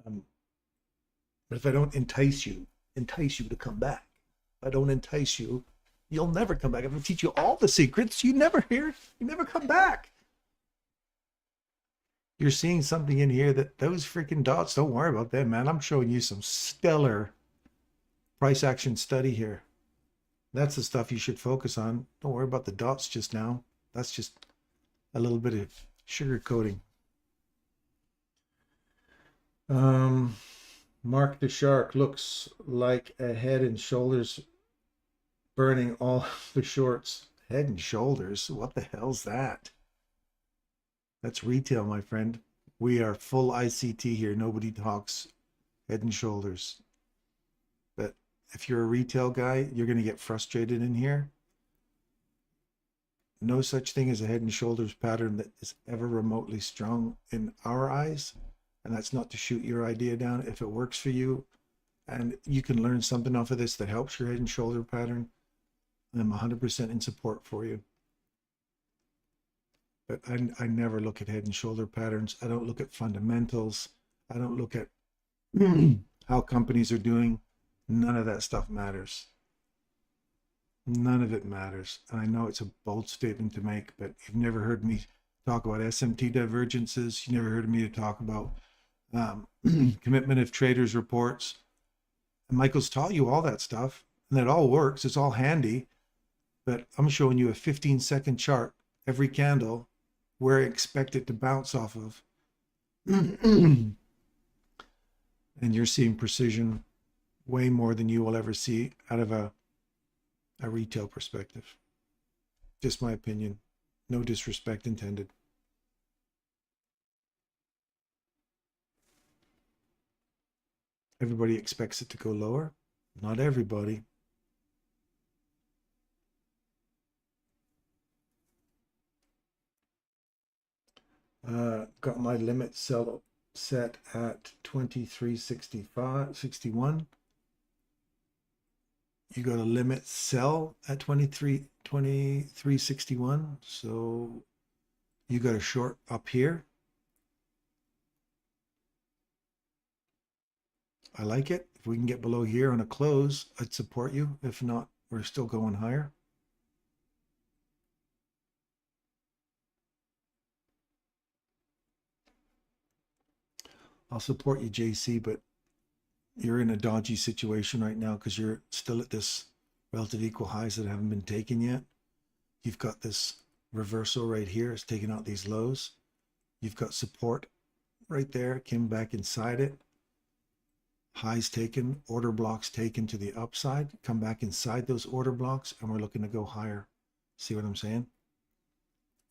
But if I don't entice you to come back, if I don't entice you, you'll never come back. If I teach you all the secrets, you never come back. You're seeing something in here that those freaking dots, don't worry about them, man. I'm showing you some stellar price action study here. That's the stuff you should focus on. Don't worry about the dots just now. That's just a little bit of sugar coating. Mark the Shark looks like a Head and Shoulders burning all the shorts. Head and Shoulders? What the hell's that? That's retail, my friend. We are full ICT here. Nobody talks Head and Shoulders. But if you're a retail guy, you're going to get frustrated in here. No such thing as a Head and Shoulders pattern that is ever remotely strong in our eyes. And that's not to shoot your idea down. If it works for you and you can learn something off of this that helps your Head and Shoulder pattern, I'm 100% in support for you. But I never look at Head and Shoulder patterns. I don't look at fundamentals. I don't look at how companies are doing. None of that stuff matters. None of it matters. And I know it's a bold statement to make, but you've never heard me talk about SMT divergences. You never heard me talk about commitment of traders reports. And Michael's taught you all that stuff, and it all works. It's all handy. But I'm showing you a 15-second chart every candle where I expect it to bounce off of. And you're seeing precision way more than you will ever see out of a retail perspective. Just my opinion. No disrespect intended. Everybody expects it to go lower. Not everybody. Got my limit sell set at 23.61. You got a limit sell at 23.61. So you got a short up here. I like it. If we can get below here on a close, I'd support you. If not, we're still going higher. I'll support you, JC, but you're in a dodgy situation right now because you're still at this relative equal highs that haven't been taken yet. You've got this reversal right here. It's taking out these lows. You've got support right there. Came back inside it. Highs taken, order blocks taken to the upside. Come back inside those order blocks, and we're looking to go higher. See what I'm saying?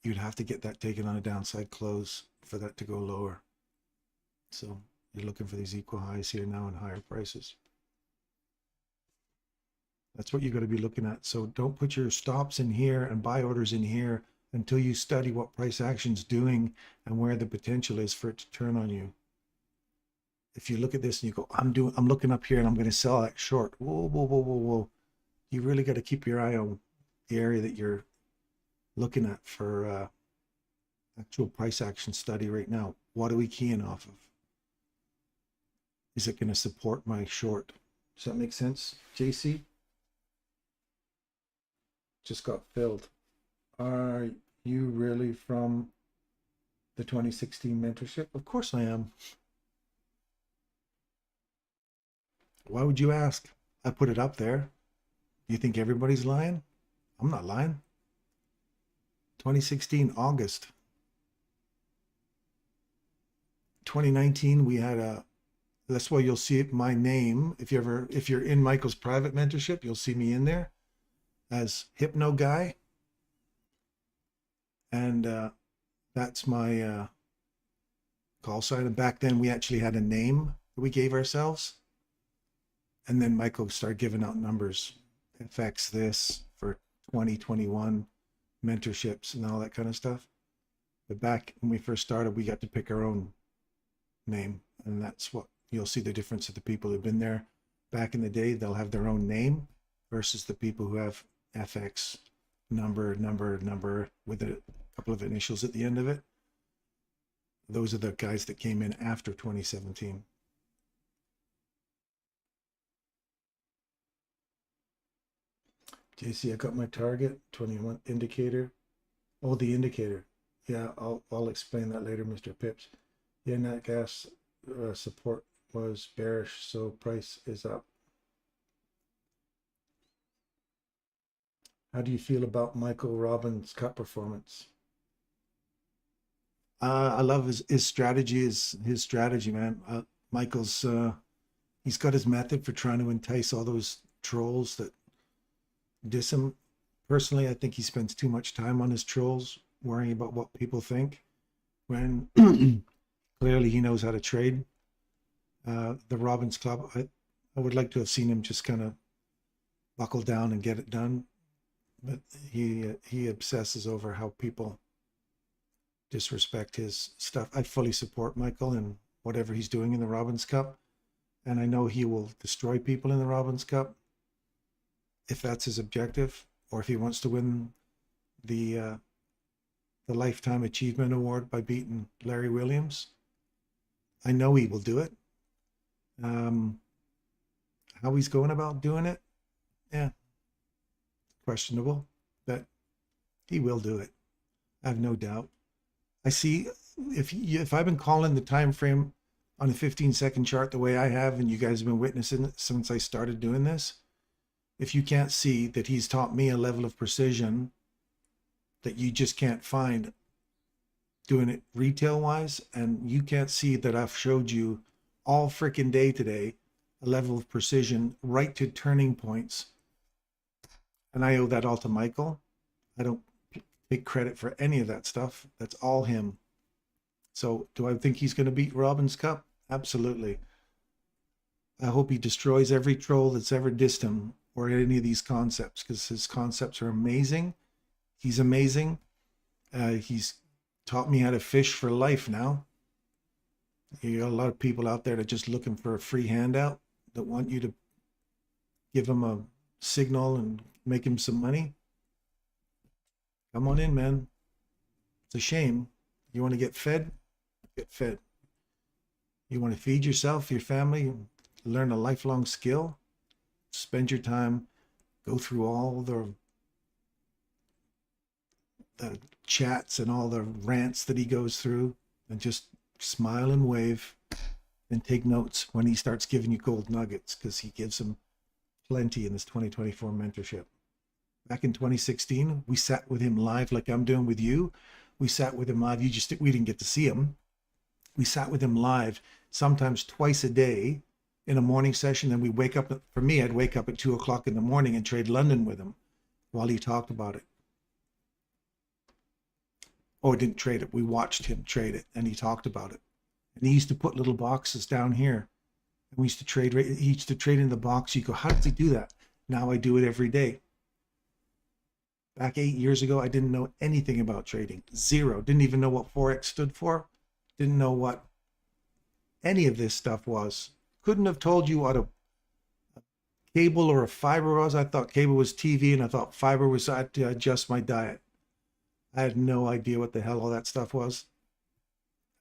You'd have to get that taken on a downside close for that to go lower. So you're looking for these equal highs here now and higher prices. That's what you got to be looking at. So don't put your stops in here and buy orders in here until you study what price action's doing and where the potential is for it to turn on you. If you look at this and you go, I'm looking up here and I'm going to sell that short. Whoa, whoa, whoa, whoa, whoa. You really got to keep your eye on the area that you're looking at for actual price action study right now. What are we keying off of? Is it going to support my short? Does that make sense, JC? Just got filled. Are you really from the 2016 mentorship? Of course I am. Why would you ask? I put it up there. You think everybody's lying? I'm not lying. 2016 August. 2019 we had a, that's why you'll see it, my name. If you're in Michael's private mentorship, you'll see me in there as Hypno Guy. And that's my call sign. And back then we actually had a name that we gave ourselves. And then Michael started giving out numbers. FX this for 2021 mentorships and all that kind of stuff. But back when we first started, we got to pick our own name. And that's what you'll see the difference of the people who've been there back in the day. They'll have their own name versus the people who have FX number with a couple of initials at the end of it. Those are the guys that came in after 2017. JC, I got my target, 21 indicator. Oh, the indicator. Yeah, I'll explain that later, Mr. Pips. Yeah, nat gas support was bearish, so price is up. How do you feel about Michael Robbins' cut performance? I love his strategy. His strategy, man. Michael's he's got his method for trying to entice all those trolls that diss him. Personally, I think he spends too much time on his trolls, worrying about what people think, when clearly he knows how to trade. The Robbins Club, I would like to have seen him just kind of buckle down and get it done, but he obsesses over how people disrespect his stuff. I fully support Michael and whatever he's doing in the Robbins Cup, and I know he will destroy people in the Robbins Cup if that's his objective, or if he wants to win the Lifetime Achievement Award by beating Larry Williams. I know he will do it. How he's going about doing it, yeah, questionable, but he will do it. I have no doubt. I see, if I've been calling the time frame on a 15-second chart the way I have, and you guys have been witnessing it since I started doing this, if you can't see that he's taught me a level of precision that you just can't find doing it retail wise, and you can't see that I've showed you all freaking day today a level of precision right to turning points, and I owe that all to Michael. I don't take credit for any of that stuff. That's all him. So do I think he's going to beat Robbins Cup? Absolutely. I hope he destroys every troll that's ever dissed him or any of these concepts, because his concepts are amazing. He's amazing. He's taught me how to fish for life now. You got a lot of people out there that are just looking for a free handout, that want you to give them a signal and make him some money. Come on in, man. It's a shame. You want to get fed? Get fed. You want to feed yourself, your family, learn a lifelong skill? Spend your time, go through all the chats and all the rants that he goes through, and just smile and wave and take notes when he starts giving you gold nuggets, because he gives them plenty in this 2024 mentorship. Back in 2016, we sat with him live like I'm doing with you. We sat with him live. We didn't get to see him. We sat with him live, sometimes twice a day in a morning session. Then we wake up, for me, I'd wake up at 2 o'clock in the morning and trade London with him while he talked about it. Oh, I didn't trade it. We watched him trade it, and he talked about it. And he used to put little boxes down here. And we used to trade, he used to trade in the box. You go, how does he do that? Now I do it every day. Back 8 years ago, I didn't know anything about trading. Zero. Didn't even know what Forex stood for. Didn't know what any of this stuff was. Couldn't have told you what a cable or a fiber was. I thought cable was TV, and I thought fiber was to adjust my diet. I had no idea what the hell all that stuff was.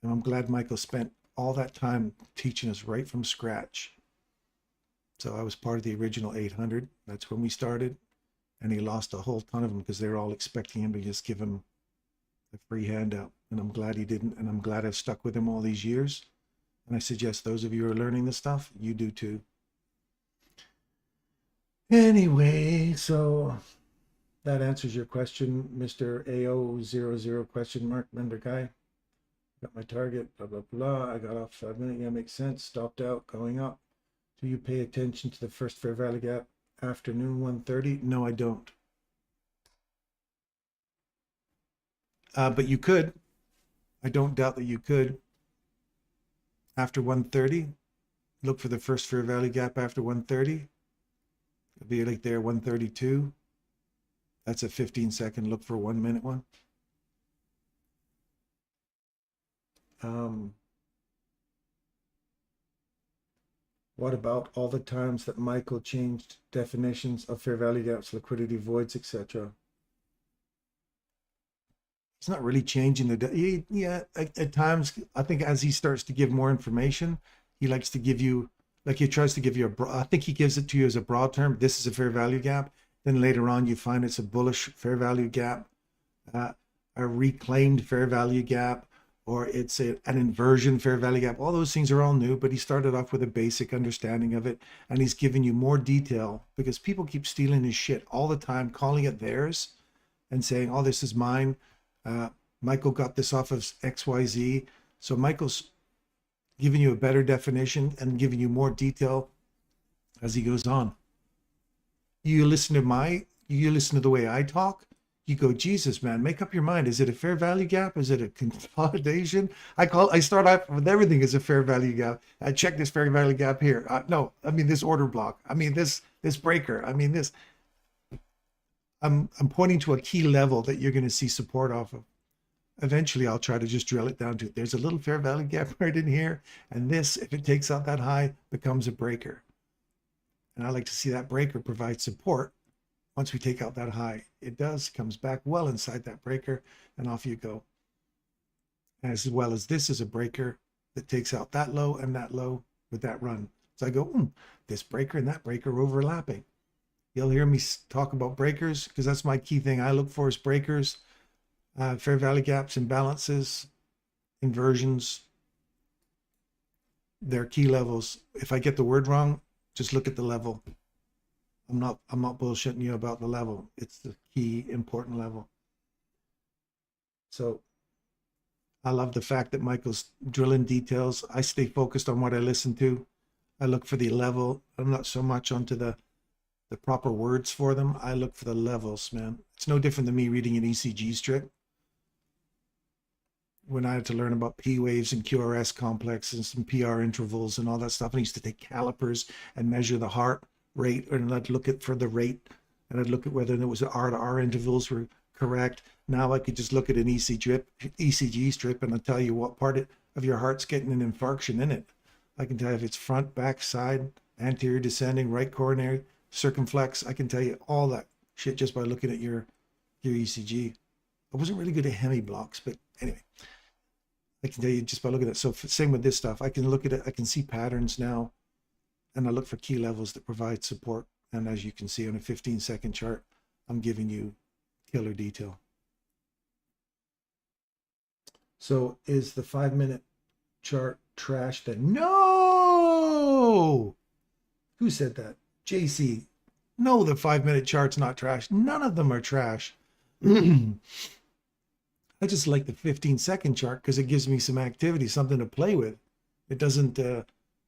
And I'm glad Michael spent all that time teaching us right from scratch. So I was part of the original 800. That's when we started. And he lost a whole ton of them because they were all expecting him to just give him a free handout. And I'm glad he didn't. And I'm glad I've stuck with him all these years. And I suggest those of you who are learning this stuff, you do too. Anyway, so that answers your question, Mr. AO00 question mark, member guy. Got my target, blah, blah, blah. I got off 5 minutes. Yeah, makes sense. Stopped out, going up. Do you pay attention to the first fair value gap afternoon 1:30? No, I don't. But you could. I don't doubt that you could. After 1:30, look for the first fair value gap after 1:30. It'll be like there 1:32. That's a 15-second. Look for a 1 minute one. What about all the times that Michael changed definitions of fair value gaps, liquidity voids, etc.? He's not really changing the, yeah, at times, I think as he starts to give more information, he likes to give you, like he tries to give you I think he gives it to you as a broad term. This is a fair value gap. Then later on, you find it's a bullish fair value gap, a reclaimed fair value gap, or it's an inversion fair value gap. All those things are all new, but he started off with a basic understanding of it, and he's giving you more detail because people keep stealing his shit all the time, calling it theirs and saying, oh, this is mine. Michael got this off of XYZ. So Michael's giving you a better definition and giving you more detail as he goes on. You listen to the way I talk, you go, Jesus, man, make up your mind. Is it a fair value gap? Is it a consolidation? I start off with everything as a fair value gap. I check this fair value gap here. No, I mean this order block. I mean this breaker. I mean this. I'm pointing to a key level that you're going to see support off of. Eventually, I'll try to just drill it down to, there's a little fair value gap right in here. And this, if it takes out that high, becomes a breaker. And I like to see that breaker provide support. Once we take out that high, it does, comes back well inside that breaker, and off you go. As well as this is a breaker that takes out that low and that low with that run. So I go, this breaker and that breaker are overlapping. You'll hear me talk about breakers because that's my key thing I look for is breakers, fair value gaps, imbalances, inversions. They're key levels. If I get the word wrong, just look at the level. I'm not bullshitting you about the level. It's the key important level. So I love the fact that Michael's drilling details. I stay focused on what I listen to. I look for the level. I'm not so much onto the proper words for them. I look for the levels, man. It's no different than me reading an ECG strip. When I had to learn about P waves and QRS complexes and some PR intervals and all that stuff, and I used to take calipers and measure the heart rate, and I'd look at for the rate, and I'd look at whether there was R to R intervals were correct. Now I could just look at an ECG strip and I'll tell you what part of your heart's getting an infarction in it. I can tell you if it's front, back, side, anterior descending, right coronary, circumflex. I can tell you all that shit just by looking at your ECG. I wasn't really good at hemi blocks, but anyway, I can tell you just by looking at it. So same with this stuff. I can look at it. I can see patterns now. And I look for key levels that provide support. And as you can see on a 15-second chart, I'm giving you killer detail. So is the 5-minute chart trash then? No! Who said that? JC. No, the 5-minute chart's not trash. None of them are trash. I just like the 15-second chart because it gives me some activity, something to play with. It doesn't...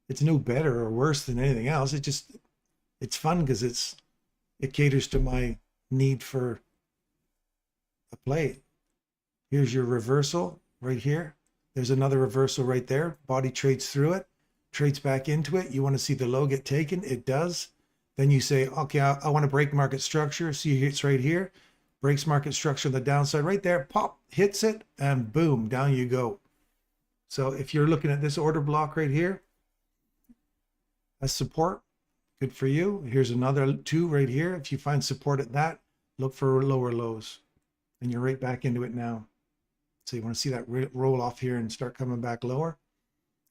it's no better or worse than anything else. It's fun because it caters to my need for a play. Here's your reversal right here. There's another reversal right there. Body trades through it, trades back into it. You want to see the low get taken? It does. Then you say, okay, I want to break market structure. See, it's right here. breaks market structure on the downside right there, pop, hits it, and boom, down you go. So if you're looking at this order block right here as support, good for you. Here's another 2 right here. If you find support at that, look for lower lows, and you're right back into it now. So you want to see that roll off here and start coming back lower.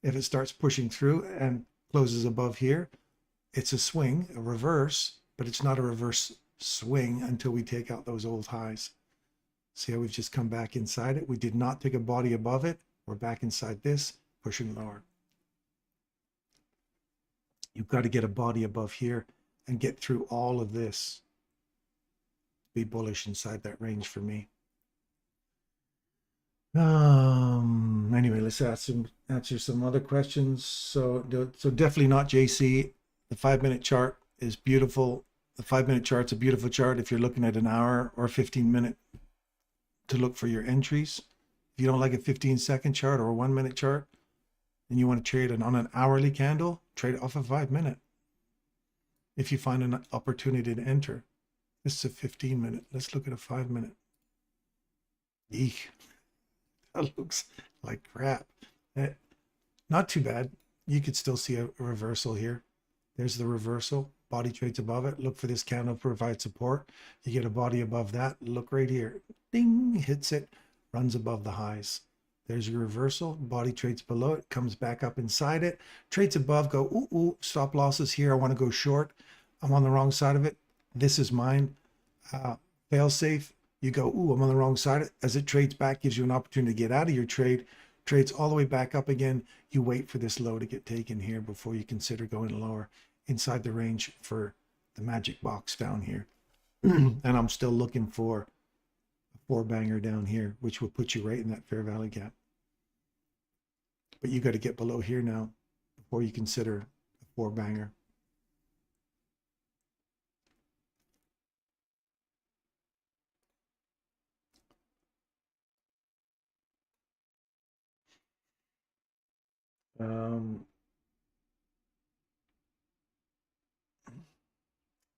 If it starts pushing through and closes above here, it's a swing, a reverse, but it's not a reverse swing until we take out those old highs. See how we've just come back inside it? We did not take a body above it. We're back inside this, pushing lower. You've got to get a body above here and get through all of this. Be bullish inside that range for me. Anyway, let's answer some other questions. So definitely not JC. The 5-minute chart is beautiful. The 5-minute chart's a beautiful chart if you're looking at an hour or 15-minute to look for your entries. If you don't like a 15-second chart or a 1-minute chart, and you want to trade on an hourly candle, trade it off a 5-minute. If you find an opportunity to enter. This is a 15-minute. Let's look at a 5-minute. Eek. That looks like crap. Not too bad. You could still see a reversal here. There's the reversal. Body trades above it. Look for this candle to provide support. You get a body above that. Look right here. Ding. Hits it. Runs above the highs. There's your reversal. Body trades below it. Comes back up inside it. Trades above. Go, ooh, ooh. Stop losses here. I want to go short. I'm on the wrong side of it. This is mine. Fail safe. You go, ooh, I'm on the wrong side. As it trades back, gives you an opportunity to get out of your trade. Trades all the way back up again. You wait for this low to get taken here before you consider going lower inside the range for the magic box down here. And I'm still looking for a 4-banger down here, which will put you right in that fair value gap. But you got to get below here now before you consider a 4-banger.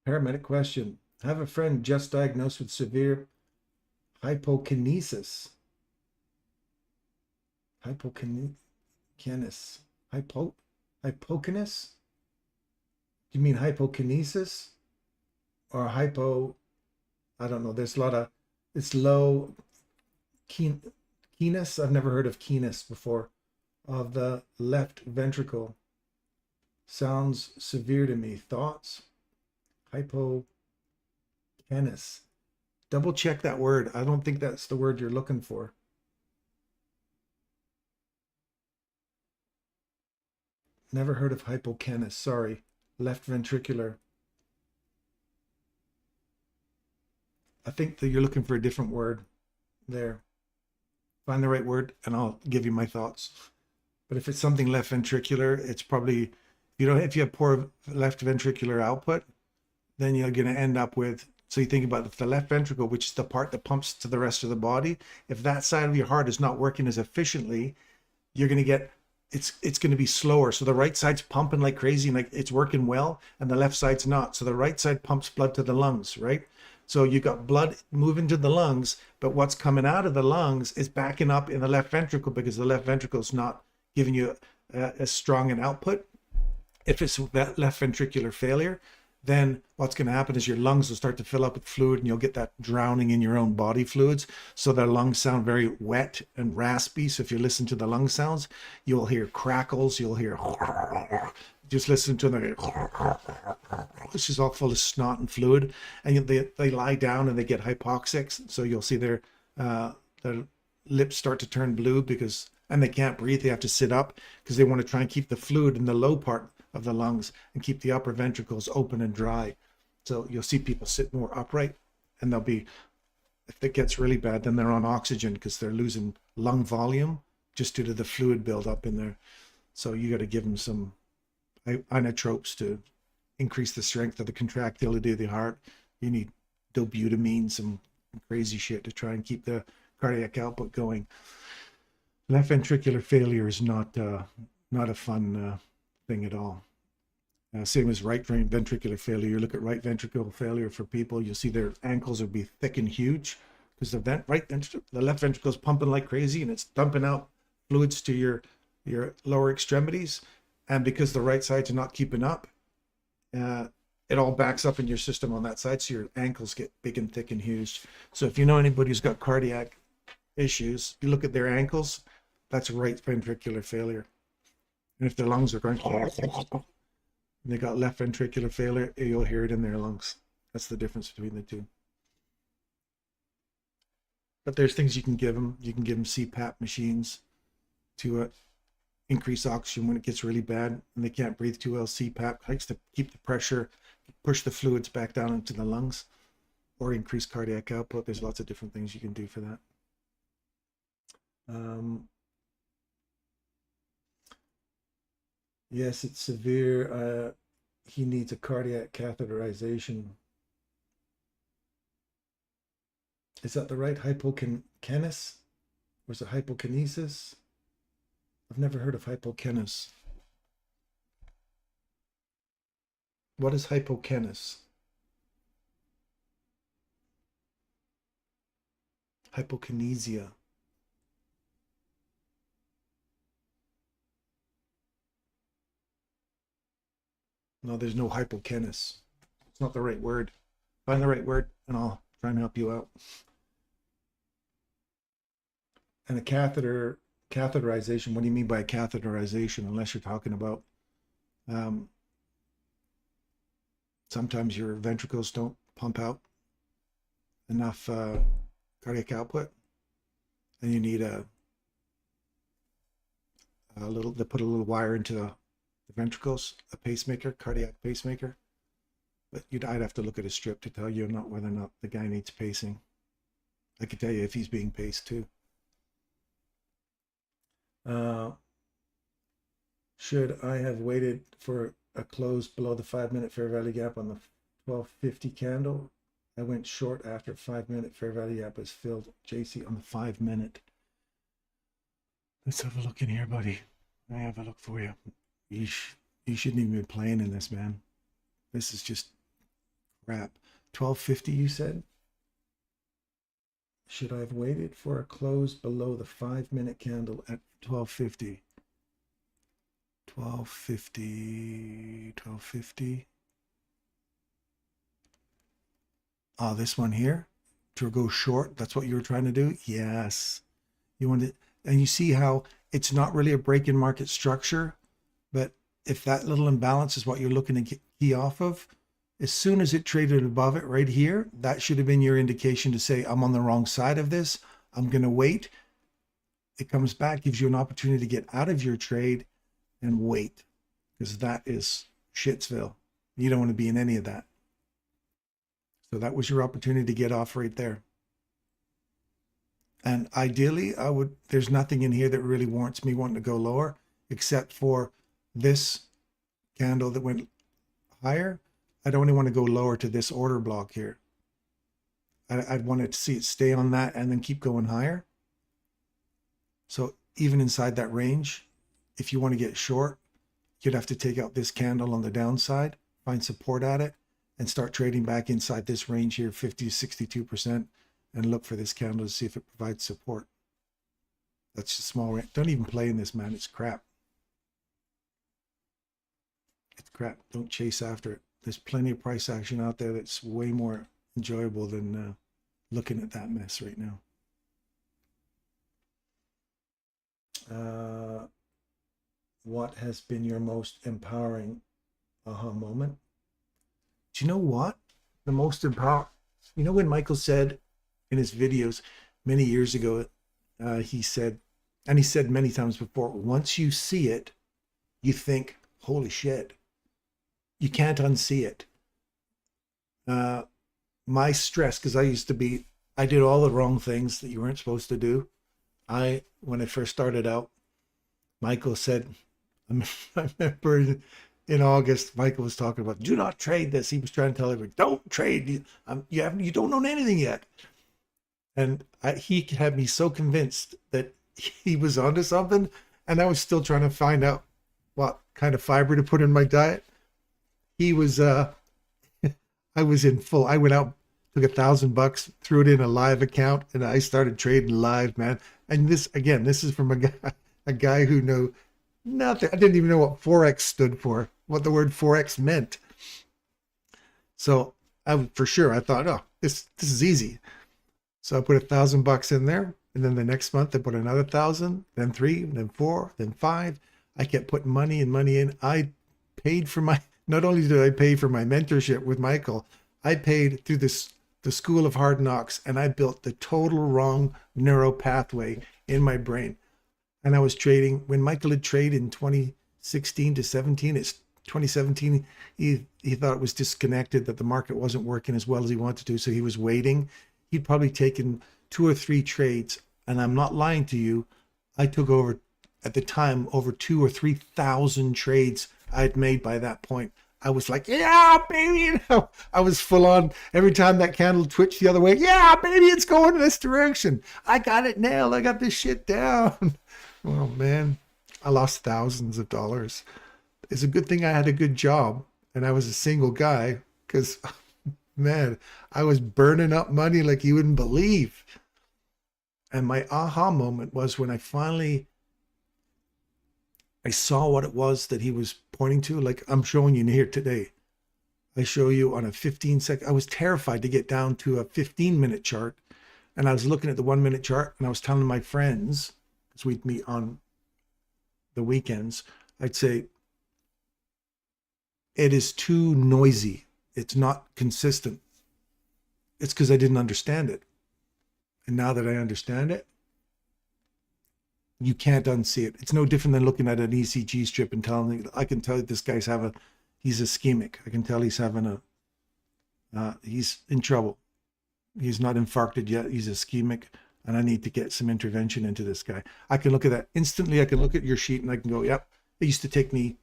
Paramedic question. I have a friend just diagnosed with severe hypokinesis. Hypokinesis? Hypokiness? Do you mean hypokinesis? Or hypo, I don't know. There's a lot of, it's low keenness. I've never heard of keenness before. Of the left ventricle. Sounds severe to me. Thoughts? Hypokiness. Double check that word. I don't think that's the word you're looking for. Never heard of hypokiness. Sorry. Left ventricular. I think that you're looking for a different word there. Find the right word and I'll give you my thoughts. But if it's something left ventricular, it's probably, if you have poor left ventricular output, then you're going to end up with, so you think about the left ventricle, which is the part that pumps to the rest of the body. If that side of your heart is not working as efficiently, you're going to get, it's going to be slower. So the right side's pumping like crazy, like it's working well, and the left side's not. So the right side pumps blood to the lungs, right? So you got blood moving to the lungs, but what's coming out of the lungs is backing up in the left ventricle because the left ventricle is not giving you as strong an output. If it's that left ventricular failure, then what's going to happen is your lungs will start to fill up with fluid and you'll get that drowning in your own body fluids. So their lungs sound very wet and raspy. So if you listen to the lung sounds, you'll hear crackles, you'll hear, just listen to them. This is all full of snot and fluid. And they lie down and they get hypoxic. So you'll see their lips start to turn blue and they can't breathe. They have to sit up because they want to try and keep the fluid in the low part of the lungs and keep the upper ventricles open and dry. So you'll see people sit more upright and they'll be, if it gets really bad, then they're on oxygen because they're losing lung volume just due to the fluid buildup in there. So you got to give them some inotropes to increase the strength of the contractility of the heart. You need dobutamine, some crazy shit to try and keep the cardiac output going. Left ventricular failure is not a fun thing at all. Same as right ventricular failure. You look at right ventricular failure for people, you'll see their ankles will be thick and huge because the left ventricle is pumping like crazy and it's dumping out fluids to your lower extremities. And because the right sides are not keeping up, it all backs up in your system on that side. So your ankles get big and thick and huge. So if you know anybody who's got cardiac issues, you look at their ankles, that's right ventricular failure. And if their lungs are going, and they got left ventricular failure, you'll hear it in their lungs. That's the difference between the two. But there's things you can give them. You can give them CPAP machines to increase oxygen when it gets really bad and they can't breathe too well. CPAP helps to keep the pressure, push the fluids back down into the lungs, or increase cardiac output. There's lots of different things you can do for that. Yes, it's severe. He needs a cardiac catheterization. Is that the right hypokinesis? Or is it hypokinesis? I've never heard of hypokinesis. What is hypokinesis? Hypokinesia. No, there's no hypokinesis. It's not the right word. Find the right word and I'll try and help you out. And a catheterization, what do you mean by catheterization? Unless you're talking about sometimes your ventricles don't pump out enough cardiac output and you need a little, they put a little wire into the ventricles, a pacemaker, cardiac pacemaker. But I'd have to look at a strip to tell you whether or not the guy needs pacing. I could tell you if he's being paced too. Should I have waited for a close below the 5-minute fair value gap on the 1250 candle? I went short after 5-minute fair value gap was filled. JC on the 5-minute. Let's have a look in here, buddy. I have a look for you. You shouldn't even be playing in this, man. This is just crap. 1250, you said? Should I have waited for a close below the 5-minute candle at 1250? 1250. Oh, this one here? To go short? That's what you were trying to do? Yes. You want to, and you see how it's not really a break in market structure, but if that little imbalance is what you're looking to key off of, as soon as it traded above it right here, that should have been your indication to say, I'm on the wrong side of this. I'm going to wait. It comes back, gives you an opportunity to get out of your trade and wait, because that is Shitsville. You don't want to be in any of that. So that was your opportunity to get off right there. And ideally, there's nothing in here that really warrants me wanting to go lower, except for this candle that went higher. I'd only want to go lower to this order block here. I'd want to see it stay on that and then keep going higher. So even inside that range, if you want to get short, you'd have to take out this candle on the downside, find support at it, and start trading back inside this range here, 50 to 62%, and look for this candle to see if it provides support. That's a small range. Don't even play in this, man. It's crap. It's crap. Don't chase after it. There's plenty of price action out there that's way more enjoyable than looking at that mess right now. What has been your most empowering aha moment? Do you know what? The most empowering, you know, when Michael said in his videos many years ago, he said, and he said many times before, once you see it, you think, holy shit, you can't unsee it. My stress, because I did all the wrong things that you weren't supposed to do. When I first started out, Michael said, I remember in August, Michael was talking about, do not trade this. He was trying to tell everybody, don't trade. You don't own anything yet. And he had me so convinced that he was onto something. And I was still trying to find out what kind of fiber to put in my diet. he was I was in full. I went out, took $1,000, threw it in a live account, and I started trading live, man. And this again, this is from a guy who knew nothing. I didn't even know what Forex stood for, what the word Forex meant. So for sure, I thought, oh, this is easy. So I put $1,000 in there, and then the next month I put another 1,000, then 3, then 4, then 5. I kept putting money and money in. I paid for my. Not only did I pay for my mentorship with Michael, I paid through the School of Hard Knocks, and I built the total wrong neural pathway in my brain. And I was trading when Michael had traded in 2016 to 17. It's 2017. He thought it was disconnected, that the market wasn't working as well as he wanted to, so he was waiting. He'd probably taken 2 or 3 trades, and I'm not lying to you. I took over at the time over 2,000 or 3,000 trades I'd made by that point. I was like, yeah, baby. I was full on. Every time that candle twitched the other way, yeah, baby, it's going in this direction. I got it nailed. I got this shit down. Oh, man, I lost thousands of dollars. It's a good thing I had a good job and I was a single guy, because, man, I was burning up money like you wouldn't believe. And my aha moment was when I saw what it was that he was pointing to. Like I'm showing you here today. I show you on a 15-second. I was terrified to get down to a 15-minute chart. And I was looking at the 1-minute chart, and I was telling my friends, because we'd meet on the weekends, I'd say, it is too noisy. It's not consistent. It's because I didn't understand it. And now that I understand it, you can't unsee it. It's no different than looking at an ECG strip and telling me, I can tell you this guy's he's ischemic. I can tell he's having he's in trouble. He's not infarcted yet. He's ischemic, and I need to get some intervention into this guy. I can look at that instantly. I can look at your sheet and I can go, yep. It used to take me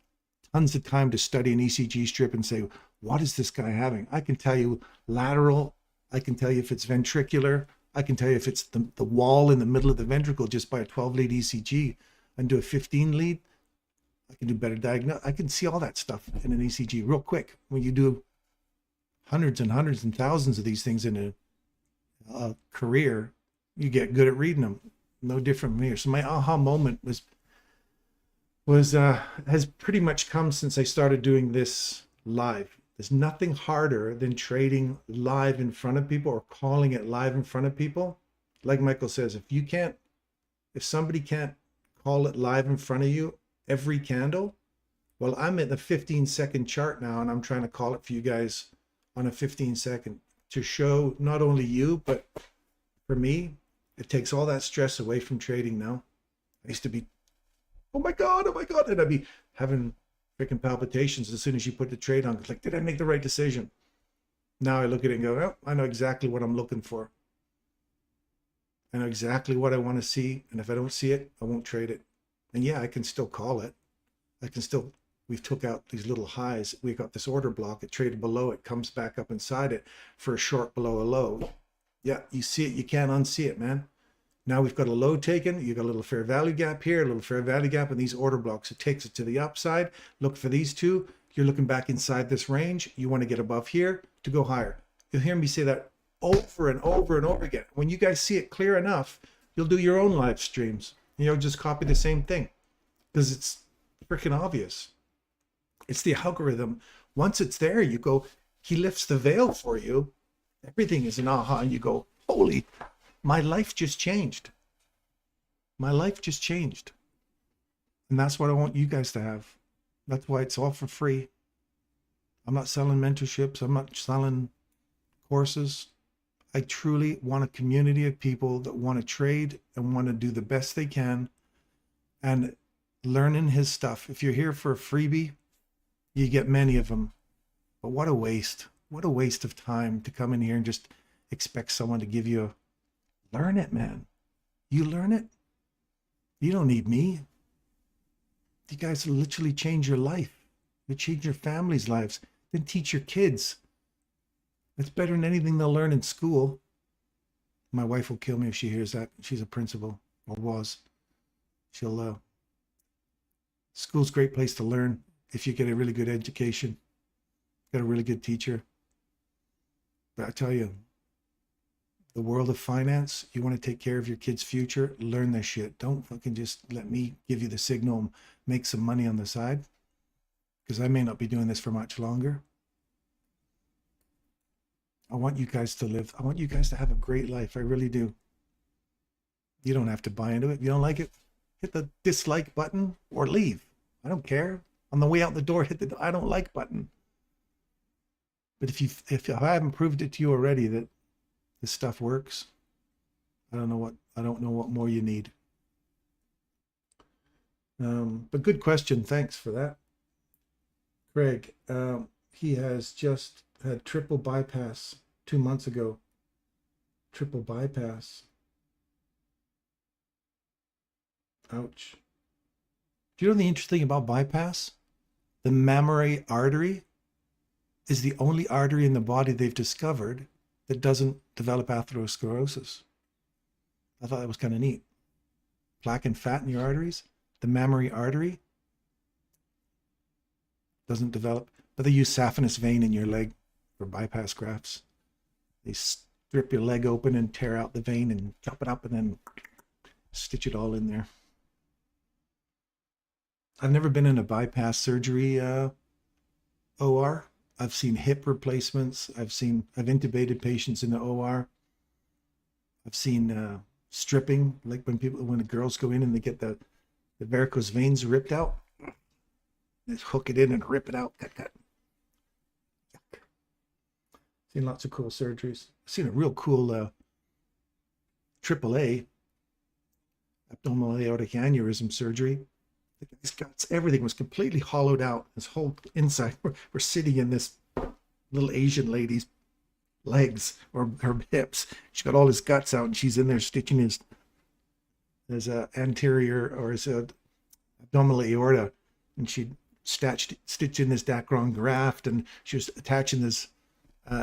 tons of time to study an ECG strip and say, what is this guy having? I can tell you lateral. I can tell you if it's ventricular. I can tell you if it's the wall in the middle of the ventricle just by a 12-lead ECG, and do a 15-lead. I can do better diagnosis. I can see all that stuff in an ECG real quick. When you do hundreds and hundreds and thousands of these things in a career, you get good at reading them. No different from here. So my aha moment has pretty much come since I started doing this live. There's nothing harder than trading live in front of people or calling it live in front of people. Like Michael says, if somebody can't call it live in front of you every candle, well, I'm at the 15-second chart now, and I'm trying to call it for you guys on a 15-second to show not only you, but for me, it takes all that stress away from trading now. I used to be, oh my God, and I'd be having freaking palpitations as soon as you put the trade on. It's like, did I make the right decision? Now I look at it and go, oh, I know exactly what I'm looking for. I know exactly what I want to see. And if I don't see it, I won't trade it. And yeah, I can still call it. We've took out these little highs. We got this order block. It traded below it, comes back up inside it for a short below a low. Yeah, you see it. You can't unsee it, man. Now we've got a low taken. You've got a little fair value gap here, a little fair value gap, and these order blocks. It takes it to the upside. Look for these two. You're looking back inside this range. You want to get above here to go higher. You'll hear me say that over and over and over again. When you guys see it clear enough, you'll do your own live streams. You'll just copy the same thing because it's freaking obvious. It's the algorithm. Once it's there, you go, he lifts the veil for you. Everything is an aha, and you go, holy, my life just changed. My life just changed. And that's what I want you guys to have. That's why it's all for free. I'm not selling mentorships. I'm not selling courses. I truly want a community of people that want to trade and want to do the best they can and learning his stuff. If you're here for a freebie, you get many of them. But what a waste. What a waste of time to come in here and just expect someone to give you learn it, man. You learn it. You don't need me. You guys will literally change your life. You change your family's lives. Then teach your kids. It's better than anything they'll learn in school. My wife will kill me if she hears that. She's a principal, or was. School's a great place to learn if you get a really good education. Got a really good teacher. But I tell you, the world of finance, you want to take care of your kid's future, learn this shit. Don't fucking just let me give you the signal and make some money on the side, because I may not be doing this for much longer. I want you guys to live. I want you guys to have a great life. I really do. You don't have to buy into it. If you don't like it, hit the dislike button or leave. I don't care. On the way out the door, hit the I don't like button. But if I haven't proved it to you already that this stuff works, I don't know what more you need. But good question. Thanks for that. Craig, he has just had triple bypass 2 months ago. Triple bypass. Ouch. Do you know the interesting thing about bypass? The mammary artery is the only artery in the body they've discovered that doesn't develop atherosclerosis. I thought that was kind of neat. Plaque and fat in your arteries, the mammary artery doesn't develop, but they use saphenous vein in your leg for bypass grafts. They strip your leg open and tear out the vein and chop it up and then stitch it all in there. I've never been in a bypass surgery OR. I've seen hip replacements. I've intubated patients in the OR. I've seen stripping, like when the girls go in and they get the varicose veins ripped out. They hook it in and rip it out. Cut, cut. Seen lots of cool surgeries. I've seen a real cool AAA, abdominal aortic aneurysm surgery. His guts, everything was completely hollowed out. His whole inside, we're sitting in this little Asian lady's legs or her hips. She got all his guts out and she's in there stitching his anterior or his abdominal aorta, and she stitched in this Dacron graft, and she was attaching this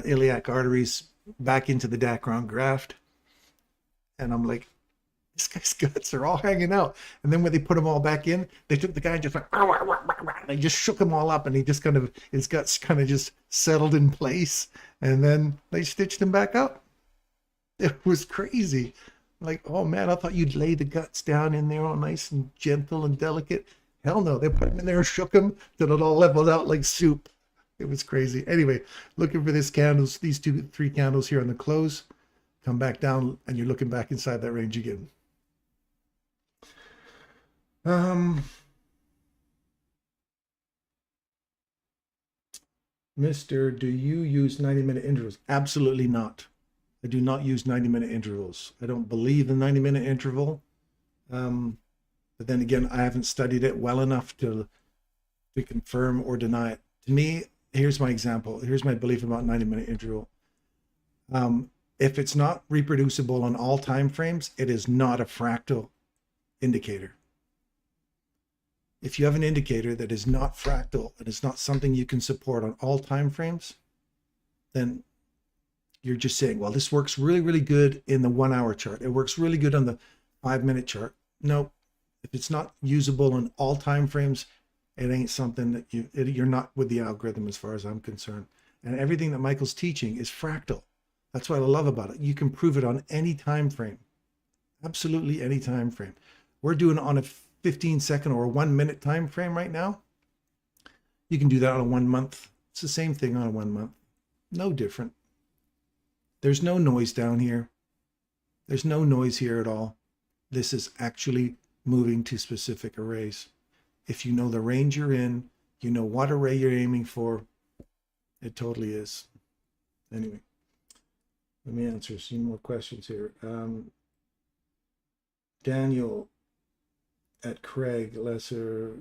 iliac arteries back into the Dacron graft. And I'm like, this guy's guts are all hanging out. And then when they put them all back in, they took the guy and just went, and they just shook him all up, and he just kind of, his guts kind of just settled in place. And then they stitched him back up. It was crazy. Like, oh man, I thought you'd lay the guts down in there all nice and gentle and delicate. Hell no, they put him in there and shook him till it all leveled out like soup. It was crazy. Anyway, looking for these candles, these 3 candles here on the close. Come back down, and you're looking back inside that range again. Mr. Do you use 90-minute intervals? Absolutely not. I do not use 90-minute intervals. I don't believe in 90-minute interval. But then again, I haven't studied it well enough to confirm or deny it. To me, here's my example. Here's my belief about 90-minute interval. If it's not reproducible on all time frames, it is not a fractal indicator. If you have an indicator that is not fractal and is not something you can support on all time frames, then you're just saying, well, this works really, really good in the 1 hour chart. It works really good on the 5-minute chart. Nope. If it's not usable in all time frames, it ain't something that you're not with the algorithm as far as I'm concerned. And everything that Michael's teaching is fractal. That's what I love about it. You can prove it on any time frame. Absolutely any time frame. We're doing it on a 15-second or a 1-minute time frame right now. You can do that on a 1 month. It's the same thing on a 1 month. No different. There's no noise down here. There's no noise here at all. This is actually moving to specific arrays. If you know the range you're in, you know what array you're aiming for, it totally is. Anyway, let me answer some more questions here. Daniel at Craig, lesser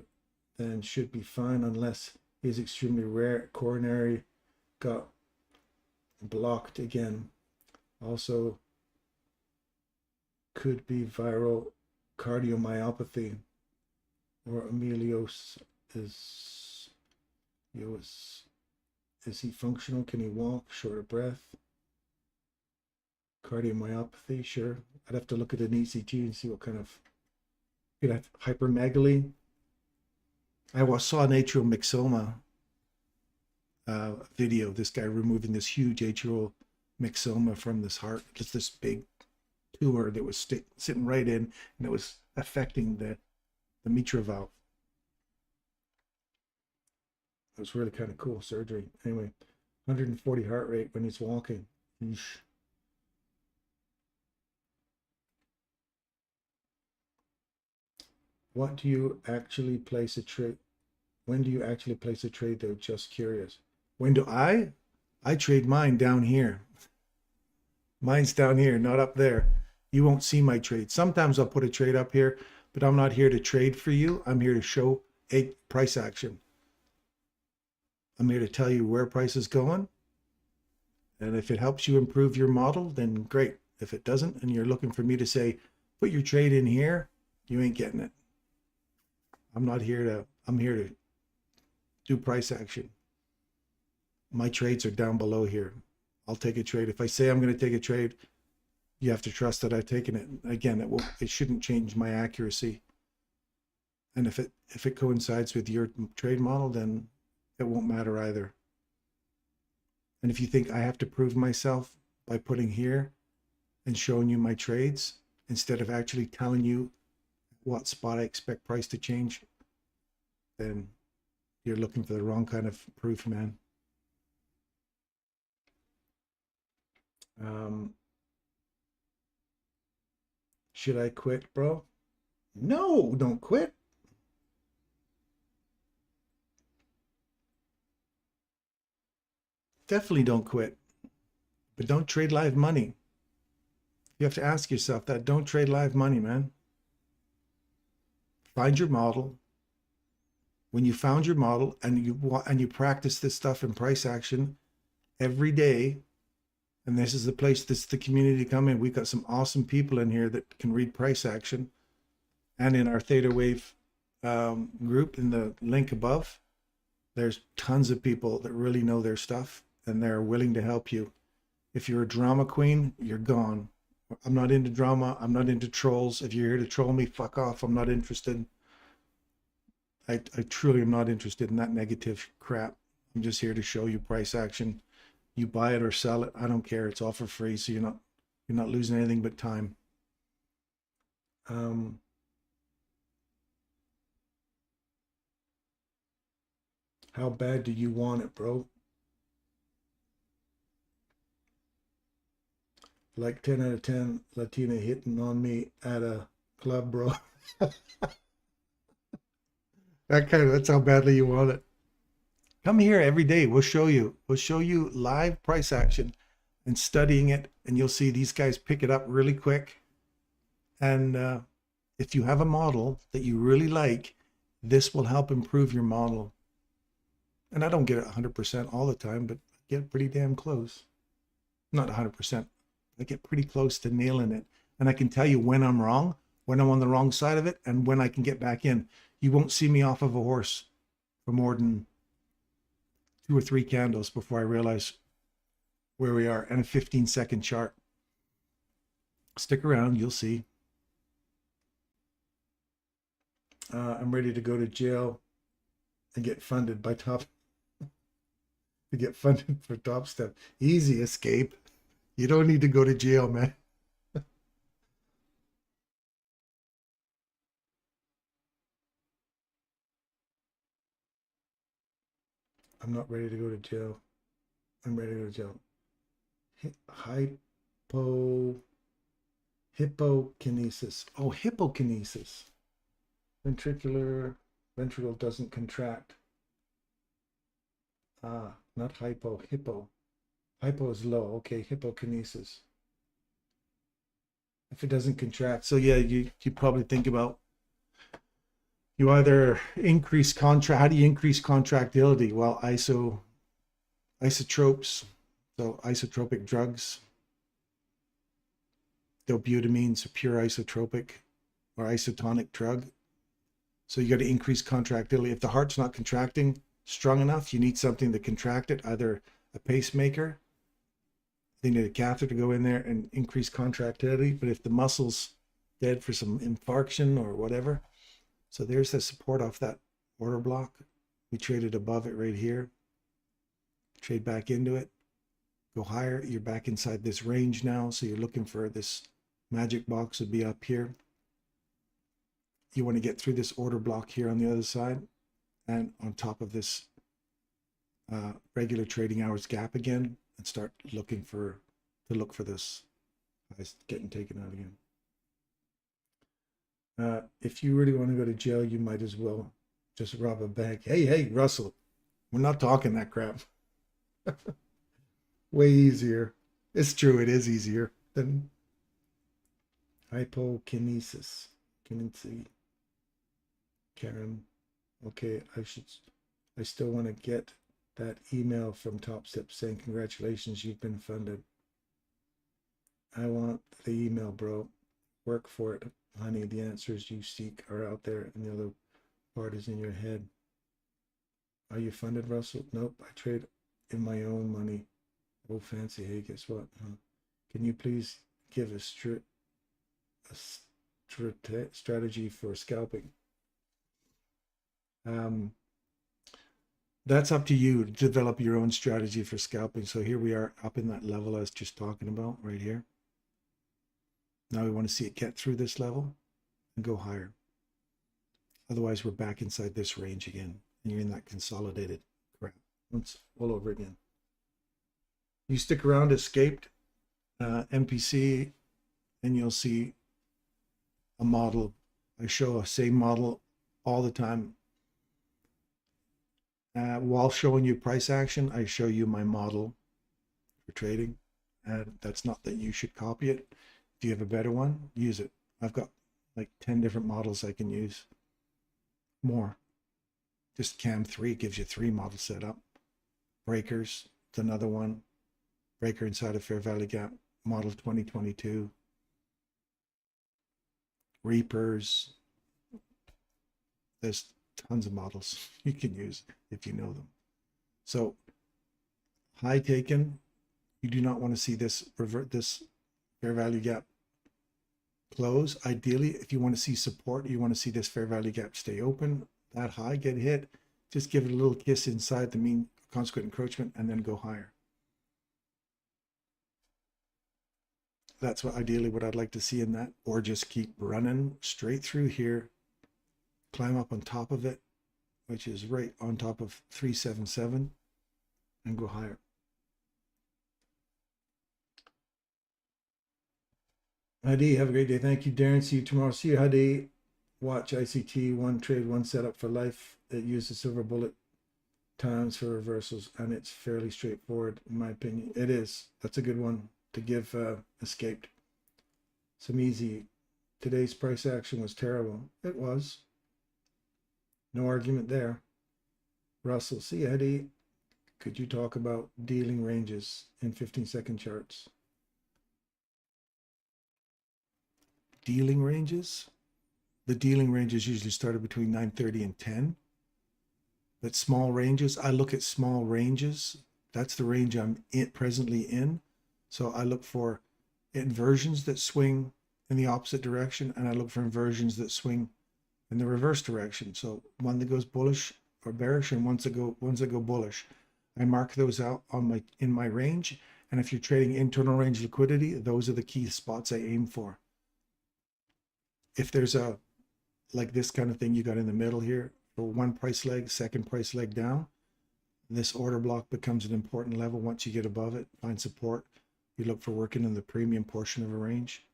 than should be fine unless he's extremely rare. Coronary got blocked again. Also could be viral cardiomyopathy or amyloidosis. Is he functional? Can he walk? Short of breath? Cardiomyopathy, sure. I'd have to look at an ECG and see what kind of, you know, hypermegaly. I saw an atrial myxoma video. This guy removing this huge atrial myxoma from this heart. Just this big tumor that was sitting right in, and it was affecting the mitral valve. It was really kind of cool surgery. Anyway, 140 heart rate when he's walking. Eesh. What do you actually place a trade? When do you actually place a trade though? Just curious. When do I? I trade mine down here. Mine's down here, not up there. You won't see my trade. Sometimes I'll put a trade up here, but I'm not here to trade for you. I'm here to show a price action. I'm here to tell you where price is going. And if it helps you improve your model, then great. If it doesn't, and you're looking for me to say, put your trade in here, you ain't getting it. I'm here to do price action. My trades are down below here. I'll take a trade. If I say I'm going to take a trade, you have to trust that I've taken it. Again, it shouldn't change my accuracy. And if it coincides with your trade model, then it won't matter either. And if you think I have to prove myself by putting here and showing you my trades instead of actually telling you what spot I expect price to change, then you're looking for the wrong kind of proof, man. Should I quit, bro? No, don't quit. Definitely don't quit. But don't trade live money. You have to ask yourself that. Don't trade live money, man. Find your model. When you found your model and you practice this stuff in price action every day, and this is the place, this is the community to come in. We've got some awesome people in here that can read price action. And in our ThetaWave group, in the link above, there's tons of people that really know their stuff and they're willing to help you. If you're a drama queen, you're gone. I'm not into drama. I'm not into trolls. If you're here to troll me, fuck off. I'm not interested. I truly am not interested in that negative crap. I'm just here to show you price action. You buy it or sell it, I don't care. It's all for free, so you're not losing anything but time. How bad do you want it, bro? Like 10 out of 10 Latina hitting on me at a club, bro. That's how badly you want it. Come here every day. We'll show you. We'll show you live price action and studying it, and you'll see these guys pick it up really quick. And if you have a model that you really like, this will help improve your model. And I don't get it 100% all the time, but I get pretty damn close. Not 100%. I get pretty close to nailing it. And I can tell you when I'm wrong, when I'm on the wrong side of it, and when I can get back in. You won't see me off of a horse for more than 2 or 3 candles before I realize where we are, and a 15-second chart. Stick around, you'll see. I'm ready to go to jail and get funded by Top. To get funded for Top Step. Easy escape. You don't need to go to jail, man. I'm not ready to go to jail. I'm ready to go to jail. Hypokinesis. Oh, hypokinesis. Ventricle doesn't contract. Not hypo. Hypo is low. Okay, hypokinesis. If it doesn't contract. So yeah, you probably think about, you either increase contract. How do you increase contractility? Well, isotropes, so isotropic drugs. Dobutamines, a pure isotropic or isotonic drug. So you got to increase contractility. If the heart's not contracting strong enough, you need something to contract it, either a pacemaker. They need a catheter to go in there and increase contractility. But if the muscle's dead for some infarction or whatever, so there's the support off that order block. We traded above it right here. trade back into it, go higher. You're back inside this range now. So you're looking for this magic box would be up here. You want to get through this order block here on the other side and on top of this regular trading hours gap again, and start looking for this getting taken out again. If you really want to go to jail, you might as well just rob a bank. Hey, Russell, we're not talking that crap. Way easier. It's true, it is easier than hypokinesis. Karen. Okay, I still want to get that email from Top Step saying congratulations, you've been funded. I want the email, bro. Work for it, honey. The answers you seek are out there, and the other part is in your head. Are you funded, Russell? Nope, I trade in my own money. Oh, fancy. Hey, guess what? Can you please give a strategy for scalping? That's up to you to develop your own strategy for scalping. So here we are up in that level I was just talking about right here. Now we want to see it get through this level and go higher. Otherwise, we're back inside this range again, and you're in that consolidated crap once all over again. You stick around escaped MPC, and you'll see a model. I show a same model all the time. While showing you price action, I show you my model for trading. That's not that you should copy it. If you have a better one, use it. I've got like 10 different models I can use. More. Just CAM3 gives you 3 models set up. Breakers, it's another one. Breaker inside of fair value gap, model 2022. Reapers. There's tons of models you can use if you know them. So high taken, you do not want to see this revert, this fair value gap close. Ideally, if you want to see support, you want to see this fair value gap stay open, that high get hit, just give it a little kiss inside the mean consequent encroachment and then go higher. That's what ideally what I'd like to see in that, or just keep running straight through here, climb up on top of it, which is right on top of 377, and go higher. Hadi, have a great day. Thank you, Darren. See you tomorrow. See you, Hadi. Watch ICT, one trade, one setup for life. It uses silver bullet times for reversals, and it's fairly straightforward, in my opinion. It is. That's a good one to give escaped. Some easy. Today's price action was terrible. It was. No argument there. Russell, see you, Hadi. Could you talk about dealing ranges in 15-second charts? Dealing ranges? The dealing ranges usually started between 9:30 and 10. But small ranges, I look at small ranges. That's the range I'm presently in. So I look for inversions that swing in the opposite direction, and I look for inversions that swing in the reverse direction. So one that goes bullish or bearish, and ones that go bullish. I mark those out on in my range. And if you're trading internal range liquidity, those are the key spots I aim for. If there's a like this kind of thing you got in the middle here, for one price leg, second price leg down, this order block becomes an important level. Once you get above it, find support. You look for working in the premium portion of a range.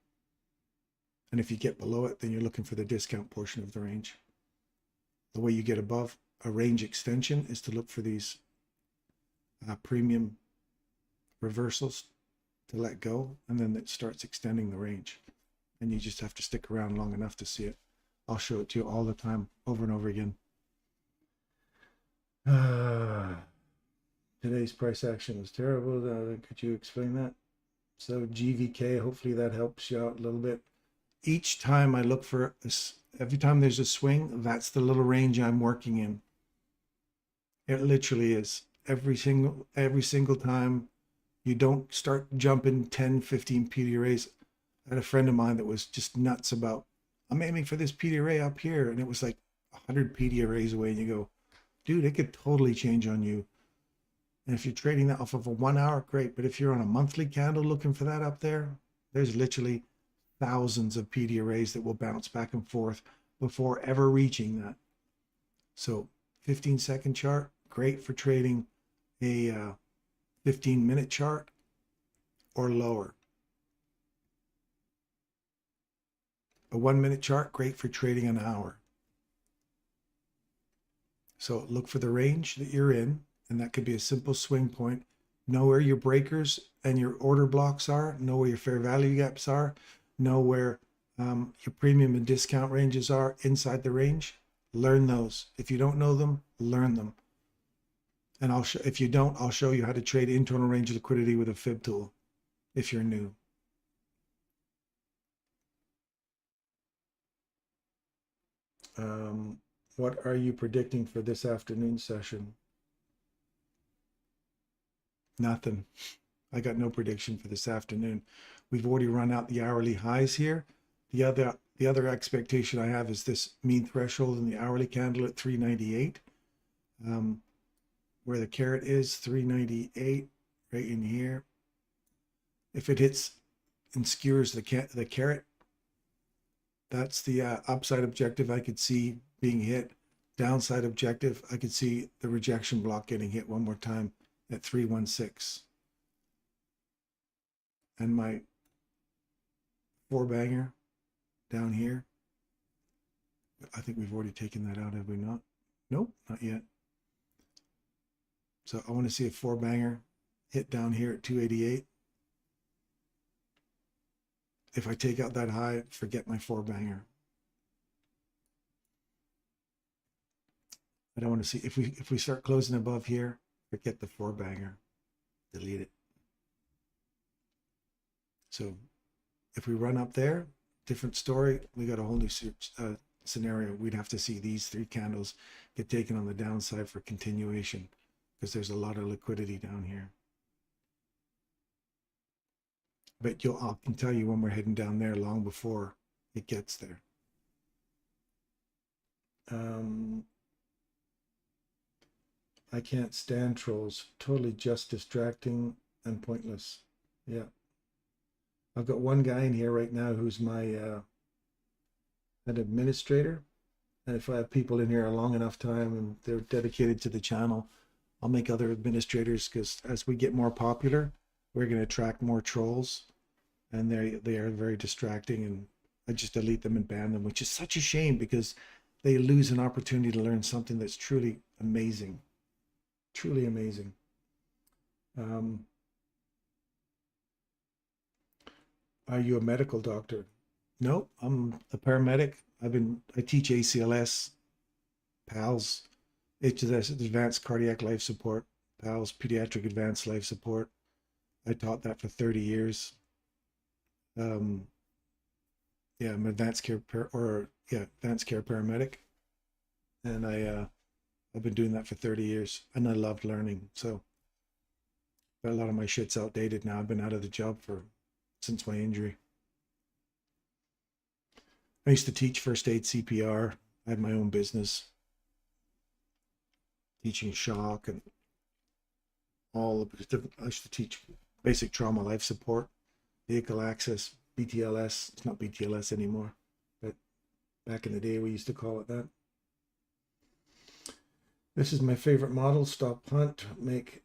And if you get below it, then you're looking for the discount portion of the range. The way you get above a range extension is to look for these premium reversals to let go, and then it starts extending the range. And you just have to stick around long enough to see it. I'll show it to you all the time, over and over again. Today's price action was terrible. Could you explain that? So GVK, hopefully that helps you out a little bit. Each time I look for this, every time there's a swing, that's the little range I'm working in. It literally is. Every single time. You don't start jumping 10, 15 PDRAs. I had a friend of mine that was just nuts about, I'm aiming for this PDRA up here, and it was like 100 PDRAs away, and you go, dude, it could totally change on you. And if you're trading that off of a 1 hour, great. But if you're on a monthly candle looking for that up there, there's literally thousands of PD arrays that will bounce back and forth before ever reaching that. So 15-second chart, great for trading a 15-minute chart or lower. A 1-minute chart, great for trading an hour. So look for the range that you're in, and that could be a simple swing point. Know where your breakers and your order blocks are, know where your fair value gaps are, know where your premium and discount ranges are inside the range. Learn those. If you don't know them, learn them. And if you don't, I'll show you how to trade internal range liquidity with a fib tool if you're new. What are you predicting for this afternoon session? Nothing. I got no prediction for this afternoon. We've already run out the hourly highs here. The other expectation I have is this mean threshold in the hourly candle at 398. Where the carrot is 398, right in here. If it hits and skewers the carrot, that's the upside objective I could see being hit. Downside objective, I could see the rejection block getting hit one more time at 316. And my 4-banger down here, I think we've already taken that out, have we not? Nope, not yet. So I want to see a 4-banger hit down here at 288. If I take out that high, forget my 4-banger. I don't want to see, if we start closing above here, forget the 4-banger, delete it. So if we run up there, different story, we got a whole new scenario. We'd have to see these 3 candles get taken on the downside for continuation, because there's a lot of liquidity down here. But I can tell you when we're heading down there long before it gets there. I can't stand trolls. Totally just distracting and pointless. Yeah. I've got one guy in here right now who's my an administrator. And if I have people in here a long enough time and they're dedicated to the channel, I'll make other administrators, because as we get more popular, we're going to attract more trolls. And they are very distracting, and I just delete them and ban them, which is such a shame, because they lose an opportunity to learn something that's truly amazing. Truly amazing. Are you a medical doctor? No, I'm a paramedic. I teach ACLS, PALS, Advanced Cardiac Life Support, PALS, Pediatric Advanced Life Support. I taught that for 30 years. Yeah, I'm an advanced care paramedic, and I've been doing that for 30 years, and I loved learning. So, but a lot of my shit's outdated now. I've been out of the job since my injury. I used to teach first aid, CPR. I had my own business, teaching shock and all of different. I used to teach basic trauma life support, vehicle access, BTLS. It's not BTLS anymore, but back in the day we used to call it that. This is my favorite model. Stop punt, make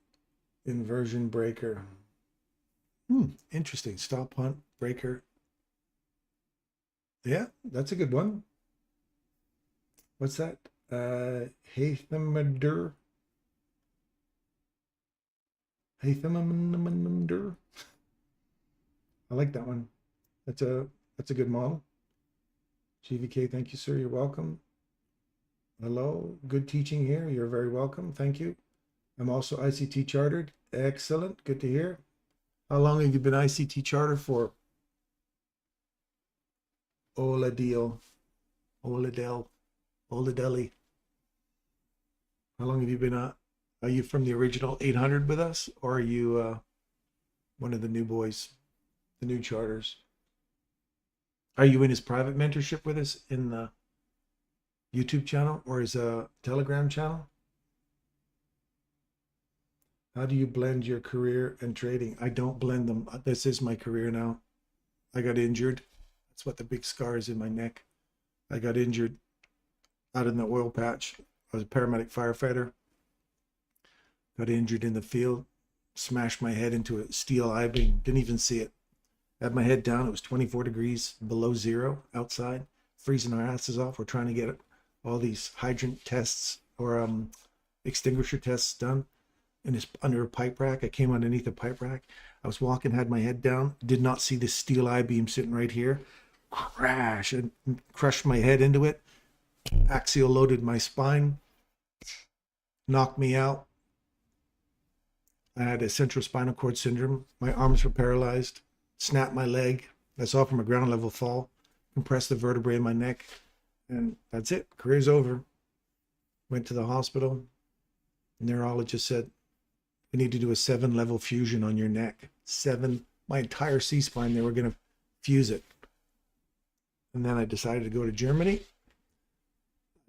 inversion breaker. Interesting. Stop punt breaker. Yeah, that's a good one. What's that? Haythamadur. Haythamadur. I like that one. That's a good model. GVK, thank you, sir. You're welcome. Hello, good teaching here. You're very welcome. Thank you. I'm also ICT chartered. Excellent. Good to hear. How long have you been ICT chartered for? Oladeli. How long have you been are you from the original 800 with us, or are you one of the new boys, the new charters? Are you in his private mentorship with us in the YouTube channel or his Telegram channel? How do you blend your career and trading? I don't blend them. This is my career now. I got injured. That's what the big scar is in my neck. I got injured out in the oil patch. I was a paramedic firefighter. Got injured in the field. Smashed my head into a steel I-beam. Didn't even see it. Had my head down. It was 24 degrees below zero outside. Freezing our asses off. We're trying to get all these hydrant tests or extinguisher tests done. And it's under a pipe rack. I came underneath a pipe rack. I was walking, had my head down. Did not see this steel I-beam sitting right here. Crash and crushed my head into it. Axial loaded my spine. Knocked me out. I had a central spinal cord syndrome. My arms were paralyzed. Snapped my leg. That's all from a ground level fall. Compressed the vertebrae in my neck. And that's it. Career's over. Went to the hospital. Neurologist said, we need to do a 7-level fusion on your neck. 7, my entire C-spine, they were going to fuse it. And then I decided to go to Germany.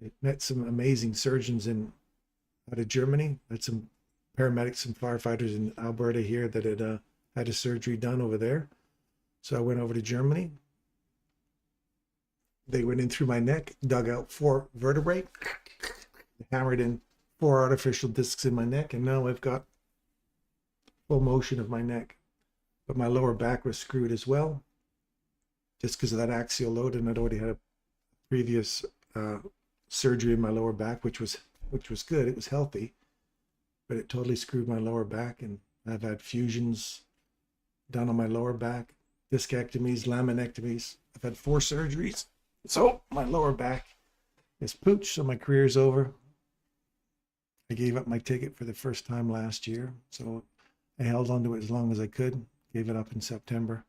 I met some amazing surgeons out of Germany. Had some paramedics and firefighters in Alberta here that had had a surgery done over there. So I went over to Germany. They went in through my neck, dug out 4 vertebrae, hammered in 4 artificial discs in my neck, and now I've got full motion of my neck. But my lower back was screwed as well, just because of that axial load, and I'd already had a previous surgery in my lower back, which was good. It was healthy, but it totally screwed my lower back, and I've had fusions done on my lower back, discectomies, laminectomies. I've had 4 surgeries. So my lower back is pooch, so my career's over. I gave up my ticket for the first time last year, so I held on to it as long as I could, gave it up in September.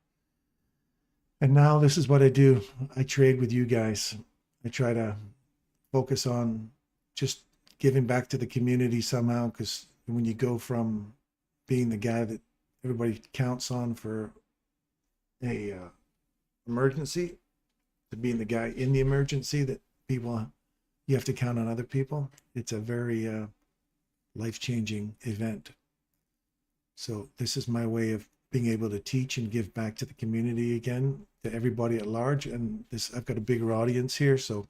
And now this is what I do. I trade with you guys. I try to focus on just giving back to the community somehow, because when you go from being the guy that everybody counts on for a emergency to being the guy in the emergency that people, you have to count on other people. It's a very life-changing event. So this is my way of being able to teach and give back to the community again, to everybody at large. And this, I've got a bigger audience here, so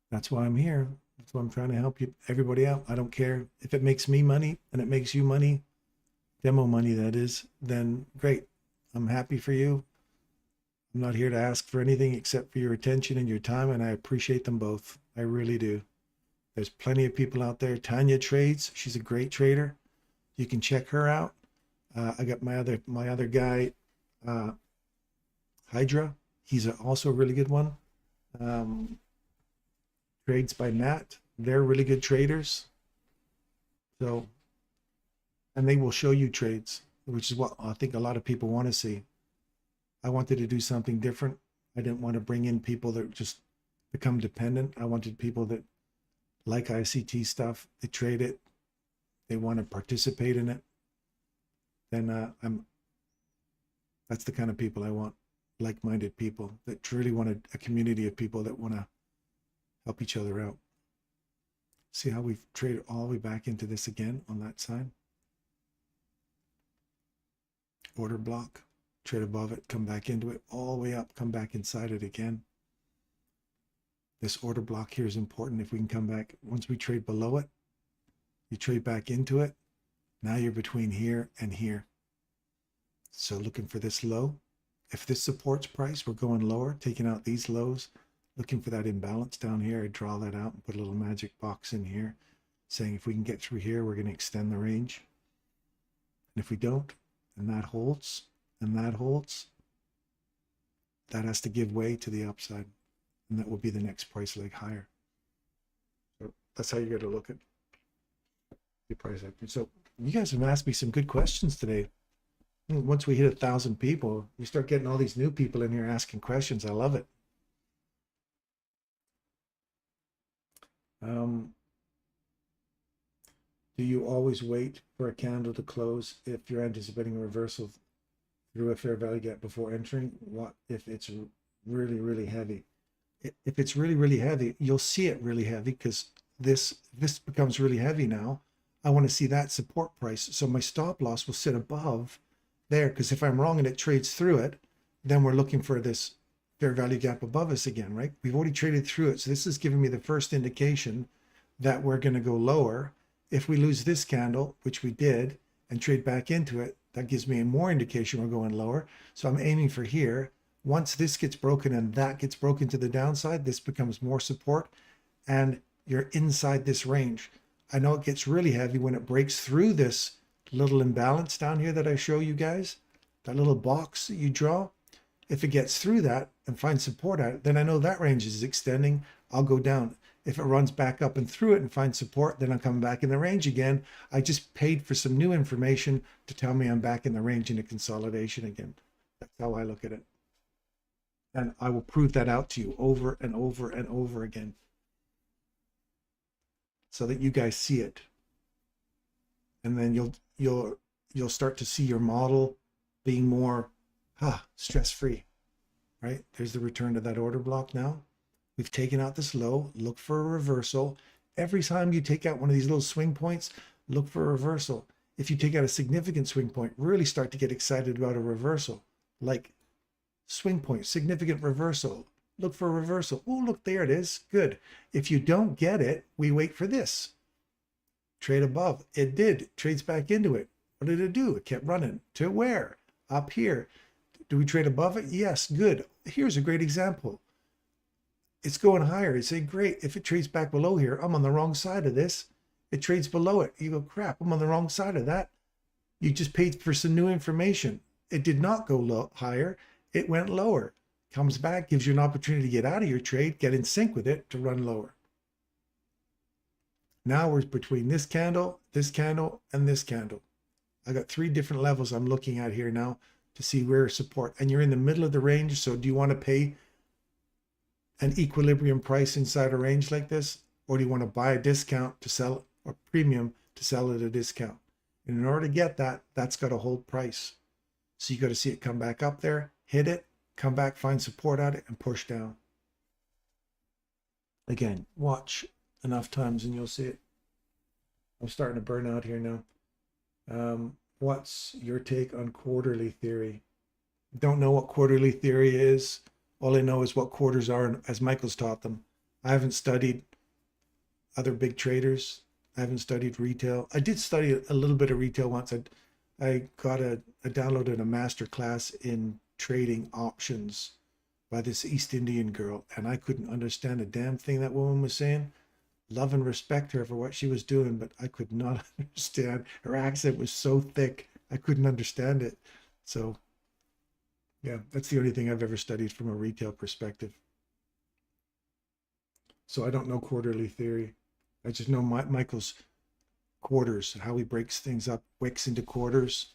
that's why I'm here. That's why I'm trying to help you, everybody out. I don't care if it makes me money and it makes you money, demo money that is, then great. I'm happy for you. I'm not here to ask for anything except for your attention and your time, and I appreciate them both. I really do. There's plenty of people out there. Tanya trades. She's a great trader. You can check her out. I got my other guy, Hydra. He's also a really good one. Trades by Matt. They're really good traders. So, and they will show you trades, which is what I think a lot of people want to see. I wanted to do something different. I didn't want to bring in people that just become dependent. I wanted people that like ICT stuff, they trade it, they want to participate in it. Then that's the kind of people I want, like-minded people that truly want a community of people that want to help each other out. See how we've traded all the way back into this again on that side? Order block, trade above it, come back into it, all the way up, come back inside it again. This order block here is important. If we can come back, once we trade below it, you trade back into it. Now you're between here and here. So looking for this low. If this supports price, we're going lower, taking out these lows, looking for that imbalance down here. I draw that out and put a little magic box in here, saying if we can get through here, we're going to extend the range. And if we don't, and that holds, and that holds, that has to give way to the upside. And that will be the next price leg higher. So that's how you got to look at the price action. So you guys have asked me some good questions today. Once we hit 1,000 people, you start getting all these new people in here asking questions. I love it. Do you always wait for a candle to close if you're anticipating a reversal through a fair value gap before entering? What if it's really, really heavy? If it's really, really heavy, you'll see it really heavy, because this becomes really heavy now. I want to see that support price. So my stop loss will sit above there, because if I'm wrong and it trades through it, then we're looking for this fair value gap above us again, right? We've already traded through it. So this is giving me the first indication that we're going to go lower. If we lose this candle, which we did, and trade back into it, that gives me a more indication we're going lower. So I'm aiming for here. Once this gets broken and that gets broken to the downside, this becomes more support and you're inside this range. I know it gets really heavy when it breaks through this little imbalance down here that I show you guys, that little box that you draw. If it gets through that and finds support at it, then I know that range is extending. I'll go down. If it runs back up and through it and finds support, then I'm coming back in the range again. I just paid for some new information to tell me I'm back in the range in a consolidation again. That's how I look at it. And I will prove that out to you over and over and over again, so that you guys see it. And then you'll start to see your model being more stress-free, right? There's the return to that order block now. We've taken out this low, look for a reversal. Every time you take out one of these little swing points, look for a reversal. If you take out a significant swing point, really start to get excited about a reversal. Like swing point, significant reversal. Look for a reversal. Oh, look, there it is. Good. If you don't get it, we wait for this. Trade above. It did. Trades back into it. What did it do? It kept running. To where? Up here. Do we trade above it? Yes. Good. Here's a great example. It's going higher. You say, great. If it trades back below here, I'm on the wrong side of this. It trades below it. You go, crap, I'm on the wrong side of that. You just paid for some new information. It did not go higher. It went lower. Comes back, gives you an opportunity to get out of your trade, get in sync with it to run lower. Now we're between this candle, and this candle. I got 3 different levels I'm looking at here now to see where support. And you're in the middle of the range. So do you want to pay an equilibrium price inside a range like this? Or do you want to buy a discount to sell it, or premium to sell it at a discount? And in order to get that, that's got to hold price. So you got to see it come back up there, hit it, come back, find support at it, and push down. Again, watch enough times and you'll see it. I'm starting to burn out here now. What's your take on quarterly theory? Don't know what quarterly theory is. All I know is what quarters are, as Michael's taught them. I haven't studied other big traders. I haven't studied retail. I did study a little bit of retail once. I downloaded a master class in trading options by this East Indian girl, and I couldn't understand a damn thing that woman was saying. Love and respect her for what she was doing, but I could not understand. Her accent was so thick, I couldn't understand it. So yeah, that's the only thing I've ever studied from a retail perspective. So I don't know quarterly theory. I just know Michael's quarters, how he breaks things up, wicks into quarters,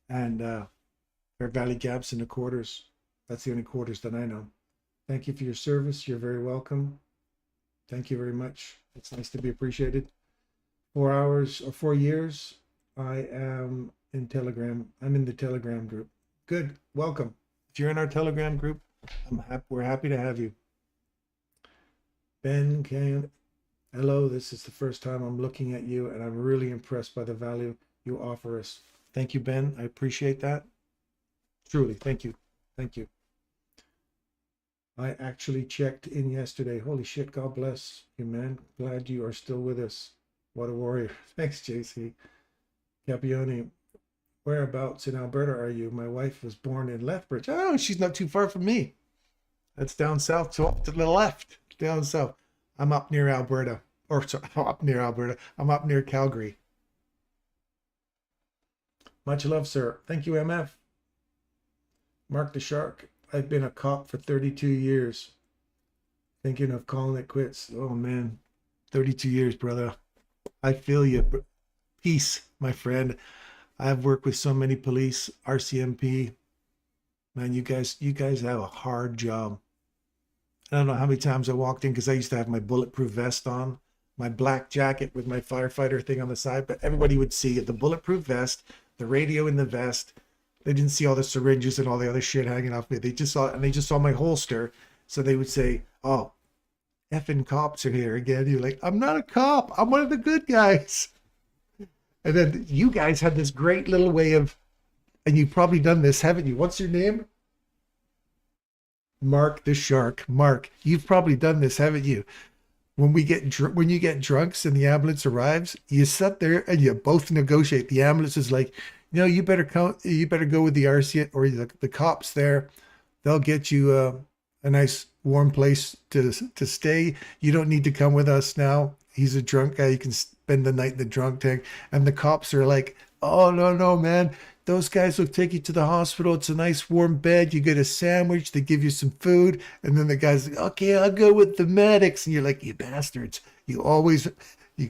and fair value gaps into quarters. That's the only quarters that I know. Thank you for your service. You're very welcome. Thank you very much. It's nice to be appreciated. 4 hours or 4 years. I am in Telegram. I'm in the Telegram group. Good. Welcome. If you're in our Telegram group, we're happy to have you. Ben Can. Hello, this is the first time I'm looking at you, and I'm really impressed by the value you offer us. Thank you, Ben. I appreciate that. Truly, thank you. Thank you. I actually checked in yesterday. Holy shit, God bless you, man. Glad you are still with us. What a warrior. Thanks, JC. Capioni, whereabouts in Alberta are you? My wife was born in Lethbridge. Oh, she's not too far from me. That's down south, so up to the left, down south. I'm up near Alberta. Or sorry, up near Alberta. I'm up near Calgary. Much love, sir. Thank you, MF. Mark the Shark. I've been a cop for 32 years. Thinking of calling it quits. Oh, man. 32 years, brother. I feel you. Peace, my friend. I've worked with so many police, RCMP. Man, you guys have a hard job. I don't know how many times I walked in, because I used to have my bulletproof vest on, my black jacket with my firefighter thing on the side, but everybody would see it, the bulletproof vest, the radio in the vest. They didn't see all the syringes and all the other shit hanging off me. They just saw my holster. So they would say, oh, effing cops are here again. You're like, I'm not a cop. I'm one of the good guys. And then you guys had this great little way of, and you've probably done this, haven't you? What's your name? Mark the Shark. Mark, you've probably done this, haven't you? When when you get drunks and the ambulance arrives, you sit there and you both negotiate. The ambulance is like, you better you better go with the RC or the cops there. They'll get you a nice warm place to stay. You don't need to come with us now. He's a drunk guy. You can spend the night in the drunk tank. And the cops are like, oh, no, man. Those guys will take you to the hospital. It's a nice warm bed. You get a sandwich. They give you some food. And then the guy's like, okay, I'll go with the medics. And you're like, you bastards. You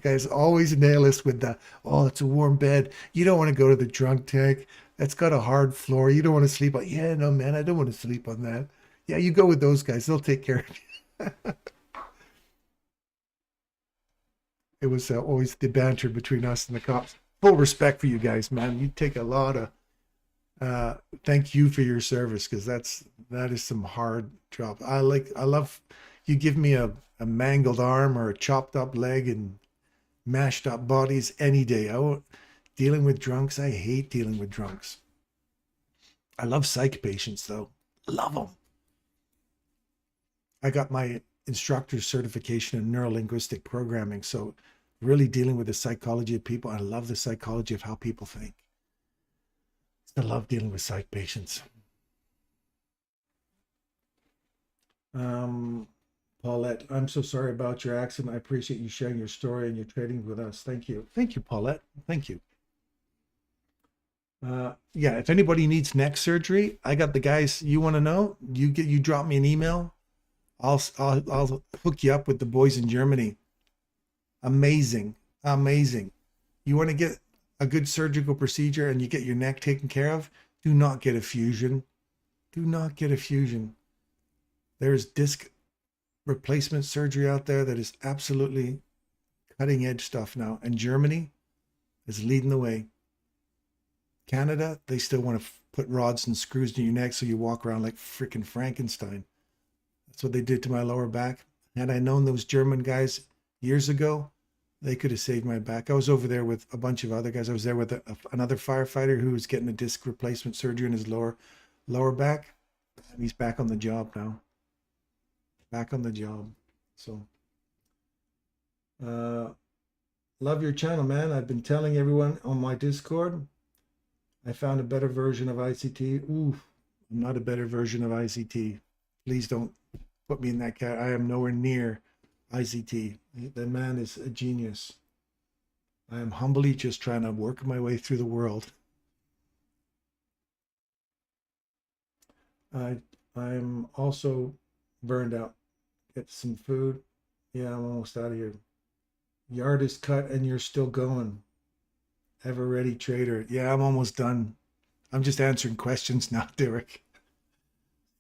guys always nail us with the, oh, it's a warm bed. You don't want to go to the drunk tank. That's got a hard floor. You don't want to sleep on. Yeah, no, man, I don't want to sleep on that. Yeah, you go with those guys. They'll take care of you. It was always the banter between us and the cops. Full respect for you guys, man. You take a lot of thank you for your service, because that is some hard job. I love you give me a mangled arm or a chopped up leg and mashed up bodies any day. Dealing with drunks, I hate dealing with drunks. I love psych patients though. Love them. I got my instructor certification in neurolinguistic programming, so really dealing with the psychology of people. I love the psychology of how people think. I love dealing with psych patients. Paulette, I'm so sorry about your accident. I appreciate you sharing your story and your trading with us. Thank you. Thank you, Paulette. Thank you. Yeah, if anybody needs neck surgery, I got the guys. You want to know? You drop me an email. I'll hook you up with the boys in Germany. Amazing. You want to get a good surgical procedure and you get your neck taken care of, do not get a fusion. Do not get a fusion. There's disc replacement surgery out there that is absolutely cutting edge stuff now. And Germany is leading the way. Canada, they still want to put rods and screws in your neck so you walk around like freaking Frankenstein. That's what they did to my lower back. Had I known those German guys years ago, they could have saved my back. I was over there with a bunch of other guys. I was there with another firefighter who was getting a disc replacement surgery in his lower back. And he's back on the job now. Back on the job. So, love your channel, man. I've been telling everyone on my Discord, I found a better version of ICT. Ooh, I'm not a better version of ICT. Please don't put me in that cat. I am nowhere near ICT. The man is a genius. I am humbly just trying to work my way through the world. I'm also burned out. Get some food. Yeah, I'm almost out of here. Yard is cut and you're still going. Ever ready trader. Yeah, I'm almost done. I'm just answering questions now, Derek.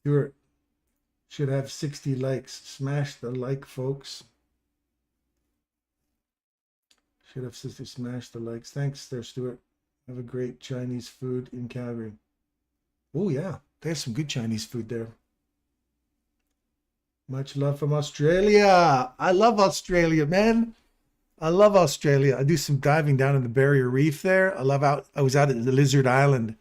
Stuart should have 60 likes. Smash the like, folks. Should have smashed the likes. Thanks there, Stuart. Have a great Chinese food in Calgary. Oh yeah, there's some good Chinese food there. Much love from Australia. I love Australia, man. I love Australia. I do some diving down in the Barrier Reef there. I was out at the Lizard Island.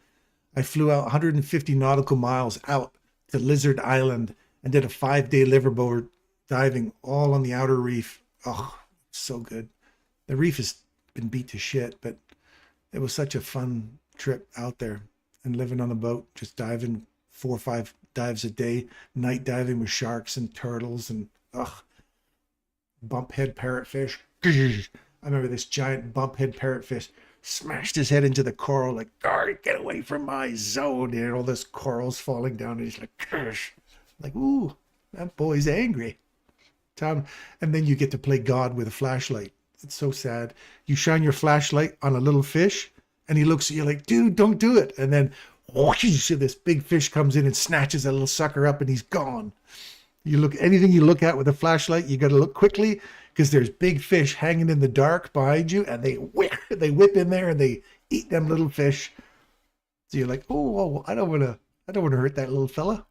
I flew out 150 nautical miles out to Lizard Island and did a 5-day liverboat diving all on the outer reef. Oh, so good. The reef has been beat to shit, but it was such a fun trip out there and living on the boat, just diving 4 or 5 dives a day, night diving with sharks and turtles and bumphead parrotfish. I remember this giant bumphead parrotfish smashed his head into the coral, like, get away from my zone. And all this coral's falling down. And he's like, ooh, that boy's angry. And then you get to play God with a flashlight. It's so sad. You shine your flashlight on a little fish and he looks at you like, dude, don't do it. And then whoosh, this big fish comes in and snatches that little sucker up and he's gone. Anything you look at with a flashlight, you got to look quickly because there's big fish hanging in the dark behind you and they whip in there and they eat them little fish. So you're like, oh, I don't want to hurt that little fella.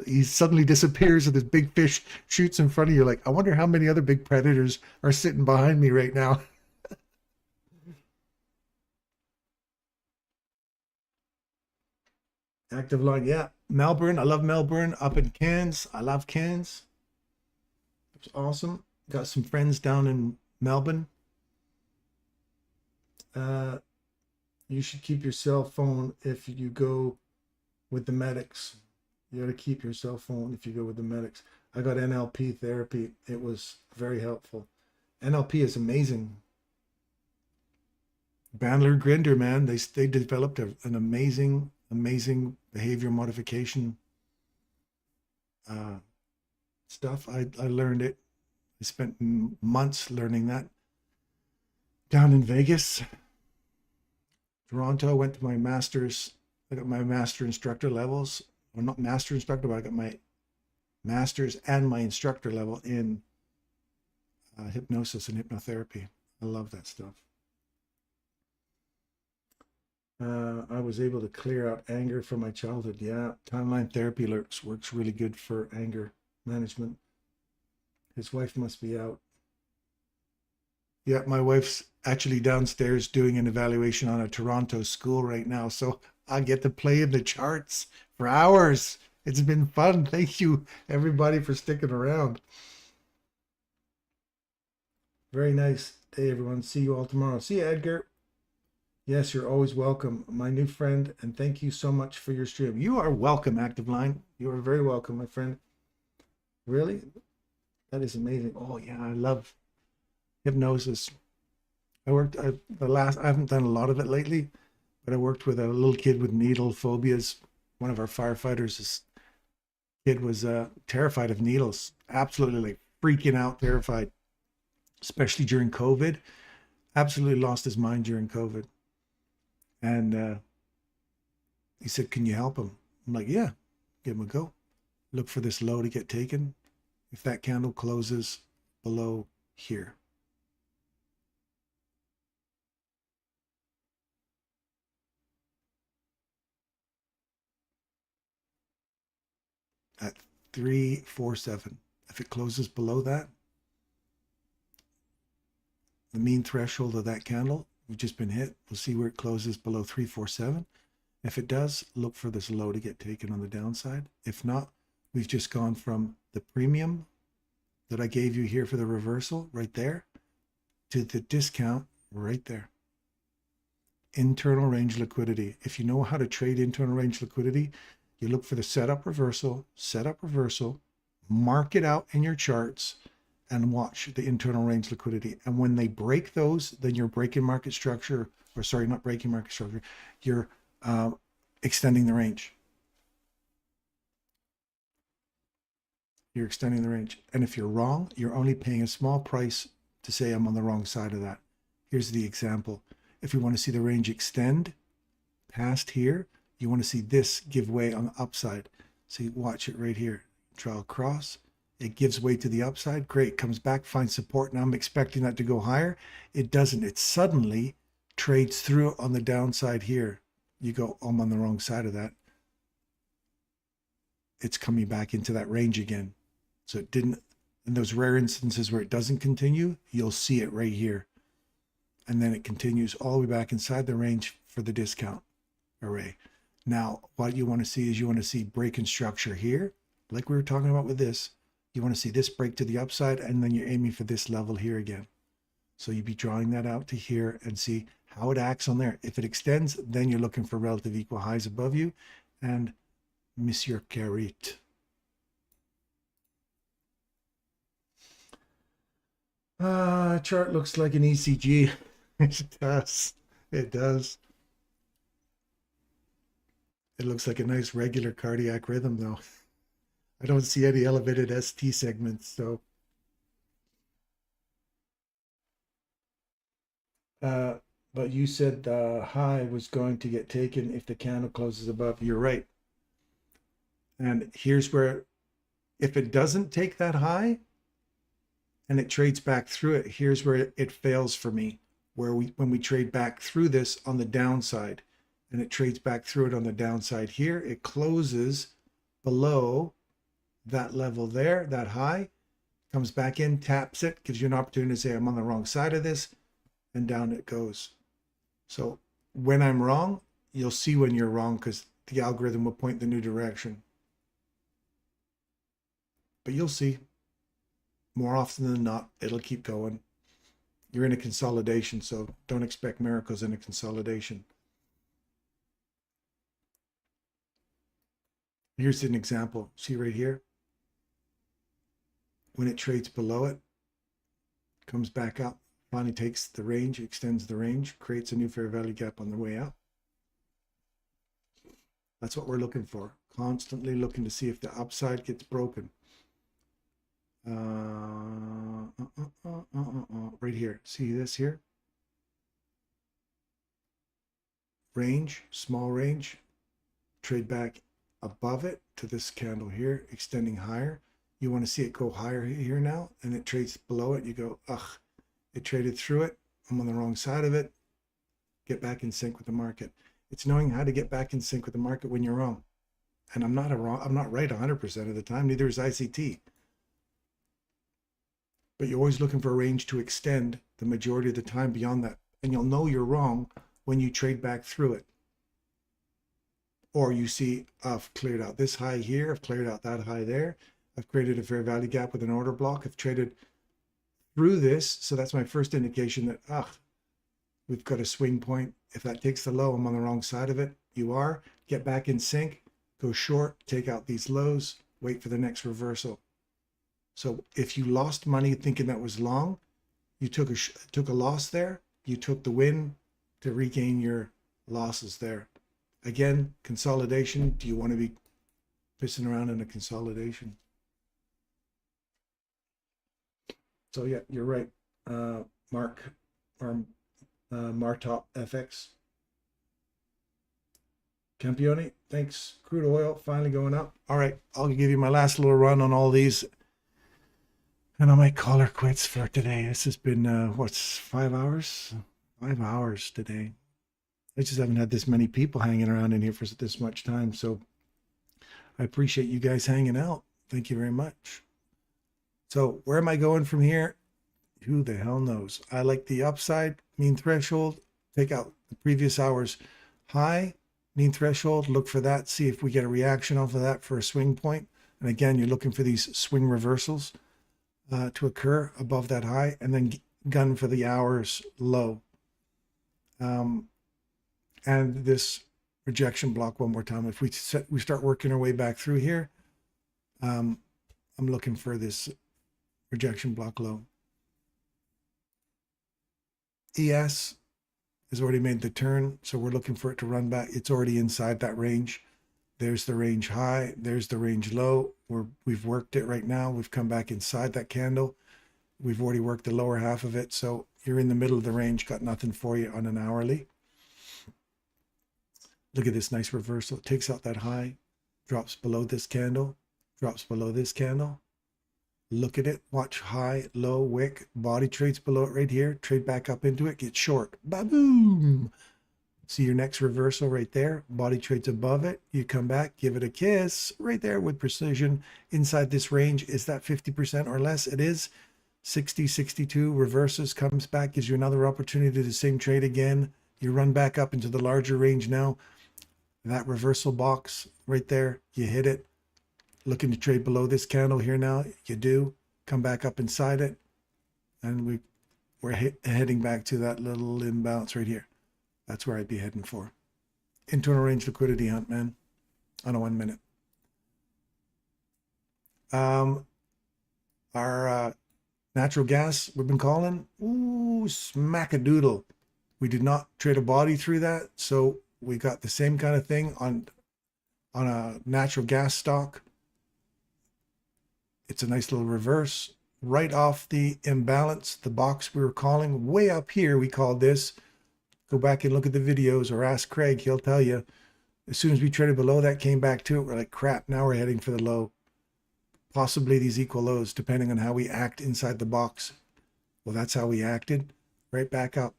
He suddenly disappears and this big fish shoots in front of you. Like, I wonder how many other big predators are sitting behind me right now. Active line, yeah. Melbourne, I love Melbourne. Up in Cairns, I love Cairns. It's awesome. Got some friends down in Melbourne. You should keep your cell phone if you go with the medics. You got to keep your cell phone if you go with the medics. I got NLP therapy. It was very helpful. NLP is amazing. Bandler Grinder, man, they developed an amazing behavior modification stuff. I learned it. I spent months learning that down in Vegas. Toronto, went to my master's. I got my master instructor levels. Well, not master instructor, but I got my master's and my instructor level in hypnosis and hypnotherapy. I love that stuff. I was able to clear out anger from my childhood. Yeah, timeline therapy works really good for anger management. His wife must be out. Yeah, my wife's actually downstairs doing an evaluation on a Toronto school right now, so I get to play in the charts for hours. It's been fun. Thank you, everybody, for sticking around. Very nice day, everyone. See you all tomorrow. See you, Edgar. Yes, you're always welcome, my new friend, and thank you so much for your stream. You are welcome, Active Line. You are very welcome, my friend. Really? That is amazing. Oh, yeah, I love hypnosis. I haven't done a lot of it lately, but I worked with a little kid with needle phobias. One of our firefighters, this kid was terrified of needles, absolutely like freaking out, terrified, especially during COVID. Absolutely lost his mind during COVID. And he said, can you help him? I'm like, yeah, give him a go. Look for this low to get taken. If that candle closes below here. At 347. If it closes below that, the mean threshold of that candle, we've just been hit. We'll see where it closes below 347. If it does, look for this low to get taken on the downside. If not, we've just gone from the premium that I gave you here for the reversal right there to the discount right there. Internal range liquidity. If you know how to trade internal range liquidity, you look for the setup reversal, mark it out in your charts, and watch the internal range liquidity. And when they break those, then you're breaking market structure, or sorry, not breaking market structure, you're extending the range. You're extending the range. And if you're wrong, you're only paying a small price to say I'm on the wrong side of that. Here's the example. If we want to see the range extend past here, you want to see this give way on the upside. So you watch it right here. Draw across. It gives way to the upside. Great. Comes back, finds support. Now I'm expecting that to go higher. It doesn't. It suddenly trades through on the downside here. You go, oh, I'm on the wrong side of that. It's coming back into that range again. So it didn't, in those rare instances where it doesn't continue, you'll see it right here. And then it continues all the way back inside the range for the discount array. Now, what you want to see is you want to see break in structure here, like we were talking about with this. You want to see this break to the upside, and then you're aiming for this level here again. So you'd be drawing that out to here and see how it acts on there. If it extends, then you're looking for relative equal highs above you. And Monsieur Carrot. Chart looks like an ECG. It does. It does. It looks like a nice regular cardiac rhythm, though. I don't see any elevated ST segments, so. But you said the high was going to get taken if the candle closes above. You're right. And here's where, if it doesn't take that high and it trades back through it, here's where it fails for me. Where when we trade back through this on the downside, and it trades back through it on the downside here, it closes below that level there, that high, comes back in, taps it, gives you an opportunity to say, I'm on the wrong side of this, and down it goes. So when I'm wrong, you'll see when you're wrong, because the algorithm will point the new direction. But you'll see, more often than not, it'll keep going. You're in a consolidation, so don't expect miracles in a consolidation. Here's an example. See right here? When it trades below it, comes back up, finally takes the range, extends the range, creates a new fair value gap on the way up. That's what we're looking for. Constantly looking to see if the upside gets broken. Right here. See this here? Range, small range. Trade back above it to this candle here, extending higher. You want to see it go higher here now, and it trades below it. You go, ugh, it traded through it. I'm on the wrong side of it. Get back in sync with the market. It's knowing how to get back in sync with the market when you're wrong. And I'm not right 100% of the time. Neither is ICT. But you're always looking for a range to extend the majority of the time beyond that. And you'll know you're wrong when you trade back through it. Or you see, I've cleared out this high here. I've cleared out that high there. I've created a fair value gap with an order block. I've traded through this. So that's my first indication that, we've got a swing point. If that takes the low, I'm on the wrong side of it. You are. Get back in sync. Go short. Take out these lows. Wait for the next reversal. So if you lost money thinking that was long, you took a loss there. You took the win to regain your losses there. Again, consolidation. Do you want to be pissing around in a consolidation? So yeah, you're right. Mark or Martop FX. Campione, thanks. Crude oil finally going up. All right, I'll give you my last little run on all these. And I might call her quits for today. This has been, what's 5 hours? 5 hours today. I just haven't had this many people hanging around in here for this much time. So I appreciate you guys hanging out. Thank you very much. So where am I going from here? Who the hell knows? I like the upside, mean threshold. Take out the previous hour's high, mean threshold. Look for that. See if we get a reaction off of that for a swing point. And again, you're looking for these swing reversals to occur above that high, and then gun for the hour's low. And this rejection block one more time. If we start working our way back through here, I'm looking for this rejection block low. ES has already made the turn, so we're looking for it to run back. It's already inside that range. There's the range high. There's the range low. We've worked it right now. We've come back inside that candle. We've already worked the lower half of it, so you're in the middle of the range. Got nothing for you on an hourly. Look at this nice reversal. It takes out that high, drops below this candle, drops below this candle. Look at it. Watch high, low, wick. Body trades below it right here. Trade back up into it. Get short. Ba-boom. See your next reversal right there. Body trades above it. You come back, give it a kiss right there with precision. Inside this range, is that 50% or less? It is. 60, 62 reverses, comes back, gives you another opportunity to do the same trade again. You run back up into the larger range now. That reversal box right there, you hit it. Looking to trade below this candle here now, you do. Come back up inside it. And we're heading back to that little imbalance right here. That's where I'd be heading for. Internal range liquidity hunt, man, on a 1 minute. Our natural gas, we've been calling, ooh, smack-a-doodle. We did not trade a body through that, so we got the same kind of thing on a natural gas stock. It's a nice little reverse right off the imbalance, the box we were calling. Way up here, we called this. Go back and look at the videos or ask Craig. He'll tell you. As soon as we traded below that, came back to it, we're like, crap, now we're heading for the low. Possibly these equal lows, depending on how we act inside the box. Well, that's how we acted. Right back up.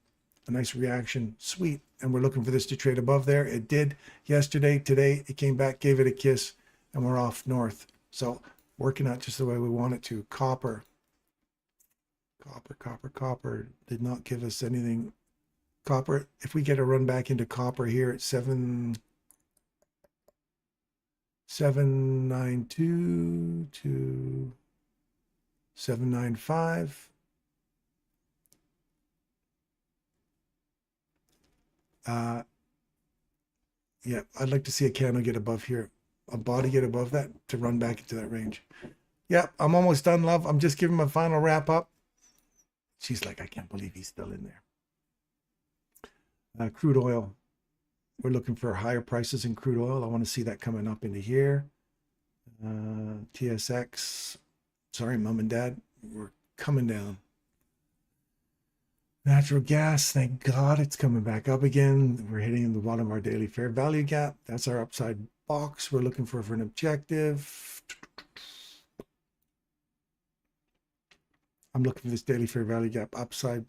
A nice reaction. Sweet. And we're looking for this to trade above there. It did yesterday. Today, it came back, gave it a kiss, and we're off north. So working out just the way we want it to. Copper did not give us anything. Copper, if we get a run back into copper here at 7, 792 to 795. Yeah, I'd like to see a candle get above here, a body get above that to run back into that range. Yeah, I'm almost done, love. I'm just giving my final wrap up. She's like, I can't believe he's still in there. Crude oil. We're looking for higher prices in crude oil. I want to see that coming up into here. TSX. Sorry, mom and dad. We're coming down. Natural gas, thank God it's coming back up again. We're hitting the bottom of our daily fair value gap. That's our upside box we're looking for an objective. I'm looking for this daily fair value gap upside.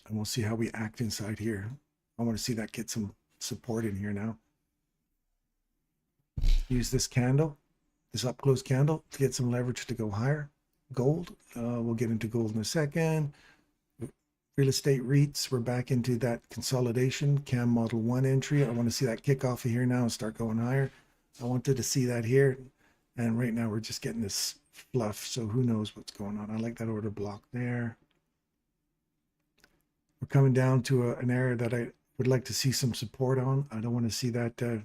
And we'll see how we act inside here. I want to see that get some support in here now. Use this candle, this up close candle, to get some leverage to go higher. Gold, we'll get into gold in a second. Real estate REITs, we're back into that consolidation, CAM Model 1 entry. I want to see that kick off of here now and start going higher. I wanted to see that here. And right now we're just getting this fluff, so who knows what's going on. I like that order block there. We're coming down to an area that I would like to see some support on. I don't want to see that. I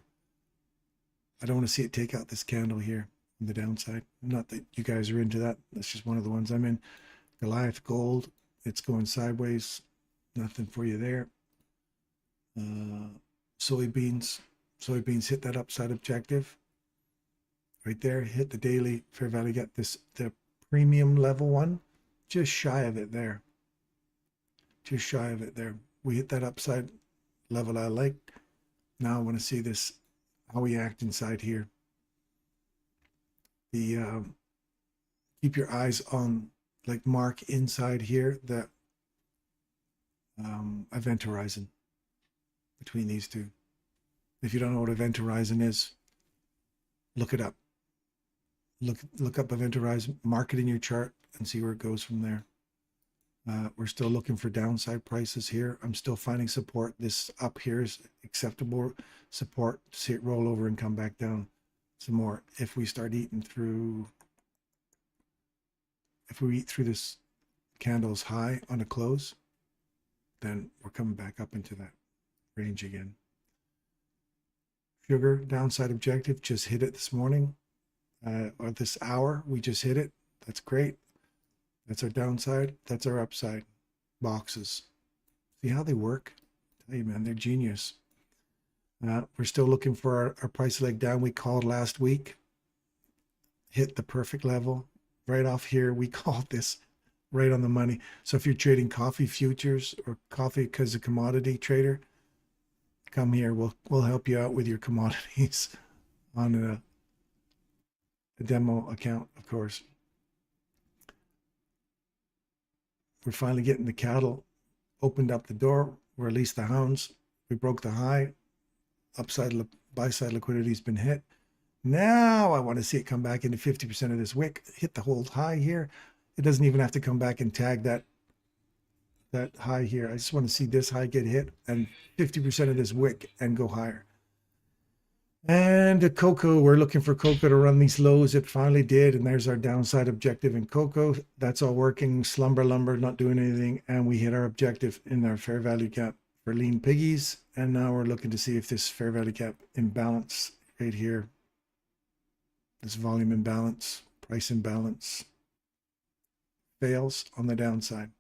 don't want to see it take out this candle here on the downside. Not that you guys are into that. That's just one of the ones I'm in. Goliath Gold. It's going sideways. Nothing for you there. Soybeans. Soybeans hit that upside objective. Right there. Hit the daily fair value. Got this, the premium level one. Just shy of it there. Just shy of it there. We hit that upside level I like. Now I want to see this, how we act inside here. The keep your eyes on, like, mark inside here, the event horizon between these two. If you don't know what event horizon is, look it up. Look up event horizon, mark it in your chart, and see where it goes from there. We're still looking for downside prices here. I'm still finding support. This up here is acceptable support. See it roll over and come back down some more. If we start eating through, if we eat through this candle's high on a close, then we're coming back up into that range again. Sugar, downside objective, just hit it this morning, or this hour, we just hit it. That's great. That's our downside. That's our upside boxes. See how they work? I tell you, man, they're genius. We're still looking for our price leg down we called last week. Hit the perfect level. Right off here, we called this right on the money. So if you're trading coffee futures or coffee because a commodity trader, come here. We'll help you out with your commodities on a demo account, of course. We're finally getting the cattle, opened up the door, released the hounds. We broke the high. Upside, buy side liquidity has been hit. Now I want to see it come back into 50% of this wick, hit the hold high here. It doesn't even have to come back and tag that high here. I just want to see this high get hit and 50% of this wick and go higher. And the cocoa, we're looking for cocoa to run these lows. It finally did, and there's our downside objective in cocoa. That's all working. Slumber lumber not doing anything, and we hit our objective in our fair value gap for lean piggies. And now we're looking to see if this fair value gap imbalance right here, this volume imbalance, price imbalance, fails on the downside.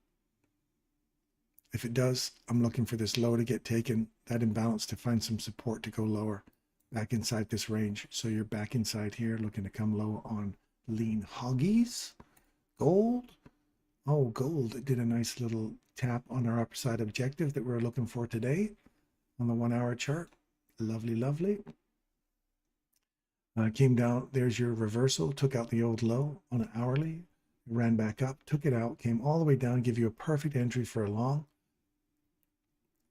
If it does, I'm looking for this low to get taken, that imbalance to find some support to go lower, back inside this range. So you're back inside here, looking to come low on lean hoggies. Gold. Oh, gold. It did a nice little tap on our upside objective that we're looking for today on the 1 hour chart. Lovely, lovely. Came down. There's your reversal. Took out the old low on an hourly. Ran back up. Took it out. Came all the way down. Give you a perfect entry for a long.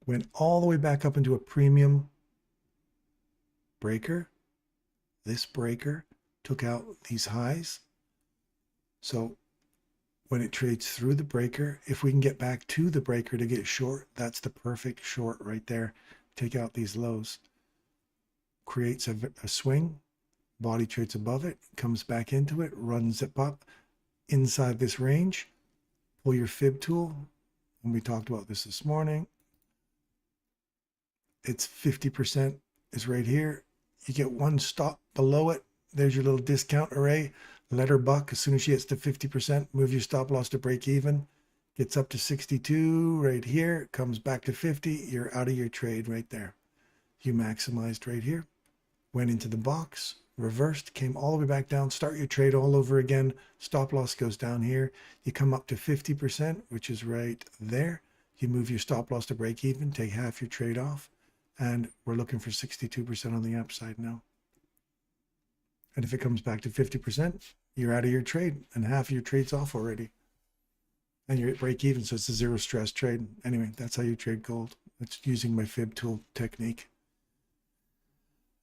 Went all the way back up into a premium breaker. This breaker took out these highs. So when it trades through the breaker, if we can get back to the breaker to get short, that's the perfect short right there. Take out these lows. Creates a swing. body trades above it, comes back into it, runs it up inside this range. Pull your fib tool, and we talked about this morning. It's 50% is right here. You get one stop below it. There's your little discount array. Let her buck. As soon as she gets to 50%, move your stop loss to break even. Gets up to 62 right here. Comes back to 50. You're out of your trade right there. You maximized right here. Went into the box. Reversed. Came all the way back down. Start your trade all over again. Stop loss goes down here. You come up to 50%, which is right there. You move your stop loss to break even. Take half your trade off. And we're looking for 62% on the upside now. And if it comes back to 50%, you're out of your trade and half of your trade's off already. And you're at break even, so it's a zero stress trade. Anyway, that's how you trade gold. It's using my fib tool technique.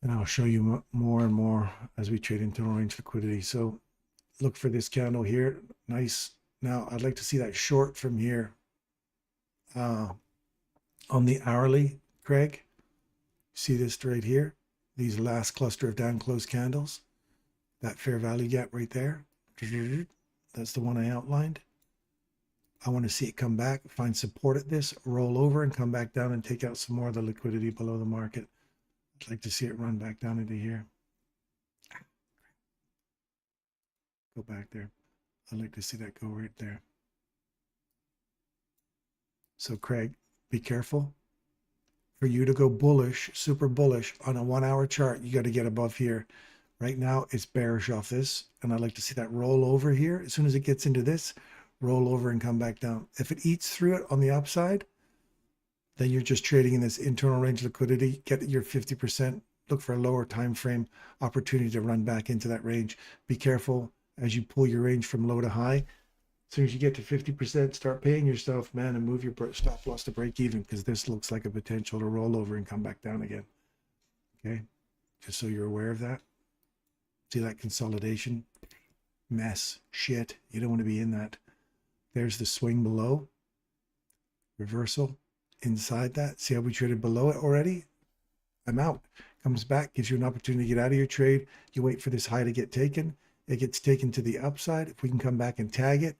And I'll show you more and more as we trade internal range liquidity. So look for this candle here. Nice. Now I'd like to see that short from here on the hourly, Craig. See this right here, these last cluster of down close candles, that fair value gap right there. That's the one I outlined. I want to see it come back, find support at this, roll over and come back down and take out some more of the liquidity below the market. I'd like to see it run back down into here. Go back there. I'd like to see that go right there. So Craig, be careful. For you to go bullish, super bullish on a 1 hour chart, you got to get above here. Right now, it's bearish off this, and I'd like to see that roll over here. As soon as it gets into this, roll over and come back down. If it eats through it on the upside, then you're just trading in this internal range liquidity. Get your 50%. Look for a lower time frame opportunity to run back into that range. Be careful as you pull your range from low to high. As soon as you get to 50%, start paying yourself, man, and move your stop loss to break even, because this looks like a potential to roll over and come back down again. Okay, just so you're aware of that. See that consolidation? Mess, shit. You don't want to be in that. There's the swing below. Reversal inside that. See how we traded below it already? I'm out. Comes back, gives you an opportunity to get out of your trade. You wait for this high to get taken. It gets taken to the upside. If we can come back and tag it,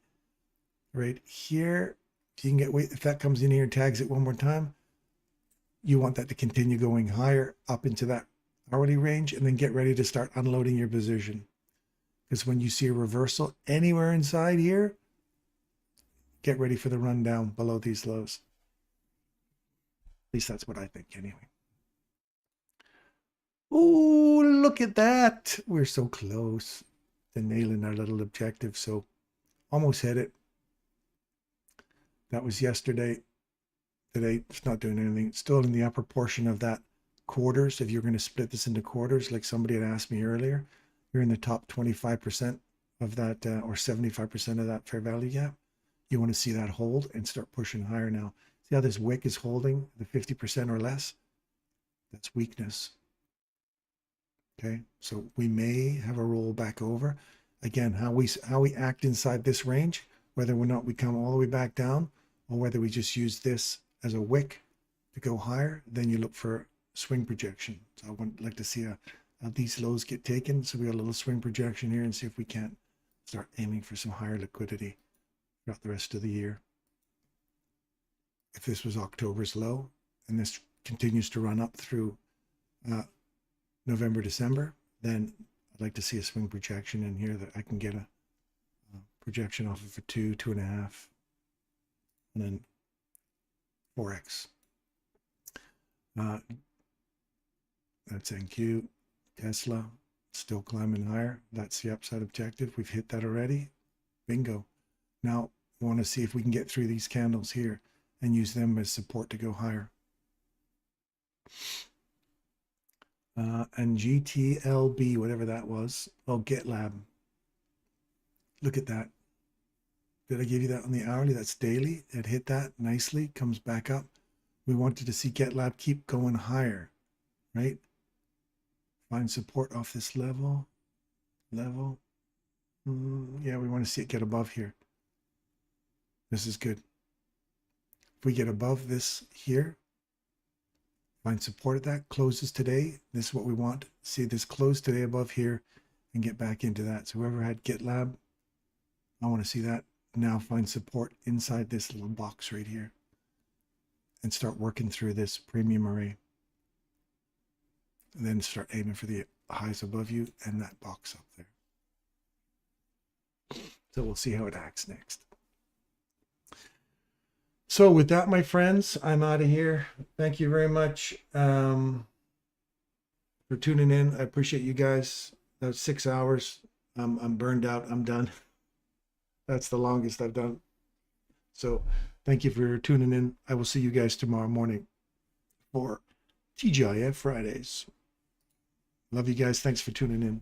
right here, you can get, wait, if that comes in here and tags it one more time, you want that to continue going higher up into that hourly range, and then get ready to start unloading your position. Because when you see a reversal anywhere inside here, get ready for the rundown below these lows. At least that's what I think anyway. Oh, look at that. We're so close to nailing our little objective. So almost hit it. That was yesterday. Today, it's not doing anything. It's still in the upper portion of that quarters. If you're going to split this into quarters, like somebody had asked me earlier, you're in the top 25% of that, or 75% of that fair value gap. You want to see that hold and start pushing higher now. See how this wick is holding the 50% or less? That's weakness. Okay, so we may have a roll back over. Again, how we act inside this range, whether or not we come all the way back down, or whether we just use this as a wick to go higher, then you look for swing projection. So I would like to see these lows get taken. So we got a little swing projection here, and see if we can't start aiming for some higher liquidity throughout the rest of the year. If this was October's low and this continues to run up through November, December, then I'd like to see a swing projection in here that I can get a projection off of a 2, 2.5, and then 4x. That's NQ. Tesla still climbing higher. That's the upside objective. We've hit that already. Bingo. Now we want to see if we can get through these candles here and use them as support to go higher. And GTLB, whatever that was. Oh, Gitlab. Look at that. Did I give you that on the hourly? That's daily. It hit that nicely, comes back up. We wanted to see Gitlab keep going higher, right? Find support off this level. Yeah, we want to see it get above here. This is good. If we get above this here, Find support at that, closes today. This is what we want. See this close today above here and get back into that. So whoever had Gitlab, I want to see that. Now find support inside this little box right here and start working through this premium array. And then start aiming for the highs above you and that box up there. So we'll see how it acts next. So with that, my friends, I'm out of here. Thank you very much for tuning in. I appreciate you guys. That was 6 hours. I'm burned out. I'm done. That's the longest I've done. So thank you for tuning in. I will see you guys tomorrow morning for TGIF Fridays. Love you guys. Thanks for tuning in.